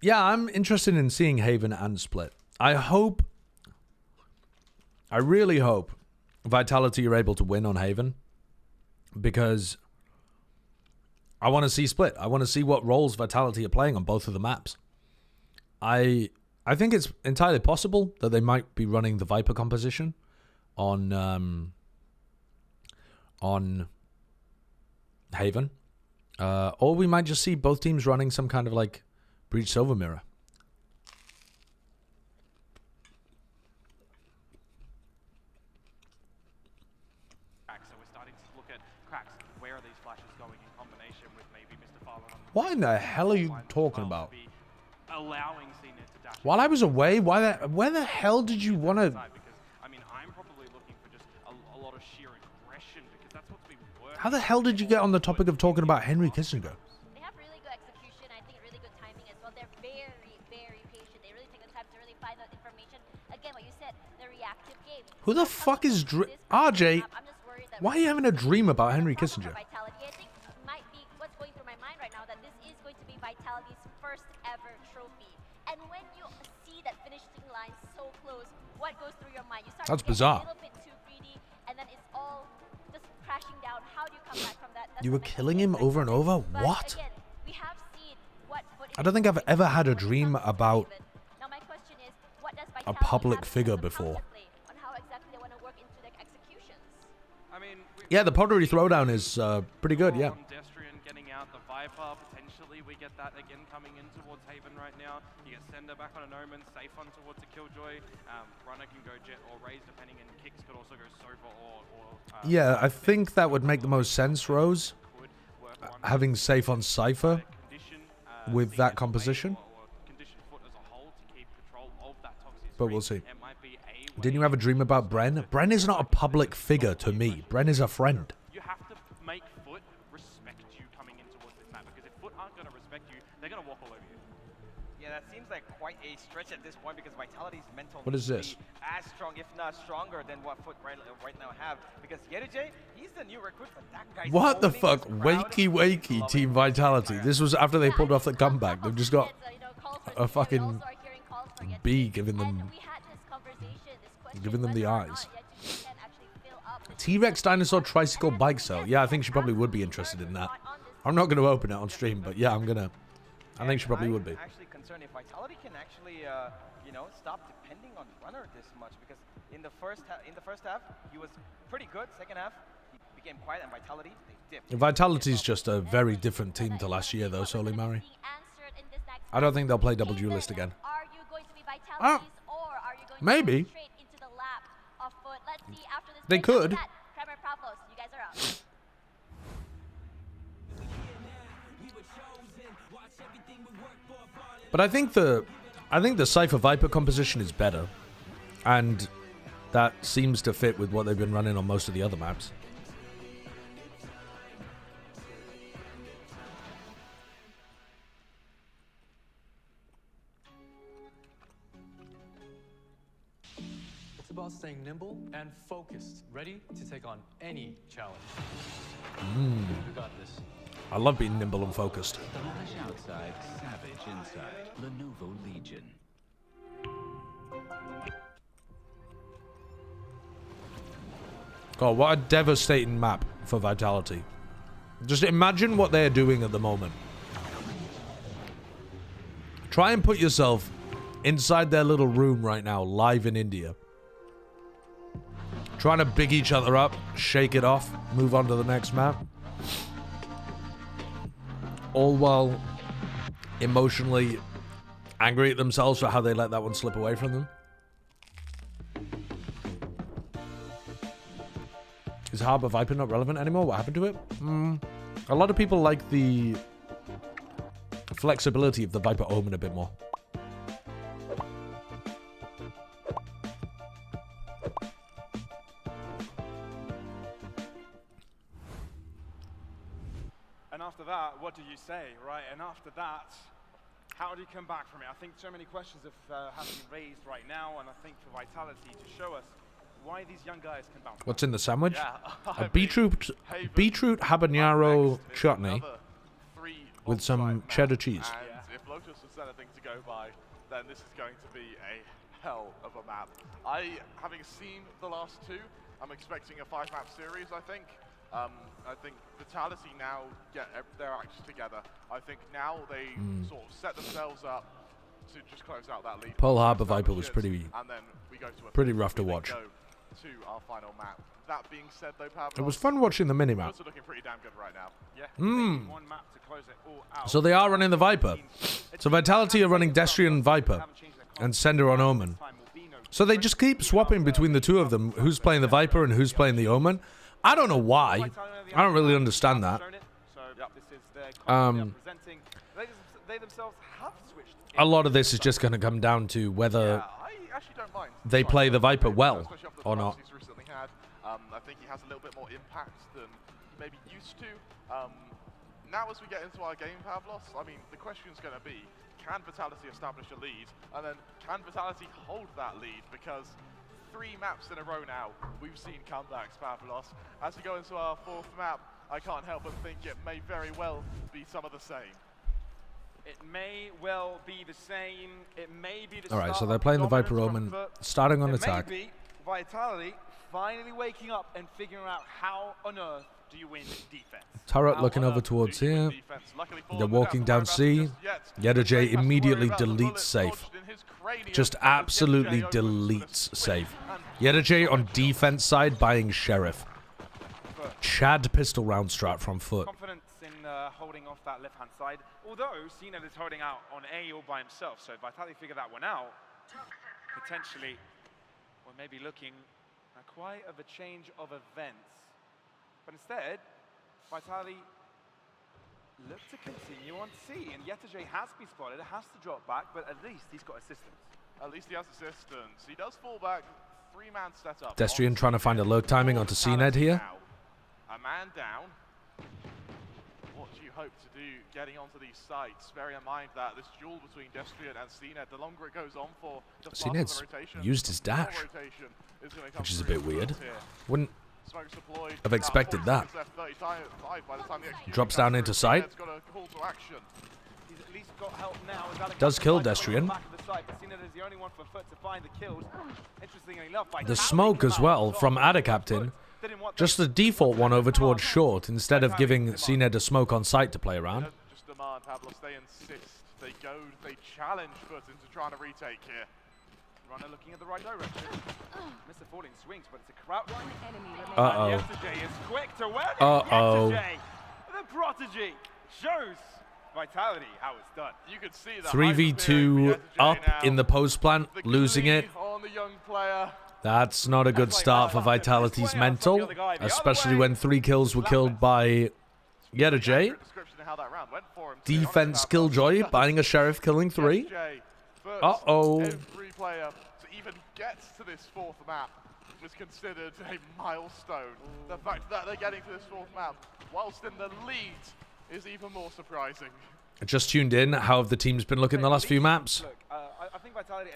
Yeah, I'm interested in seeing Haven and Split. I really hope Vitality are able to win on Haven, because I want to see Split. I want to see what roles Vitality are playing on both of the maps. I think it's entirely possible that they might be running the Viper composition on Haven, or we might just see both teams running some kind of like Breach Silver Mirror. What in the hell are you talking about? While I was away, where the hell did you want to... I mean, I'm probably looking for just a lot of sheer aggression, because that's what's been working. How the hell did you get on the topic of talking about Henry Kissinger? They have really good execution, I think really good timing as well. They're very, very patient. They really take the time to really find out information. Again, what you said, the reactive game. Who the fuck is... RJ, why are you having a dream about Henry Kissinger? Vitality, I think might be what's going through my mind right now, that this is going to be Vitality's first ever trophy. And when you see that finishing line so close, what goes through your mind? You start That's to get bizarre. a little bit too greedy, and then it's all just crashing down. How do you come back from that? That's You were something killing I'm him over and over? but What? Again, we have seen what I don't think I've ever had a dream about now my question is, what does a Vitality public have to figure do to before. contemplate on how exactly they want to work into their executions? I mean, Yeah, the pottery throwdown is pretty good, yeah. Destrian getting out the Viper, potentially we get that again coming in towards Haven right now. You get Sender back on an Omen, safe on towards a Killjoy. Runner can go Jet or Raze, depending, and Kicks could also go Sova or Yeah, I think that would make the most sense, Rose. Having safe on Cypher with that composition. But we'll see. Didn't you have a dream about Bren? Bren is not a public figure to me. Bren is a friend. You have to make Foot respect you coming in towards this map, because if Foot aren't going to respect you, they're going to walk all over you. Yeah, that seems like quite a stretch at this point, because Vitality's mental What is this? as strong, if not stronger, than what Foot right now have. Because Yeruj, he's the new recruit, but that guy's What the owning fuck? this crowd. Wakey, Team Vitality. This was after they pulled off the comeback. They've just got a fucking bee giving them the eyes. T-Rex Dinosaur Tricycle Bike Sale. Yeah, I think she probably would be interested in that. I'm not going to open it on stream, but yeah, I'm going to. I think she probably would be. I'm actually concerned if Vitality can actually, you know, stop depending on Runner this much, because in the first half, he was pretty good. Second half, he became quiet, and Vitality, they dipped. Vitality's just a very different team to last year, though, Solimari. I don't think they'll play Double Duelist again. Are you going to be Vitality's, or are you going to maybe. go straight into the lap of Foot? Let's see after this. They break. could. After that, Kramer Pavlos, you guys are out. But I think the Cypher Viper composition is better, and that seems to fit with what they've been running on most of the other maps. It's about staying nimble and focused, ready to take on any challenge. We got this. I love being nimble and focused. Lavish outside, savage inside. Lenovo Legion. God, what a devastating map for Vitality. Just imagine what they're doing at the moment. Try and put yourself inside their little room right now, live in India. Trying to big each other up, shake it off, move on to the next map. All while emotionally angry at themselves for how they let that one slip away from them. Is Harbor Viper not relevant anymore? What happened to it? A lot of people like the flexibility of the Viper Omen a bit more. And after that, what do you say, right? And after that, how do you come back from it? I think so many questions have been raised right now, and I think for Vitality to show us why these young guys can bounce. What's in the sandwich? Yeah, A beetroot habanero chutney with some cheddar cheese. And if Lotus was anything to go by, then this is going to be a hell of a map. Having seen the last two, I'm expecting a 5-map series, I think. I think Vitality now get their acts together. I think now they sort of set themselves up to just close out that lead. Pearl Harbor Viper was pretty and then we go to a pretty rough to watch. Go to our final map. That being said, though, Pavlos, It was fun watching the minimap. also looking pretty damn good right now. Yeah. One map to close it all out. So they are running the Viper. So Vitality are running Destrian Viper and Sender on Omen. So they just keep swapping between the two of them, who's playing the Viper and who's playing the Omen. I don't know why. I don't really understand that. They themselves have switched. A lot of this is just going to come down to whether I actually don't mind. they play the Viper well Especially after the or runs not. he's recently had. I think he has a little bit more impact than he maybe used to. Now as we get into our game, Pavlos, I mean, the question is going to be, can Vitality establish a lead? And then, can Vitality hold that lead? Because 3 maps in a row now, we've seen comebacks, Pavlos. As we go into our 4th map, I can't help but think it may very well be some of the same. It may well be the same. It may be the All right, start so they're of playing the dominance Viper from Omen, Foot. starting on It attack. may be Vitality finally waking up and figuring out how on earth do you win defense. Turret How looking on over earth towards do you win here. defense? Luckily for They're them, walking they don't down have to worry C. about this just yet. Yeta J They have to worry immediately about the deletes bullet safe. lodged in his cranium Just as absolutely Yeta J opens with a deletes switch. safe. And Yeta J on defense side buying Sheriff. Chad pistol round strat from Foot. Confidence in holding off that left-hand side. Although Cena is holding out on A all by himself, so Vitality figure that one out. Potentially, we're maybe looking at quite of a change of events. But instead, Vitality look to continue on C, and Yeta J has to be spotted, it has to drop back, but at least he's got assistance. At least he has assistance. He does fall back. 3-man setup. Destrian trying to find a load timing onto CNED here. A man down. What do you hope to do getting onto these sites? Bearing in mind that this duel between Destrian and CNED, the longer it goes on for, the faster CNED's the rotation, used his the more dash, rotation is gonna come which is a through bit weird. here. Wouldn't Smokes deployed. have expected that. 40 seconds left, 35 by the time the execution Drops comes down through. into sight. CNED's got a call to action. He's at least got help now. Is that Does kill Back Destrian. of the site, but CNED is the only one for Foot to find the kills. Interestingly enough, The smoke as well from Ada Captain. Just the default one over towards short instead of giving CNED a smoke on site to play around. Just demand, Pavlos. They insist. They goad. They challenge Foot into trying to retake here. Runner looking at the right direction. Mr. Falling swings, but it's a crowd line. Uh-oh. Yeta J is quick to win. Uh-oh. Yeta J, the prodigy, shows Vitality how it's done. You could see that 3v2 up in the post plant, losing it. On the young player. That's not a good start for Vitality's mental, especially when 3 kills were killed by Yeta J. how that round went for him. Defense Killjoy buying a Sheriff, killing 3. Uh-oh. Every player to even get to this 4th map was considered a milestone. The fact that they're getting to this 4th map whilst in the lead is even more surprising. I just tuned in. How have the teams been looking the last few maps?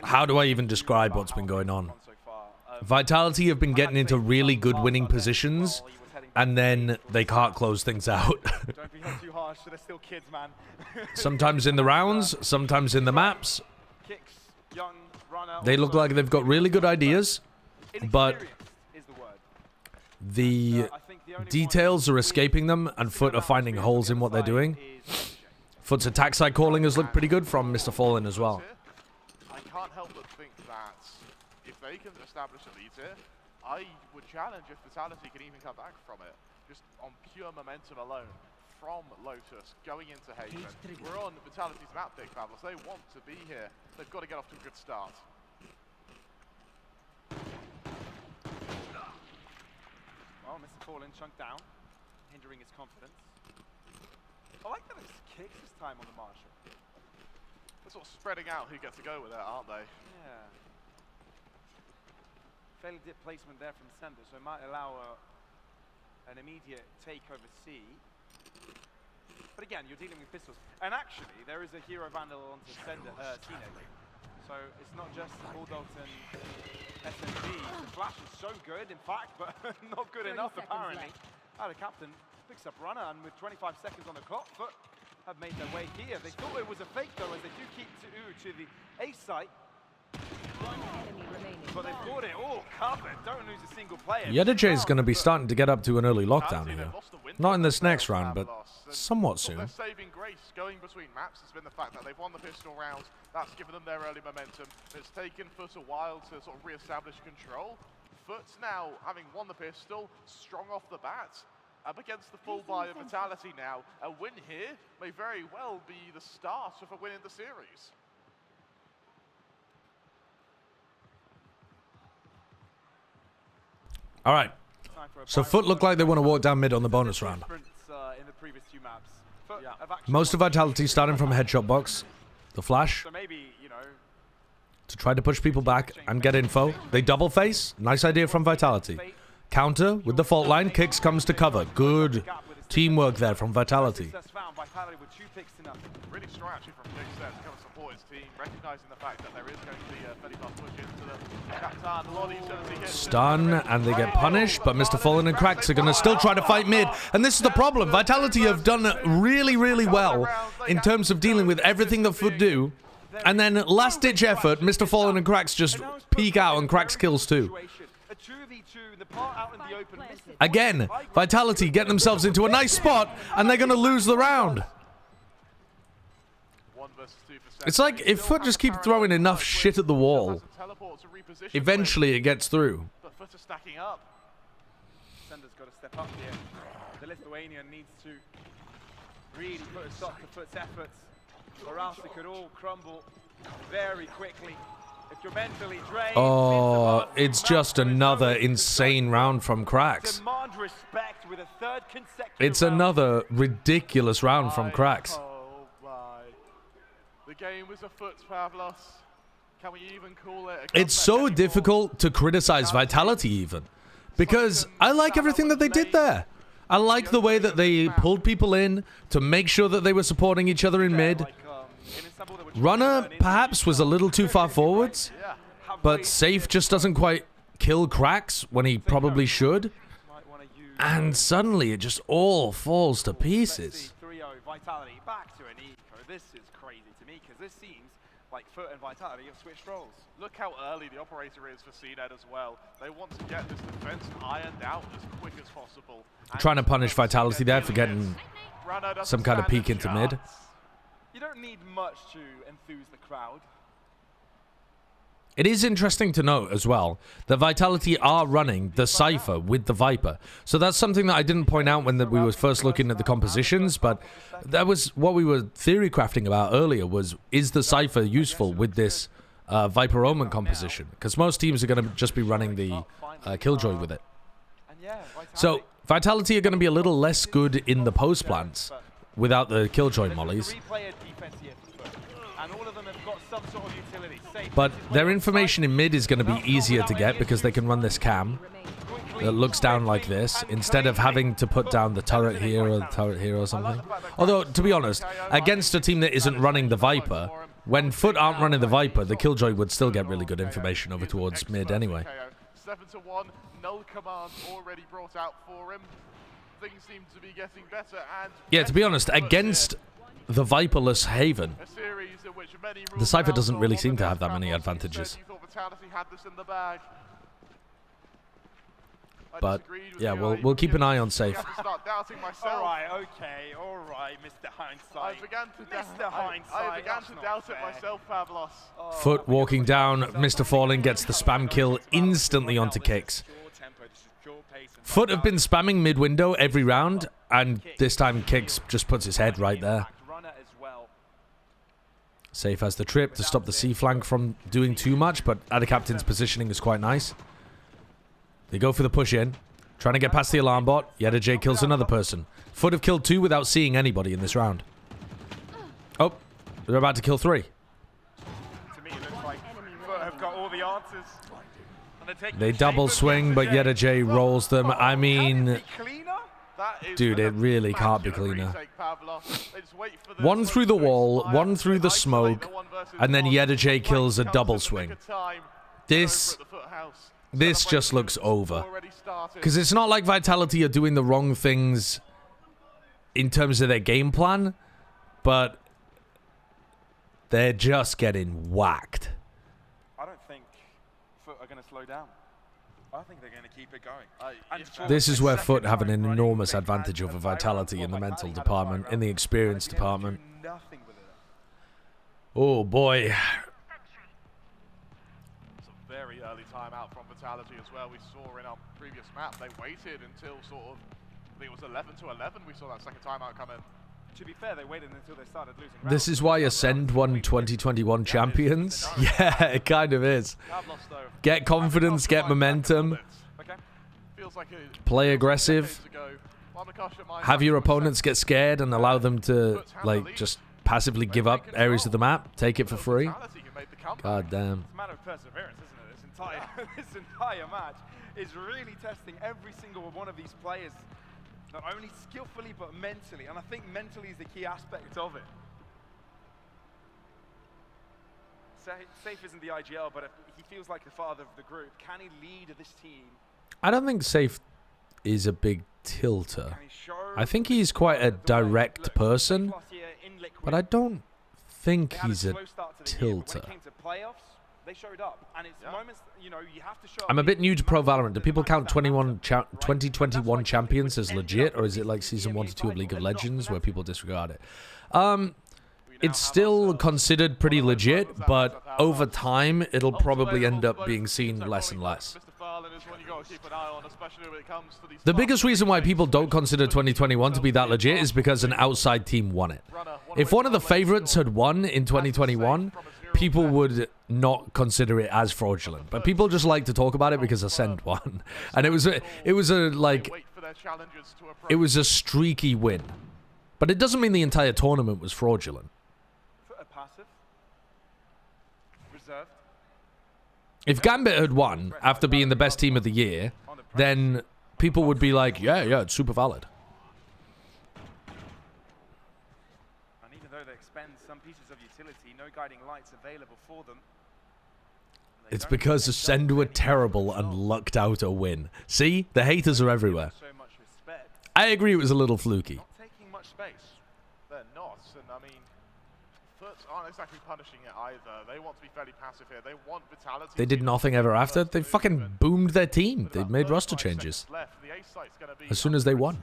How do I even describe what's been going on? Vitality have been getting into really good winning positions, and then they can't close things out. Don't be too harsh, they're still kids, man. Sometimes in the rounds, sometimes in the maps. They look like they've got really good ideas, but the details are escaping them, and Foot are finding holes in what they're doing. Foot's attack side calling has looked pretty good from Mr. Fallen as well. I can't help but think that if they can establish a lead here, I would challenge if Vitality can even come back from it, just on pure momentum alone. From Lotus going into Haven. We're on Vitality's map pick, Pavlos. They want to be here. They've got to get off to a good start. Well, Mr. Fallen chunked down, hindering his confidence. I like that it's kicks this time on the Marshall. They're sort of spreading out who gets to go with it, aren't they? Yeah. Fairly dip placement there from Sender, so it might allow an immediate take over C. But again, you're dealing with pistols. And actually, there is a Hero Vandal onto Sender, Teenage. So it's not just Bulldogs and SMG. The flash is so good, in fact, but not good enough, apparently. The captain picks up runner, and with 25 seconds on the clock, Foot have made their way here. They thought it was a fake, though, as they do keep to the A site. But they've got it all covered. Don't lose a single player. Yediche is going to be starting to get up to an early lockdown here. Not in this next round, but somewhat soon. Their saving grace going between maps has been the fact that they've won the pistol rounds. That's given them their early momentum. It's taken Foot a while to sort of re-establish control. Foot's now, having won the pistol, strong off the bat. Up against the full buy of Vitality now. A win here may very well be the start of a win in the series. All right. So Foot look like they want to walk down mid on the bonus round. In the previous 2 maps. Most of Vitality starting from a headshot box. The flash. So maybe, you know, To try to push people back and get info. They double face. Nice idea from Vitality. Counter with the fault line. Kicks comes to cover. Good teamwork there from Vitality. Really strong actually from Kicks there to come and support his team, recognizing the fact that there is going to be a fairly fast push into the Captain. A lot of utility hits. Stun, and they get punished, but Mr. Fallen and Cracks are going to still try to fight mid. And this is the problem. Vitality have done really, really well in terms of dealing with everything that Foot do. And then last-ditch effort, Mr. Fallen and Cracks just peek out, and Cracks kills too. Again, Vitality get themselves into a nice spot, and they're going to lose the round. It's like if Foot just keep throwing enough shit at the wall, eventually it gets through. But Foot are stacking up. Sender's got to step up here. The Lithuanian needs to really put a stop to Foot's efforts, or else it could all crumble very quickly. If you're mentally drained, oh, it's just another insane round from Cracks. Demand respect with a 3rd consecutive It's another ridiculous round from Cracks. Oh my. The game was afoot, Pavlos. Can we even call it a It's so difficult to criticize Vitality even, because I like everything that they did there. I like the way that they pulled people in to make sure that they were supporting each other in mid. Runner perhaps was a little too far forwards, but Safe just doesn't quite kill Cracks when he probably should. And suddenly it just all falls to pieces. Vitality back to an eco. This is crazy to me, because this seems like Foot and Vitality have switched roles. Look how early the operator is for CNED as well. They want to get this defense ironed out as quick as possible. Trying to punish Vitality there for getting some kind of peek into mid. You don't need much to enthuse the crowd. It is interesting to note as well that Vitality are running the Cypher with the Viper. So that's something that I didn't point out when we were first looking at the compositions, but that was what we were theory crafting about earlier, was, is the Cypher useful with this Viper Omen composition? Because most teams are going to just be running the Killjoy with it. So Vitality are going to be a little less good in the post plants, without the Killjoy mollies. But their information in mid is going to be easier to get because they can run this cam that looks down like this instead of having to put down the turret here or the turret here or something. Although, to be honest, against a team that isn't running the Viper, when Foot aren't running the Viper, the Killjoy would still get really good information over towards mid anyway. 7-1, null command already brought out for him. Things seem to be getting better, and yeah, to be honest, against the Viperless Haven, the Cypher doesn't really seem to have that many advantages. But yeah, we'll keep an eye on Safe. All right, Mr. Hindsight. I began to doubt it myself, Pavlos. Foot walking down, Mr. Falling gets the spam kill instantly onto Kicks. Foot have been spamming mid-window every round, and this time Kicks just puts his head right there. Safe has the trip to stop the C-flank from doing too much, but Ada Captain's positioning is quite nice. They go for the push-in, trying to get past the alarm bot. Yeta J kills another person. Foot have killed 2 without seeing anybody in this round. Oh, they're about to kill 3. To me, it looks like Foot have got all the answers. They double swing, but Yeta J rolls them. I mean, dude, it really can't be cleaner. 1 through the wall, 1 through the smoke, and then Yeta J kills a double swing. This just looks over. Because it's not like Vitality are doing the wrong things in terms of their game plan, but they're just getting whacked. I don't think Foot are going to slow down. I think they're going to keep it going. This is where Foot have an enormous advantage over Vitality in the mental department, in the experience department. Oh boy. Very early timeout from Vitality as well. We saw in our previous map, they waited until sort of, I think it was 11 to 11, we saw that second timeout come in. To be fair, they waited until they started losing rounds. This is why Ascend won 2021 champions. Yeah, it kind of is. Get confidence, get momentum, play aggressive, have your opponents get scared and allow them to, like, just passively give up areas of the map, take it for free. God damn. It's a matter of perseverance, isn't it? This entire match is really testing every single one of these players, not only skillfully but mentally, and I think mentally is the key aspect of it. Safe isn't the IGL, but he feels like the father of the group. Can he lead this team? I don't think Safe is a big tilter. I think he's quite a direct person, but I don't think he's a tilter. I'm a bit new to Pro Valorant. Do people count 2021 champions as legit, or is it like Season 1 to 2 of League of Legends where people disregard it? It's still considered pretty legit, but over time, it'll probably end up being seen less and less. The biggest reason why people don't consider 2021 to be that legit is because an outside team won it. If one of the favorites had won in 2021, people would not consider it as fraudulent. But people just like to talk about it because Ascend won. And it was a streaky win. But it doesn't mean the entire tournament was fraudulent. If Gambit had won after being the best team of the year, then people would be like, yeah, it's super valid. And even though they expend some pieces of utility, no guiding lights available for them. It's because Ascend were terrible and lucked out a win. See? The haters are everywhere. I agree it was a little fluky. Not taking much space. They're not, and I mean, Foots aren't exactly punishing it either. They want to be fairly passive here. They want Vitality. They did nothing ever after. They fucking boomed their team. They made roster changes as soon as they won.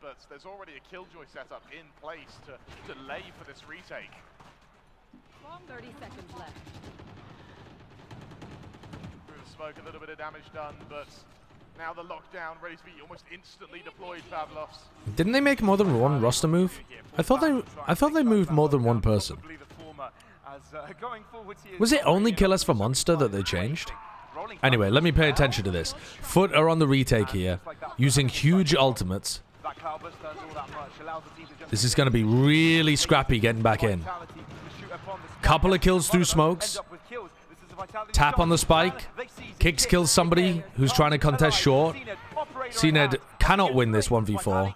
But there's already a Killjoy setup in place to lay for this retake. 30 seconds left. Through the smoke, a little bit of damage done, but now the lockdown ready to be almost instantly deployed, Pavlovs. Didn't they make more than one roster move? I thought they moved more than one person. Was it only Kill Us for Monster that they changed? Anyway, let me pay attention to this. Foot are on the retake here, using huge ultimates. that cloudburst does all that much. Allows the team to just This is going to be really scrappy getting back in. Couple of kills through smokes. Tap on the spike. Kicks kills somebody who's trying to contest short. CNED cannot win this 1v4.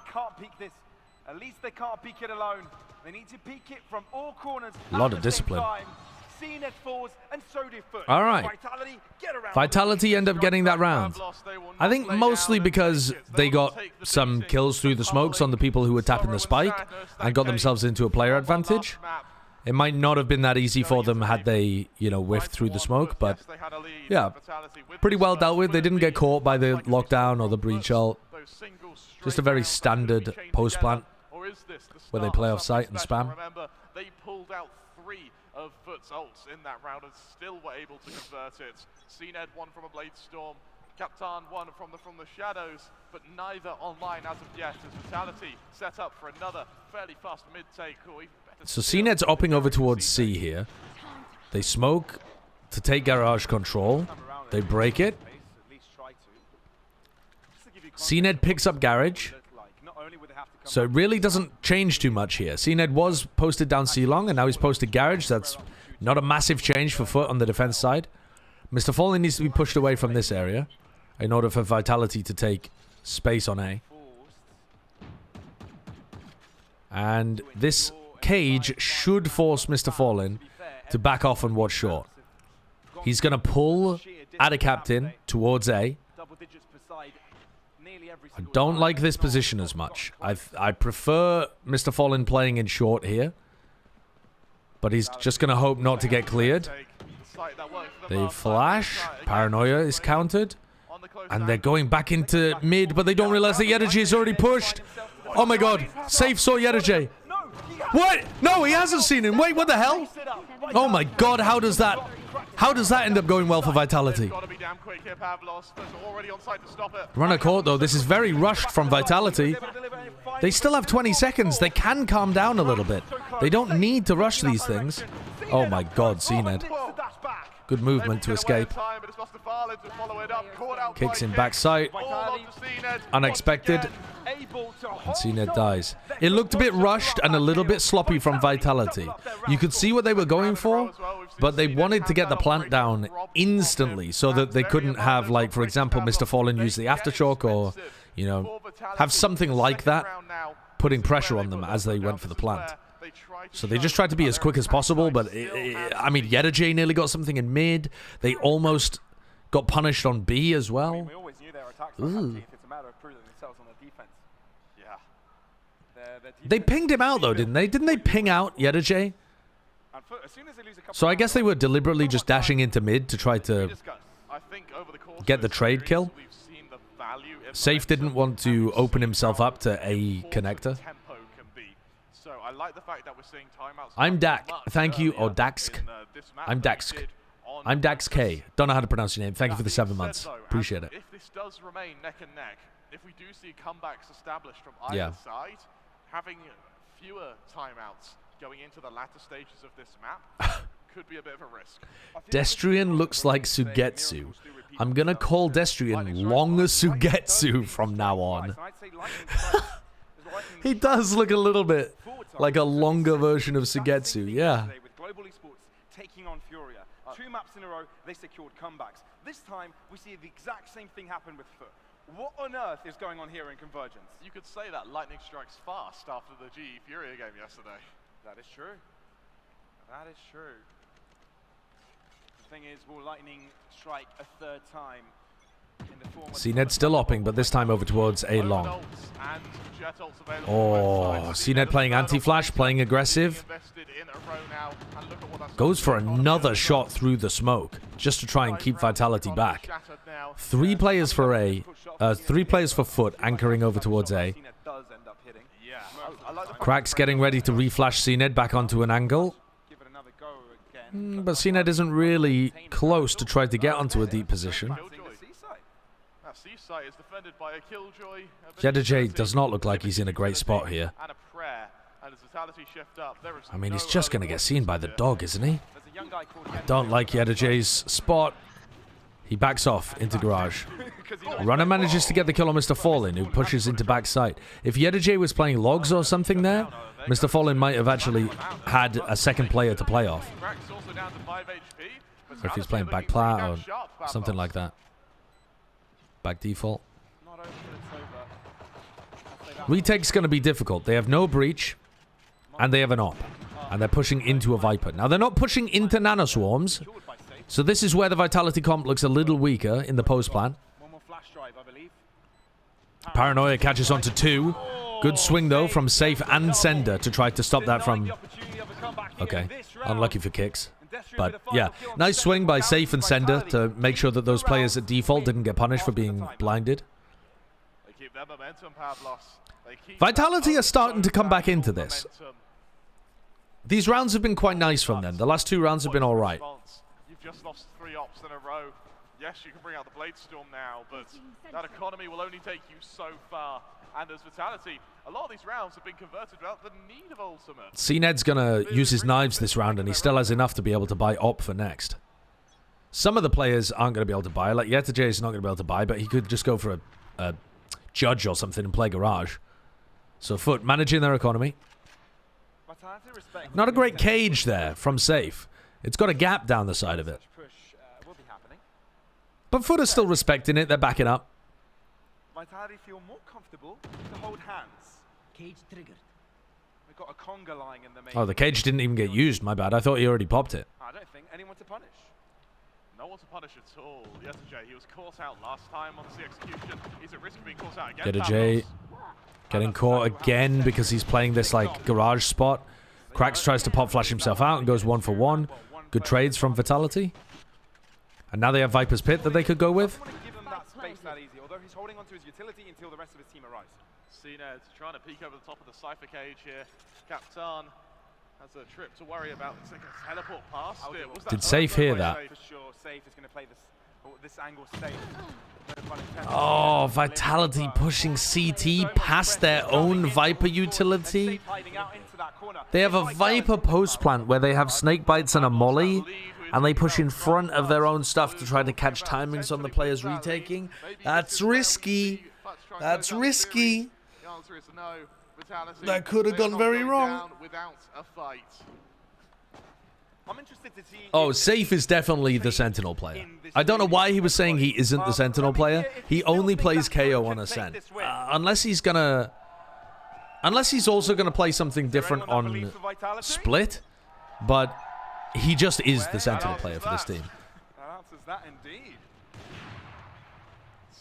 At least they can't peek it alone. They need to peek it from all corners. A lot of discipline. CNED falls, and so did Foot. All right. Vitality end up getting that round. I think mostly because they got some kills through the smokes on the people who were tapping the spike and got themselves into a player advantage. It might not have been that easy for them had they, you know, whiffed through the smoke, but yeah, pretty well dealt with. They didn't get caught by the lockdown or the breach ult. Just a very standard post plant where they play off site and spam. Remember, they pulled out 3 of Foot's ults in that round and still were able to convert it. CNED one from a Blade Storm, Captain one from the shadows, but neither online as of yet as Vitality set up for another fairly fast mid-take. So CNED's opping over towards C here. They smoke to take garage control. They break it. CNED picks up garage. So it really doesn't change too much here. CNED was posted down C long, and now he's posted garage. That's not a massive change for Foot on the defense side. Mr. Fallen needs to be pushed away from this area in order for Vitality to take space on A. And this cage should force Mr. Fallen to back off and watch short. He's going to pull at a captain towards A. I don't like this position as much. I prefer Mr. Fallen playing in short here. But he's just going to hope not to get cleared. They flash. Paranoia is countered. And they're going back into mid, but they don't realize that Yedaji is already pushed. Oh my god. Safe saw Yedaji. What? No, he hasn't seen him. Wait, what the hell? Oh my god, how does that end up going well for Vitality? Runner caught though. This is very rushed from Vitality. They still have 20 seconds. They can calm down a little bit. They don't need to rush these things. Oh my god, CNED. Good movement to escape. Kicks in backside. Unexpected. And CNED dies. It looked a bit rushed and a little bit sloppy from Vitality. You could see what they were going for, but they wanted to get the plant down instantly so that they couldn't have, like, for example, Mr. Fallen use the Aftershock or, you know, have something like that putting pressure on them as they went for the plant. So they just tried to be as quick as possible, but I mean, Yedaji nearly got something in mid. They almost got punished on B as well. Ooh. They pinged him out though, didn't they? Didn't they ping out Yedaji? So I guess they were deliberately just dashing into mid to try to get the trade kill. Safe didn't want to open himself up to a connector. I'm Dak. Thank you. Or Daxk. I'm Daxk. I'm Dax K. Don't know how to pronounce your name. Thank you for the 7 months. Appreciate it. If this does remain neck and neck, if we do see comebacks established from either side, having fewer timeouts going into the latter stages of this map could be a bit of a risk. Destrian looks like Sugetsu. I'm gonna call Destrian Longer Sugetsu from now on. He does look a little bit like a longer version of Sugetsu, yeah. Taking on Furia. 2 maps in a row, they secured comebacks. This time, we see the exact same thing happen with Foot. What on earth is going on here in Convergence? You could say that lightning strikes fast after the GE Furia game yesterday. That is true. That is true. The thing is, will lightning strike a 3rd time? CNED still opping, but this time over towards A long. Oh, CNED playing anti-flash, playing aggressive. Goes for another shot through the smoke, just to try and keep Vitality back. 3 players for A, 3 players for Foot, anchoring over towards A. Crack's getting ready to reflash CNED back onto an angle. But CNED isn't really close to try to get onto a deep position. Yedaji does not look like he's in a great spot here. I mean, he's just going to get seen by the dog, isn't he? I don't like Yedaji's spot. He backs off into garage. Runner manages to get the kill on Mr. Fallen, who pushes into backside. If Yedajay was playing logs or something there, Mr. Fallen might have actually had a second player to play off. Or if he's playing back plat or something like that. Back default. Retake's going to be difficult. They have no breach, and they have an op. And they're pushing into a Viper. Now, they're not pushing into nanoswarms. So this is where the Vitality comp looks a little weaker in the post plan. Paranoia catches onto 2. Good swing, though, from Safe and Sender to try to stop that from... Okay, unlucky for kicks. But, yeah, nice swing by Safe and Sender to make sure that those players at default didn't get punished for being blinded. Vitality are starting to come back into this. These rounds have been quite nice from them. The last 2 rounds have been all right. You've just lost 3 ops in a row. Yes, you can bring out the Blade Storm now, but that economy will only take you so far. And as Vitality, a lot of these rounds have been converted without the need of ultimate. CNED's going to use his knives this round, and he still has enough to be able to buy op for next. Some of the players aren't going to be able to buy. Like Yetajay is not going to be able to buy, but he could just go for a judge or something and play garage. So Foot managing their economy. Not a great cage there from Safe. It's got a gap down the side of it. But Foot is still respecting it. They're backing up. Vitality feel more comfortable to hold hands. Cage triggered. We've got a conga lying in the main. Oh, the cage didn't even get used. My bad. I thought he already popped it. I don't think anyone to punish. No one to punish at all. Yetajay, he was caught out last time on the execution. He's at risk of being caught out again. Yetajay getting caught again because he's playing this like garage spot. Cracks tries to pop flash himself out and goes 1 for 1. Good trades from Vitality. And now they have Viper's Pit that they could go with. Give him that space that easy, although he's holding onto his utility until the rest of his team arrives. CNED trying to peek over the top of the Cypher cage here. Captain has a trip to worry about. Looks like a teleport past it. Did Safe hear that? For sure, Safe is going to play this angle safe. Oh, Vitality pushing CT past their own Viper utility. They have a Viper post plant where they have snake bites and a molly, and they push in front of their own stuff to try to catch timings on the players retaking. That's risky. That's risky. That could have gone very wrong. Oh, Safe is definitely the Sentinel player. I don't know why he was saying he isn't the Sentinel player. He only plays KO on Ascent. Unless he's also gonna play something different on Split. But he just is the Sentinel player for this team. That answers that indeed.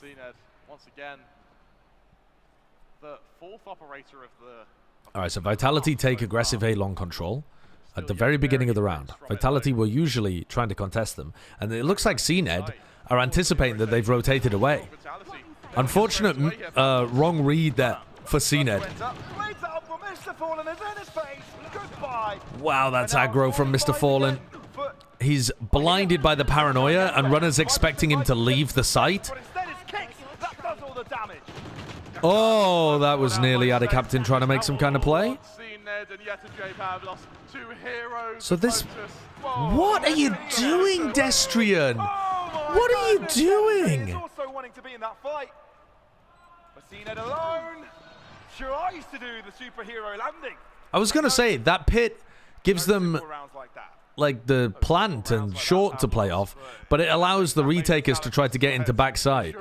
CNED, once again, the 4th operator of the... Alright, so Vitality take aggressive A-long control at the very beginning of the round. Vitality were usually trying to contest them. And it looks like CNED are anticipating that they've rotated away. Unfortunate wrong read there for CNED. Wow, that's aggro from Mr. Fallen. He's blinded by the paranoia, and Runner's expecting him to leave the site. Oh, that was nearly out of Captain trying to make some kind of play. So this... What are you doing, Destrian? What are you doing? Also wanting to be in that fight. But CNED alone tries to do the superhero landing. I was going to say, that pit gives them like the plant and short to play off, but it allows the retakers to try to get into backside.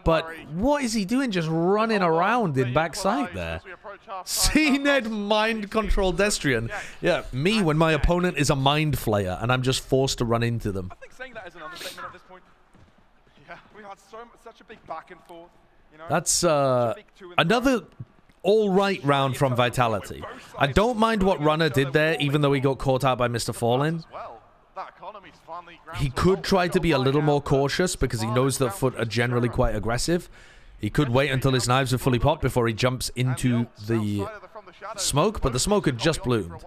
But what is he doing just running around in backside there? CNED mind control Destrian. Yeah, me when my opponent is a mind flayer and I'm just forced to run into them. I think saying that is an understatement at this point. Yeah, we had such a big back and forth. You know, that's another all-right round from Vitality. I don't mind what Runner did there, even though he got caught out by Mr. Fallen. He could try to be a little more cautious because he knows that Foot are generally quite aggressive. He could wait until his knives are fully popped before he jumps into the smoke, but the smoke had just bloomed.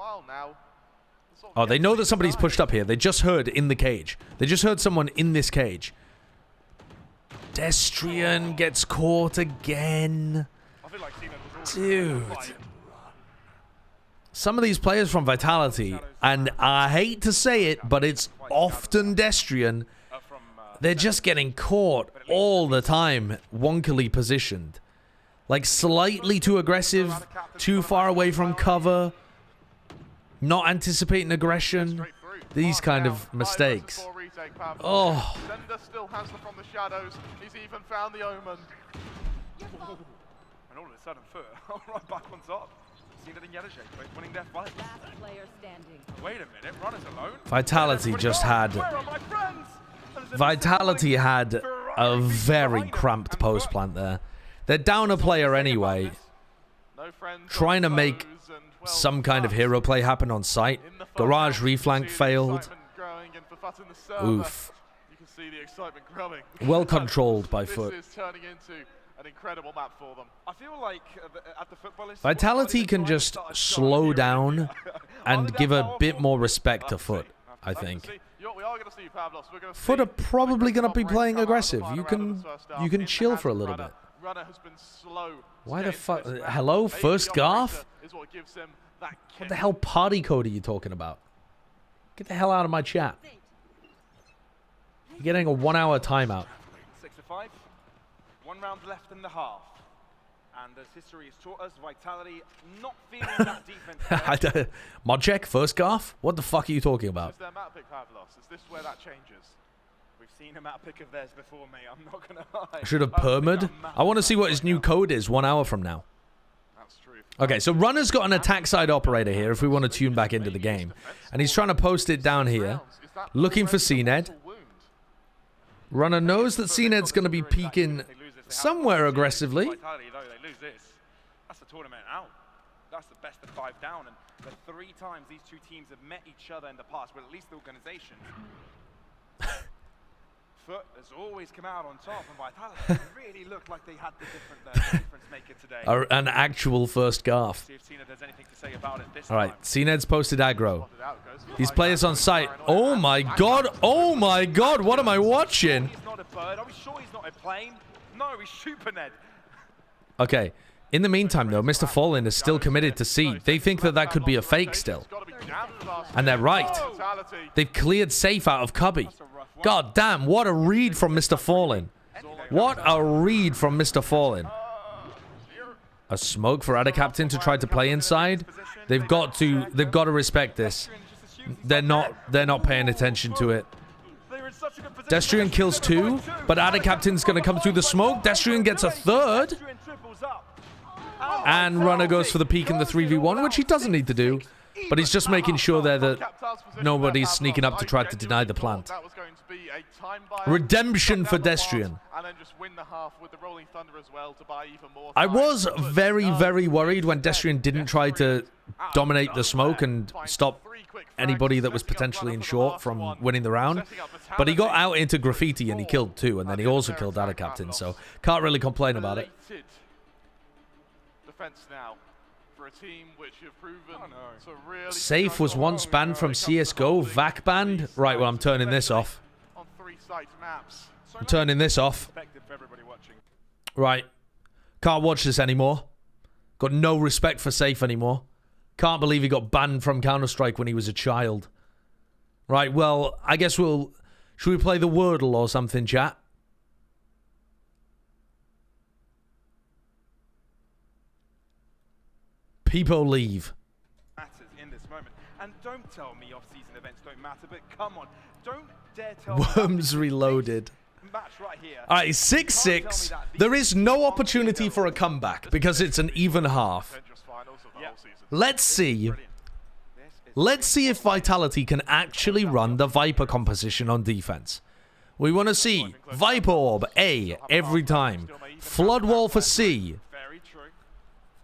Oh, they know that somebody's pushed up here. They just heard in the cage. They just heard someone in this cage. Destrian gets caught again. Dude. Some of these players from Vitality, and I hate to say it, but it's often Destrian, They're just getting caught all the time, wonkily positioned. Like slightly too aggressive, too far away from cover, not anticipating aggression. These kind of mistakes. Oh. Zender still has them from the shadows. He's even found the Omen. And all of a sudden, Foot right back on top. Seen it in yellow shape, but winning their fight. Last player standing. Wait a minute, Runner's alone. Vitality just had... Vitality had a very cramped post plant there. They're down a player anyway. Trying to make some kind of hero play happen on site. Garage reflank failed. Oof. You can see the excitement growing. Well controlled by Foot. This is turning into an incredible map for them. I feel like at the footballers, Vitality can just slow down and give a bit more respect to Foot, I think. Foot are probably going to be playing aggressive. You can chill for a little bit. Why the fuck? Hello, first Garth? What the hell party code are you talking about? Get the hell out of my chat. You're getting a 1 hour timeout. 6-5. 1 round left in the half. And as history has taught us, Vitality not feeling that defense. Mod check, first Garth? What the fuck are you talking about? Is their map pick, Pavlos? Is this where that changes? We've seen a map pick of theirs before, mate. I'm not going to lie. I should have permed. I want to see what his new code is 1 hour from now. That's true. Okay, so Runner's got an attack side operator here if we want to tune back into the game. And he's trying to post it down here. Looking for CNED. Runner knows that CNED's going to be peeking somewhere aggressively. Vitality, though, they lose this. That's the tournament out. That's the best of 5 down. And the 3 times these two teams have met each other in the past, well, at least the organization. Foot has always come out on top, and Vitality really looked like they had the difference maker today. An actual first Garth. See if Cena has anything to say about it this All right, time. CNED's posted aggro. These players on site. Oh my god! Oh my god! What am I watching? He's not a bird. Are we sure he's not a plane? No, he's Super Ned. Okay. In the meantime, though, Mr. Fallen is still committed to C. They think that that could be a fake still. And they're right. They've cleared safe out of Cubby. God damn, what a read from Mr. Fallen. What a read from Mr. Fallen. A smoke for Ada Captain to try to play inside. They've got to respect this. They're not paying attention to it. Destrian kills 2, but Ada Captain's going to come through the smoke. Destrian gets a 3rd. And Runner goes for the peek in the 3v1, which he doesn't need to do. But he's just making sure there that nobody's sneaking up to try to deny the plant. Redemption for Destrian. I was very, very worried when Destrian didn't try to dominate the smoke and stop anybody that was potentially in short from winning the round. But he got out into graffiti and he killed 2, and then he also killed Ada Captain, so can't really complain about it. Now for a team which have proven to really Safe was once banned from CSGO. VAC banned? Right, well, I'm turning this off. on 3 site maps. I'm turning this off. Right. Can't watch this anymore. Got no respect for Safe anymore. Can't believe he got banned from Counter-Strike when he was a child. Right, well, I guess we'll... Should we play the Wordle or something, chat? People leave. Matters in this moment. And don't tell me off-season events don't matter, but come on. Don't dare tell Worms reloaded. Match right here. All right, 6-6. There is no opportunity for a comeback because it's an even half. Let's see. Let's see if Vitality can actually run the Viper composition on defense. We want to see Viper Orb A every time. Flood Wall for C.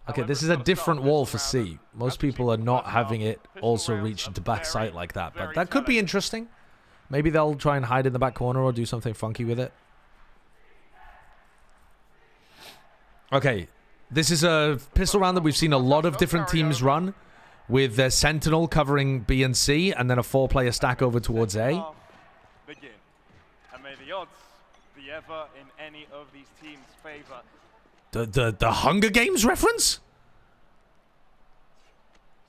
Okay, this is a different wall for C. Most people are not having it also reach into back sight like that, but that could be interesting. Maybe they'll try and hide in the back corner or do something funky with it. Okay, this is a pistol round that we've seen a lot of different teams run, with their Sentinel covering B and C, and then a 4-player stack over towards A. Begin. And may the odds be ever in any of these teams' favor. The Hunger Games reference?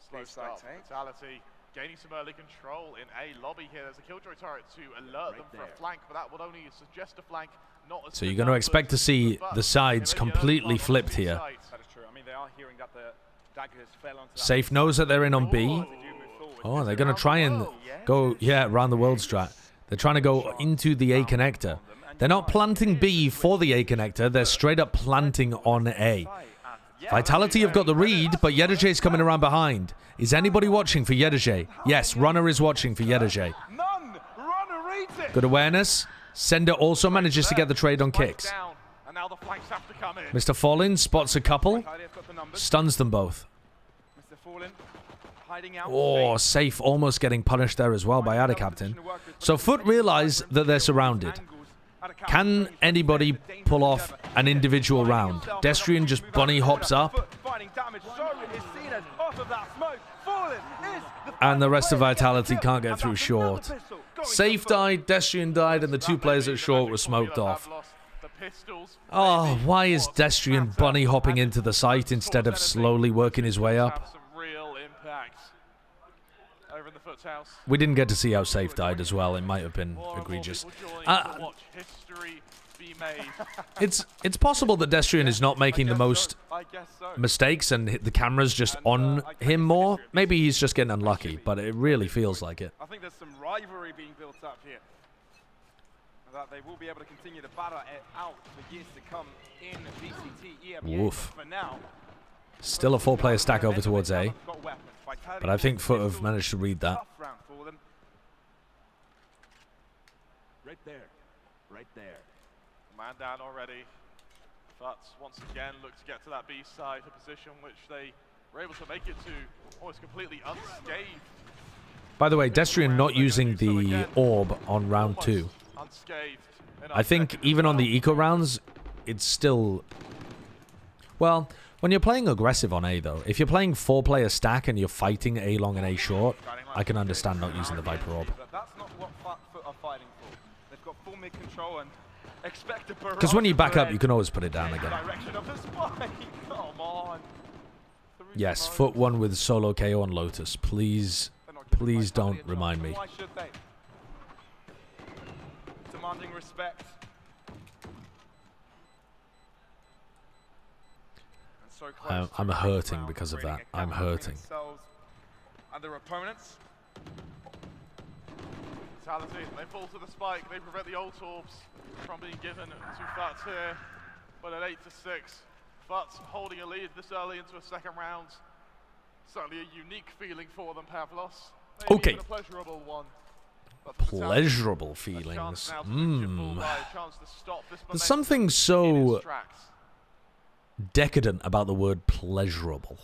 Slow start. Vitality gaining some early control in A lobby here. There's a Killjoy turret to alert them for a flank, but that would only suggest a flank. Not as So you're going to expect to see the sides completely flipped here. That is true. I mean, they are hearing that the daggers fell onto that. Safe knows that they're in on B. Oh, they're going to try and go, yeah, around the world strat. They're trying to go into the A connector. They're not planting B for the A connector. They're straight up planting on A. Vitality have got the read, but Yedajay's coming around behind. Is anybody watching for Yedajay? Yes, Runner is watching for Yedajay. Good awareness. Sender also manages to get the trade on kicks. Mr. Fallin spots a couple. Stuns them both. Oh, Safe almost getting punished there as well by Ada Captain. So Foot realize that they're surrounded. Can anybody pull off an individual round? Destrian just bunny hops up. And the rest of Vitality can't get through short. Safe died, Destrian died, and the two players at short were smoked off. Oh, why is Destrian bunny hopping into the site instead of slowly working his way up? We didn't get to see how Safe died as well. It might have been egregious. It's possible that Destrian is not making the most mistakes and the camera's just on him more. Maybe he's just getting unlucky, but it really feels like it. I think there's some rivalry being built up here. That they will be able to continue to battle it out for years to come in VCT EMEA. Woof. For now, still a 4-player stack over towards A. But I think Foot have managed to read that. Right there. Right there. Man down already. But once again, look to get to that B side, a position which they were able to make it to almost completely unscathed. By the way, Destrian not using the orb on round 2. I think even on the eco rounds, it's still... Well, when you're playing aggressive on A, though, if you're playing 4-player stack and you're fighting A long and A short, I can understand not using the Viper orb. That's not what Foot are fighting for. They've got full mid control and expect a barrage. Because when you back up, you can always put it down again. Come on. Yes, Foot won with solo KO on Lotus. Please, please don't remind me. Why should they? Demanding respect. I'm hurting because of that. I'm hurting. And their opponents. Vitality, they fall to the spike. They prevent the ult orbs from being given to Futs here. But at 8-6, Futs holding a lead this early into a second round. Certainly a unique feeling for them, Pavlos. Maybe okay. even a pleasurable one. Pleasurable feelings. There's something so decadent about the word pleasurable.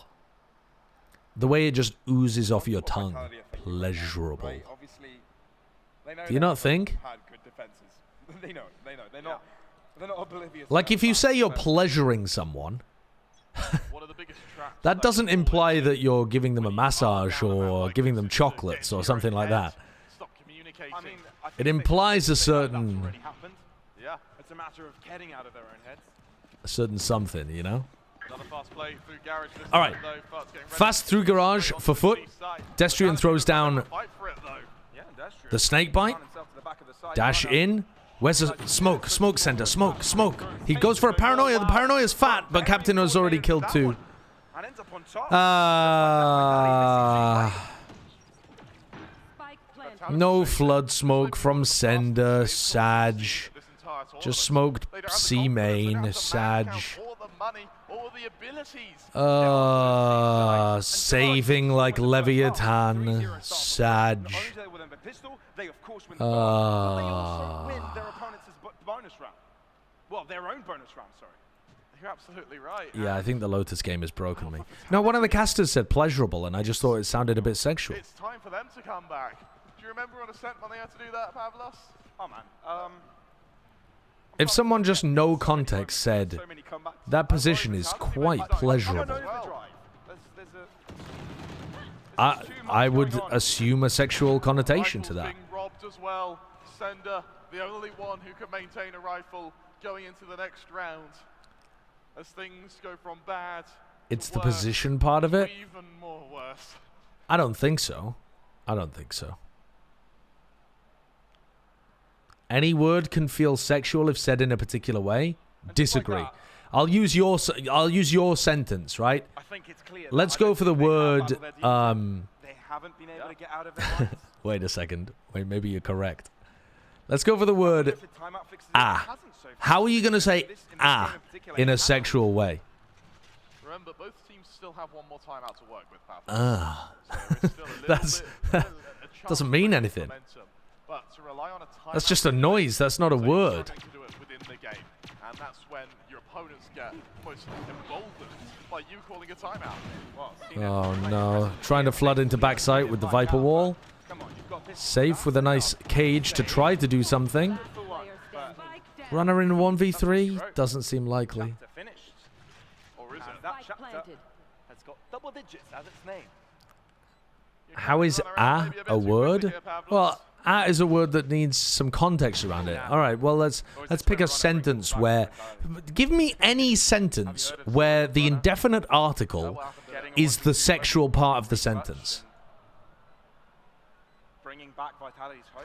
The way it just oozes off your tongue. Pleasurable. Do you not think? They know. They're not oblivious. Like if you say you're pleasuring someone, that doesn't imply that you're giving them a massage or giving them chocolates or something like that. It implies a certain... Yeah, it's a matter of getting out of their own heads. A certain something, you know? All right. Fast through garage for Foot. Destrian throws down the snake bite. Dash in. Where's the smoke? Smoke center. Smoke. He goes for a paranoia. The paranoia's fat, but Captain has already killed 2. No flood smoke from Sender. Sag. Just smoked C main. Sag. Saving like Leviathan. Sag. Their own bonus round, sorry. You're absolutely right. Yeah, I think the Lotus game has broken me. No, one of the casters said pleasurable, and I just thought it sounded a bit sexual. It's time for them to come back. Do you remember on Ascent when they had to do that, Pavlos? Oh, man. If someone just no context said, that position is quite pleasurable, I would assume a sexual connotation to that. Being robbed as well. Sender, the only one who can maintain a rifle going into the next round. As things go from bad It's the position part of it? even more worse. I don't think so. I don't think so. Any word can feel sexual if said in a particular way. Disagree. I'll use your sentence, right? I think it's clear. Let's go for the word. They haven't been able to get out of their minds. Wait a second. Wait, maybe you're correct. Let's go for the word How are you going to say in a sexual way? Remember, both teams still have one more timeout to work with, That doesn't mean anything. That's just a noise. That's not a word. And that's when your opponents get almost emboldened by you calling a timeout. Oh no. Trying to flood into backside with the Viper wall. Safe with a nice cage to try to do something. Runner in 1v3? Doesn't seem likely. Has got double digits as its name. How is a word? Well, is a word that needs some context around it. All right, well, let's pick a sentence where... Give me any sentence where the indefinite article is the sexual part of the sentence.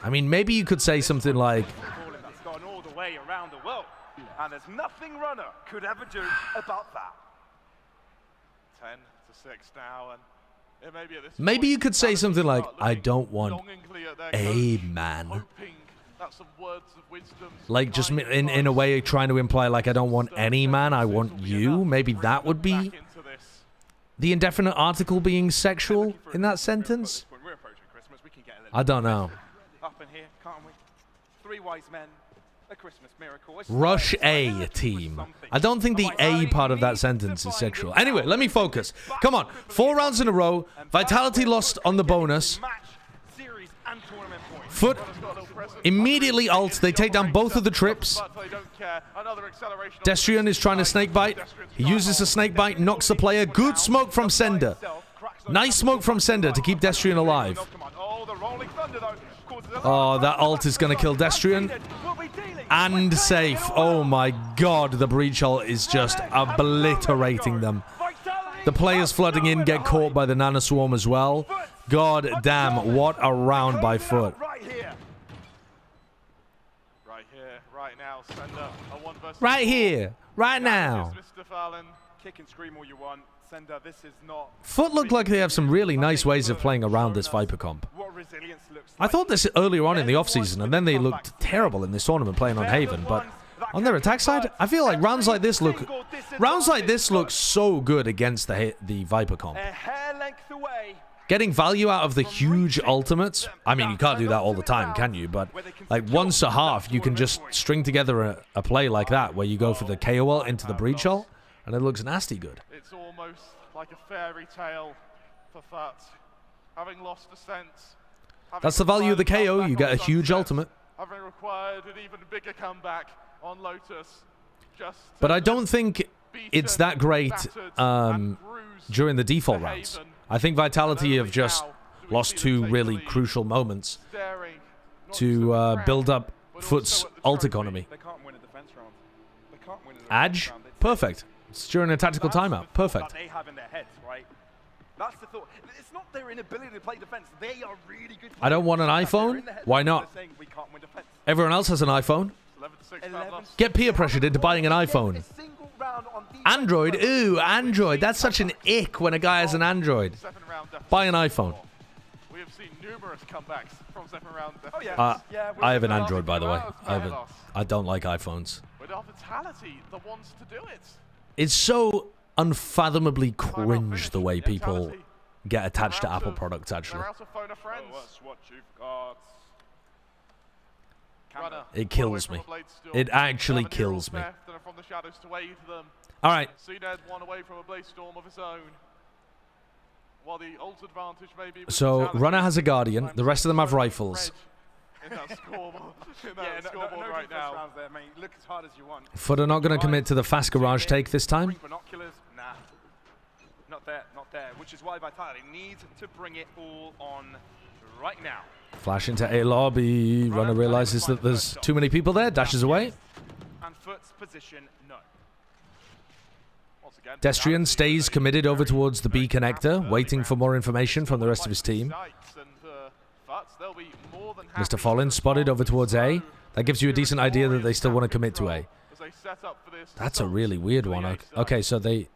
I mean, maybe you could say something like... That's gone all the way around the world, and there's nothing Runner could ever do about that. 10 to 6 now, and it may be at this Maybe point, you could say something like, I don't want longingly at their a coach, man. hoping that some words of wisdom, Like, just in a way trying to imply, like, I don't want any man, I want you. Maybe that would be the indefinite article being sexual in that sentence? I don't know. Up in here, can't we? 3 wise men, a Christmas miracle. Rush A team. I don't think the A part of that sentence is sexual. Anyway, let me focus. Come on. 4 rounds in a row. Vitality lost on the bonus. Foot immediately ult. They take down both of the trips. Destrian is trying to snake bite. He uses a snake bite, knocks the player. Good smoke from Sender. Nice smoke from Sender to keep Destrian alive. Oh, that ult is going to kill Destrian. And safe. Oh my god, the breach ult is just obliterating them. The players flooding in get caught by the Nano Swarm as well. God damn, what a round by Foot. Right here, right now, Sender, a 1 versus Right here, right now. Mr. Fallon. Kick and scream all you want. Sender, this is not... Foot look like they have some really nice ways of playing around this Viper comp. What resilience looks I thought this earlier on in the offseason, and then they looked terrible in this tournament playing on Haven, but on their attack side, I feel like rounds like this look so good against the Viper comp. a hair length away. Getting value out of the huge ultimates, I mean, you can't do that all the time, can you? But like once a half, you can just string together a play like that, where you go for the KO ult into the breach ult, and it looks nasty good. It's almost like a fairy tale for Fat. Having lost a sense. That's the value of the KO, you get a huge ultimate. Having required an even bigger comeback on Lotus. But I don't think it's that great during the default rounds. I think Vitality have just lost 2 really crucial moments to build up Foot's ult economy. They can't win a defense round. They can't win Adge? Perfect. It's during a tactical timeout. Perfect. They have in their heads, right? That's the thought. It's not their inability to play defense. They are really good. I don't want an iPhone? Why not? We can't win defense. Everyone else has an iPhone. Get peer pressured into buying an iPhone. Android? Ooh, Android. That's such an ick when a guy has an Android. Buy an iPhone. We have seen numerous comebacks from 7th round. Oh, yeah. I have an Android, by the way. I don't like iPhones. With our Vitality, the ones to do it. It's so unfathomably cringe the way people get attached to Apple products, actually. It kills me. It actually kills me. All right. So, Runner has a Guardian. The rest of them have rifles. Right now. Look as hard as you want. Foot are not going to commit to the fast garage take this time. Binoculars? Nah. Not there, not there. Which is why Vitality needs to bring it all on right now. Flash into A lobby. Runner realizes that there's too many people there. Dashes away. And Foot's position, no. Destrian stays committed over towards the B connector, waiting for more information from the rest of his team. they'll be more than happy Mr. Fallen spotted over towards A. That gives you a decent idea that they still want to commit to A. That's a really weird one. Okay, so they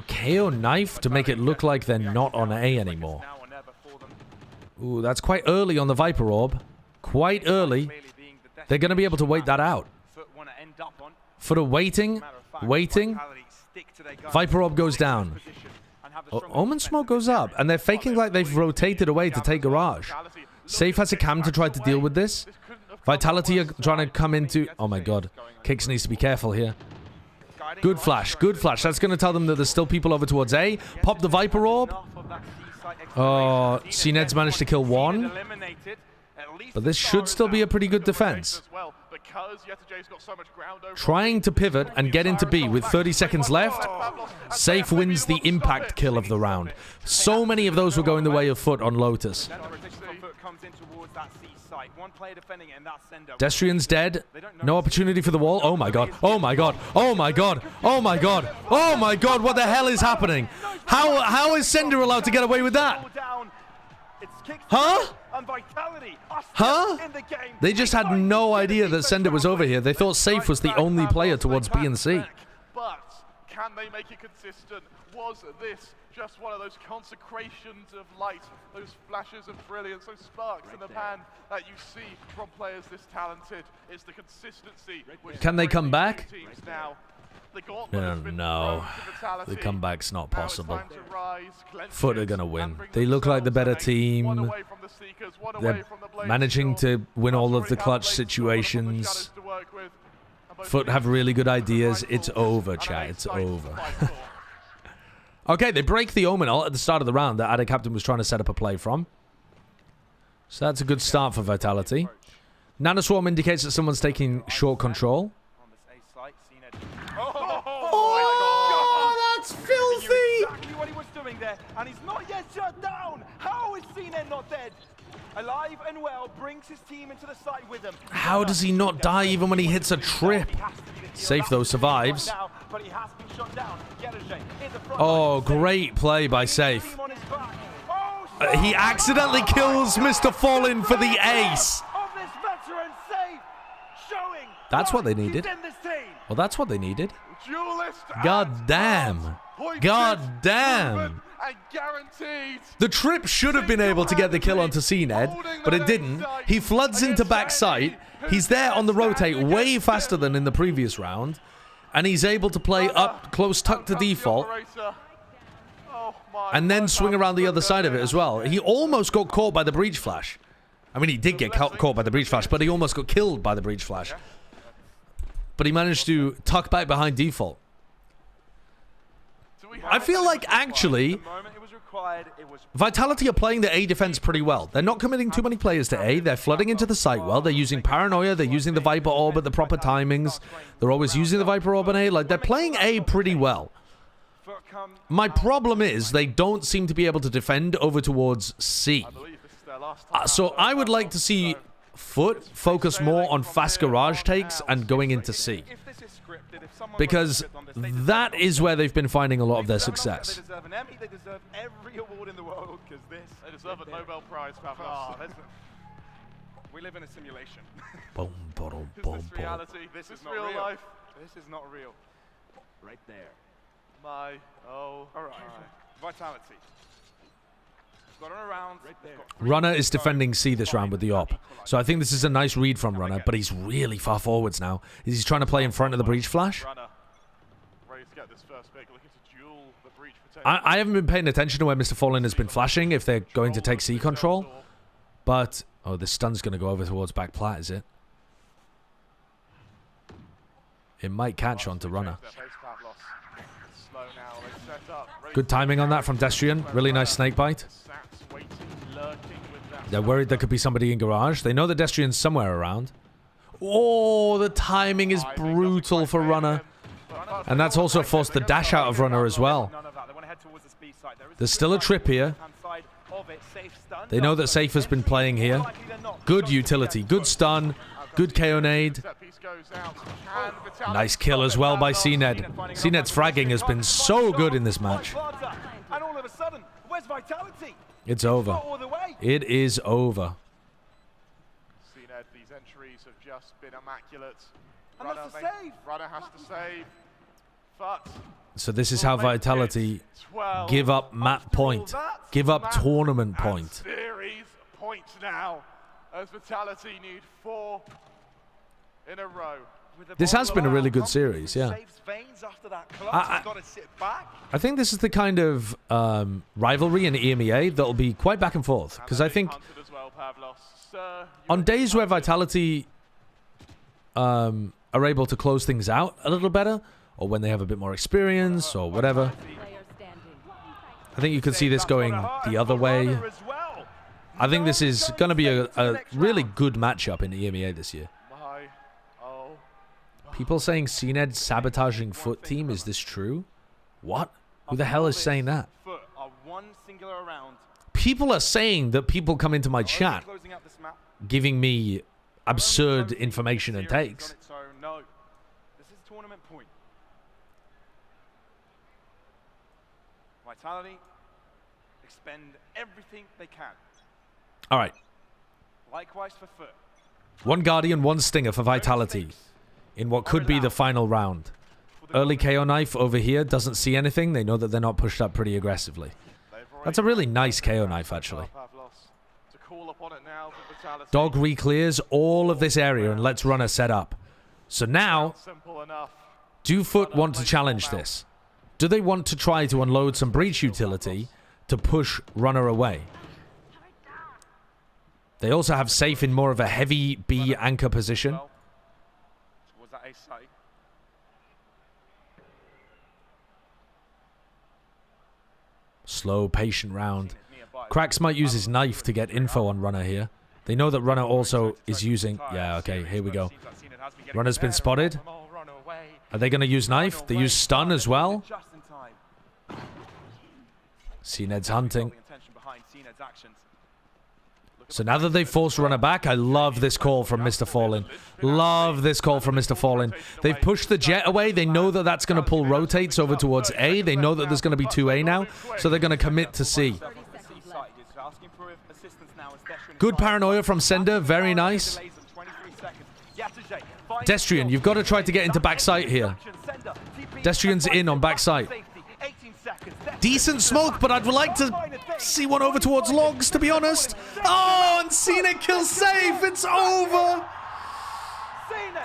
KO knife to make it look like they're not on A anymore. Ooh, that's quite early on the Viper Orb. Quite early. They're going to be able to wait that out. For the waiting. Viper Orb goes down. Omen Smoke goes up. And they're faking like they've rotated away to take Garage. Safe has a cam to try to deal with this. Vitality are trying to come into... Oh my god. Kicks needs to be careful here. Good flash. Good flash. That's going to tell them that there's still people over towards A. Pop the Viper Orb. Oh, CNED's managed to kill one. But this should still be a pretty good defense. Trying to pivot and get into B with 30 seconds left. Safe wins the impact kill of the round. So many of those were going the way of Foot on Lotus. Destrian's dead. No opportunity for the wall. Oh my god. Oh my god. Oh my god. Oh my god. Oh my god. What the hell is happening? How is Sender allowed to get away with that? Huh? Huh? They just had no idea that Sender was over here. They thought Safe was the only player towards B and C. But can they make it consistent? Was this just one of those consecrations of light, those flashes of brilliance, those sparks in the pan that you see from players this talented? It's the consistency. Can they come back? Now. No. The comeback's not possible. Foot are going to win. They look like the better team. They're managing to win all of the clutch situations. Foot have really good ideas. It's over, chat. It's over. Okay, they break the Omen ult at the start of the round that Adder Captain was trying to set up a play from. So that's a good start for Vitality. Nanoswarm indicates that someone's taking short control. Oh, that's filthy! Exactly what he was doing there, and he's not yet shut down. How is CNED not dead? Alive and well, brings his team into the site with him. How does he not die even when he hits a trip? Safe though, survives. Oh, great play by Safe. He accidentally kills Mr. Fallen for the ace. That's what they needed. Well, that's what they needed. God damn. God damn. The trip should have been able to get the kill onto CNED, but it didn't. He floods into backside. He's there on the rotate way faster than in the previous round. And he's able to play up close tuck to default. And then swing around the other side of it as well. He almost got caught by the breach flash. I mean, he did get caught by the breach flash, but he almost got killed by the breach flash. But he managed to tuck back behind default. I feel like, actually, Vitality are playing the A defense pretty well. They're not committing too many players to A. They're flooding into the site well. They're using Paranoia. They're using the Viper Orb at the proper timings. They're always using the Viper Orb on A. Like, they're playing A pretty well. My problem is they don't seem to be able to defend over towards C. So I would like to see Foot focus more on fast garage takes and going into C. Because that is where they've been finding a lot of their success. They deserve an Emmy. They deserve every award in the world because they deserve a Nobel Prize, Pavlos. We live in a simulation. Boom, bottle, Is boom, this boom. reality? This is real life. This is not real. Right there. My, oh. All right. Vitality. Got on around. Right there. Runner is defending C this round with the op. So I think this is a nice read from Runner, but he's really far forwards now. He's trying to play in front of the breach flash. I haven't been paying attention to where Mr. Fallen has been flashing, if they're going to take C control. But, oh, this stun's going to go over towards back plat, is it? It might catch onto Runner. Good timing on that from Destrian. Really nice snake bite. They're worried there could be somebody in garage. They know that Destrian's somewhere around. Oh, the timing is brutal for Runner. And that's also forced the dash out of Runner as well. There's still a trip here. They know that Safe has been playing here. Good utility. Good stun. Good KO nade. Nice kill as well by CNED. CNED's fragging has been so good in this match. And all of a sudden, where's Vitality? It's over. All the way. It is over. CNED, these entries have just been immaculate. And that's a save. Runner has to save. But So this is how Vitality 12. give up map point. Give up tournament point. Series points now. As Vitality need 4 in a row. This has been a really good series, yeah. I think this is the kind of rivalry in EMEA that'll be quite back and forth. Because I think on days where Vitality are able to close things out a little better, or when they have a bit more experience, or whatever, I think you could see this going the other way. I think this is going to be a really good matchup in EMEA this year. People saying CNED sabotaging Foot team, is this true? What? Who the hell is saying that? People are saying that people come into my chat giving me absurd information and takes. So no, this is tournament point. Vitality expend everything they can. All right. Likewise for Foot. One Guardian, one Stinger for Vitality in what could be the final round. Early KO knife over here, doesn't see anything. They know that they're not pushed up pretty aggressively. That's a really nice KO knife, actually. Dog re-clears all of this area and lets Runner set up. So now, do Foot want to challenge this? Do they want to try to unload some breach utility to push Runner away? They also have Safe in more of a heavy B anchor position. Was that a sight? Slow, patient round. Cracks might use his knife to get info on Runner here. They know that Runner also is using... Yeah, okay, here we go. Runner's been spotted. Are they going to use knife? They use stun as well. CNED's hunting. So now that they've forced Runner back, I love this call from Mr. Fallen. Love this call from Mr. Fallen. They've pushed the jet away. They know that that's going to pull rotates over towards A. They know that there's going to be 2A now, so they're going to commit to C. Good paranoia from Sender. Very nice. Destrian, you've got to try to get into backside here. Destrian's in on backside. Decent smoke, but I'd like to see one over towards logs, to be honest. Oh, and Cena kills Safe. It's over.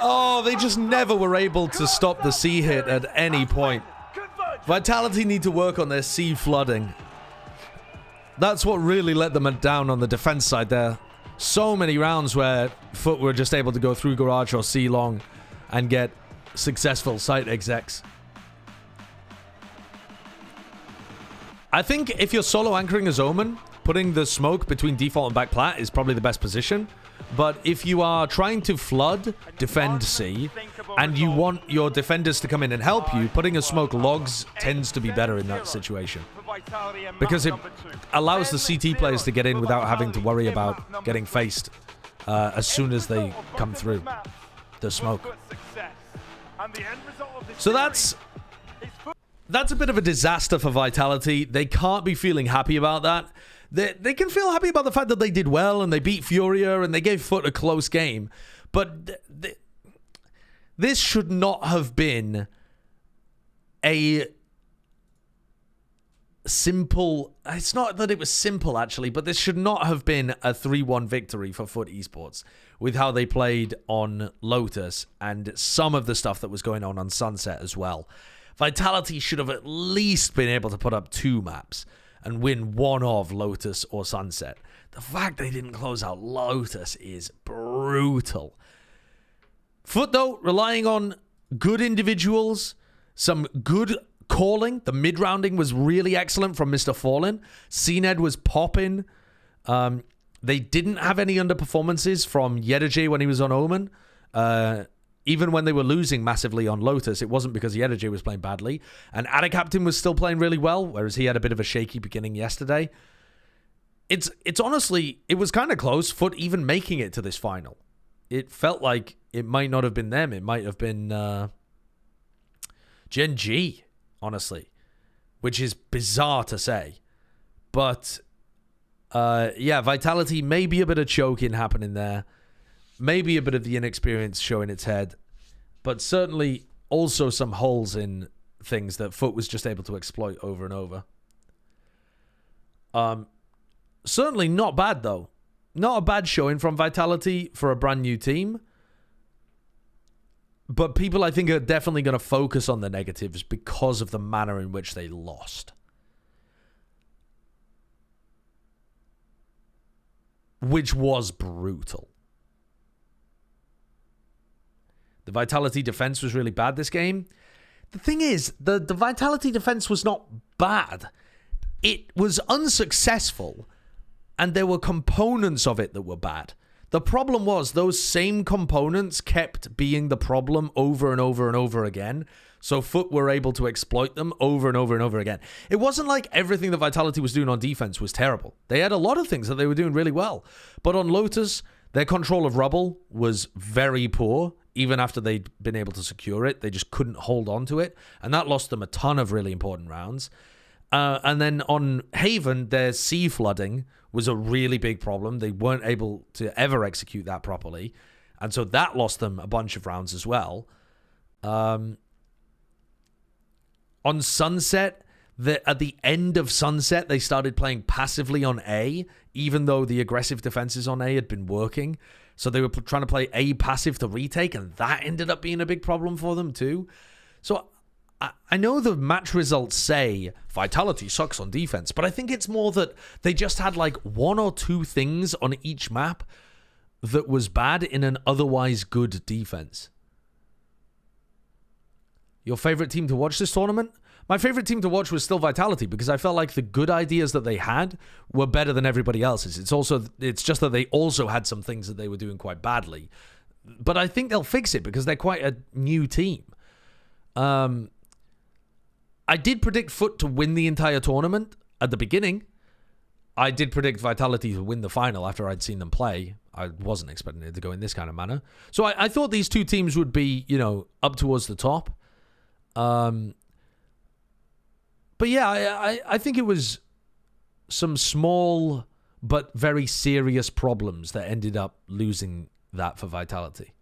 Oh, they just never were able to stop the C hit at any point. Vitality need to work on their C flooding. That's what really let them down on the defense side there. So many rounds where Foot were just able to go through garage or C long and get successful site execs. I think if you're solo anchoring as Omen, putting the smoke between default and back plat is probably the best position. But if you are trying to flood, defend C, and you want your defenders to come in and help you, putting a smoke logs tends to be better in that situation. Because it allows the CT players to get in without having to worry about getting faced as soon as they come through the smoke. So that's a bit of a disaster for Vitality. They can't be feeling happy about that. They can feel happy about the fact that they did well and they beat Furia and they gave Foot a close game. But this should not have been a simple... It's not that it was simple, actually, but this should not have been a 3-1 victory for Foot Esports with how they played on Lotus and some of the stuff that was going on Sunset as well. Vitality should have at least been able to put up 2 maps and win one of Lotus or Sunset. The fact they didn't close out Lotus is brutal. Foot, though, relying on good individuals, some good calling. The mid-rounding was really excellent from Mr. Fallen. CNED was popping. They didn't have any underperformances from Yedajay when he was on Omen. Even when they were losing massively on Lotus, it wasn't because Yedajay was playing badly. And Adacaptain was still playing really well, whereas he had a bit of a shaky beginning yesterday. It's honestly, it was kind of close, Foot even making it to this final. It felt like it might not have been them. It might have been Gen G, honestly, which is bizarre to say. But Yeah, Vitality, maybe a bit of choking happening there. Maybe a bit of the inexperience showing its head. But certainly also some holes in things that Foot was just able to exploit over and over. Certainly not bad, though. Not a bad showing from Vitality for a brand new team. But people, I think, are definitely going to focus on the negatives because of the manner in which they lost. Which was brutal. The Vitality defense was really bad this game. The thing is, the Vitality defense was not bad. It was unsuccessful, and there were components of it that were bad. The problem was those same components kept being the problem over and over and over again, so Foot were able to exploit them over and over and over again. It wasn't like everything that Vitality was doing on defense was terrible. They had a lot of things that they were doing really well. But on Lotus, their control of rubble was very poor. Even after they'd been able to secure it, they just couldn't hold on to it. And that lost them a ton of really important rounds. And then on Haven, their sea flooding was a really big problem. They weren't able to ever execute that properly. And so that lost them a bunch of rounds as well. On Sunset, at the end of Sunset, they started playing passively on A, even though the aggressive defenses on A had been working. So they were trying to play A passive to retake, and that ended up being a big problem for them too. So I know the match results say Vitality sucks on defense, but I think it's more that they just had like one or two things on each map that was bad in an otherwise good defense. Your favorite team to watch this tournament? My favorite team to watch was still Vitality because I felt like the good ideas that they had were better than everybody else's. It's just that they also had some things that they were doing quite badly. But I think they'll fix it because they're quite a new team. I did predict Foot to win the entire tournament at the beginning. I did predict Vitality to win the final after I'd seen them play. I wasn't expecting it to go in this kind of manner. So I thought these two teams would be, up towards the top. But yeah, I think it was some small but very serious problems that ended up losing that for Vitality.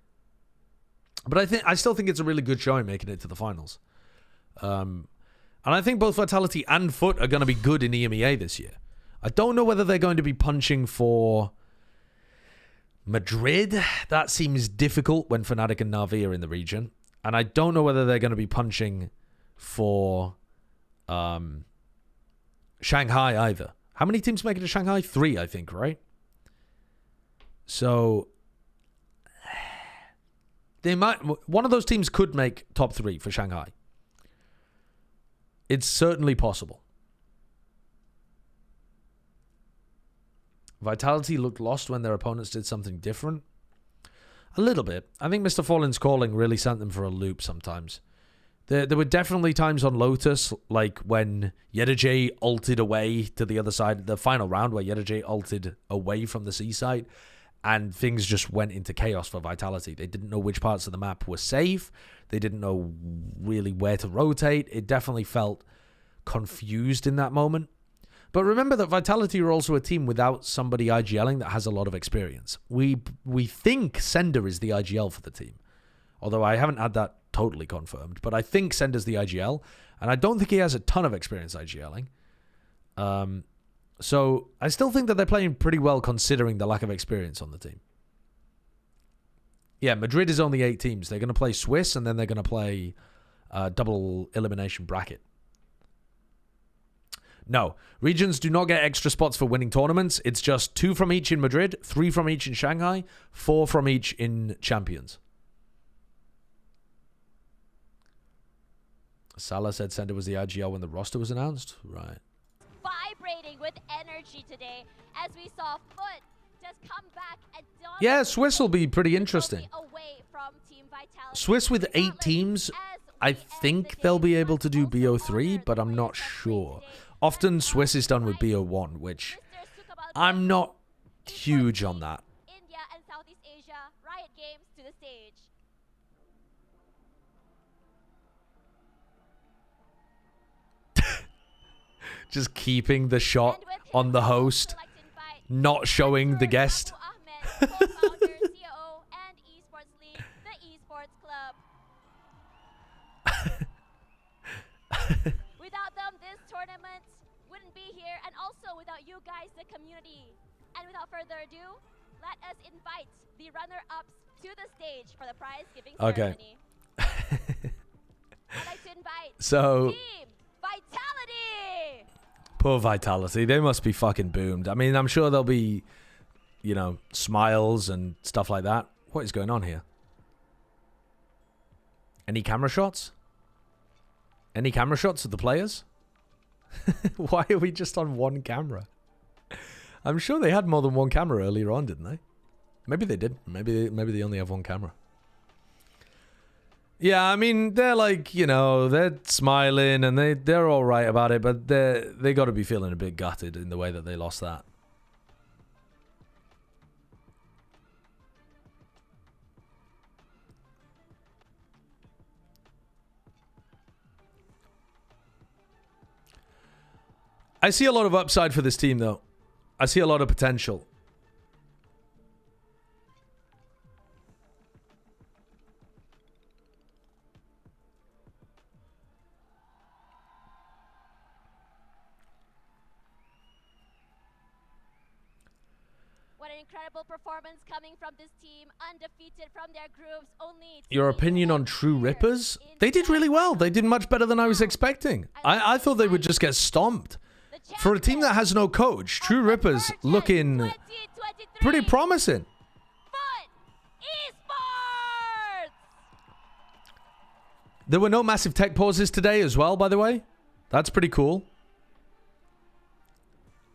But I still think it's a really good showing making it to the finals. And I think both Vitality and Foot are going to be good in EMEA this year. I don't know whether they're going to be punching for Madrid. That seems difficult when Fnatic and Na'Vi are in the region. And I don't know whether they're going to be punching for Shanghai either. How many teams make it to Shanghai? 3, I think, right? So they might. One of those teams could make top 3 for Shanghai. It's certainly possible. Vitality looked lost when their opponents did something different. A little bit. I think Mr. Fallen's calling really sent them for a loop sometimes. There were definitely times on Lotus, like when Yedajay ulted away to the other side, the final round where Yedajay ulted away from the seaside, and things just went into chaos for Vitality. They didn't know which parts of the map were safe. They didn't know really where to rotate. It definitely felt confused in that moment. But remember that Vitality are also a team without somebody IGLing that has a lot of experience. We think Sender is the IGL for the team. Although I haven't had that totally confirmed. But I think Sender's the IGL. And I don't think he has a ton of experience IGLing. So I still think that they're playing pretty well considering the lack of experience on the team. Yeah, Madrid is only 8 teams. They're going to play Swiss and then they're going to play double elimination bracket. No, regions do not get extra spots for winning tournaments. It's just 2 from each in Madrid, 3 from each in Shanghai, 4 from each in Champions. Salah said Sender was the IGL when the roster was announced. Right. Vibrating with energy today as we saw Foot just come back and yeah, Swiss will be pretty interesting. Swiss with 8 teams, I think they'll be able to do BO3, but I'm not sure. Often Swiss is done with BO1, which I'm not huge on that. India and Southeast Asia Riot Games to the stage. Just keeping the shot on the host not showing the guest. Ahmed, co-founder, COO, and Esports League, the Esports Club. Without them, this tournament wouldn't be here, and also without you guys, the community. And without further ado, let us invite the runner-ups to the stage for the prize-giving ceremony. I'd like to invite Team Vitality! Poor Vitality. They must be fucking boomed. I mean, I'm sure there'll be, you know, smiles and stuff like that. What is going on here? Any camera shots? Any camera shots of the players? Why are we just on one camera? I'm sure they had more than one camera earlier on, didn't they? Maybe they did. Maybe they only have one camera. Yeah, I mean, they're like, you know, they're smiling and they're all right about it, but they got to be feeling a bit gutted in the way that they lost that. I see a lot of upside for this team, though. I see a lot of potential. What an incredible performance coming from this team, undefeated from their groups. Only Your opinion on True Rippers? They did really well. They did much better than I was expecting. I thought they would just get stomped. For a team that has no coach, True Rippers looking pretty promising. There were no massive tech pauses today as well, by the way. That's pretty cool.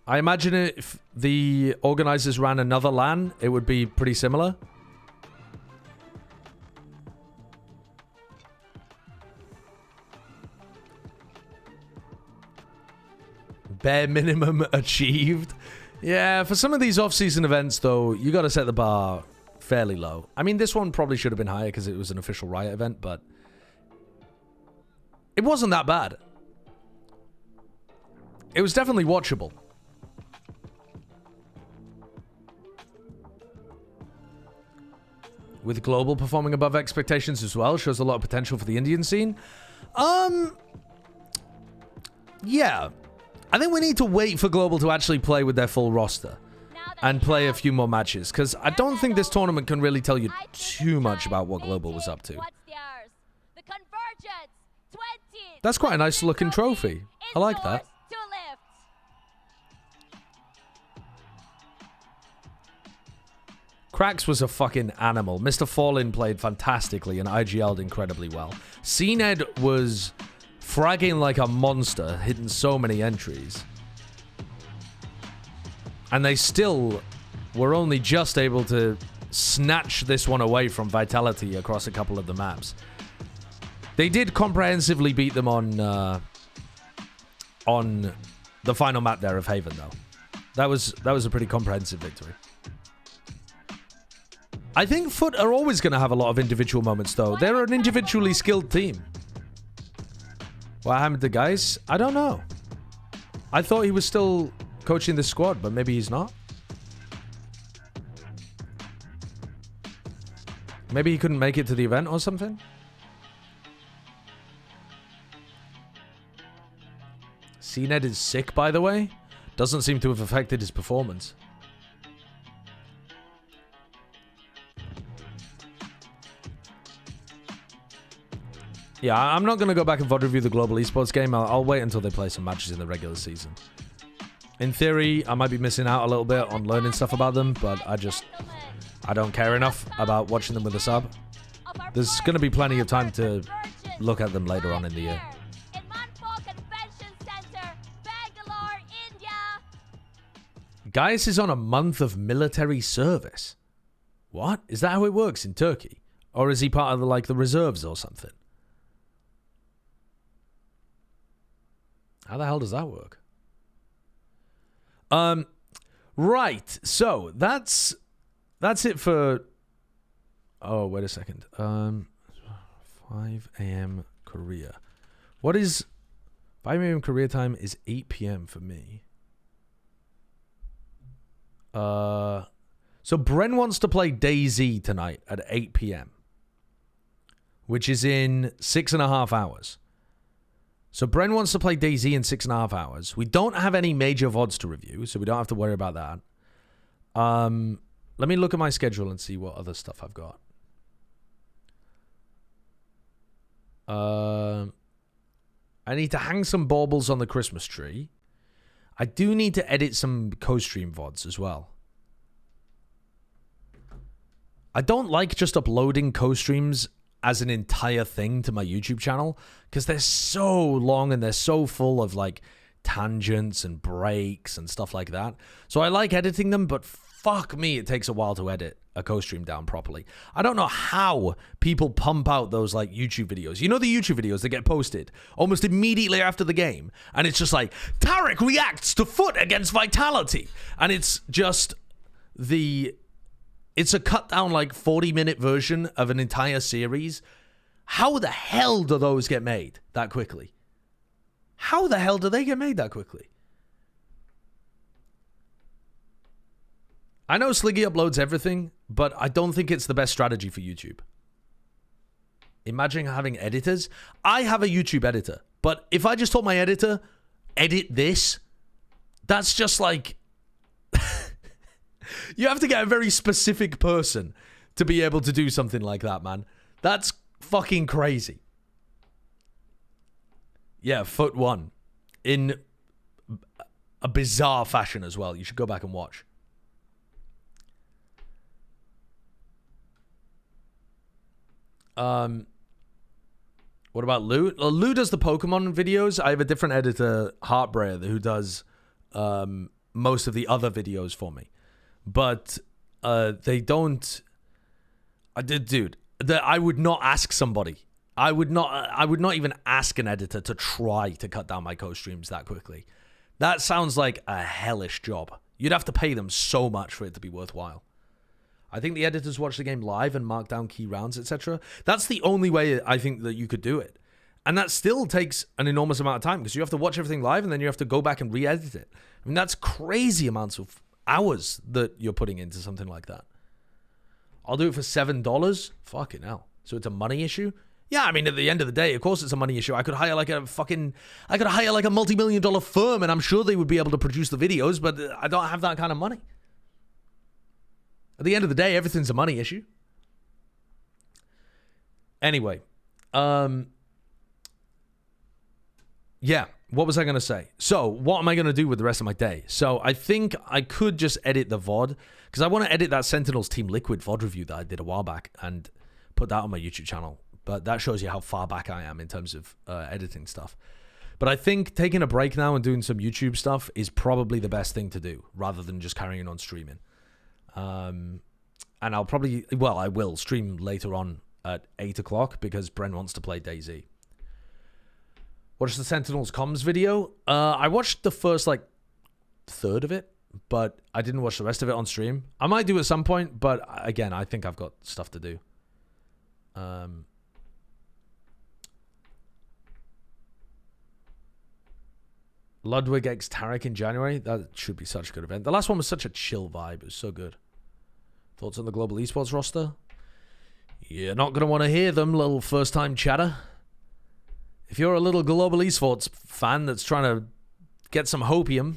I imagine if the organizers ran another LAN, it would be pretty similar. Bare minimum achieved. Yeah, for some of these off-season events, though, you got to set the bar fairly low. I mean, this one probably should have been higher because it was an official Riot event, but it wasn't that bad. It was definitely watchable. With Global performing above expectations as well, shows a lot of potential for the Indian scene. Yeah. I think we need to wait for Global to actually play with their full roster and play a few more matches, because I don't think this tournament can really tell you too much about what Global was up to. That's quite a nice looking trophy. I like that. Krax was a fucking animal. Mr. Fallen played fantastically and IGL'd incredibly well. CNED was fragging like a monster, hitting so many entries. And they still were only just able to snatch this one away from Vitality across a couple of the maps. They did comprehensively beat them on the final map there of Haven, though. That was a pretty comprehensive victory. I think Foot are always going to have a lot of individual moments, though. They're an individually skilled team. What happened to guys? I don't know. I thought he was still coaching the squad, but maybe he's not. Maybe he couldn't make it to the event or something. CNED is sick, by the way. Doesn't seem to have affected his performance. Yeah, I'm not going to go back and VOD review the global esports game. I'll wait until they play some matches in the regular season. In theory, I might be missing out a little bit on learning stuff about them, but I don't care enough about watching them with a sub. There's going to be plenty of time to look at them later on in the year. Gaius is on a month of military service. What? Is that how it works in Turkey? Or is he part of the reserves or something? How the hell does that work? Right. So that's it for. Oh, wait a second. 5 a.m. Korea. What is 5 a.m. Korea time is 8 p.m. for me. So Bren wants to play DayZ tonight at 8 p.m., which is in 6.5 hours. So Bren wants to play DayZ in 6.5 hours. We don't have any major VODs to review, so we don't have to worry about that. Let me look at my schedule and see what other stuff I've got. I need to hang some baubles on the Christmas tree. I do need to edit some co-stream VODs as well. I don't like just uploading co-streams as an entire thing to my YouTube channel because they're so long and they're so full of like tangents and breaks and stuff like that. So I like editing them, but fuck me, it takes a while to edit a co-stream down properly. I don't know how people pump out those like YouTube videos. You know the YouTube videos that get posted almost immediately after the game, and it's just like Tarek reacts to foot against Vitality, and it's just it's a cut down like 40-minute version of an entire series. How the hell do those get made that quickly? How the hell do they get made that quickly? I know Sliggy uploads everything, but I don't think it's the best strategy for YouTube. Imagine having editors. I have a YouTube editor, but if I just told my editor, edit this, that's just like... You have to get a very specific person to be able to do something like that, man. That's fucking crazy. Yeah, Foot 1. In a bizarre fashion as well. You should go back and watch. What about Lou? Lou does the Pokemon videos. I have a different editor, Heartbreaker, who does most of the other videos for me. But they don't... dude, I would not ask somebody. I would not even ask an editor to try to cut down my co-streams that quickly. That sounds like a hellish job. You'd have to pay them so much for it to be worthwhile. I think the editors watch the game live and mark down key rounds, etc. That's the only way I think that you could do it. And that still takes an enormous amount of time because you have to watch everything live and then you have to go back and re-edit it. I mean, that's crazy amounts of hours that you're putting into something like that. I'll do it for $7. Fucking hell. So it's a money issue? Yeah, I mean, at the end of the day, of course it's a money issue. I could hire like a multi-million-dollar firm and I'm sure they would be able to produce the videos, but I don't have that kind of money. At the end of the day, everything's a money issue. Anyway, yeah, what was I going to say? So, what am I going to do with the rest of my day? So, I think I could just edit the VOD, because I want to edit that Sentinels Team Liquid VOD review that I did a while back and put that on my YouTube channel. But that shows you how far back I am in terms of editing stuff. But I think taking a break now and doing some YouTube stuff is probably the best thing to do, rather than just carrying on streaming. And I'll probably, well, I will stream later on at 8 o'clock because Bren wants to play DayZ. Watch the Sentinels comms video. I watched the first, like, third of it, but I didn't watch the rest of it on stream. I might do at some point, but again, I think I've got stuff to do. Ludwig x Tarek in January. That should be such a good event. The last one was such a chill vibe. It was so good. Thoughts on the global esports roster? You're not going to want to hear them, little first-time chatter. If you're a little global esports fan that's trying to get some hopium,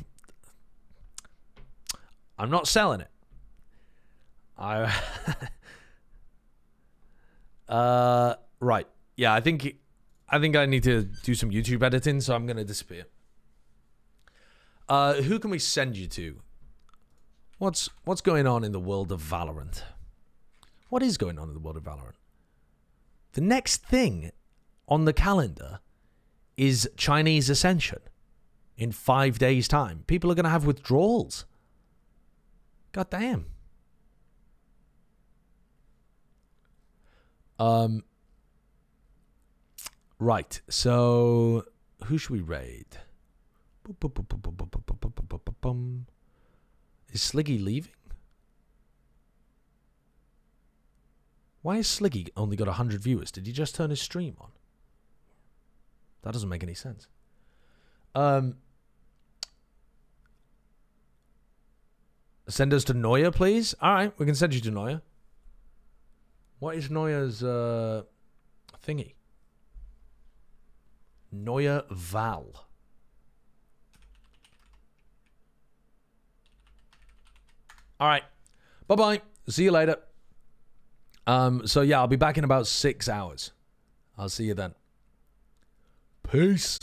I'm not selling it. Right. Yeah, I think I need to do some YouTube editing, so I'm going to disappear. Who can we send you to? What's going on in the world of Valorant? What is going on in the world of Valorant? The next thing on the calendar is Chinese Ascension in 5 days' time. People are going to have withdrawals. God damn. Right. So, who should we raid? Is Sliggy leaving? Why has Sliggy only got 100 viewers? Did he just turn his stream on? That doesn't make any sense. Send us to Neuer, please. All right, we can send you to Neuer. What is Neuer's thingy? Neuer Val. All right. Bye-bye. See you later. So yeah, I'll be back in about 6 hours. I'll see you then. Peace.